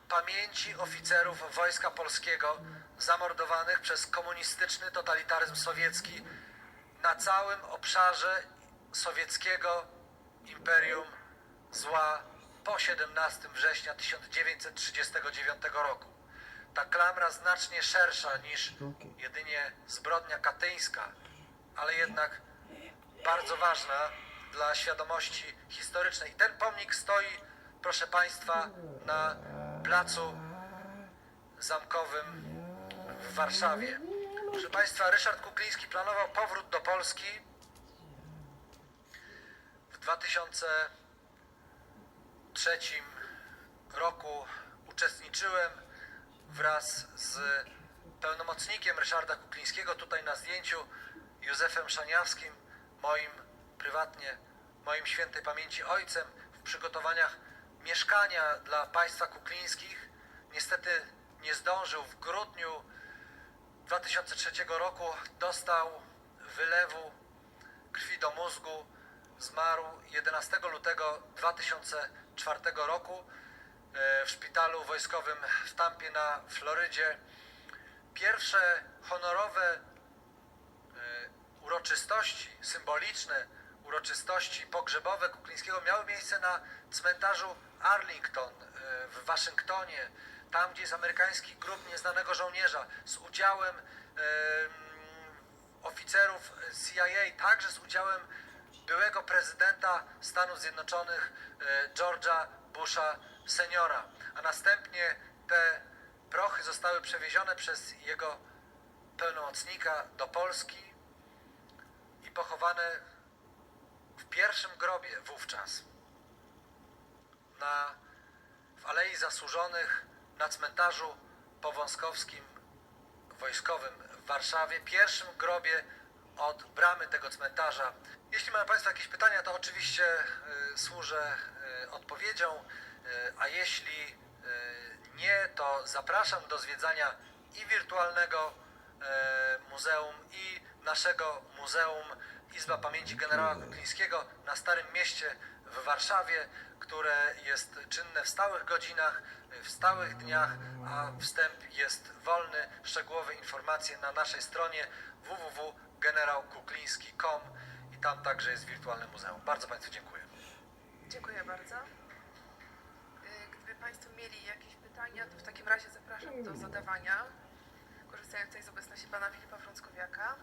pamięci oficerów Wojska Polskiego zamordowanych przez komunistyczny totalitaryzm sowiecki na całym obszarze sowieckiego imperium zła po 17 września 1939 roku. Ta klamra znacznie szersza niż jedynie zbrodnia katyńska, ale jednak bardzo ważna dla świadomości historycznej. Ten pomnik stoi, proszę Państwa, na placu Zamkowym w Warszawie. Proszę Państwa, Ryszard Kukliński planował powrót do Polski. W 2003 roku uczestniczyłem wraz z pełnomocnikiem Ryszarda Kuklińskiego, tutaj na zdjęciu, Józefem Szaniawskim, moim świętej pamięci ojcem, w przygotowaniach mieszkania dla państwa Kuklińskich. Niestety nie zdążył. W grudniu 2003 roku dostał wylewu krwi do mózgu. Zmarł 11 lutego 2004 roku w szpitalu wojskowym w Tampie na Florydzie. Pierwsze honorowe uroczystości, symboliczne uroczystości pogrzebowe Kuklińskiego miały miejsce na cmentarzu Arlington w Waszyngtonie, tam gdzie jest amerykański grób nieznanego żołnierza z udziałem oficerów CIA, także z udziałem byłego prezydenta Stanów Zjednoczonych George'a Busha seniora, a następnie te prochy zostały przewiezione przez jego pełnomocnika do Polski i pochowane w pierwszym grobie wówczas w Alei Zasłużonych na cmentarzu powązkowskim wojskowym w Warszawie, pierwszym grobie od bramy tego cmentarza. Jeśli mają Państwo jakieś pytania, to oczywiście służę odpowiedzią, a jeśli nie, to zapraszam do zwiedzania i wirtualnego muzeum, i naszego muzeum Izba Pamięci Generała Kuklińskiego na Starym Mieście w Warszawie, które jest czynne w stałych godzinach, w stałych dniach, a wstęp jest wolny. Szczegółowe informacje na naszej stronie www.generałkukliński.com i tam także jest wirtualne muzeum. Bardzo Państwu dziękuję. Dziękuję bardzo. Gdyby Państwo mieli jakieś pytania, to w takim razie zapraszam do zadawania, korzystając tutaj z obecności Pana Filipa Frąckowiaka.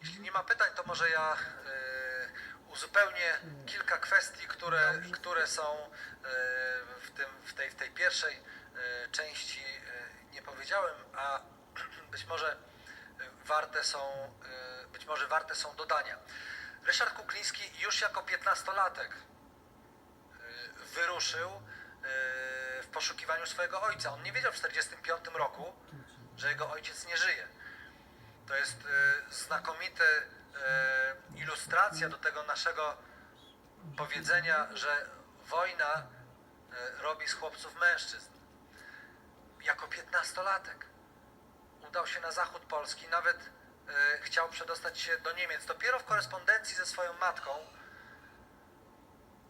Jeśli nie ma pytań, to może ja uzupełnię kilka kwestii, które są w tej pierwszej części nie powiedziałem, a być może warte są dodania. Ryszard Kukliński już jako 15-latek wyruszył w poszukiwaniu swojego ojca. On nie wiedział w 1945 roku, że jego ojciec nie żyje. To jest znakomita ilustracja do tego naszego powiedzenia, że wojna robi z chłopców mężczyzn. Jako 15-latek udał się na zachód Polski, nawet chciał przedostać się do Niemiec. Dopiero w korespondencji ze swoją matką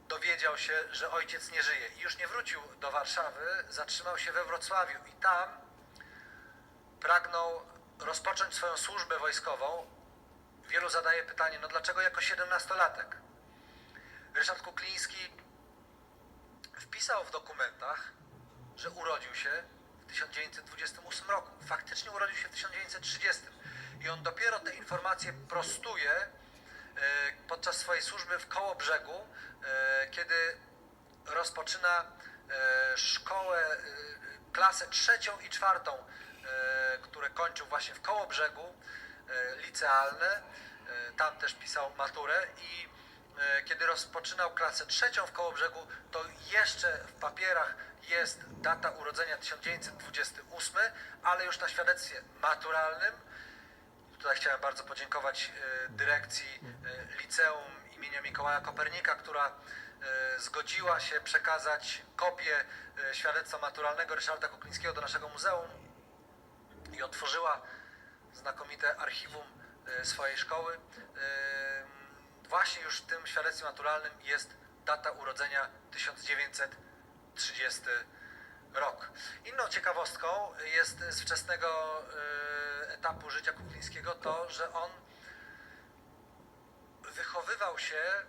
dowiedział się, że ojciec nie żyje i już nie wrócił do Warszawy, zatrzymał się we Wrocławiu i tam pragnął rozpocząć swoją służbę wojskową. Wielu zadaje pytanie, no dlaczego jako 17-latek? Ryszard Kukliński wpisał w dokumentach, że urodził się w 1928 roku. Faktycznie urodził się w 1930. I on dopiero te informacje prostuje podczas swojej służby w Kołobrzegu, kiedy rozpoczyna szkołę, klasę 3. i 4, które kończył właśnie w Kołobrzegu, licealne. Tam też pisał maturę i kiedy rozpoczynał klasę 3. w Kołobrzegu, to jeszcze w papierach jest data urodzenia 1928, ale już na świadectwie maturalnym. Tutaj chciałem bardzo podziękować dyrekcji liceum imienia Mikołaja Kopernika, która zgodziła się przekazać kopię świadectwa maturalnego Ryszarda Kuklińskiego do naszego muzeum i otworzyła znakomite archiwum swojej szkoły. Właśnie już w tym świadectwie maturalnym jest data urodzenia 1930 rok. Inną ciekawostką jest z wczesnego etapu życia Kuklińskiego to, że on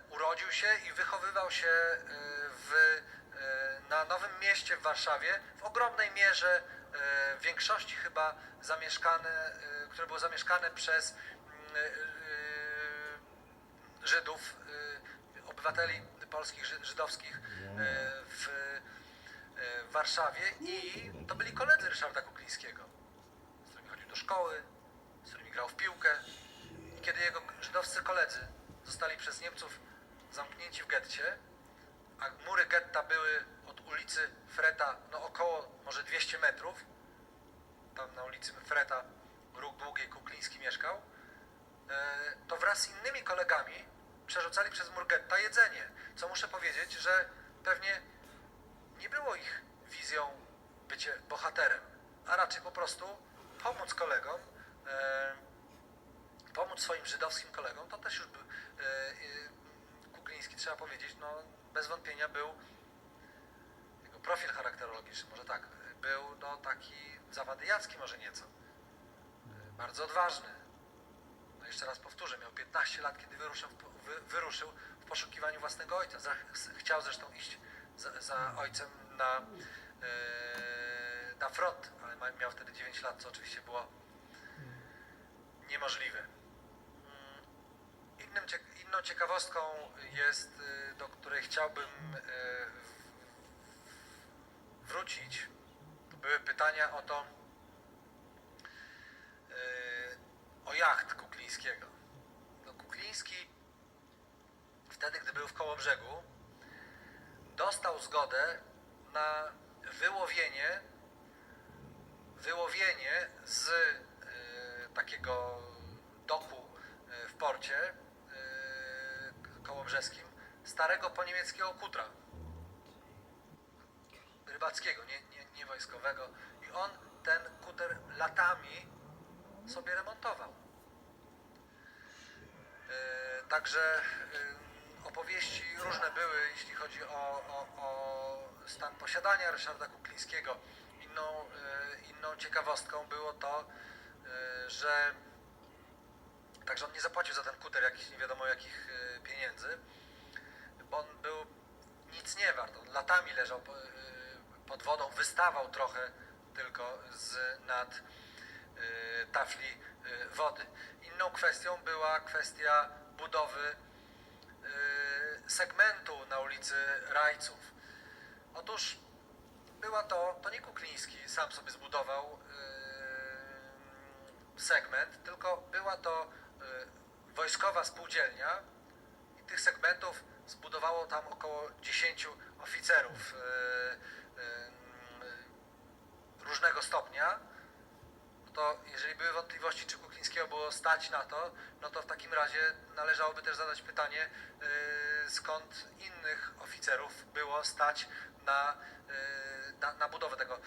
urodził się i wychowywał się na Nowym Mieście w Warszawie, w ogromnej mierze, w większości chyba które było zamieszkane przez Żydów, obywateli polskich, żydowskich w Warszawie i to byli koledzy Ryszarda Kuklińskiego, z którymi chodził do szkoły, z którymi grał w piłkę. I kiedy jego żydowscy koledzy zostali przez Niemców zamknięci w getcie, a mury getta były od ulicy Freta około może 200 metrów, tam na ulicy Freta, Róg Długiej, Kukliński mieszkał, to wraz z innymi kolegami przerzucali przez mur getta jedzenie, co muszę powiedzieć, że pewnie nie było ich wizją bycie bohaterem, a raczej po prostu pomóc kolegom, pomóc swoim żydowskim kolegom. To też już był Kukliński, trzeba powiedzieć, bez wątpienia był, jego profil charakterologiczny, może tak, był taki zawadyjacki może nieco, bardzo odważny. jeszcze raz powtórzę, miał 15 lat, kiedy wyruszył w poszukiwaniu własnego ojca. Chciał zresztą iść za ojcem na front, ale miał wtedy 9 lat, co oczywiście było niemożliwe. Inną ciekawostką jest, do której chciałbym wrócić, to były pytania o jacht Kuklińskiego. No, Kukliński wtedy, gdy był w Kołobrzegu, dostał zgodę na wyłowienie z takiego doku w porcie kołobrzeskim starego poniemieckiego kutra rybackiego, nie wojskowego, i on ten kuter latami sobie remontował. Także opowieści różne były, jeśli chodzi o stan posiadania Ryszarda Kuklińskiego. Inną ciekawostką było to, że także on nie zapłacił za ten kuter jakichś nie wiadomo jakich pieniędzy, bo on był nic nie wart. On latami leżał pod wodą, wystawał trochę tylko nad tafli wody. Inną kwestią była kwestia budowy segmentu na ulicy Rajców. Otóż to nie Kukliński sam sobie zbudował segment, tylko była to wojskowa spółdzielnia i tych segmentów zbudowało tam około 10 oficerów różnego stopnia. To jeżeli były wątpliwości, czy Kuklińskiego było stać na to, no to w takim razie należałoby też zadać pytanie, skąd innych oficerów było stać na budowę tego.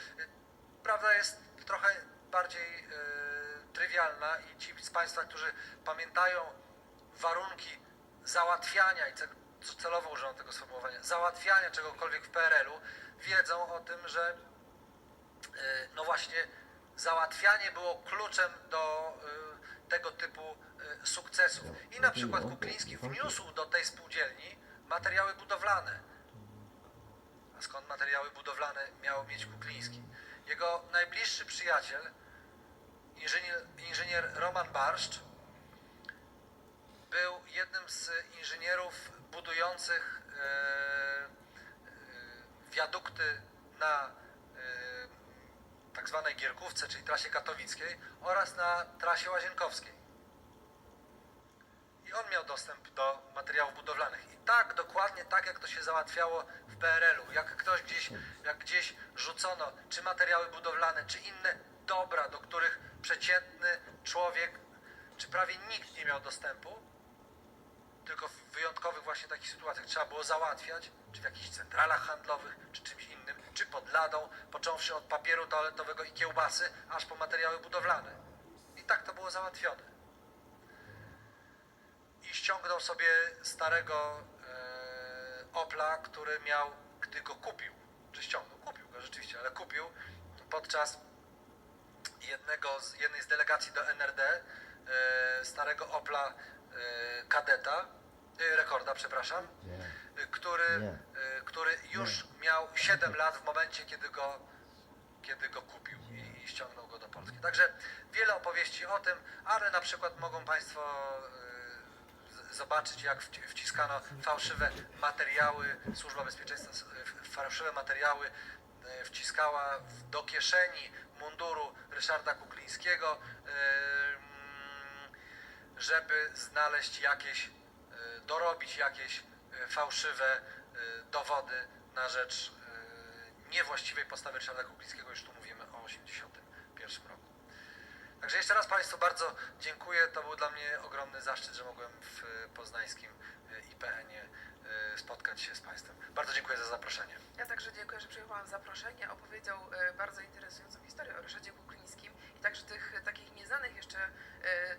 Prawda jest trochę bardziej trywialna i ci z Państwa, którzy pamiętają warunki załatwiania, i celowo używam tego sformułowania, załatwiania czegokolwiek w PRL-u, wiedzą o tym, że no właśnie załatwianie było kluczem do tego typu sukcesów. I na przykład Kukliński wniósł do tej spółdzielni materiały budowlane. A skąd materiały budowlane miał mieć Kukliński? Jego najbliższy przyjaciel, inżynier Roman Barszcz, był jednym z inżynierów budujących wiadukty na tak zwanej Gierkówce, czyli trasie katowickiej, oraz na trasie łazienkowskiej. I on miał dostęp do materiałów budowlanych. I tak, dokładnie tak, jak to się załatwiało w PRL-u. Jak gdzieś rzucono czy materiały budowlane, czy inne dobra, do których przeciętny człowiek, czy prawie nikt nie miał dostępu, tylko w wyjątkowych właśnie takich sytuacjach trzeba było załatwiać, czy w jakichś centralach handlowych, czy czymś innym, czy pod ladą, począwszy od papieru toaletowego i kiełbasy, aż po materiały budowlane. I tak to było załatwione. I ściągnął sobie starego Opla, który miał, gdy go kupił, czy ściągnął, kupił go rzeczywiście, ale kupił podczas jednej z delegacji do NRD, starego Opla kadeta, rekorda, przepraszam, który już miał 7 lat w momencie, kiedy go kupił i ściągnął go do Polski. Także wiele opowieści o tym, ale na przykład mogą Państwo zobaczyć, jak wciskano fałszywe materiały, Służba Bezpieczeństwa fałszywe materiały wciskała do kieszeni munduru Ryszarda Kuklińskiego, żeby znaleźć dorobić jakieś fałszywe dowody na rzecz niewłaściwej postawy Ryszarda Kuklińskiego. Już tu mówimy o 1981 roku. Także jeszcze raz Państwu bardzo dziękuję. To był dla mnie ogromny zaszczyt, że mogłem w poznańskim IPN-ie spotkać się z Państwem. Bardzo dziękuję za zaproszenie. Ja także dziękuję, że przyjęłam zaproszenie. Opowiedział bardzo interesującą historię o Ryszardzie Kuklińskim i także tych takich nieznanych jeszcze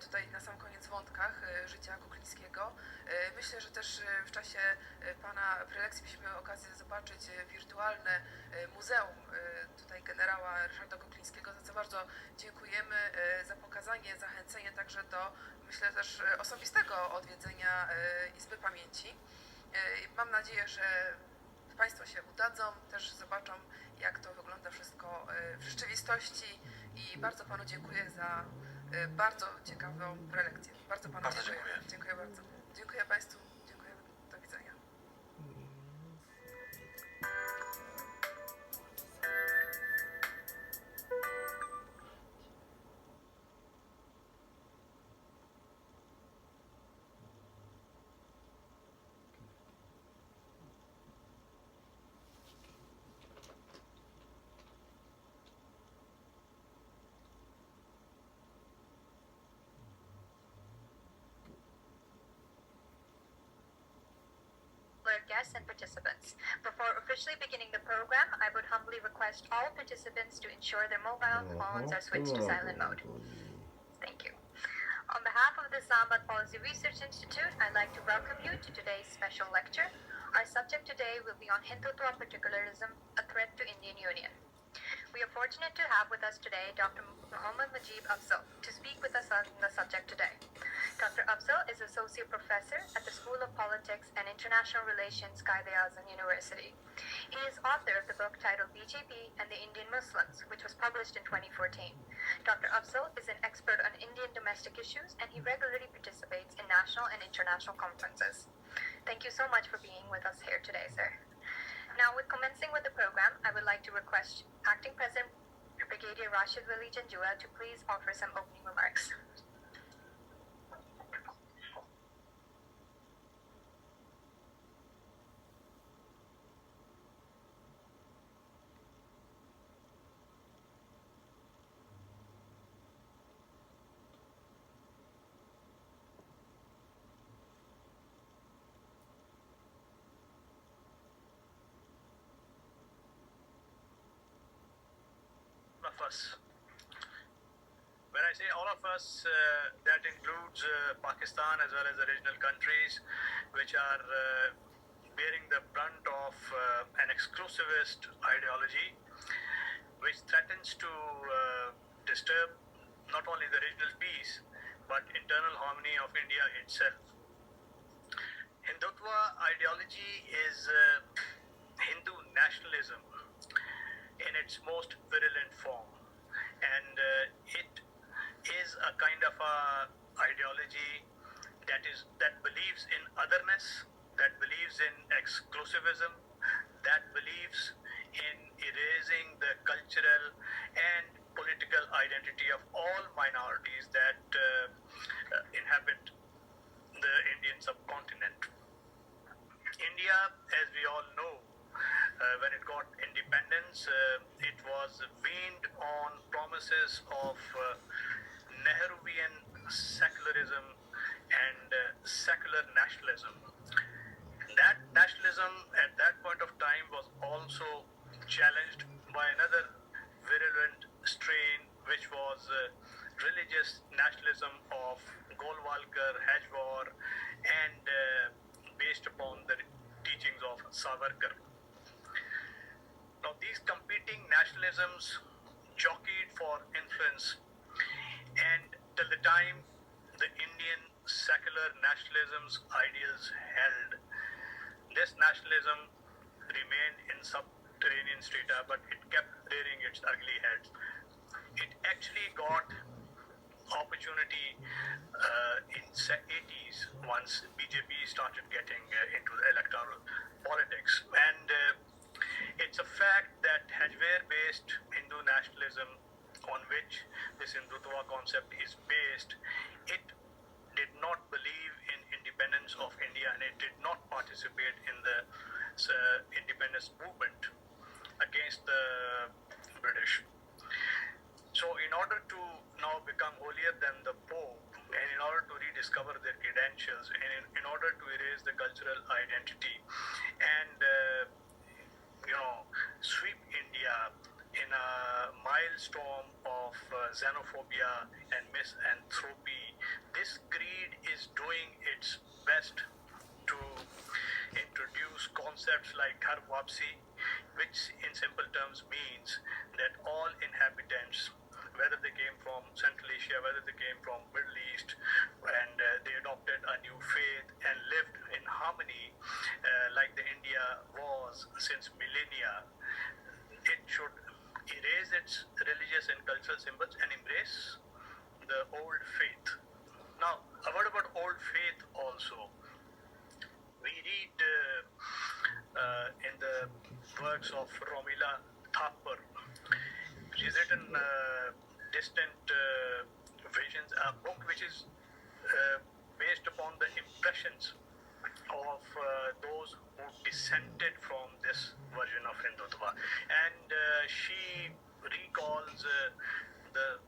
tutaj na sam koniec wątkach życia kuklińskiego. Myślę, że też w czasie Pana prelekcji mieliśmy okazję zobaczyć wirtualne muzeum tutaj generała Ryszarda Kuklińskiego, za co bardzo dziękujemy, za pokazanie, zachęcenie także do, myślę, też osobistego odwiedzenia Izby Pamięci. Mam nadzieję, że Państwo się udadzą, też zobaczą, jak to wygląda wszystko w rzeczywistości i bardzo Panu dziękuję za bardzo ciekawą prelekcję. Bardzo Panu dziękuję. Dziękuję bardzo. Dziękuję Państwu. Dziękuję. Do widzenia. Guests and participants. Before officially beginning the program, I would humbly request all participants to ensure their mobile phones are switched to silent mode. Thank you. On behalf of the Sambat Policy Research Institute, I'd like to welcome you to today's special lecture. Our subject today will be on Hindutva particularism, a threat to Indian Union. We are fortunate to have with us today Dr. Muhammad Mujib Afzal to speak with us on the subject today. Dr. Afzal is Associate Professor at the School of Politics and International Relations, Quaid-e-Azam University. He is author of the book titled BJP and the Indian Muslims, which was published in 2014. Dr. Afzal is an expert on Indian domestic issues, and he regularly participates in national and international conferences. Thank you so much for being with us here today, sir. Now, with commencing with the program, I would like to request Acting President Brigadier Rashid Wali Janjua to please offer some opening remarks. Us. When I say all of us, that includes Pakistan as well as the regional countries which are bearing the brunt of an exclusivist ideology which threatens to disturb not only the regional peace but internal harmony of India itself. Hindutva ideology is Hindu nationalism in its most virulent form. And it is a kind of a ideology that believes in otherness, that believes in exclusivism, that believes in erasing the cultural and political identity of all minorities that inhabit the Indian subcontinent. India, as we all know, when it got independence, it was weaned on promises of Nehruvian secularism and secular nationalism. That nationalism at that point of time was also challenged by another virulent strain, which was religious nationalism of Golwalkar, Hajwar, and based upon the teachings of Savarkar. Now, these competing nationalisms jockeyed for influence, and till the time the Indian secular nationalism's ideals held, this nationalism remained in subterranean strata, but it kept rearing its ugly head. It actually got opportunity in the 80s once BJP started getting into the electoral politics, and it's a fact that Hajwar-based Hindu nationalism on which this Hindutva concept is based, it did not believe in independence of India, and it did not participate in the independence movement against the British. So in order to now become holier than the Pope, and in order to rediscover their credentials, and in order to erase the cultural identity, and sweep India in a maelstrom of xenophobia and misanthropy, this creed Wapsi, which in simple terms means that all inhabitants, whether they came from Central Asia, whether they came from Middle East, and they adopted a new faith and lived in harmony like the India was since millennia, it should erase its religious and cultural symbols and embrace the old faith. Now, a word about old faith also. We read in the works of Romila Thapar. She's written Distant Visions, a book which is based upon the impressions of those who dissented from this version of Hindutva. And she recalls the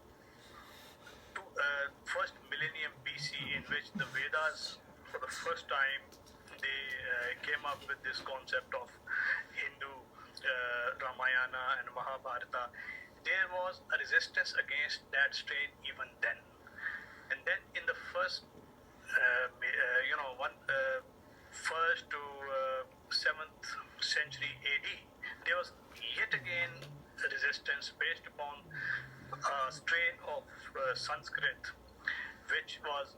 first millennium BC, in which the Vedas, for the first time, they came up with this concept of Hindu Ramayana and Mahabharata. There was a resistance against that strain even then. And then in the first, first to 7th century AD, there was yet again a resistance based upon a strain of Sanskrit, which was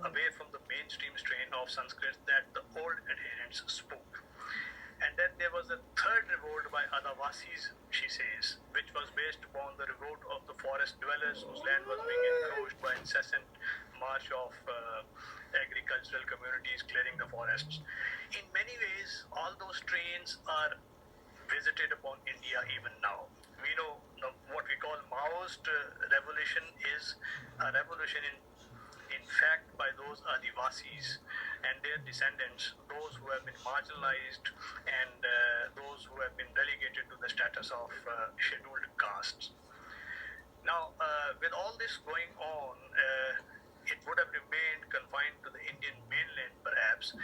away from the mainstream strain of Sanskrit that the old adherents spoke. And then there was a third revolt by Adavasis, she says, which was based upon the revolt of the forest dwellers whose land was being encroached by incessant march of agricultural communities clearing the forests. In many ways, all those strains are visited upon India even now. We know what we call Maoist revolution is a revolution in fact by those Adivasis and their descendants, those who have been marginalized and those who have been relegated to the status of scheduled castes. Now, with all this going on, it would have remained confined to the Indian mainland perhaps,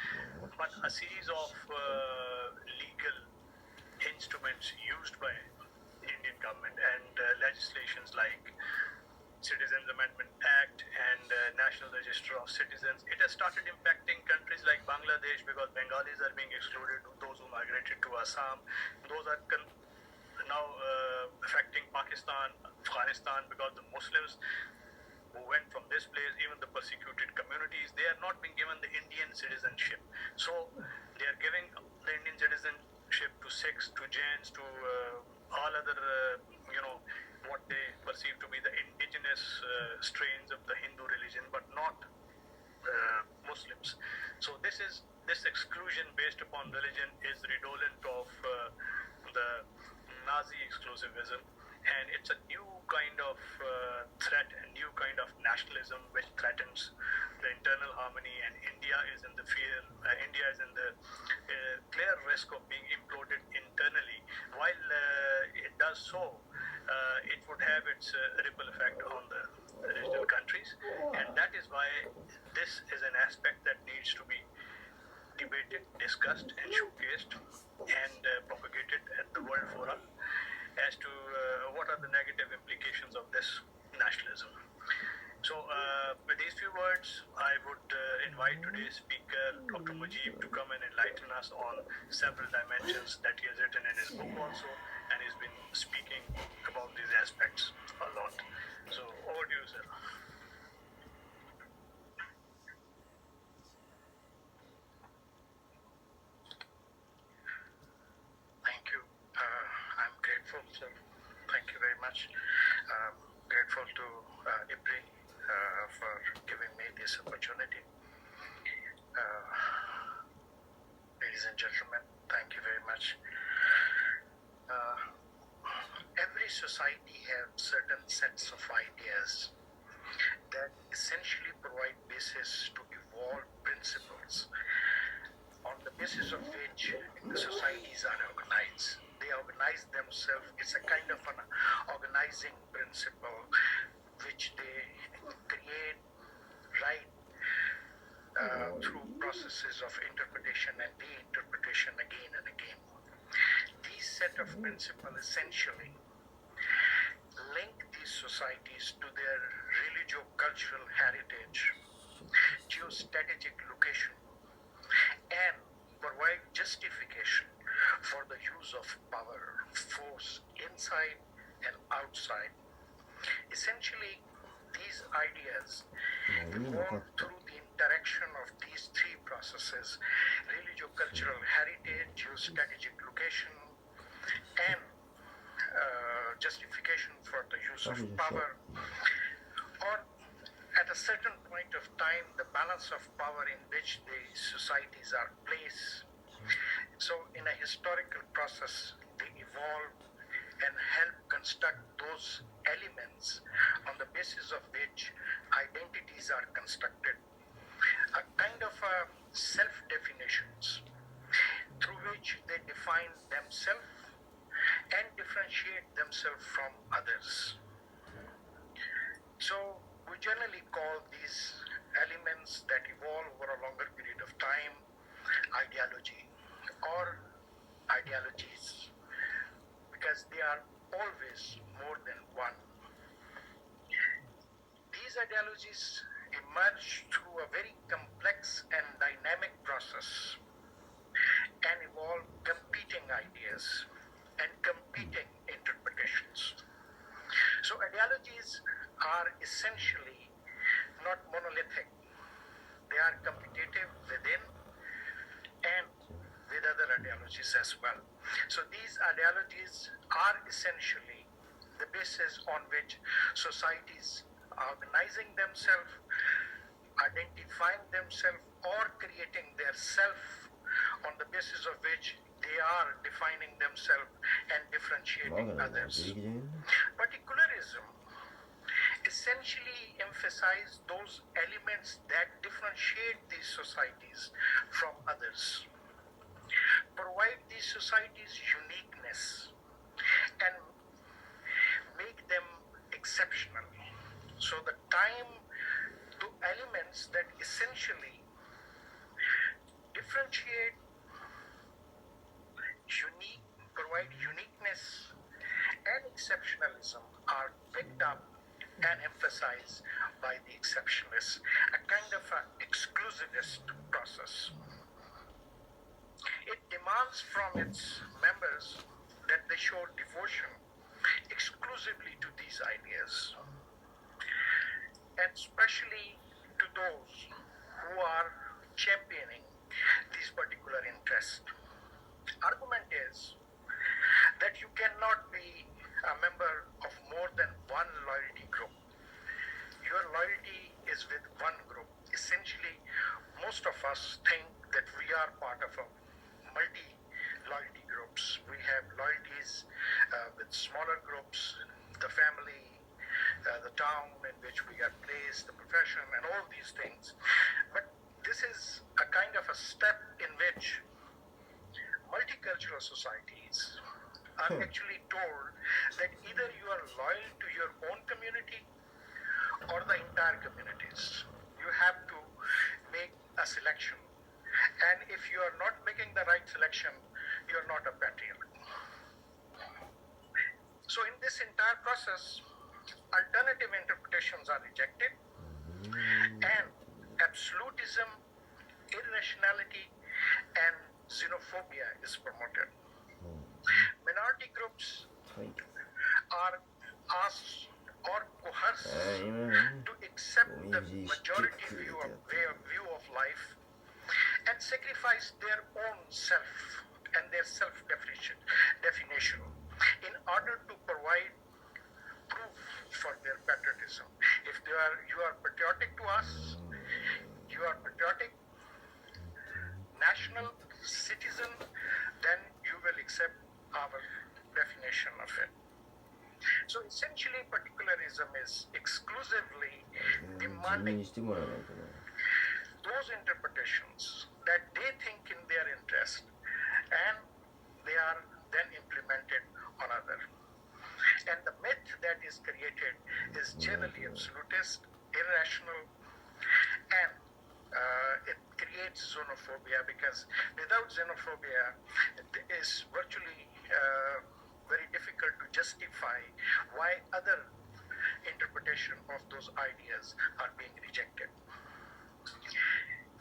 but a series of legal instruments used by the Indian government and legislations like Citizens Amendment Act and National Register of Citizens, it has started impacting countries like Bangladesh because Bengalis are being excluded, those who migrated to Assam. Those are now affecting Pakistan, Afghanistan, because the Muslims who went from this place, even the persecuted communities, they are not being given the Indian citizenship. So they are giving the Indian citizenship to Sikhs, to Jains, to all other, what they perceive to be the indigenous strains of the Hindu religion, but not Muslims. So this exclusion based upon religion is redolent of the Nazi exclusivism, and it's a new kind of threat, a new kind of nationalism which threatens the internal harmony, and India is in the clear risk of being imploded internally. While it does so, it would have its ripple effect on the regional countries, and that is why this is an aspect that needs to be debated, discussed and showcased and propagated at the World Forum as to what are the negative implications of this nationalism. So with these few words, I would invite today's speaker, Dr. Mujib, to come and enlighten us on several dimensions that he has written in his book also, and he's been speaking about these aspects a lot. So over to you, sir. Thank you. I'm grateful, sir. Thank you very much. Grateful to IPRI for giving me this opportunity. Ladies and gentlemen, thank you very much. Every society has certain sets of ideas that essentially provide basis to evolve principles on the basis of which the societies are organized. They organize themselves. It's a kind of an organizing principle which they create right through processes of interpretation and reinterpretation again and again. These set of principles essentially link these societies to their religio-cultural heritage, geostrategic location, and provide justification for the use of power, force inside and outside. Essentially, these ideas evolve through the interaction of these three processes: religio-cultural heritage, geostrategic location, and justification for the use of power, or at a certain point of time, the balance of power in which the societies are placed. So in a historical process, they evolve and help construct those elements on the basis of which identities are constructed, a kind of self-definitions through which they define themselves and differentiate themselves from others. So we generally call these elements that evolve over a longer period of time ideology or ideologies, because they are always more than one. These ideologies emerge through a very complex and dynamic process and involve competing ideas and competing interpretations. So ideologies are essentially not monolithic. They are competitive within and with other ideologies as well. So these ideologies are essentially the basis on which societies are organizing themselves, identifying themselves, or creating their self, on the basis of which they are defining themselves and differentiating others. Particularism essentially emphasizes those elements that differentiate these societies from others, provide these societies uniqueness, and make them exceptional. So the time to elements that essentially differentiate, provide uniqueness and exceptionalism are picked up and emphasized by the exceptionalists, a kind of an exclusivist process. It demands from its members that they show devotion exclusively to these ideas, and especially to those who are championing these particular interests. Argument is that you cannot be a member of more than one loyalty group. Your loyalty is with one group. Essentially, most of us think that we are part of a multi-loyalty groups. We have loyalties with smaller groups, the family, the town in which we are placed, the profession, and all these things. But this is a kind of a step in which multicultural societies are actually told that either you are loyal to your own community or the entire communities. You have to make a selection. And if you are not making the right selection, you are not a patriot. So in this entire process, alternative interpretations are rejected, and absolutism, irrationality, and xenophobia is promoted. Minority groups are asked or coerced to accept the majority view of life and sacrifice their own self and their self-definition in order to provide proof for their patriotism. If you are patriotic to us, you are patriotic, national citizen, then you will accept our definition of it. So essentially, particularism is exclusively demanding those interpretations that they think in their interest, and they are then implemented on others. And the myth that is created is generally absolutist, irrational, and it creates xenophobia, because without xenophobia, it is virtually very difficult to justify why other interpretation of those ideas are being rejected.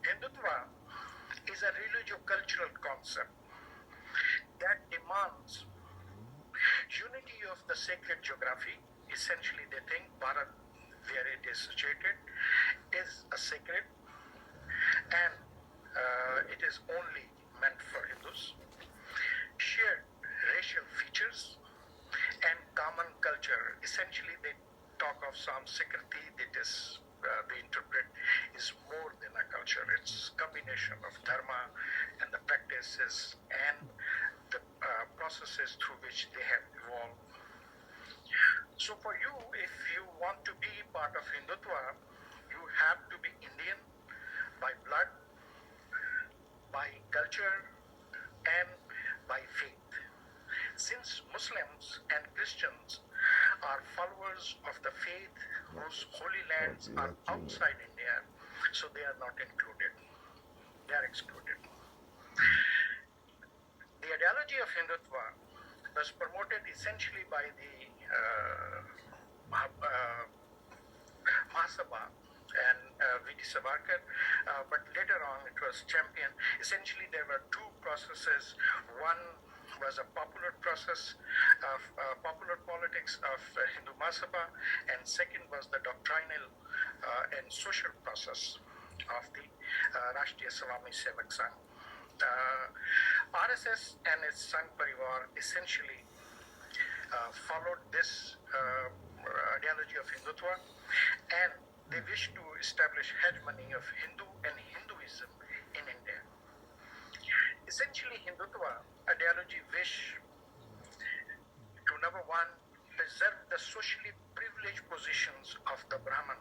Hindutva is a religio-cultural concept that essentially they think Bharat, where it is situated, is a sacred, and it is only meant for Hindus. Shared racial features and common culture. Essentially, they talk of some security that is, they interpret is more than a culture. It's combination of dharma and the practices and the processes through which they have evolved. So for you, if you want to be part of Hindutva, you have to be Indian by blood, by culture, and by faith. Since Muslims and Christians are followers of the faith whose holy lands are outside India, so they are not included. They are excluded. The ideology of Hindutva was promoted essentially by the Mahasabha and V.D. Savarkar, but later on it was championed. Essentially, there were two processes. One was a popular process of popular politics of Hindu Mahasabha, and second was the doctrinal and social process of the Rashtriya Swami Sevak Sangh. RSS and its Sangh Parivar essentially followed this ideology of Hindutva, and they wish to establish hegemony of Hindu and Hinduism in India. Essentially, Hindutva ideology wish to, number one, preserve the socially privileged positions of the Brahman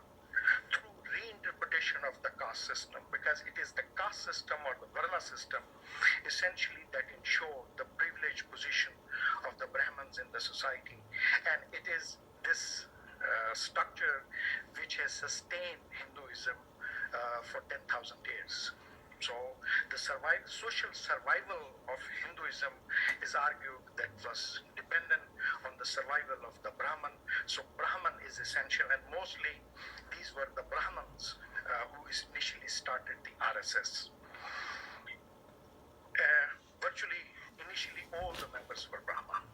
through reinterpretation of the caste system, because it is the caste system or the Varna system essentially that ensure the privileged position of the Brahmins in the society, and it is this structure which has sustained Hinduism for 10,000 years. So the social survival of Hinduism is argued that was dependent on the survival of the Brahman. So Brahman is essential, and mostly these were the Brahmins who initially started the RSS. Virtually, initially all the members were Brahman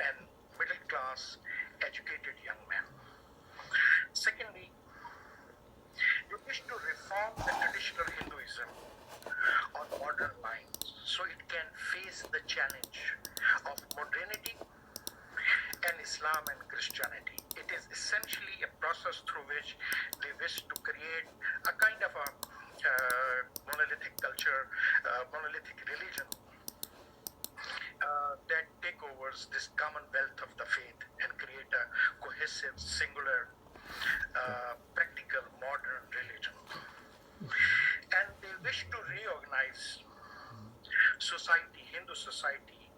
and middle class, educated young men. Secondly, they wish to reform the traditional Hinduism on modern lines so it can face the challenge of modernity and Islam and Christianity. It is essentially a process through which they wish to create a kind of a monolithic culture, monolithic religion that take over this commonwealth of the faith and create a cohesive, singular, practical, modern religion. And they wish to reorganize society, Hindu society,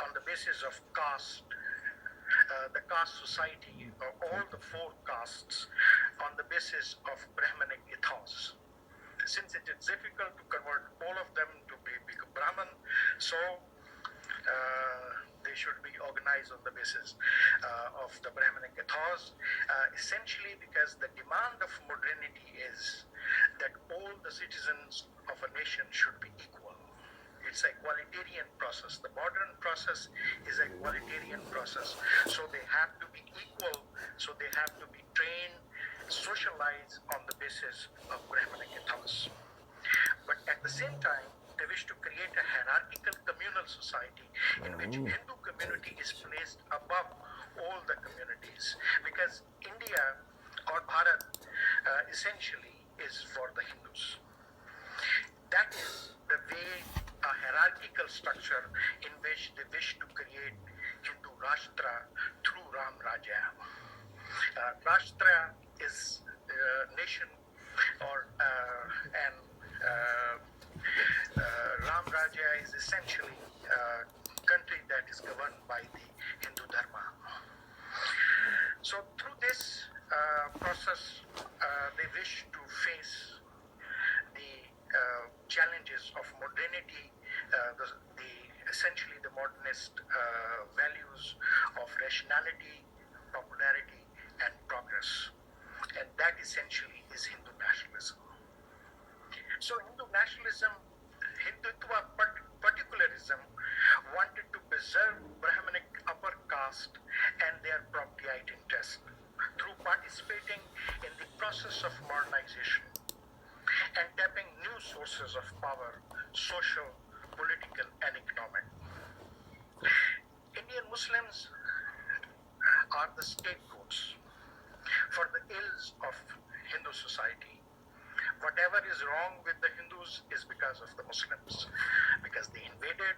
on the basis of caste, the caste society, or all the four castes, on the basis of Brahmanic ethos. Since it is difficult to convert all of them to be Brahman, so they should be organized on the basis of the Brahmanic ethos, essentially because the demand of modernity is that all the citizens of a nation should be equal. It's a egalitarian process. The modern process is a egalitarian process. So they have to be equal, so they have to be trained, socialized on the basis of Brahmanic ethos. But at the same time, they wish to create a hierarchical communal society in which Hindu community is placed above all the communities, because India or Bharat essentially is for the Hindus. That is the way, a hierarchical structure in which they wish to create Hindu Rashtra through Ram Rajya. Rashtra is nation, or Ram Rajya is essentially a country that is governed by the Hindu Dharma. So through this process, they wish to face the challenges of modernity, essentially the modernist values of rationality, popularity, and progress. And that essentially is Hindu nationalism. sources of power, social, political, and economic. Indian Muslims are the scapegoats for the ills of Hindu society. Whatever is wrong with the Hindus is because of the Muslims, because they invaded.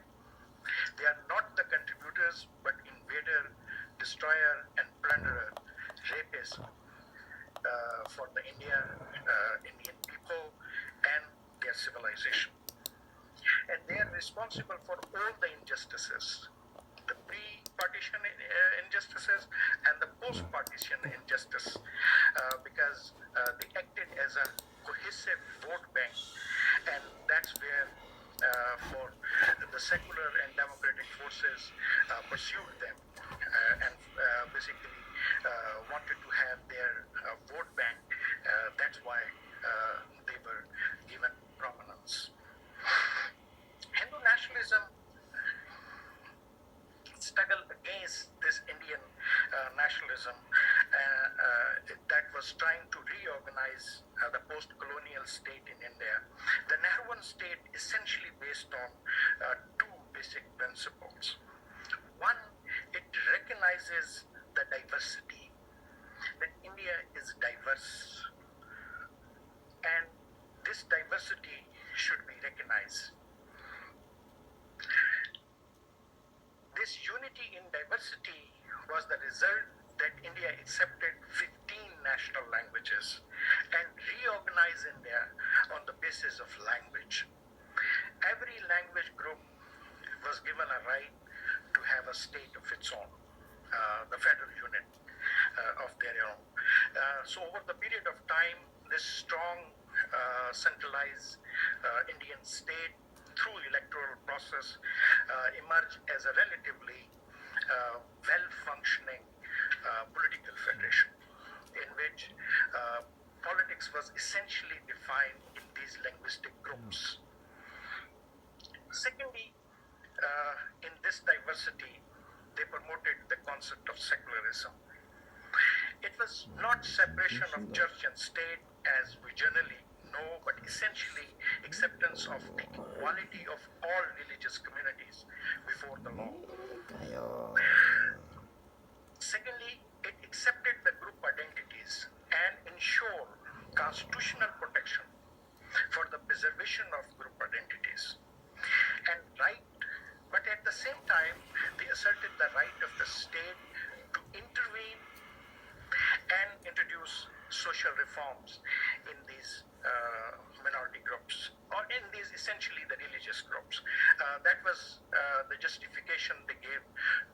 They are not the contributors, but invader, destroyer, and plunderer, rapist for the Indian people and their civilization. And they are responsible for all the injustices, the pre-partition injustices and the post-partition injustice, because they acted as a cohesive vote bank, and that's where for the secular and democratic forces pursued them and basically wanted to have their vote bank. That's why they were given prominence. Hindu nationalism struggled against this Indian nationalism that was trying to reorganize the post-colonial state in India. The Nehruvian state essentially based on two basic principles. One, it recognizes the diversity, that India is diverse, and this diversity should be recognized. This unity in diversity was the result that India accepted 15 national languages and reorganized India on the basis of language. Every language group was given a right to have a state of its own, the federal unit of their own. So over the period of time, this strong centralized Indian state through electoral process emerged as a relatively well-functioning political federation in which politics was essentially defined in these linguistic groups. Secondly, in this diversity, they promoted the concept of secularism. It was not separation of church and state as we generally know, but essentially acceptance of the equality of all religious communities before the law. Secondly, it accepted the group identities and ensured constitutional protection for the preservation of group identities. And but at the same time, they asserted the right of the state to intervene and introduce social reforms in these minority groups, or in these essentially the religious groups. That was the justification they gave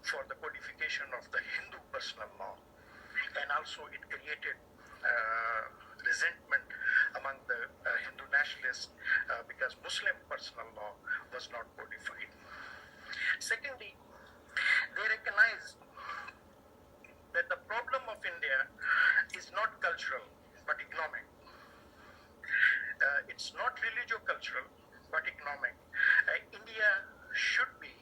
for the codification of the Hindu personal law. And also it created resentment among the Hindu nationalists because Muslim personal law was not codified. Secondly, they recognized that the problem of India is not cultural but economic. It's not religio-cultural but economic. India should be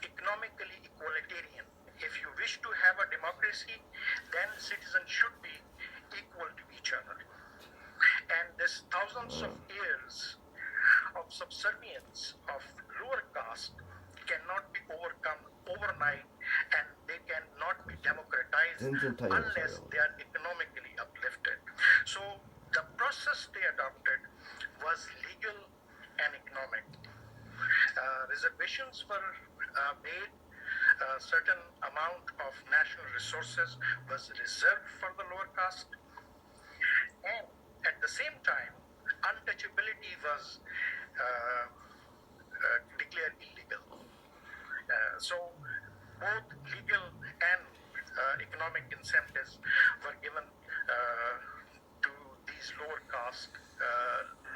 economically equalitarian. If you wish to have a democracy, then citizens should be equal to each other. And this thousands of years of subservience of lower caste cannot be overcome overnight, and they cannot be democratized unless they are economically uplifted. So the process they adopted was legal and economic. Reservations were made. A certain amount of national resources was reserved for the lower caste, and at the same time, untouchability was declared illegal. So both legal and economic incentives were given to these lower caste,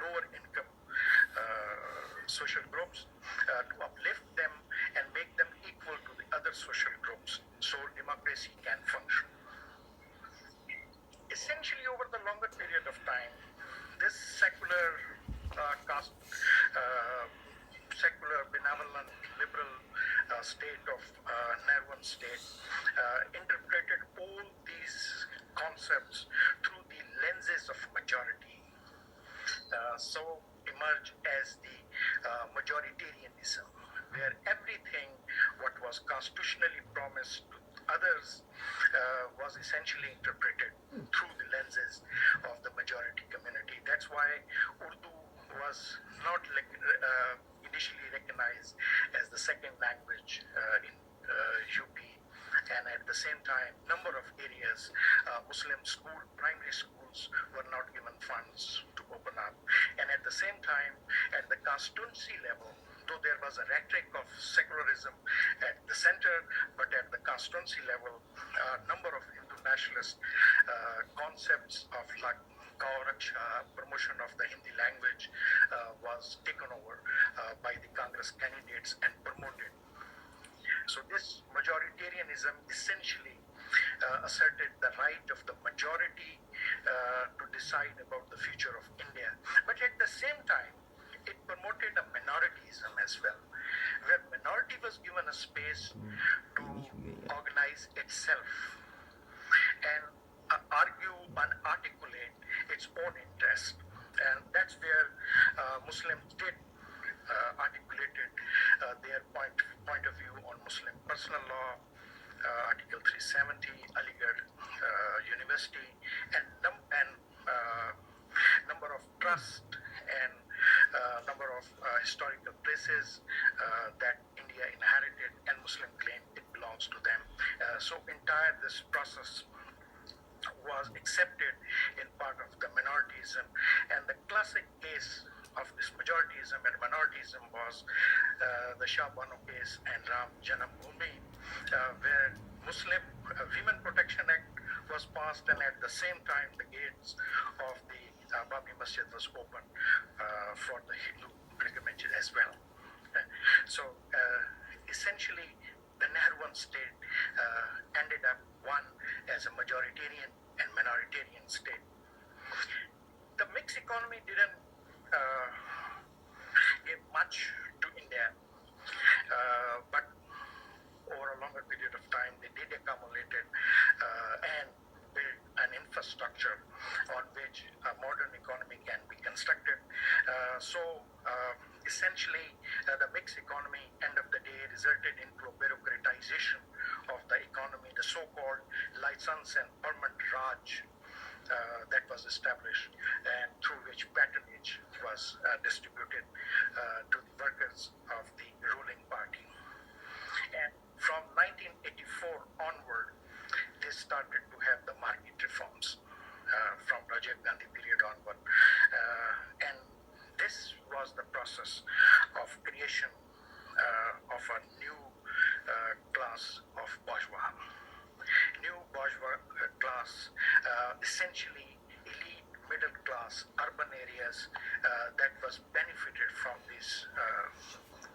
lower income social groups to uplift them and make them equal to the other social groups so democracy can function. Essentially, over the longer period of time, this secular caste, secular, benevolent, liberal state of Nehruvian state interpreted all these concepts through the lenses of majority. So emerge as the majoritarianism, where everything what was constitutionally promised to others was essentially interpreted through the lenses of the majority community. That's why Urdu was not initially recognized as the second language in UP, and at the same time, number of areas, Muslim primary schools were not given funds to open up, and at the same time, at the constituency level, though there was a rhetoric of secularism at the center, but at the constituency level, a number of Hindu nationalist concepts of like Gauraksha, promotion of the Hindi language was taken over by the Congress candidates and promoted. So this majoritarianism essentially asserted the right of the majority to decide about the future of India. But at the same time, it promoted a minorityism as well, where minority was given a space to organize itself and argue and articulate its own interest. And that's where Muslims did articulated their point of view on Muslim personal law, Article 370, Aligarh University, and number of trust and number of historical places that India inherited, and Muslim claim it belongs to them. So entire this process was accepted in part of the minorityism, and the classic case of this majorityism and minorityism was the Shah Bano case and Ram Janambhoomi, where Muslim Women Protection Act was passed, and at the same time the gates of the Babi Masjid was open for the Hindu pilgrimage as well. So essentially the Nehruvian state ended up one as a majoritarian and minoritarian state. The mixed economy didn't give much to India, but over a longer period of time they did accumulate it and build an infrastructure on which a modern economy can be constructed. So essentially the mixed economy end of the day resulted into a bureaucratization of the economy, the so-called license and permanent Raj that was established, and through which patronage was distributed to the workers of the ruling party. And from 1984 onward, they started to have the market reforms from Rajiv Gandhi period onward. And this was the process of creation of a new class of bourgeois. New bourgeois class, essentially elite middle class urban areas that was benefited from this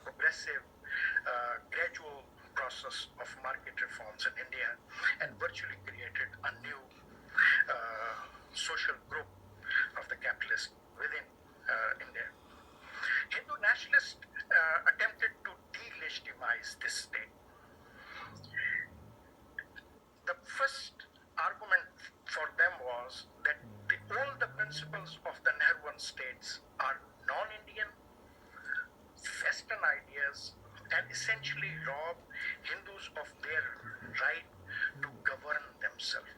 progressive gradual process of market reforms in India, and virtually created a new social group of the capitalists within India. Hindu nationalists attempted to delegitimize this state. The first argument for them was that all the principles of the Nehruvian states are non-Indian, Western ideas, and essentially rob Hindus of their right to govern themselves.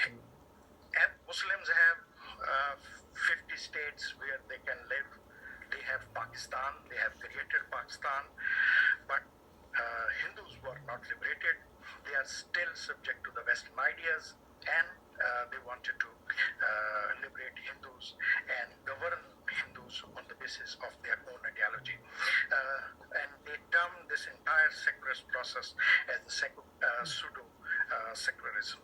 And Muslims have 50 states where they can live. They have Pakistan, they have created Pakistan, but Hindus were not liberated. They are still subject to the Western ideas, and they wanted to liberate Hindus and govern Hindus on the basis of their own ideology. And they termed this entire secularist process as the pseudo-secularism.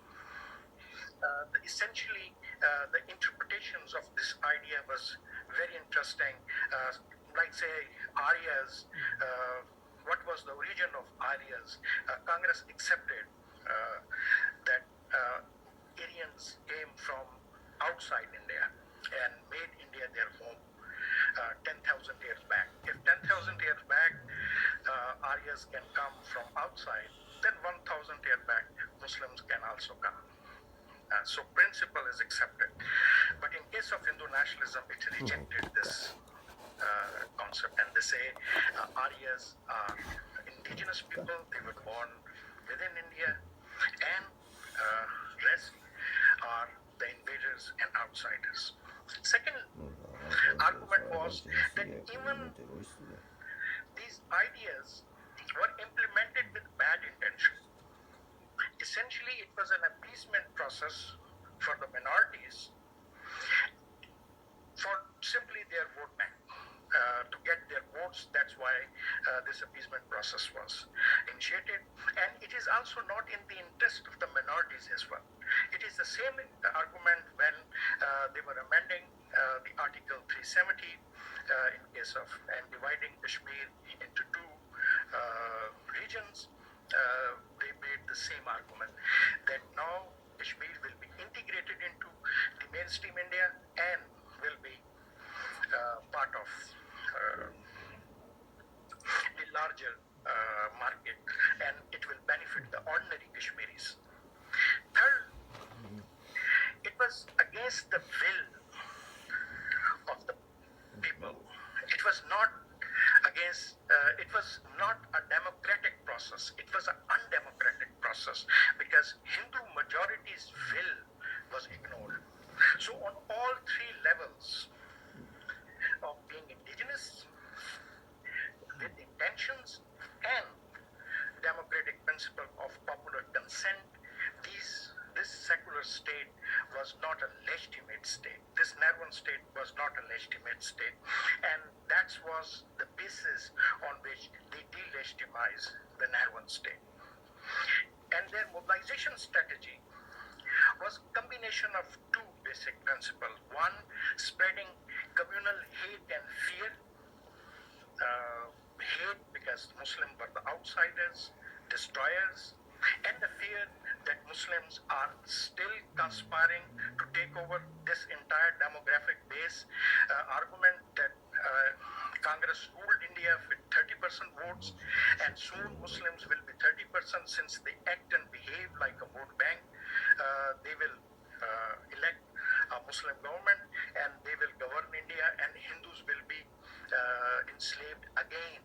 Essentially, the interpretations of this idea was very interesting. Like say, Aryas, what was the origin of Aryas? Congress accepted that Aryans came from outside India and made India their home 10,000 years back. If 10,000 years back Aryas can come from outside, then 1,000 years back Muslims can also come. So principle is accepted. But in case of Hindu nationalism, it rejected this concept, and they say Aryas are indigenous people, they were born within India, and rest are the invaders and outsiders. Second argument was that even these ideas were implemented with bad intention. Essentially, it was an appeasement process for the minorities for simply their vote bank, to get their votes. That's why this appeasement process was initiated. And it is also not in the interest of the minorities as well. It is the same argument when they were amending the Article 370 in case of and dividing Kashmir into two regions. They made the same argument that now Kashmir will be integrated into the mainstream India and will be part of the larger market, and it will benefit the ordinary Kashmiris. Third, it was against the will of the people. It was not against, it was not a democratic process. It was an undemocratic process because Hindu majority's will was ignored. So on all three levels of being indigenous, with intentions, and democratic principle of popular consent, this secular state was not a legitimate state. This Nheehammer state was not a legitimate state, and that was the basis on which they delegitimize the Nheehammer state. And their mobilization strategy was a combination of two basic principles. One, spreading communal hate and fear. Hate because Muslims were the outsiders, destroyers, and the fear that Muslims are still conspiring to take over this entire demographic base. Argument that Congress ruled India with 30% votes, and soon Muslims will be 30% since they act and behave like a vote bank. They will elect a Muslim government and they will govern India, and Hindus will be enslaved again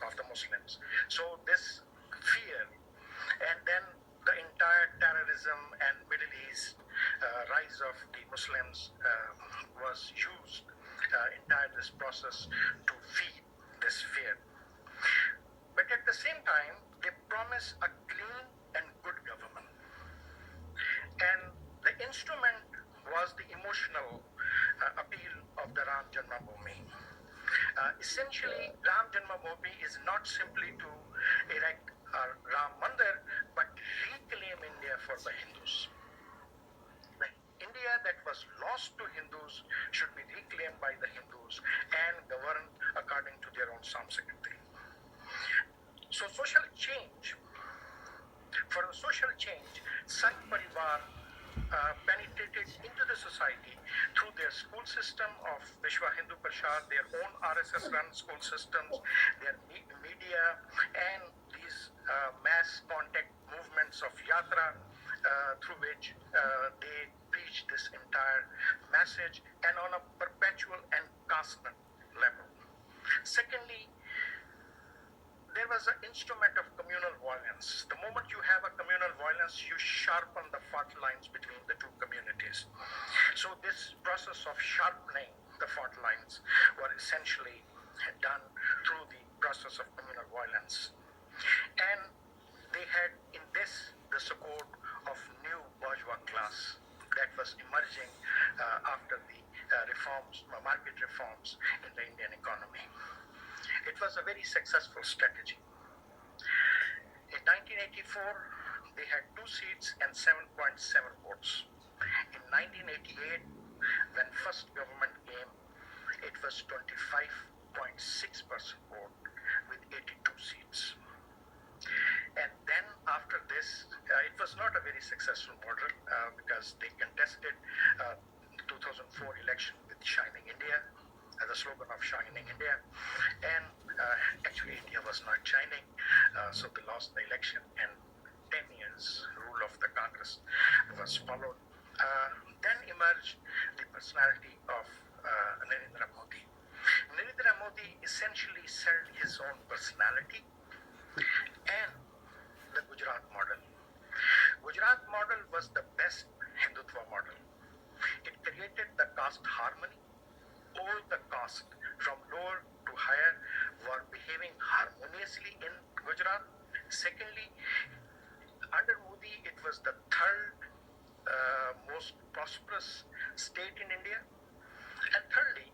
of the Muslims. So this fear, and then the entire terrorism and Middle East rise of the Muslims was used entire this process to feed this fear. But at the same time, they promise a clean and good government. And the instrument was the emotional appeal of the Ram Janmabhoomi. Essentially, Ram Janmabhoomi is not simply to erect a Ram Mandir, but reclaim India for the Hindus. The India that was lost to Hindus should be reclaimed by the Hindus and governed according to their own Samskritti. So social change, for the social change, Sangh Parivar penetrated into the society through their school system of Vishwa Hindu Parishad, their own RSS-run school systems, their media, and these mass contact movements of Yatra, through which they preach this entire message, and on a perpetual and constant level. Secondly, there was an instrument of communal violence. The moment you have a communal violence, you sharpen the fault lines between the two communities. So this process of sharpening the fault lines were essentially done through the process of communal violence. And they had in this the support of new bourgeois class that was emerging after the reforms, market reforms in the Indian economy. It was a very successful strategy. In 1984, they had 2 seats and 7.7 votes. In 1988, when first government came, it was 25.6% vote with 82 seats. And then after this, it was not a very successful model because they contested 2004 election with Shining India, the slogan of Shining India, and actually India was not shining, so they lost the election, and 10 years rule of the Congress was followed. Then emerged the personality of Narendra Modi. Narendra Modi essentially sold his own personality and the Gujarat model. Gujarat model was the best Hindutva model. It created the caste harmony. All the caste from lower to higher were behaving harmoniously in Gujarat. Secondly, under Modi, it was the third most prosperous state in India. And thirdly,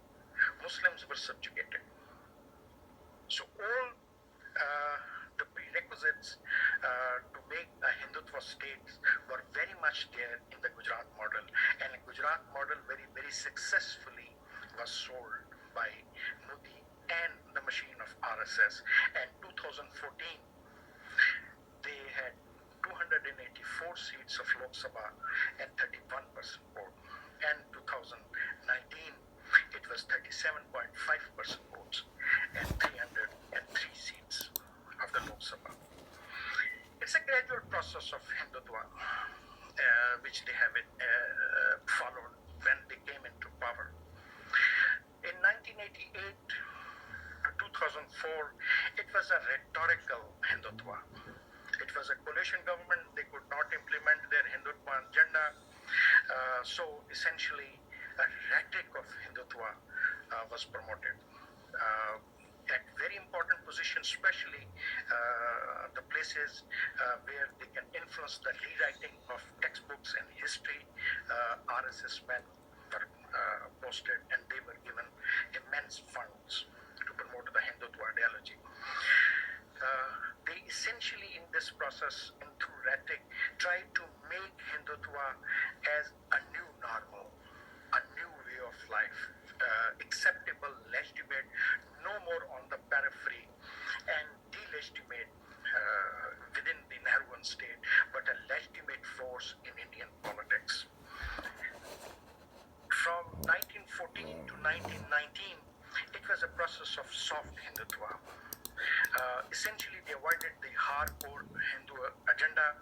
Muslims were subjugated. So all the prerequisites to make a Hindutva state were very much there in the Gujarat model. And the Gujarat model very, very successfully was sold by Modi and the machine of RSS. And 2014, they had 284 seats of Lok Sabha and 31% vote. And 2019, it was 37.5% votes and 303 seats of the Lok Sabha. It's a gradual process of Hindutva, which they have followed when they came into power. In 1988 to 2004, it was a rhetorical Hindutva. It was a coalition government. They could not implement their Hindutva agenda. So essentially, a rhetoric of Hindutva was promoted. At very important positions, especially the places where they can influence the rewriting of textbooks and history, RSS men were posted and they were given immense funds to promote the Hindutva ideology. They essentially in this process and through rhetoric try to make Hindutva as a new normal, a new way of life, acceptable, legitimate, no more on the periphery and delegitimate within the Nehruvian state, but a legitimate force in Indian politics. From 1914 to 1919, it was a process of soft Hindutva. Essentially, they avoided the hardcore Hindu agenda,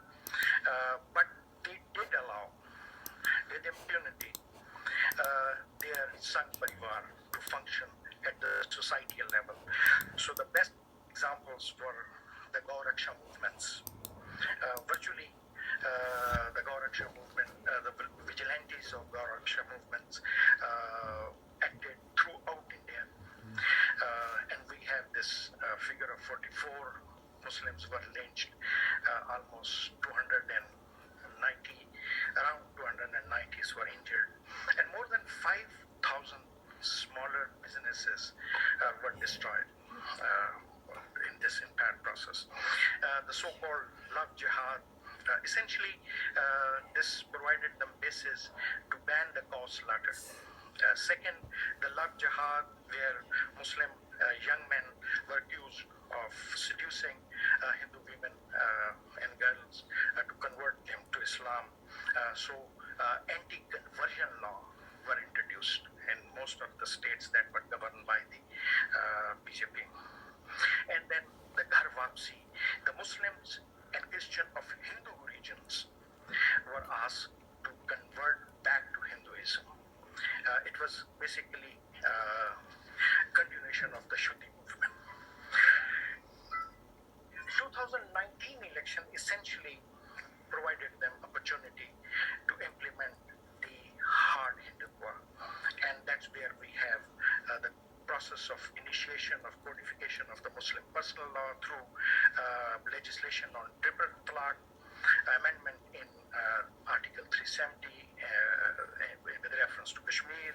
but they did allow, with impunity, their Sangh Parivar to function at the societal level. So the best examples were the Gauraksha movements. Virtually, the Gauraksha movement, the vigilantes of Gauraksha movements acted throughout India. And we have this figure of 44 Muslims were lynched, almost 290, around 290s were injured, and more than 5,000 smaller businesses were destroyed in this entire process. The so-called love jihad, essentially this provided them basis to ban the cow slaughter. Second, the love jihad, where Muslim young men were accused of seducing Hindu women and girls to convert them to Islam. So anti-conversion law were introduced in most of the states that were governed by the BJP. And then the Ghar Wapsi, the Muslims and Christians of Hindu regions were asked to convert back to Hinduism. It was basically continuation of the Shuddhi movement. 2019 election essentially provided them opportunity to implement the hard Hindutva, and that's where we have the process of initiation of codification of the Muslim personal law through legislation on triple talaq, amendment in Article 370 with reference to Kashmir,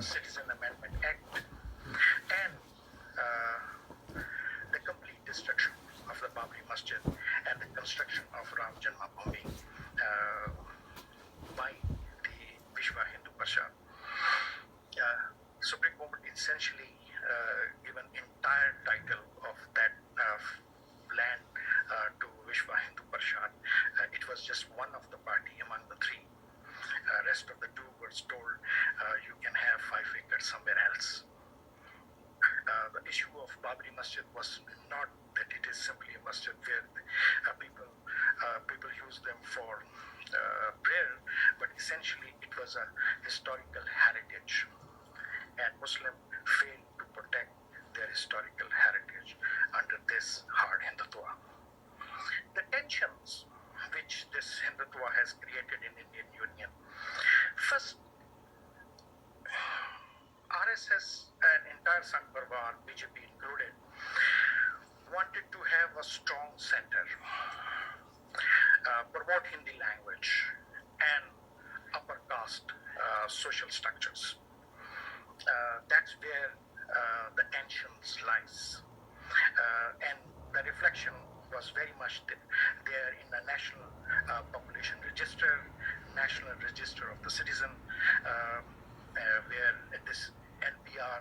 Citizen Amendment Act, and the complete destruction of the Babri Masjid and the construction of Ram Janmabhoomi by the Vishwa Hindu Parishad. Supreme Court essentially given entire title of that land to Vishwa Hindu Parishad. It was just one of the party among the three. Rest of the two were told you can have 5 acres somewhere else. The issue of Babri Masjid was not that it is simply a masjid where people use them for prayer, but essentially it it was a historical heritage, and Muslims failed to protect their historical heritage under this hard Hindutva. The tensions which this Hindutva has created in Indian Union. First, RSS and entire Sangh Parvar, BJP included, wanted to have a strong center, promote Hindi language and upper caste social structures. That's where the tensions lies, and the reflection was very much there in the National Population Register, National Register of the Citizen, where this NPR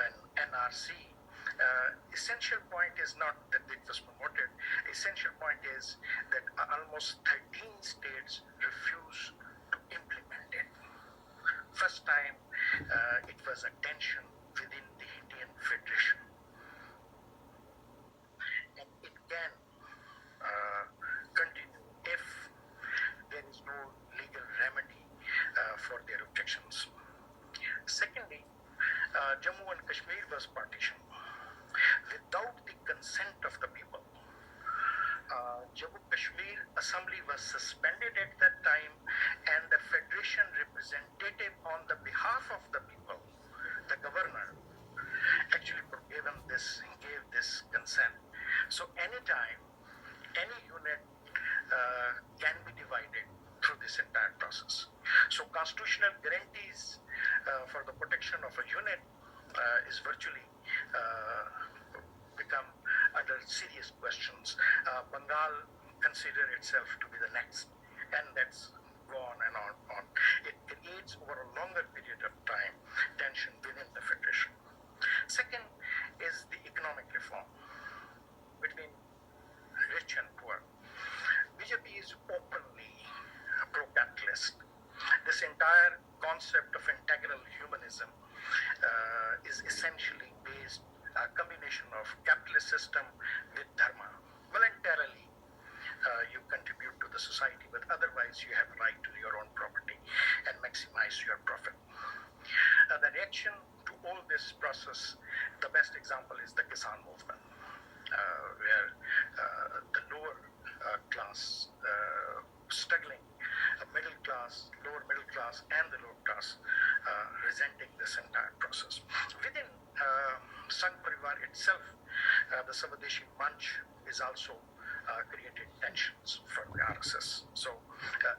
and NRC, essential point is not that it was promoted, essential point is that almost 13 states refused to implement it. First time it was a tension within the Indian Federation. And it can continue if there is no legal remedy for their objections. Secondly, Jammu and Kashmir was partitioned without the consent of the people. Jammu Kashmir Assembly was suspended at that time, and the Federation representative on the behalf of the people, the governor, actually gave this consent. So anytime, any unit can be divided through this entire process. So constitutional guarantees for the protection of a unit is virtually become under serious questions. Bengal consider itself to be the next, and that's go on and on. It creates over a longer period of time tension within the Federation. Second is the economic reform between rich and poor. BJP is openly pro-capitalist. This entire concept of integral humanism is essentially based a combination of capitalist system with dharma. Voluntarily, you contribute to the society, but otherwise you have right to your own property and maximize your profit. The reaction to all this process, the best example is the Kisan movement, where the lower class, struggling middle class, lower middle class, and the lower class resenting this entire process. Within Sangh Parivar itself, the Swadeshi Manch is also created tensions for the RSS. So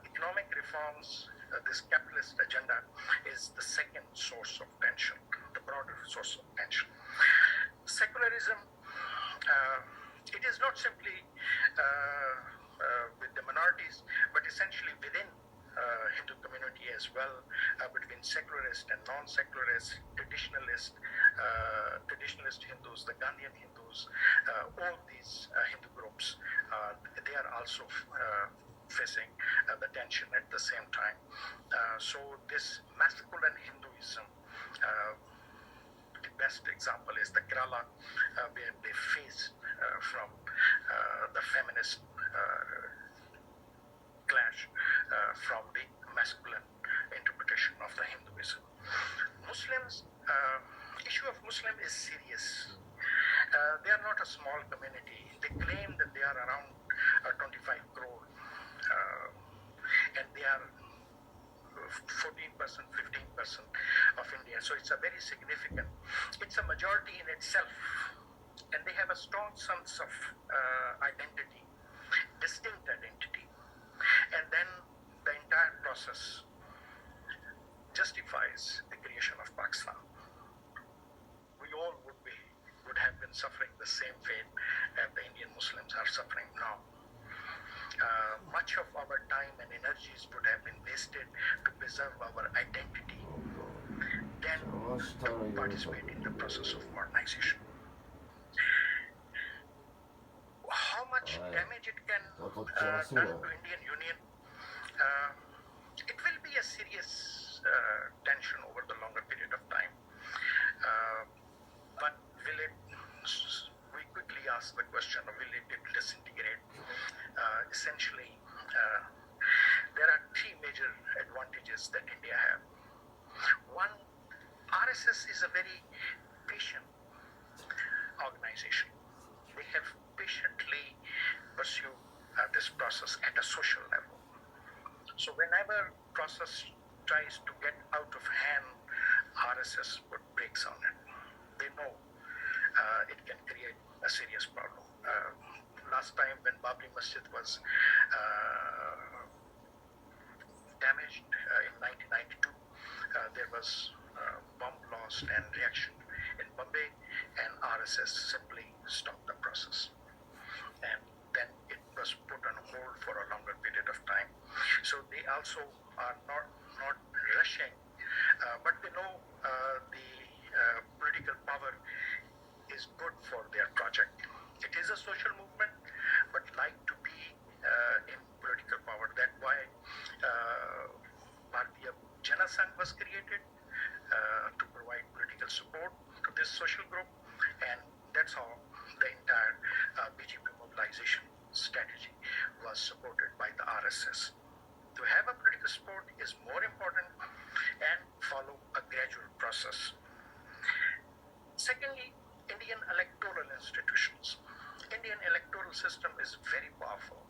economic reforms, this capitalist agenda is the second source of tension, the broader source of tension. Secularism, it is not simply with the minorities, but essentially within Hindu community as well, between secularist and non-secularist, traditionalist Hindus, the Gandhian Hindus, all these Hindu groups, they are also facing the tension at the same time. So this masculine Hinduism, the best example is the Kerala, where they face from the feminist clash from the masculine interpretation of the Hinduism. Muslims, issue of Muslim is serious. They are not a small community. They claim that they are around 25 crore, and they are 14%, 15% of India. So it's a very significant. It's a majority in itself, and they have a strong sense of identity, distinct identity. And then the entire process justifies the creation of Pakistan. We all would have been suffering the same fate that the Indian Muslims are suffering now. Much of our time and energies would have been wasted to preserve our identity than to participate in the process of modernization. How much damage it can done to Indian Union? It will be a serious tension over the longer period of time. But will it, we quickly ask the question, will it disintegrate? Essentially, there are three major advantages that India RSS put brakes on it. They know it can create a serious problem. Last time when Babri Masjid was damaged in 1992, there was bomb blast and reaction in Bombay, and RSS simply stopped the process. And then it was put on hold for a longer period of time. So they also are not rushing, but they know the political power is good for their project. It is a social movement, but like to be in political power. That's why Bharatiya Jana Sangh was created to provide political support to this social group, and that's how the entire BJP mobilization strategy was supported by the RSS. To have a political support is more important and follow a gradual process. Secondly, Indian electoral institutions. Indian electoral system is very powerful.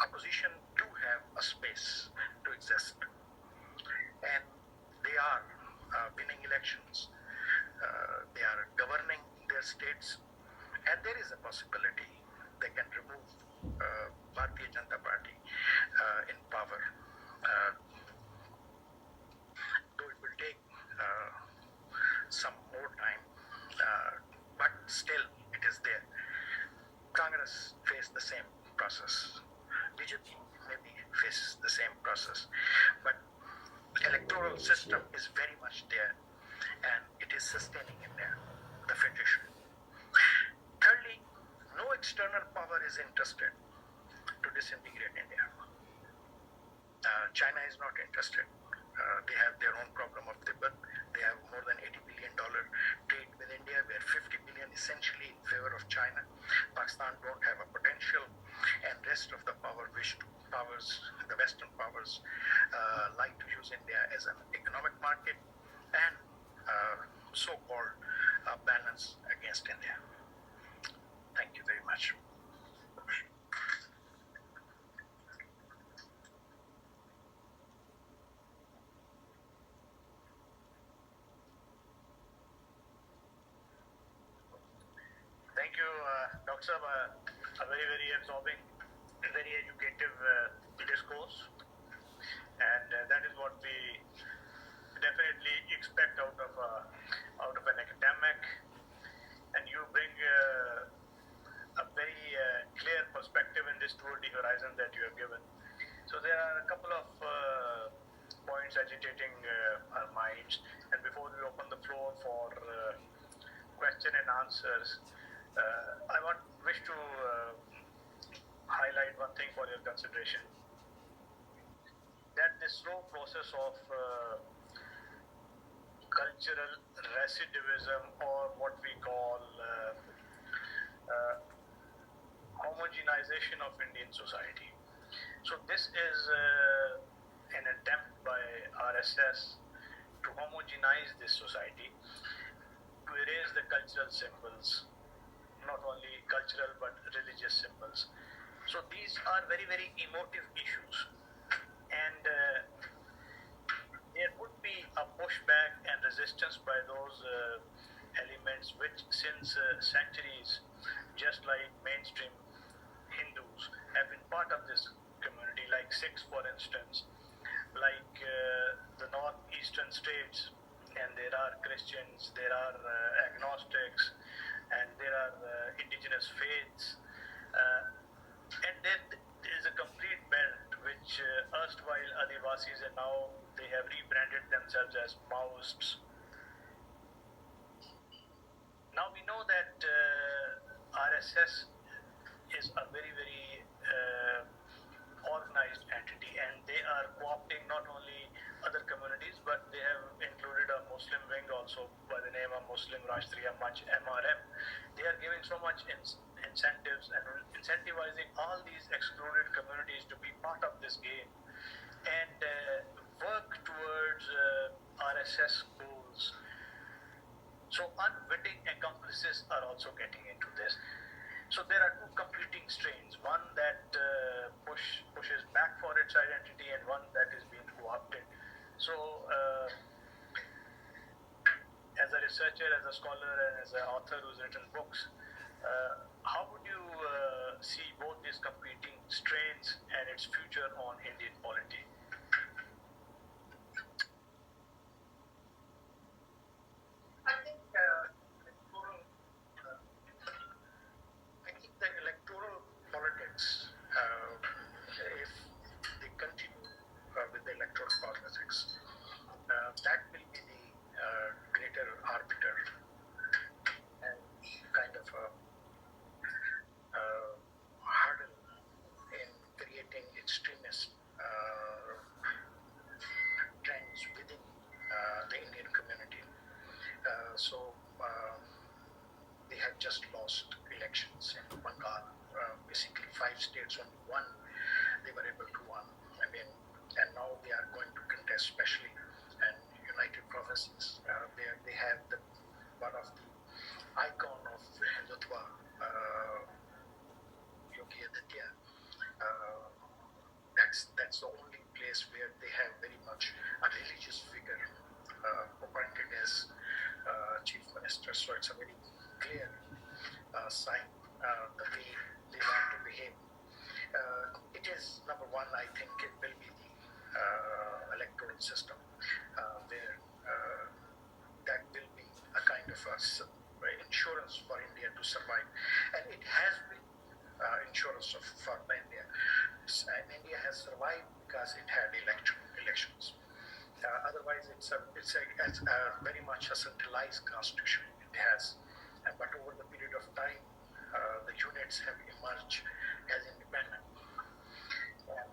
Opposition do have a space to exist, and they are winning elections. They are governing their states, and there is a possibility they can remove Bharatiya Janata Party in power. Though it will take some more time, but still it is there. Congress faced the same process. BJP maybe faces the same process, but the electoral system is very much there, and it is sustaining India, the federation. Thirdly, no external power is interested to disintegrate India. China is not interested. They have their own problem of Tibet. They have more than $80 billion trade with India, where 50 billion essentially in favor of China. Pakistan don't have a potential, and rest of the the Western powers like to use India as an economic market and so-called balance against India. Thank you very much. Thank you, Dr. Sab. A very, very absorbing, very educative discourse. And that is what we definitely expect out of an academic. And you bring a very clear perspective in this tour de horizon that you have given. So there are a couple of points agitating our minds. And before we open the floor for question and answers, I wish to highlight one thing for your consideration. That this slow process of cultural recidivism, or what we call homogenization of Indian society. So this is an attempt by RSS to homogenize this society, to erase the cultural symbols, not only cultural but religious symbols. So these are very, very emotive issues, and there would be a pushback and resistance by those elements which since centuries, just like mainstream Hindus, have been part of this community, like Sikhs for instance, like the northeastern states, and there are Christians, there are agnostics, and there are indigenous faiths, and there is a complete belt which erstwhile Adivasis, and now they have rebranded themselves as Maoists. Now we know that RSS is a very, very organized entity, and they are co-opting not only other communities, but they have included a Muslim wing also by the name of Muslim Rashtriya Manch, MRM. They are giving so much incentives and incentivizing all these excluded communities to be part of this game and work towards RSS goals. So unwitting accomplices are also getting into this. So there are two competing strains, one that pushes back for its identity and one that is being co-opted. So as a researcher, as a scholar, and as an author who's written books, how would you see both these competing strains and its future on Indian polity? I think the electoral politics, if they continue with the electoral politics, that will be the greater arbiter and kind of a hurdle in creating extremist trends within the Indian community. So they had just lost elections in Bengal. Basically, 5 states, only one they were able to win. I mean, and now they are going to contest, especially in United Provinces. They have one of the icon of Hindutva, Yogi Aditya. That's the only place where they have very much a religious figure appointed as chief minister. So it's a very clear sign the way they want to behave. It is, number one, I think it will be the electoral system where that will be a kind of insurance for India to survive. And it has been insurance for India. And India has survived because it had elections. Otherwise, it's very much a centralized constitution. It has, but over the period of time, the units have emerged as independent. And,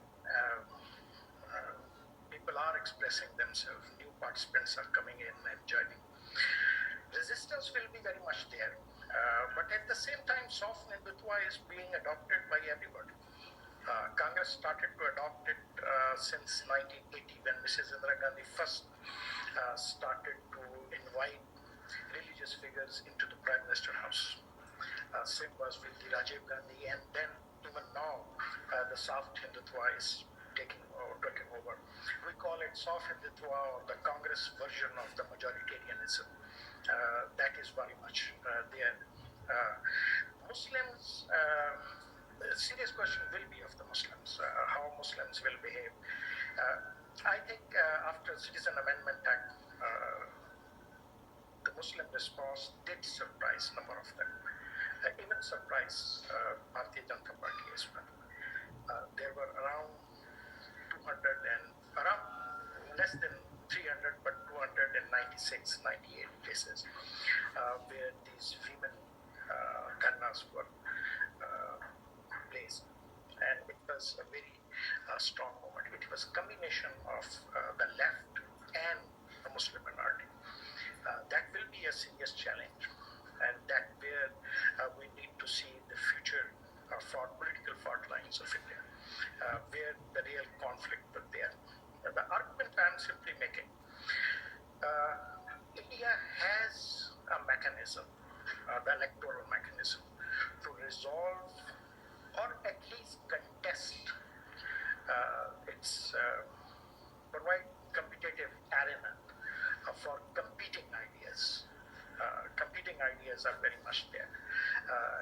people are expressing themselves. New participants are coming in and joining. Resistance will be very much there, but at the same time, soft Hindutva is being adopted by everybody. Congress started to adopt it since 1980 when Mrs. Indira Gandhi first started to invite religious figures into the Prime Minister House. Same was with the Rajiv Gandhi, and then even now the soft Hindutva is taking over. We call it soft Hindutva or the Congress version of the majoritarianism. That is very much there. Muslims, the serious question will be of the Muslims, how Muslims will behave. I think after Citizen Amendment Act, the Muslim response did surprise a number of them. Even surprise Bharatiya Janata Party as well. There were around 200 and around less than 300, but 296, 98 cases where these women dharnas were placed. And it was a very strong moment. It was a combination of the left and the Muslim minority. That will be a serious challenge, and that where we need to see the future political fault lines of India, where the real conflict will be there. The argument I'm simply making, India has a mechanism, the electoral mechanism, to resolve or at least contest its provide competitive arena for competing ideas. Competing ideas are very much there,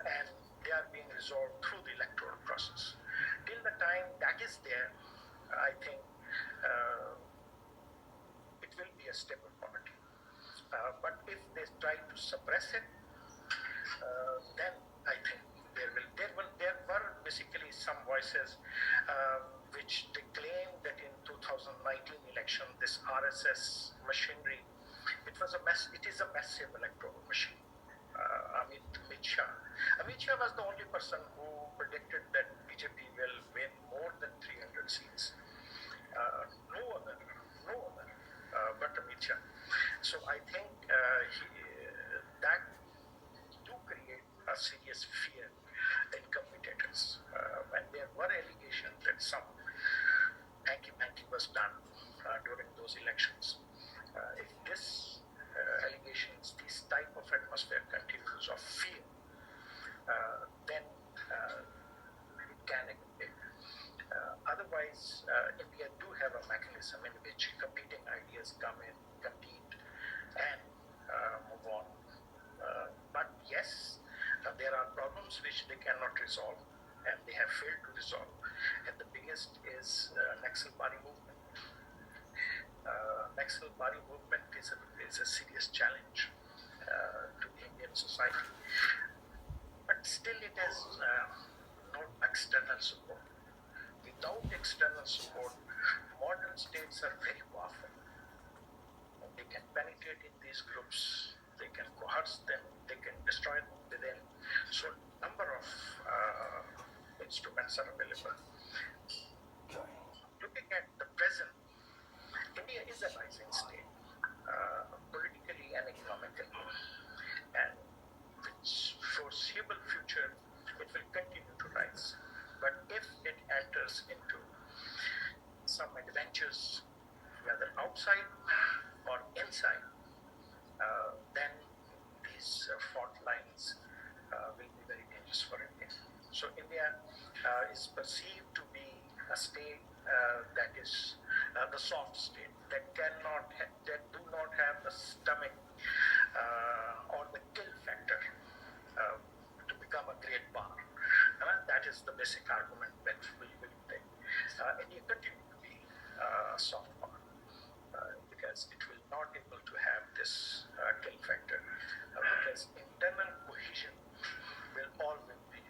and they are being resolved through the electoral process. Till the time that is there, I think it will be a stable party. But if they try to suppress it, then I think there were basically some voices which they claim that in 2019 election, this RSS machinery, it is a massive electoral machine. Amit Shah. Amit Shah was the only person who predicted that BJP will win more than 300 seats. No other, but Amit Shah. So I think that do create a serious fear in commentators. And there were allegations that some hanky-panky was done during those elections. If this allegations, this type of atmosphere continues of fear, then it can impact. Otherwise, India do have a mechanism in which competing ideas come in, compete, and problems which they cannot resolve, and they have failed to resolve. And the biggest is Naxal Bari movement. Naxal Bari movement is a serious challenge to Indian society, but still it has no external support. Without external support, modern states are very powerful. They can penetrate in these groups, they can coerce them, they can destroy them within. So number of instruments are available. Looking at the present, India is a rising state, politically and economically, and its foreseeable future, it will continue to rise. But if it enters into some adventures, whether outside or inside, then these fault lines will be very dangerous for India. So India is perceived to be a state that is the soft state, that do not have the stomach or the kill factor to become a great power. That is the basic argument that we will take. India continue to be a soft power because it will not able to have this kill factor because internal cohesion will always be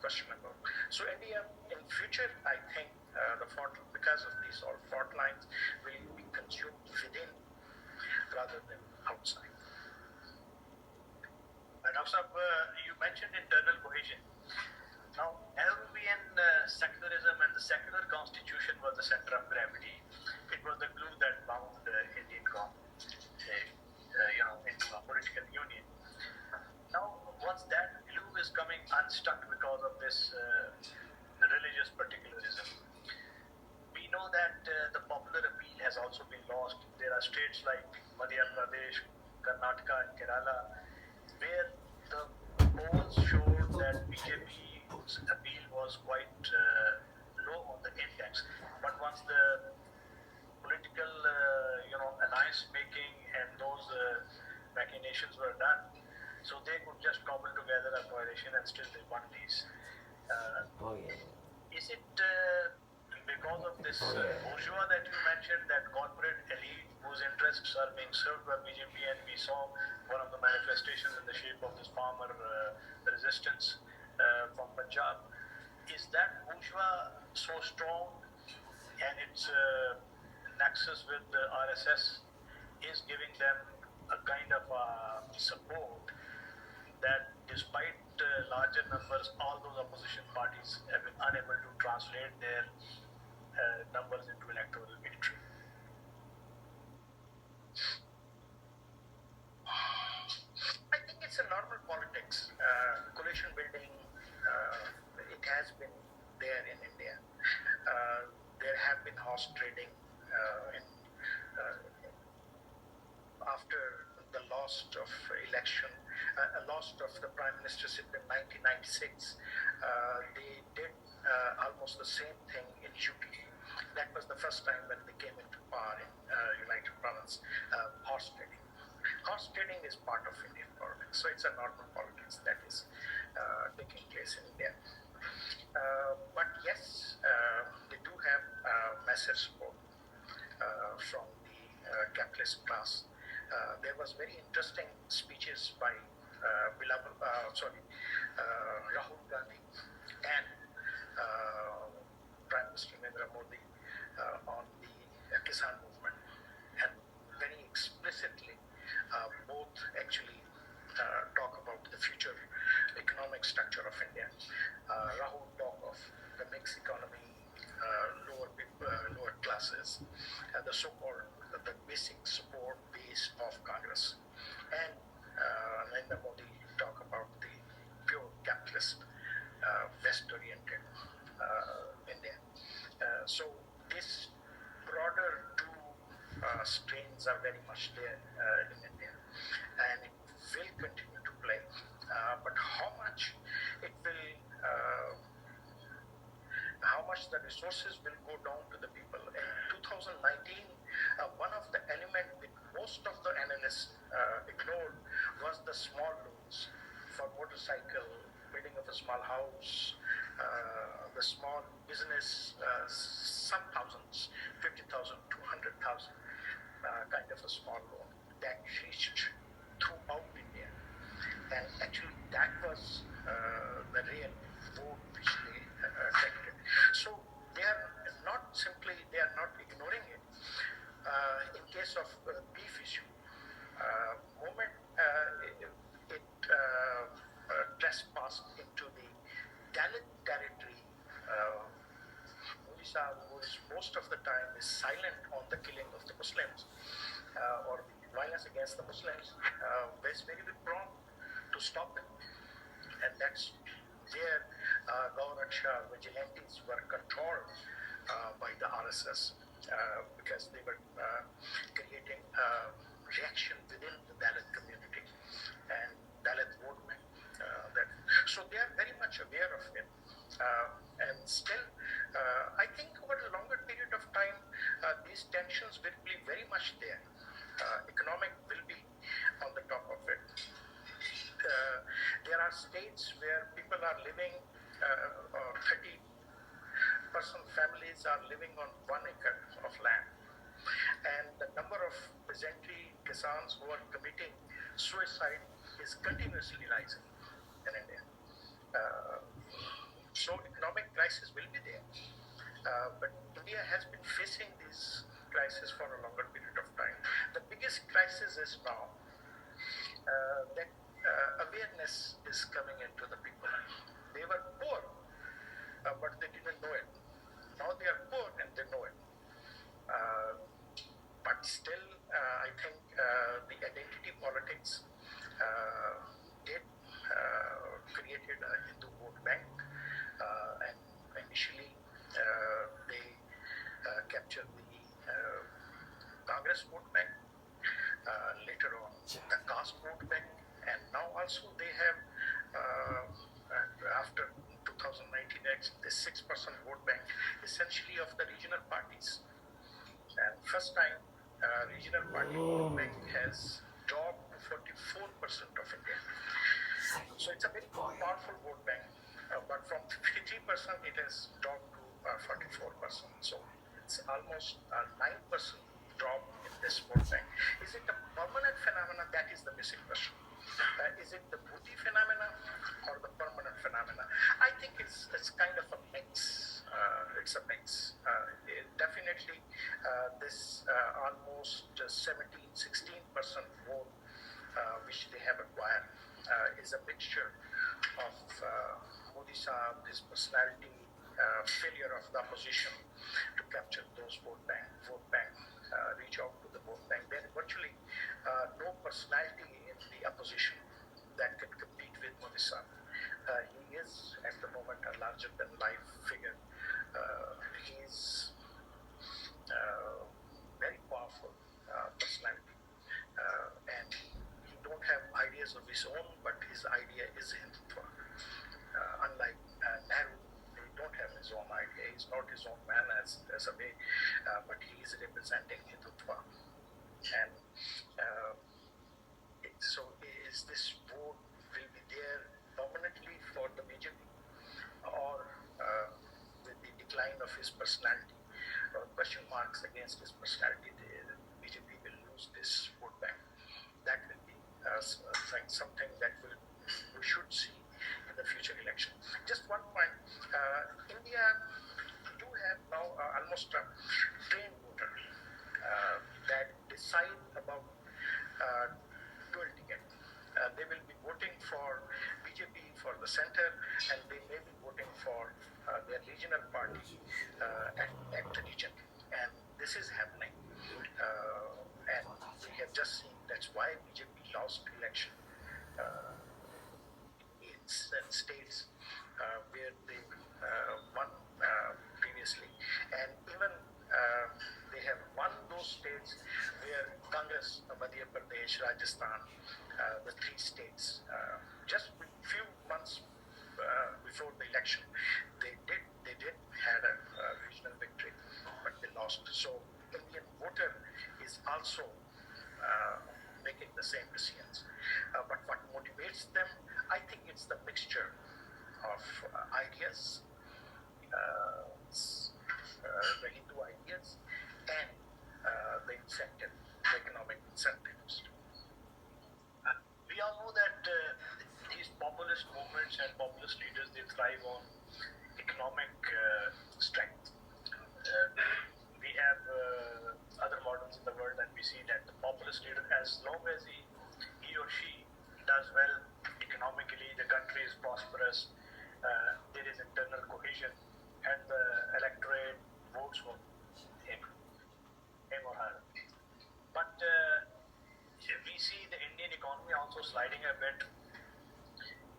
questionable. So India in future, I think because of these all fault lines will be consumed within rather than outside. Dr. You mentioned internal cohesion. Now, Arabian secularism and the secular constitution was the center of gravity. It was the glue that bound Indian into a political union. Now, once that glue is coming unstuck because of this religious particularism, we know that the popular appeal has also been lost. There are states like Madhya Pradesh, Karnataka, and Kerala, where the polls showed that BJP's appeal was quite low on the index. But once the political, alliance making and those machinations were done, so they could just cobble together a coalition and still they won these. Is it because of this bourgeois that you mentioned, that corporate elite whose interests are being served by BJP, and we saw one of the manifestations in the shape of this farmer resistance from Punjab? Is that bourgeois so strong and its nexus with the RSS is giving them a kind of support that despite larger numbers, all those opposition parties have been unable to translate their numbers into electoral victory? I think it's a normal politics. Coalition building, it has been there in India. There have been horse trading after the loss of election, loss of the prime ministership in 1996. They did almost the same thing in UP. That was the first time when they came into power in United Province. Horse trading. Horse trading is part of Indian politics, so it's a normal politics that is taking place in India. But yes, they do have massive support from the capitalist class. There was very interesting speeches by Rahul Gandhi and Prime Minister Narendra Modi on the Kisan movement, and very explicitly both actually talk about the future economic structure of India. Rahul talk of the mixed economy, lower classes, the so-called the basic support base of Congress, and Narendra Modi talk about the pure capitalist, West-oriented India. So this broader two strains are very much there in India, and it will continue to play. But how much it will, how much the resources will go down to the people. In 2019, one of the elements which most of the analysts ignored was the small loans for motorcycle, building of a small house, the small business, some thousands, 50,000, 200,000, kind of a small loan that reached throughout India. And actually that was the real vote which they affected. So they are not ignoring it. In case of beef issue, moment it trespassed into the Dalit territory, Modi Sahib, who is most of the time is silent on the killing of the Muslims or the violence against the Muslims, was very prompt to stop it. And that's where Gauraksha vigilantes were controlled by the RSS because they were creating reaction within the Dalit community and Dalit vote bank. So they are very much aware of it. And still, I think over a longer period of time, these tensions will be very much there. Economic will be on the top of it. There are states where people are living, 30% families are living on 1 acre of land. And the number of peasantry Kisans who are committing suicide is continuously rising in India. So economic crisis will be there. But India has been facing these crises for a longer period of time. The biggest crisis is now that awareness is coming into the people. They were poor, but they didn't know it. Now they are poor and they know it. But still, I think the identity politics did created a Hindu vote bank, and initially they captured the Congress vote bank, later on the caste vote bank, and now also they have, after 2019 the 6% vote bank essentially of the regional parties. And first time regional party vote bank has dropped to 44% of India. So it's a very powerful vote bank, but from 53% it has dropped to 44%. So it's almost a 9% drop in this vote bank. Is it a permanent phenomenon? That is the missing question. Is it the Bhuti phenomena or the permanent phenomena? I think it's kind of a mix. It's a mix. Definitely, this almost 16% vote which they have acquired is a mixture of Modi Sahib, his personality, failure of the opposition to capture those vote bank, reach out to the vote bank. There is virtually no personality in the opposition that can compete with Modi Sahib. He is at the moment a larger than life figure. He is very powerful personality, and he don't have ideas of his own, but his idea is Hindutva. Unlike Nehru, he don't have his own idea. He's not his own man as a way, but he is representing Hindutva. And so is this vote will be there permanently for the BJP, or with the decline of his personality, or question marks against his personality, the BJP will lose this vote bank? That will be something that we should see in the future election. Just one point, India do have now almost a trained voter that decide about dual ticket. They will be voting for BJP for the center, and they may be voting for their regional party at the region. And this is happening. And we have just seen that's why BJP lost election in states where they won previously. And even they have won those states where Congress, Madhya Pradesh, Rajasthan, the 3 states, just a few months before the election, they did had a regional victory, but they lost. So Indian voter is also making the same decisions. But what motivates them, I think it's the mixture of ideas, the Hindu ideas, and the incentive, the economic incentives. We all know that these populist movements and populist leaders, they thrive on economic strength. We have other models in the world, and we see that the populist leader, as long as he or she does well economically, the country is prosperous, there is internal cohesion, and the electorate votes for him or her. But we see the Indian economy also sliding a bit,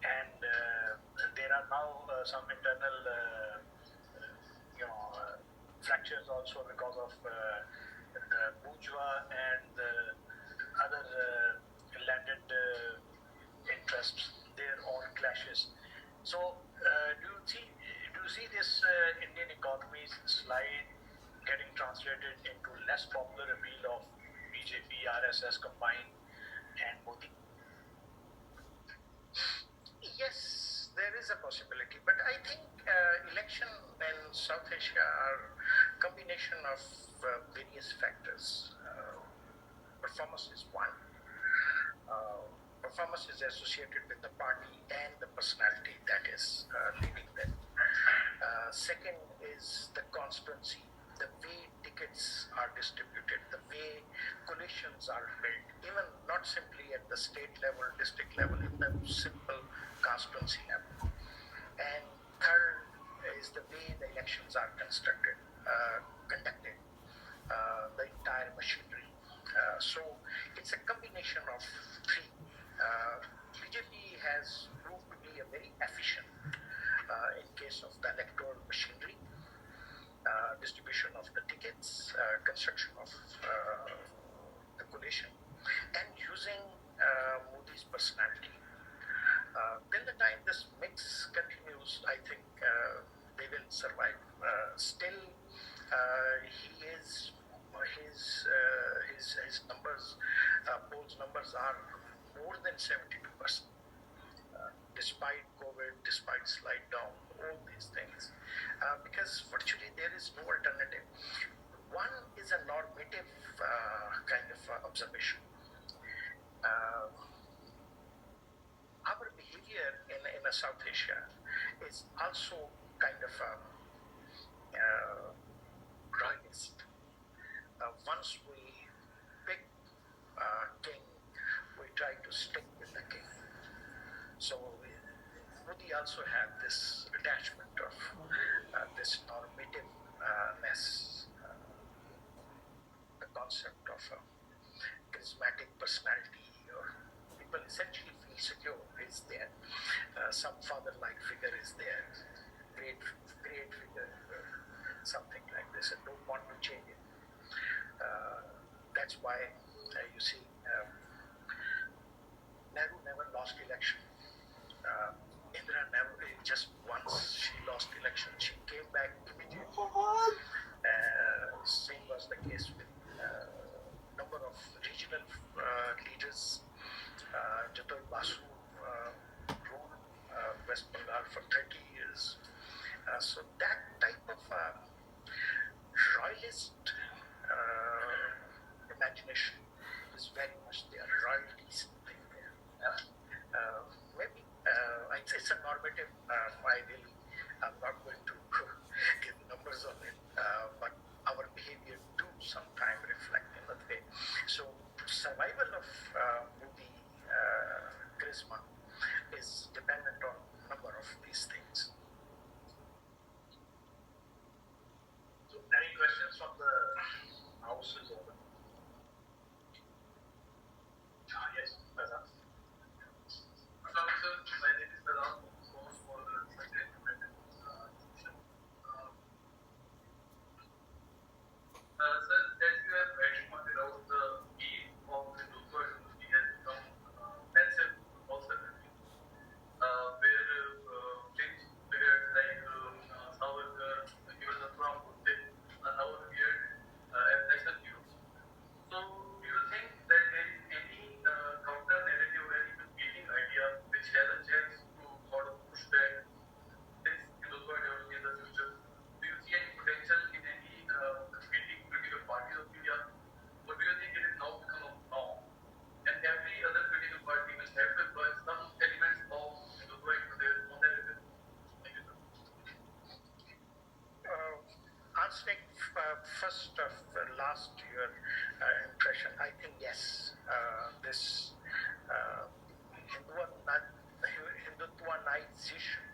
and there are now some internal fractures also because of the bourgeois and the other landed interests, their own clashes. So do you see this Indian economy slide getting translated into less popular appeal of BJP, RSS combined, and Modi? Yes, there is a possibility, but I think election in South Asia are combination of various factors. Performance is one. Performance is associated with the party and the personality that is leading them. Second is the constancy, the way tickets are distributed, the way coalitions are built, even not simply at the state level, district level, in the simple constituency level. And third is the way the elections are conducted, the entire machinery. So it's a combination of three. BJP has proved to be a very efficient in case of the electoral machinery, distribution of the tickets, construction of the coalition, and using Modi's personality. Till the time this mix continues, I think they will survive. Still, his numbers, polls numbers are more than 72%. Despite COVID, despite slide down, all these things, because virtually there is no alternative. One is a normative kind of observation. Our behavior in South Asia is also kind of royalist. Once we pick king, we try to stick with the king. So Modi also had this attachment of this normativeness, the concept of a charismatic personality, or people essentially feel secure is there. Some father-like figure is there, great figure, something like this, and don't want to change it. That's why you see Nehru never lost election. Indira never, just once she lost election, she came back immediately. Same was the case with number of regional leaders. Jatoi Basu ruled West Bengal for 30 years. So that type of royalist imagination is very much there. Royalties thing there. Maybe it's a normative. I'm not going to give numbers on it, but our behavior do sometimes reflect in that way. So survival of Modi charisma is dependent on a number of these things. So any questions from the house is open? Yes, Azam. My name is Azam, source for the Second Amendment institution. Sir, as you have rightly pointed out, the aim of Hindutva university has become massive also, where yes, this Hindutvanization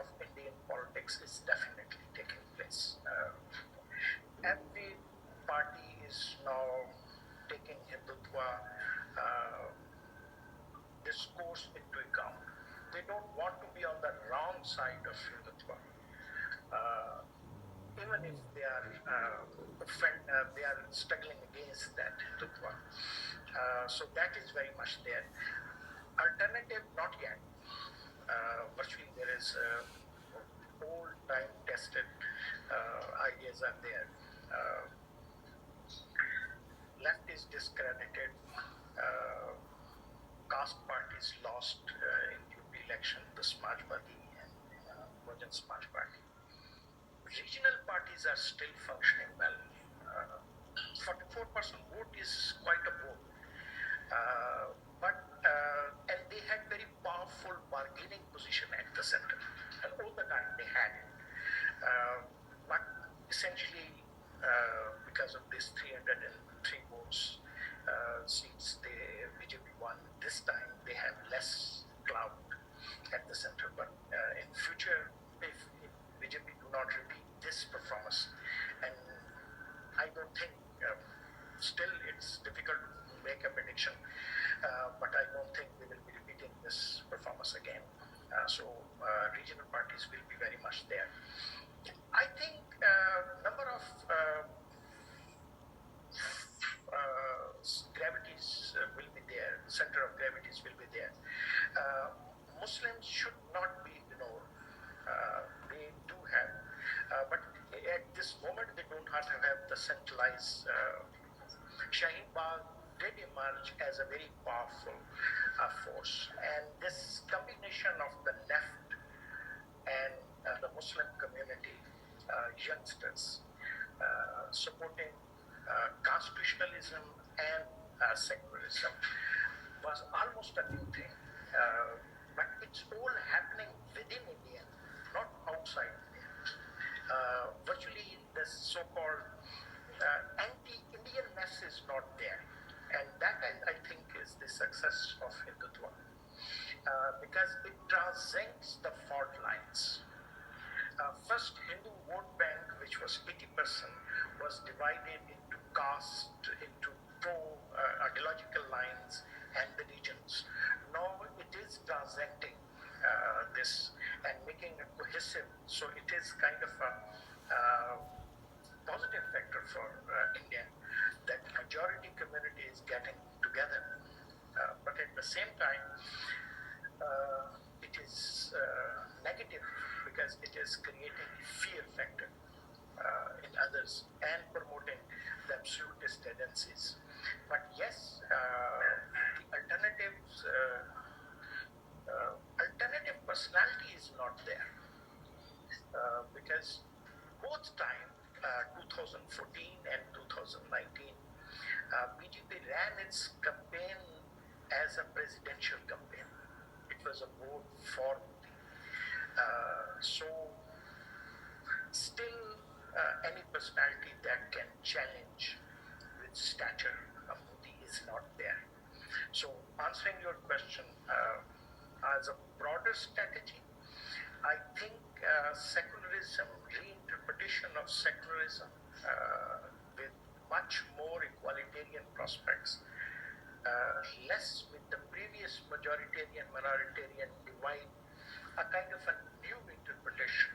of Indian politics is definitely taking place. Every party is now taking Hindutva discourse into account. They don't want to be on the wrong side of Hindutva, even if they are they are struggling against that Hindutva. So that is very much there. Alternative, not yet. Virtually there is old time tested ideas are there. Left is discredited. Caste parties lost in UP election, the Samajwadi and Bahujan Samaj Party. Regional parties are still functioning well. 44% vote is quite a vote. And they had very powerful bargaining position at the center. And all the time they had it. But essentially, because of this 303 votes, seats the BJP won. This time they have less clout at the center. But in future, if BJP do not repeat this performance, and I don't think, still it's difficult to make a prediction, but I don't think we will be repeating this performance again. So regional parties will be very much there. I think number of gravities will be there, center of gravities will be there. Muslims should not be ignored. They do have, but at this moment they don't have to have the centralized. Shaheen Bagh did emerge as a very powerful force, and this combination of the left and the Muslim community, youngsters, supporting constitutionalism and secularism was almost a new thing. But it's all happening within India, not outside India. Virtually the so-called anti-Indianness is not there. And that I think is the success of Hindutva. Because it transcends the fault lines. First, Hindu vote bank, which was 80%, was divided into caste, into ideological lines and the regions. Now it is transcending this and making it cohesive. So it is kind of a positive factor for India that majority community is getting together. But at the same time, it is negative because it is creating fear factor in others and promoting the absolutist tendencies. But yes, the alternatives, alternative personality is not there because both time, 2014 and 2019, BJP ran its campaign as a presidential campaign. It was a vote for Modi. So still any personality that can challenge with stature Modi is not there. So answering your question, as a broader strategy, I think secularism, reinterpretation of secularism with much more equalitarian prospects, less with the previous majoritarian minoritarian divide, a kind of a new interpretation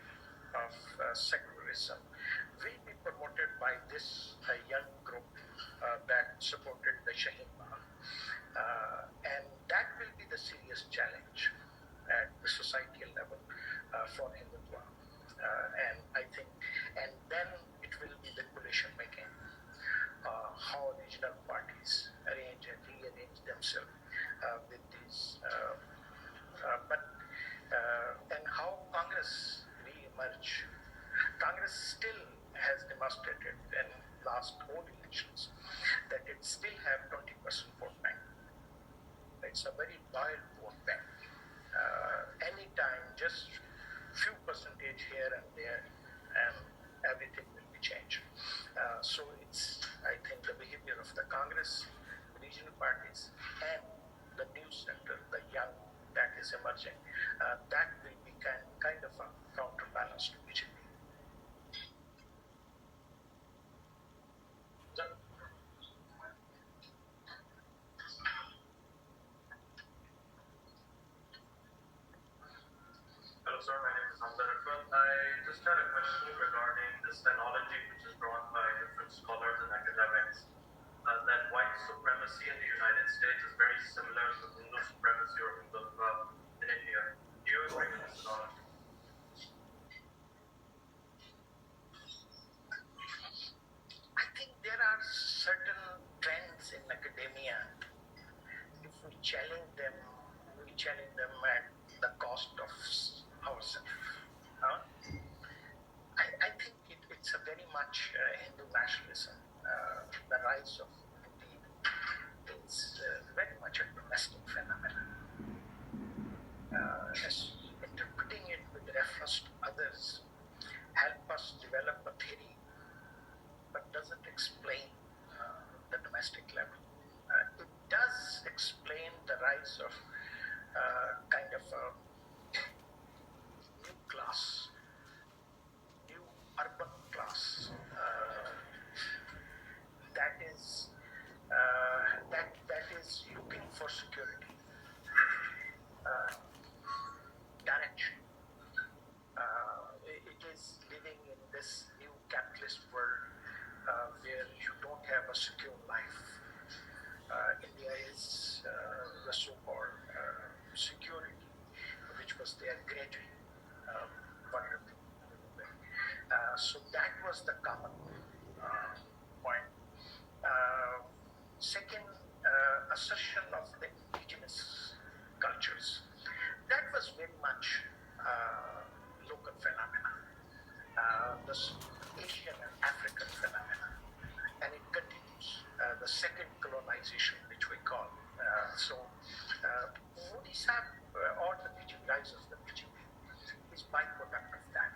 of secularism will be promoted by this young group that supported the Shaheen Bagh. And that will be the serious challenge at the societal level for Hindutva. And I think, and then it will be the coalition making, how regional parties arrange and rearrange themselves with these, and how Congress will emerge. Congress still has demonstrated in last all elections that it still have 20% vote bank. It's a very loyal vote bank. Anytime, just few percentage here and there, and everything will be changed. So it's, I think, the behavior of the Congress will emerging, that will be kind of a counterbalance to BJP. Hello, sir. My name is Hamza Rafat. I just had a question regarding this analogy which is drawn by different scholars and academics that white supremacy in the United States is very similar to Hindu supremacy or Hindutva in India. Do you agree with this analogy? I think there are certain trends in academia. If we challenge them at the cost of ourselves. I think it's a very much Hindu nationalism. The rise of Hindi is very much a domestic phenomenon. Interpreting it with reference to others help us develop a theory, but doesn't explain the domestic level. It does explain the rise of kind of a new class, new urban class that is looking for security, direction. It is living in this new capitalist world where you don't have a secure life. India is the so-called security, which was there gradually vulnerable. So that was the common point. Second, assertion of the indigenous cultures. That was very much local phenomena, the Asian and African phenomena, and it continues. The second colonization, which we call. Modi Sahib, or the BJP, rise of the BJP, is byproduct of that.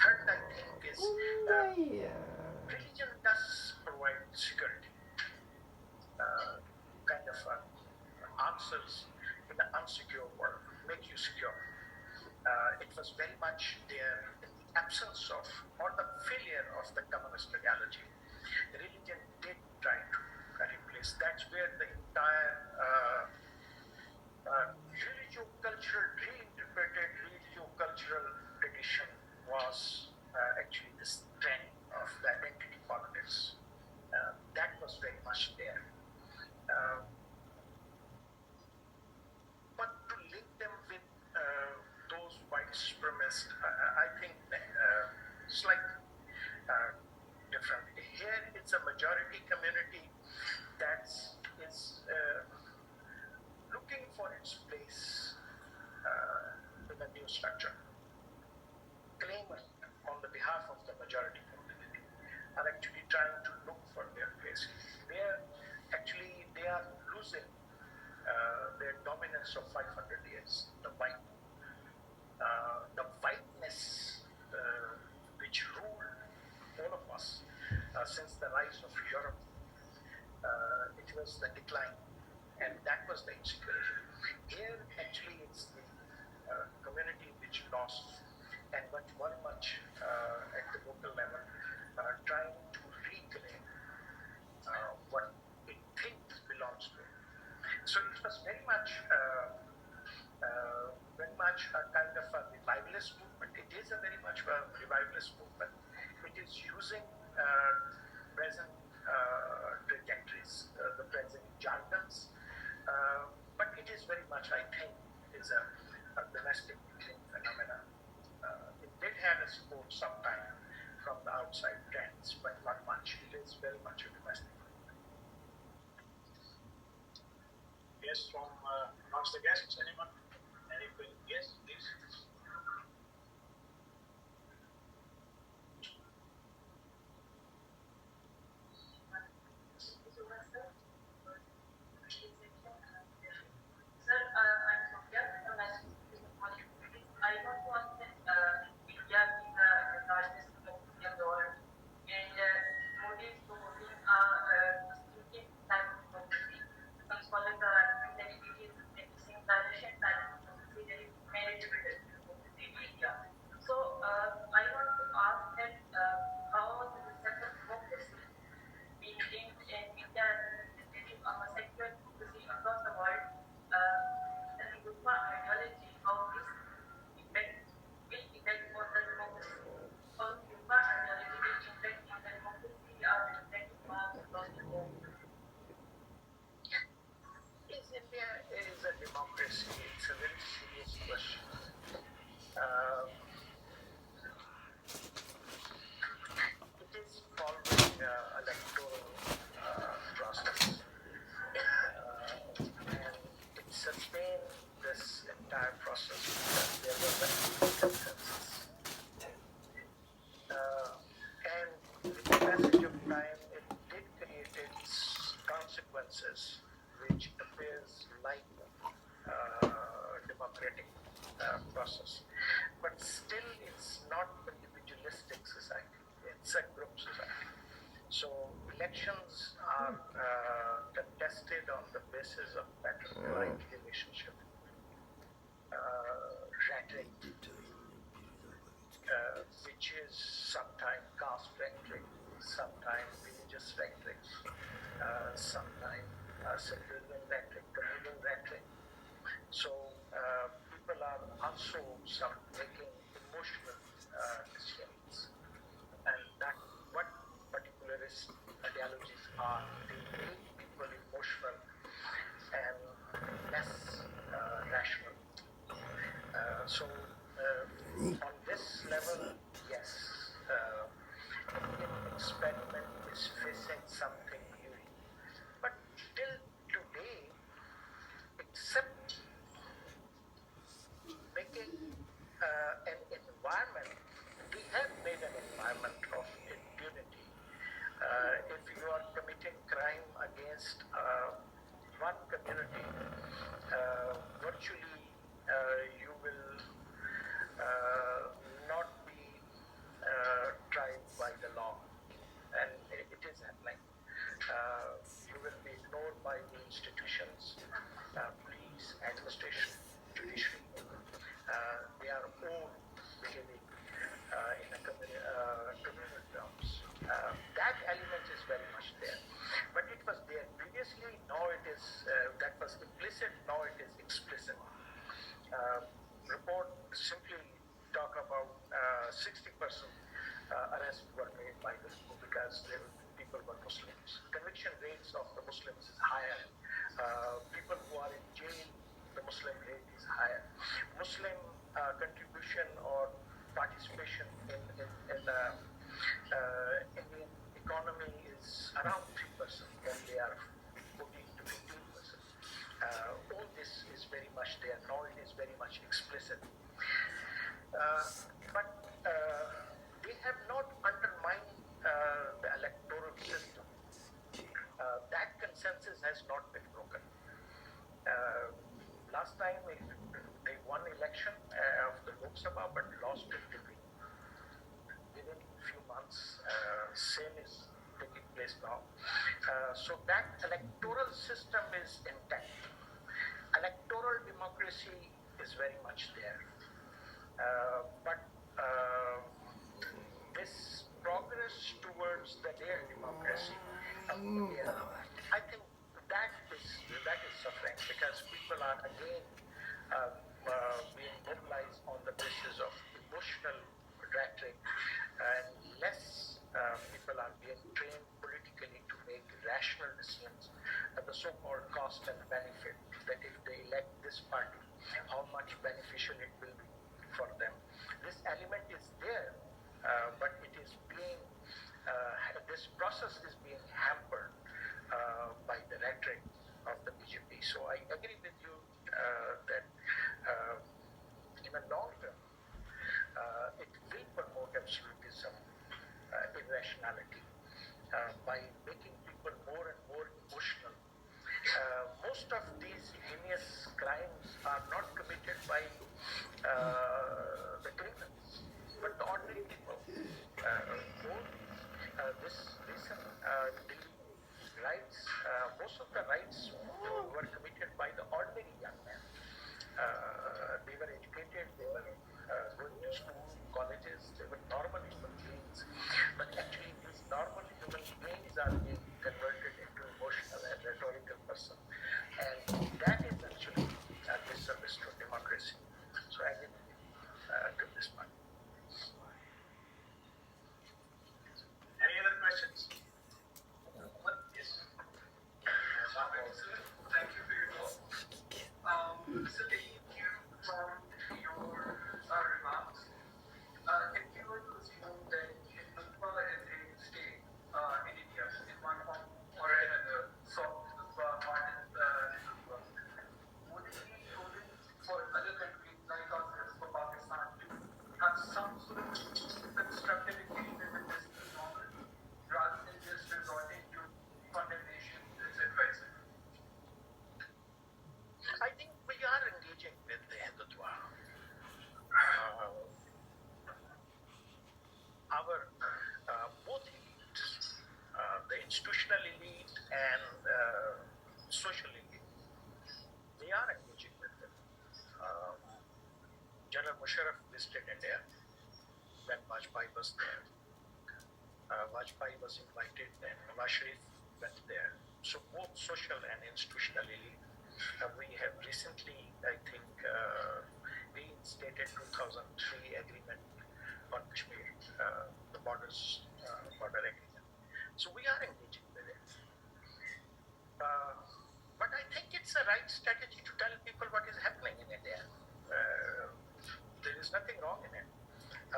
Third, I think, is religion does provide security, kind of answers in the unsecure world, make you secure. It was very much there in the absence of, or the failure of the communist ideology. Religion did try to replace. That's where the entire religio-cultural, reinterpreted religio-cultural tradition was actually this trend of the identity politics. That was very much there. But to link them with those white supremacists, I think slightly different. Here it's a majority community that is looking for its place in a new structure. Claimant on the behalf of the majority community are actually trying to look for their place. They are losing their dominance of 500 years, the whiteness which ruled all of us since the rise of Europe. It was the decline, and that was the insecurity. Here, actually, it's the community which lost, and very much at the local level, trying to reclaim what it thinks belongs to it. So it was very much a kind of a revivalist movement. It is a very much a revivalist movement. It is using present trajectories, the present jargons, but it is very much, I think, is a domestic phenomenon. It did have a support sometime from the outside trends, but not much. It is very much a domestic phenomenon. Yes, from amongst the guests, anyone? Anybody? Yes, please. entire process because there was a consensus. And with the passage of time, it did create its consequences, which appears like democratic process. But still, it's not individualistic society. It's a group society. So elections are contested on the basis of pattern-like relationship, rhetoric, which is sometimes caste rhetoric, sometimes religious rhetoric, sometimes sectarian rhetoric, communal rhetoric. So people are also some making emotional decisions, and that what particularist ideologies are. They make people emotional and less rational. So on this level, yes, Indian experiment is facing something new. But till today, except making an environment, we have made an environment of impunity. If you are committing crime against one community, virtually you will not be tried by the law, and it is happening. You will be ignored by the institutions, police, administration, judiciary. They are all behaving in a communal terms. That element is very much there, but it was there previously. Now it is that was implicit. Now it is explicit. Report simply talk about 60% arrests were made by the Coup because people were Muslims. Conviction rates of the Muslims is higher. People who are in jail, the Muslim rate is higher. Muslim contribution or participation in the Indian economy is around 3%, when they are 14 to 15%. All this is very much there. Now it is very much explicit. But they have not undermined the electoral system. That consensus has not been broken. Last time they won election of the Lok Sabha but lost it within a few months. Same is taking place now. So that electoral system is intact. Electoral democracy is very much there. But this progress towards the real democracy, I think that is suffering because people are again being mobilized on the basis of emotional rhetoric, and less people are being trained politically to make rational decisions at the so-called cost and benefit, that if they elect this party, how much beneficial it will be for them. This element is there, but it is being, this process is being hampered by the rhetoric of the BJP. So I agree with you that in the long term, it will promote absolutism, irrationality, by making people more and more emotional. Most of these heinous crimes are not committed by the criminals, but the ordinary people. This recent riots, most of the riots were committed by the ordinary young men. They were educated, they were going to school, colleges, they were normal human beings. But actually these normal human beings are being converted into emotional and rhetorical person. And that is actually a disservice to democracy. So I agree to this point. Any other questions? Yes. Thank you for your talk. So taking cue from your remarks, if you were to assume that Hindutva is a state in India in one form or another, soft Hindutva, hard Hindutva, would it be prudent for other countries General Musharraf visited India when Vajpayee was there. Vajpayee was invited and Nawaz Sharif went there. So both social and institutional elite. We have recently, I think, reinstated 2003 agreement on Kashmir, the border agreement. So we are engaging with it. But I think it's the right strategy to tell people what is happening in India. There is nothing wrong in it.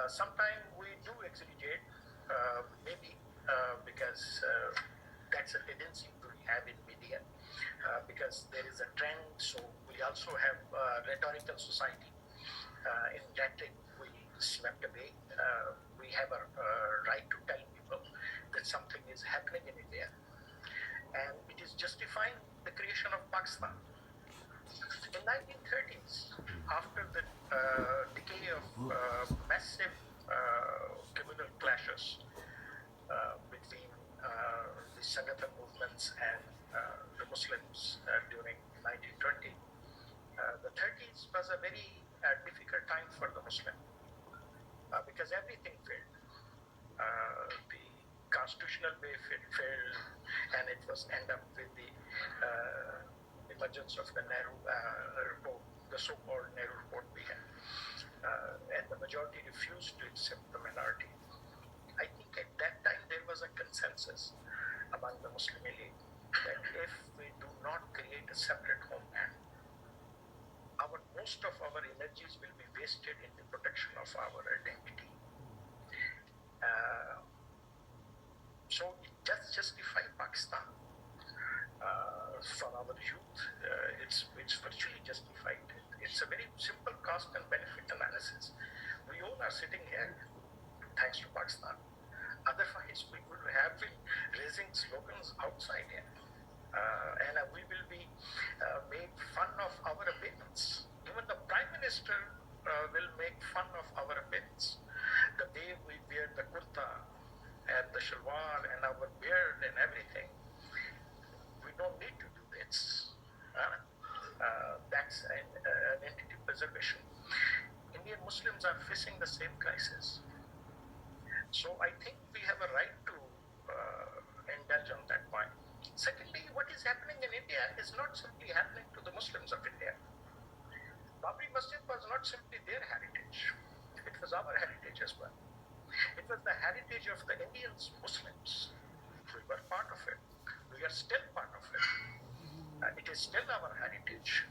Sometimes we do exaggerate, maybe because that's a tendency we have in media, because there is a trend. So we also have rhetorical society. In rhetoric, we swept away. We have a right to tell people that something is happening in India, and it is justifying the creation of Pakistan. In 1930s, after the decay of massive communal clashes between the Sangathan movements and the Muslims during 1920, the 30s was a very difficult time for the Muslim because everything failed. The constitutional way failed, and it was end up with the emergence of the Nehru report, the so-called Nehru report we had, and the majority refused to accept the minority. I think at that time there was a consensus among the Muslim elite that if we do not create a separate homeland, most of our energies will be wasted in the protection of our identity. So it does justify Pakistan for our youth. It's virtually justified. It's a very simple cost and benefit analysis. We all are sitting here thanks to Pakistan. Otherwise, we would have been raising slogans outside here. And we will be made fun of our appearance. Even the Prime Minister will make fun of our appearance. The way we wear the kurta and the shalwar and our beard and everything. We don't need to do this. That's an identity preservation. Indian Muslims are facing the same crisis. So I think we have a right to indulge on that point. Secondly, what is happening in India is not simply happening to the Muslims of India. Babri Masjid was not simply their heritage. It was our heritage as well. It was the heritage of the Indian Muslims. We were part of it. We are still part of it. It is still our heritage.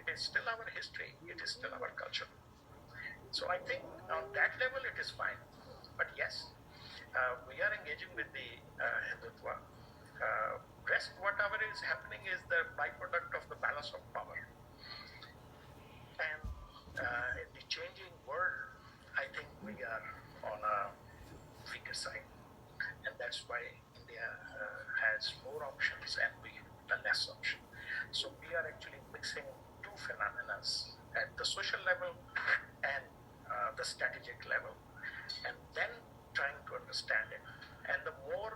It is still our history. It is still our culture. So I think on that level it is fine. But yes, we are engaging with the Hindutva. Rest, whatever is happening is the byproduct of the balance of power. And in the changing world, I think we are on a weaker side. And that's why India has more options and we have less option. So we are actually mixing two phenomena at the social level and the strategic level, and then trying to understand it. And the more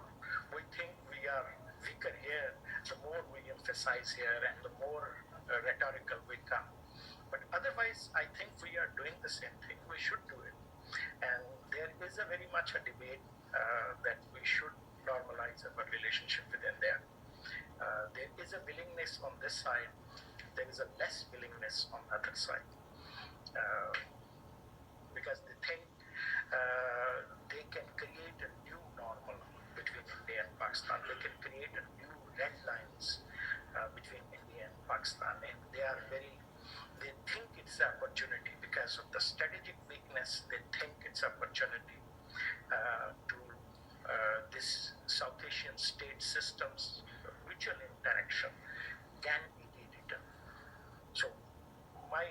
we think we are weaker here, the more we emphasize here and the more rhetorical we come. But otherwise, I think we are doing the same thing. We should do it. And there is a very much a debate that we should normalize our relationship with India. There is a willingness on this side. There is a less willingness on the other side. Because they think they can create a new normal between India and Pakistan. They can create a new red lines between India and Pakistan. And they think it's an opportunity because of the strategic weakness. They think it's an opportunity to this South Asian state systems mutual interaction can be rewritten. So my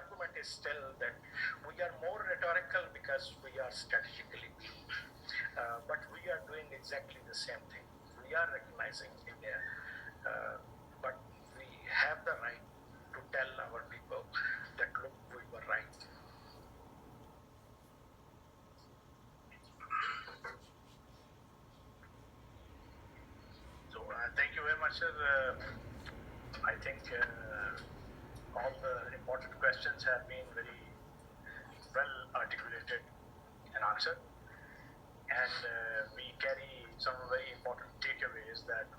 argument is still that we are more rhetorical because we are strategically weak, but we are doing exactly the same thing. We are recognizing India, but we have the right to tell our people that look, we were right. So thank you very much, sir. I think all the important questions have been very articulated an answer. And we carry some very important takeaways that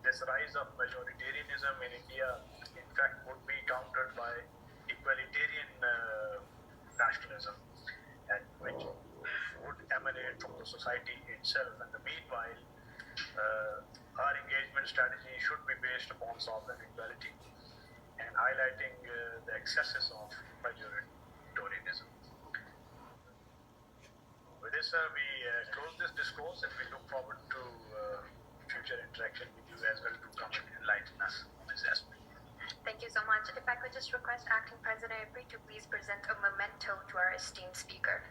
this rise of majoritarianism in India, in fact, would be countered by equalitarian nationalism, and which would emanate from the society itself. And meanwhile, our engagement strategy should be based upon sovereign equality and highlighting the excesses of majoritarianism. With this, we close this discourse, and we look forward to future interaction with you as well to come and enlighten us on this aspect. Thank you so much. If I could just request Acting President Abri to please present a memento to our esteemed speaker.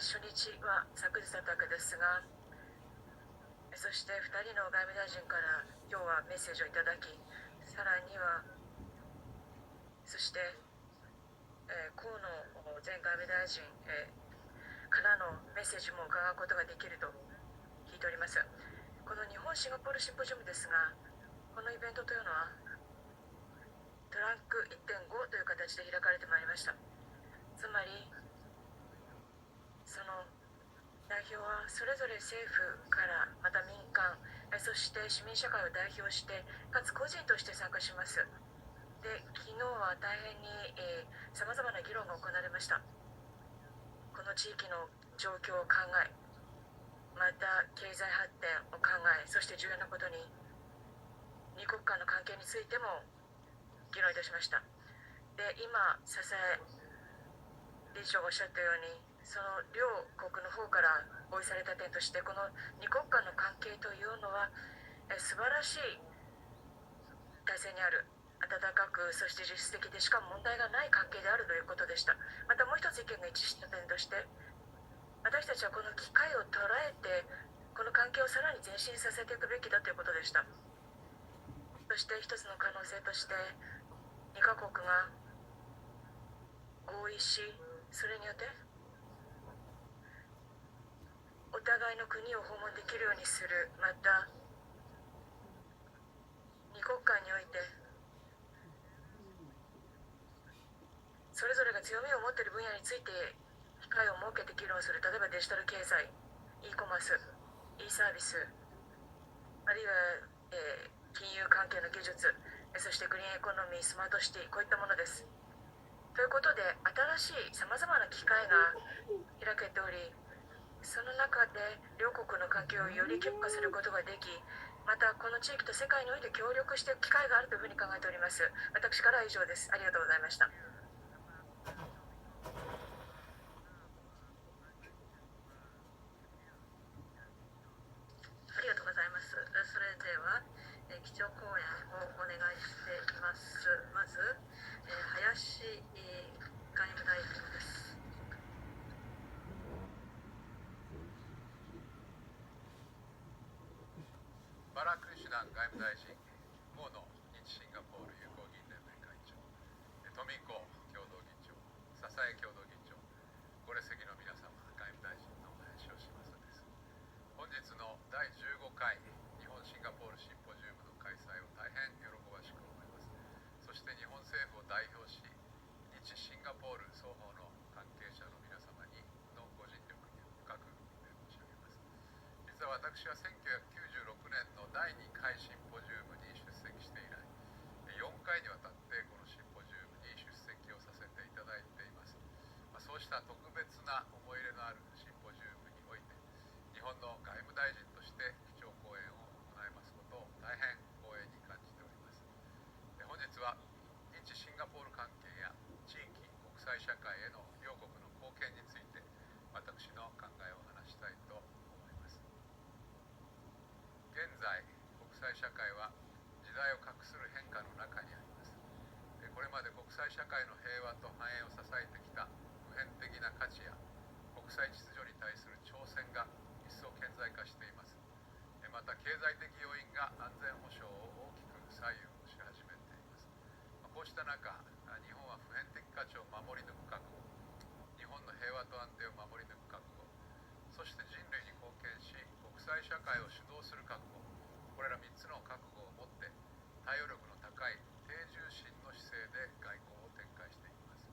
初日は昨日だったわけですが、そして2人の外務大臣から今日はメッセージをいただき、さらにはそして、河野前外務大臣、からのメッセージも伺うことができると聞いております。この日本シンガポールシンポジウムですが、このイベントというのはトランク 1.5 という形で開かれてまいりました。つまりその代表はそれぞれ政府からまた民間、そして市民社会を代表してかつ個人として参加します。で、昨日は大変にさまざまな議論が行われました。この地域の状況を考え、また経済発展を考え、そして重要なことに二国間の関係についても議論いたしました。で、今笹江理事長がおっしゃったように、その両国の方から合意された点として、この二国間の関係というのは素晴らしい体制にある、温かく、そして実質的でしかも問題がない関係であるということでした。またもう一つ意見が一致した点として、私たちはこの機会を捉えてこの関係をさらに前進させていくべきだということでした。そして一つの可能性として、2カ国が合意し、それによってお互いの国を訪問できるようにする、また2国間においてそれぞれが強みを持っている分野について機会を設けて議論する、例えばデジタル経済、e コマース、e サービス、あるいは、金融関係の技術、そしてグリーンエコノミー、スマートシティ、こういったものです。ということで、新しいさまざまな機会が開けており、その中で両国の関係をより強化することができ、またこの地域と世界において協力していく機会があるというふうに考えております。私からは以上です。ありがとうございました。ありがとうございます。それでは、基調講演をお願いしています。まず、林外務大臣です。バラクリシュナン外務大臣、河野日シンガポール友好議員連盟会長、トミコ共同議長、笹江共同議長、ご列席の皆様、外務大臣の林芳正です。本日の第15回日本シンガポールシンポジウムの開催を大変喜ばしく思います。そして日本政府を代表し、日シンガポール双方の関係者の皆様にのご尽力に深く申し上げます。実は私は1996年の第2回シンポジウムに出席して以来、4回にわたってこのシンポジウムに出席をさせていただいています。そうした特別な思い入れのあるシンポジウムにおいて、日本の外務大臣として基調講演を行いますことを大変光栄に感じております。本日は日シンガポール関係や地域国際社会への両国の貢献について私の考えを話したいと思います。現在国際社会は時代を画する変化の中にあります。これまで国際社会の平和と繁栄を支えてきた普遍的な価値や国際秩序に対する挑戦が一層顕在化しています。また経済的要因が安全保障を大きく左右をし始めています。こうした中、日本は普遍的価値を守り抜く覚悟、日本の平和と安定を守り抜く覚悟、そして人類に貢献し国際社会を主導する覚悟、これら3つの覚悟を持って対応力の高い低重心の姿勢で外交を展開していきます。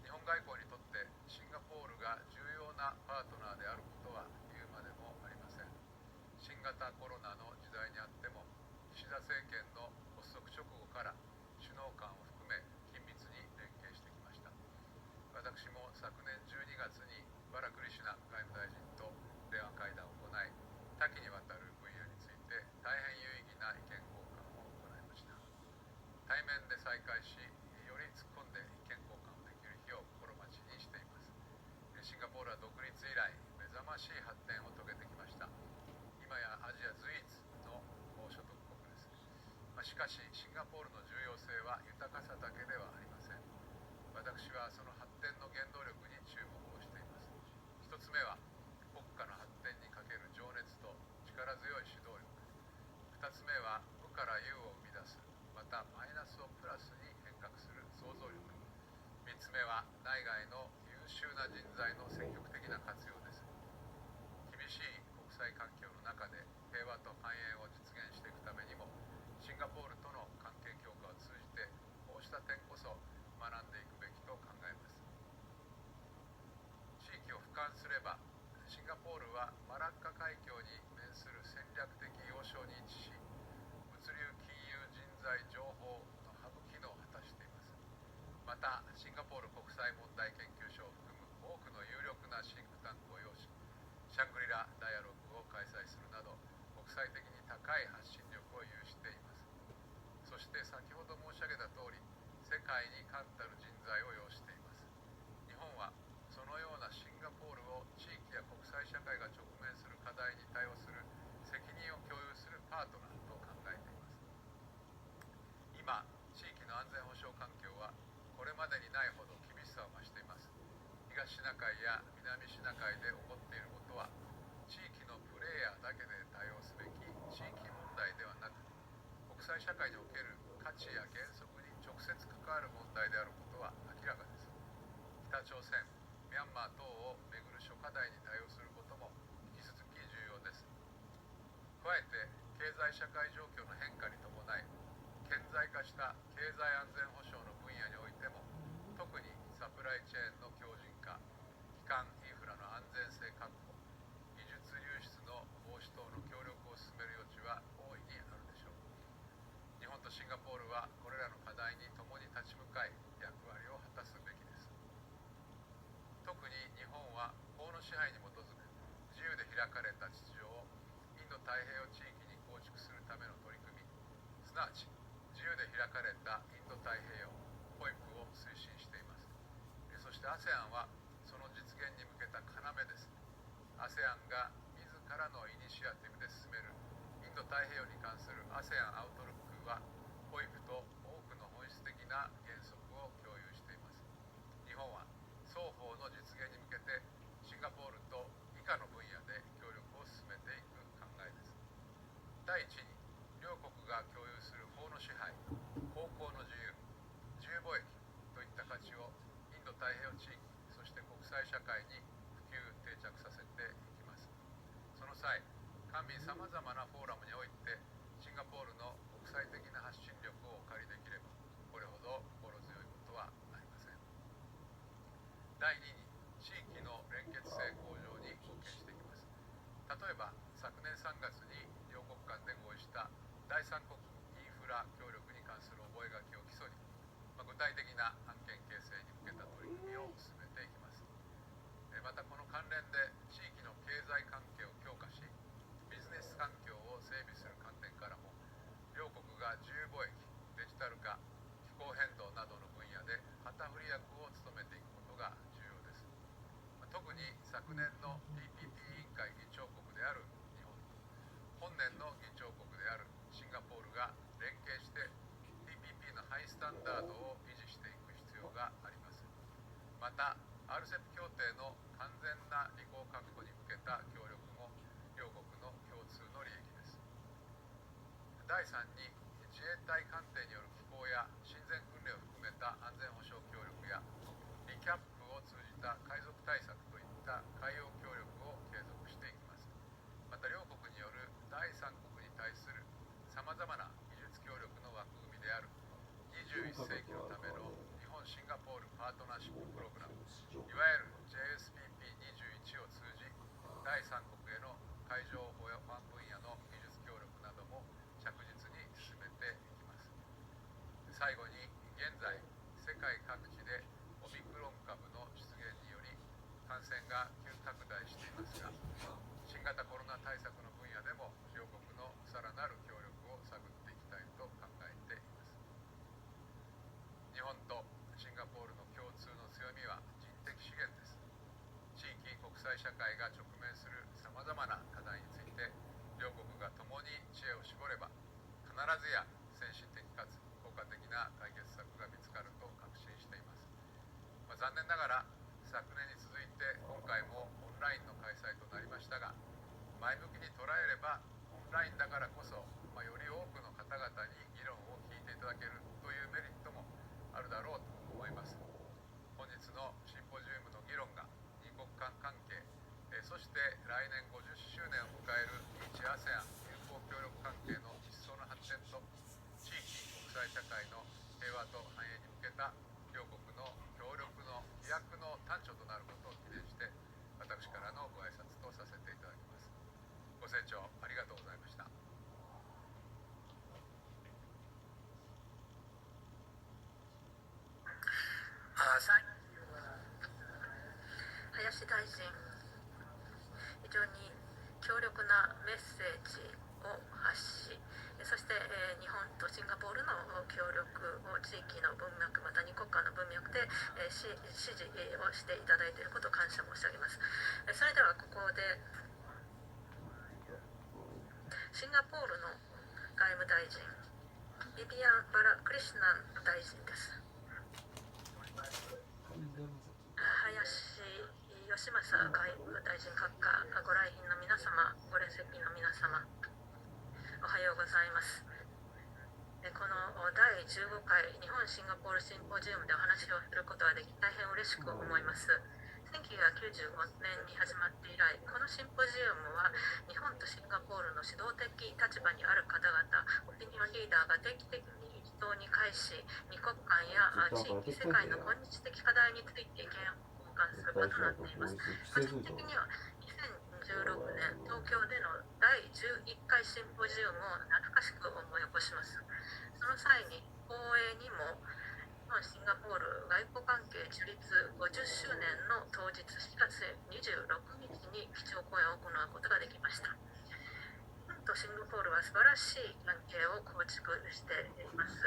日本外交にとってシンガポールが重要なパートナーであることは言うまでもありません。新型コロナの時代にあっても、岸田政権の発足直後から首脳間を含め緊密に連携してきました。私も昨年12月にバラクリシュナ外務大臣と電話会談を行い、多岐にわたる分野について大変有意義な意見交換を行いました。対面で再会し、より突っ込んで意見交換をできる日を心待ちにしています。シンガポールは独立以来目覚ましい発展を遂げてきました。今やアジア随一の高所得国です。しかしシンガポールの重要性は豊かさだけではありません。私はその発展の原動力に注目をしています。目は国家の発展にかける情熱と力強い指導力。2つ目は無から有を生み出す、またマイナスをプラスに変革する想像力。3つ目は内外の優秀な人材の積極的な活用です。厳しい国際環境の中で平和と繁栄を実現していくためにも、シンガポールとの関係強化を通じてこうした点こそ学んでいくべきと考えます。地域を俯瞰すれば、シンガポールはマラッカ海峡に面する戦略的要衝に位置し、物流、金融、人材、情報のハブ機能を果たしています。また、シンガポール国際問題研究所を含む多くの有力なシンクタンクを擁し、シャングリラ・ダイアログを開催するなど、国際的に高い発信力を有しています。そして先ほど申し上げた通り、世界に冠たる人材を擁しています。日本はそのようなシンガポールを地域や国際社会が直面する課題に対応する責任を共有するパートナーと考えています。今、地域の安全保障環境はこれまでにないほど厳しさを増しています。東シナ海や南シナ海で起こっていることは、地域のプレイヤーだけで対応すべき地域問題ではなく、国際社会における価値や原則に直接関わる問題であることは明らかです。北朝鮮、ミャンマー等をめぐる諸課題に対応することも引き続き重要です。加えて、経済社会状況の変化に伴い、顕在化した経済安全保障の分野においても、特にサプライチェーンの強靭化、基幹インフラの安全性確保、技術流出の防止等の協力を進める余地は大いにあるでしょう。日本とシンガポールはこれらの課題に共に立ち向かい、役割を果たすべきです。特に日本は法の支配に基づく自由で開かれた秩序をインド太平洋地域に構築するための取り組み、すなわち自由で開かれたインド太平洋保育を推進しています。そして ASEAN はその実現に向けた要です。ASEAN が自らのイニシアティブで進めるインド太平洋に関する ASEAN アウトルックは、保育と多くの本質的な原則を共有しています。日本は双方の実現に向けてシンガポールと以下の分野で協力を進めていく考えです。第一に、両国が共有する法の支配、航行の自由、自由貿易といった価値をインド太平洋地域、そして国際社会に普及定着させていきます。その際、官民さまざまなフォーラムにおいてシンガポールの国際的な発信力をお借りできれば、これほど心強いことはありません。第2に、地域の連結性向上に貢献していきます。例えば、昨年3月に両国間で合意した第三国インフラ協力に関する覚書を基礎に、具体的な案件形成に向けた取り組みを進めていきます。また、この関連で地域の経済関係を強化し、ビジネス環境を整備する観点からも、両国が自由貿易、デジタル化、気候変動などの分野で旗振り役を務めていくことが重要です。特に昨年の TPP 委員会議長国である日本と、本年の議長国であるシンガポールが連携して TPP のハイスタンダードを維持していく必要があります。また、RCEP 協定の完全な履行確保に向けた協力も両国の共通の利益です。第3に、自衛隊艦艇による寄港や親善訓練を含めた安全保障協力や、リキャップを通じた海賊対策といった海洋協力を継続していきます。また、両国による第三国に対するさまざまな技術協力の枠組みである21世紀のための日本シンガポールパートナーシッププログラム、いわゆる JSPP21 を通じ、第三国への海上保安分野の技術協力なども着実に進めていきます。最後に、現在世界各地でオミクロン株の出現により感染が急拡大していますが、新型コロナ対策の分野でも両国のさらなる協力を探っていきたいと考えています。日本とシンガポールの共通の強みは人的資源です。地域国際社会が直面するさまざまな課題について、両国が共に知恵を絞れば、必ずや先進的かつ効果的な解決策が見つかると確信しています。残念ながら昨年に続いて今回も同ンラインの開催となりましたが、前向きに捉えればオンラインだからこそ、より多くの方々に議論を聞いていただけるというメリットもあるだろうと思います。本日のシンポジウムの議論が二国間関係、そして来年50周年を迎える日アセアン友好協力関係の一層の発展と地域国際社会の平和と繁栄に向けた両国の協力の飛躍の端緒となることを記念して私からのご挨拶とさせていただきます。ご清聴ありがとうございました。林大臣、非常に強力なメッセージを発し、そして日本とシンガポールの協力を地域の文脈、また二国間の文脈で支持をしていただいていることを感謝申し上げます。それではここでシンガポールの外務大臣、ビビアン・バラクリシュナン大臣です。林義正外務大臣閣下、ご来賓の皆様、ご列席の皆様、おはようございます。この第15回日本シンガポールシンポジウムでお話をすることができ大変嬉しく思います。1995年に始まって以来、このシンポジウムは日本とシンガポールの指導的立場にある方々、オピニオンリーダーが定期的に一堂に会し、二国間や地域、世界の今日的課題について意見を交換する場となっています。個人的には2016年東京での第11回シンポジウムを懐かしく思い起こします。その際に放映にも日本シンガポール外交関係樹立50周年の当日4月26日に基調講演を行うことができました。日本とシンガポールは素晴らしい関係を構築しています。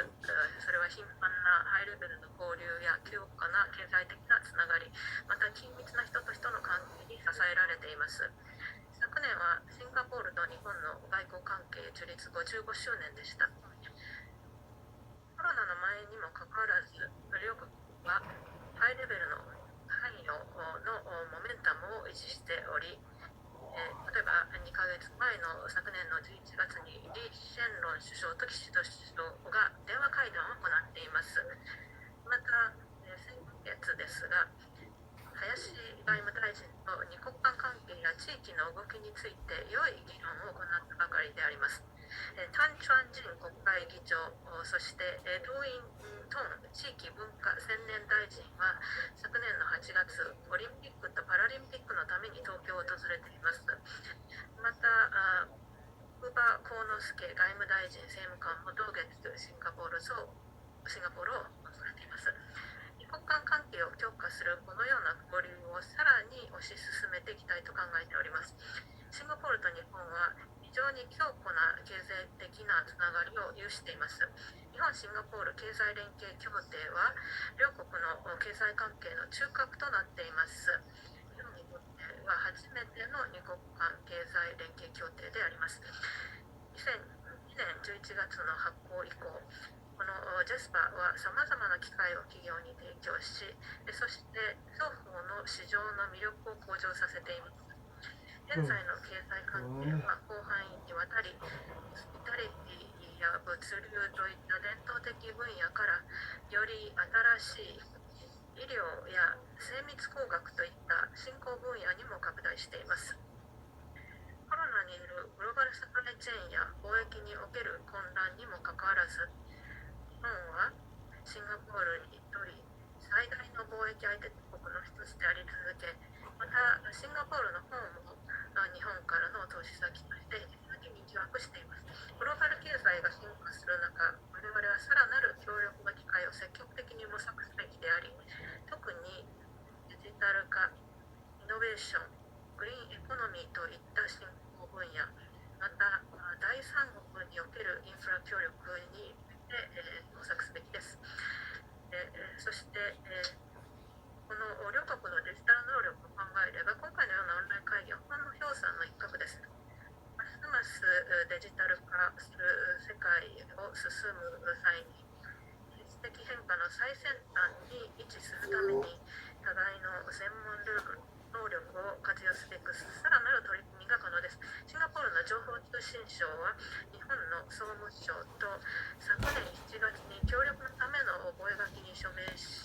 それは頻繁なハイレベルの交流や強固な経済的なつながり、また緊密な人と人の関係に支えられています。昨年はシンガポールと日本の外交関係樹立55周年でした。コロナの前にもかかわらず、両国はハイレベルの関与のモメンタムを維持しており、例えば2ヶ月前の昨年の11月にリー・シェンロン首相と岸田首相が電話会談を行っています。また、先月ですが、林外務大臣と二国間関係や地域の動きについて良い議論を行ったばかりであります。タン・チュアンジン国会議長、そしてドウイン・トン地域文化青年大臣は昨年の8月、オリンピックとパラリンピックのために東京を訪れています。また、ウーバー・コーノスケ外務大臣政務官も同月シンガポールを訪れています。二国間関係を強化するこのような交流をさらに推し進めていきたいと考えております。シンガポールと日本は非常に強固な経済的なつながりを有しています。日本シンガポール経済連携協定は両国の経済関係の中核となっています。日本にとっては初めての二国間経済連携協定であります。2002年11月の発行以降、このジェスパはさまざまな機会を企業に提供し、そして双方の市場の魅力を向上させています。現在の経済関係は広範囲にわたり、ホスピタリティや物流といった伝統的分野からより新しい医療や精密工学といった新興分野にも拡大しています。コロナによるグローバルサプライチェーンや貿易における混乱にもかかわらず、日本はシンガポールにとり最大の貿易相手国の一つであり続け、またシンガポールの方も日本からの投資先として引き続き人気を博しています。グローバル経済が進化する中、我々はさらなる協力の機会を積極的に模索すべきであり、特にデジタル化、イノベーション、グリーンエコノミーといった新興分野、また第三国におけるインフラ協力に模索すべきです。そして、この両国のデジタル能力を考えれば、今回のようなオンライン会議はほんの氷山の一角です。ますますデジタル化する世界を進む際に、技術的変化の最先端に位置するために、互いの専門ルールの能力を活用すべくさらなる取り組みが可能です。シンガポールの情報通信省は日本の総務省と昨年7月に協力のための覚書に署名し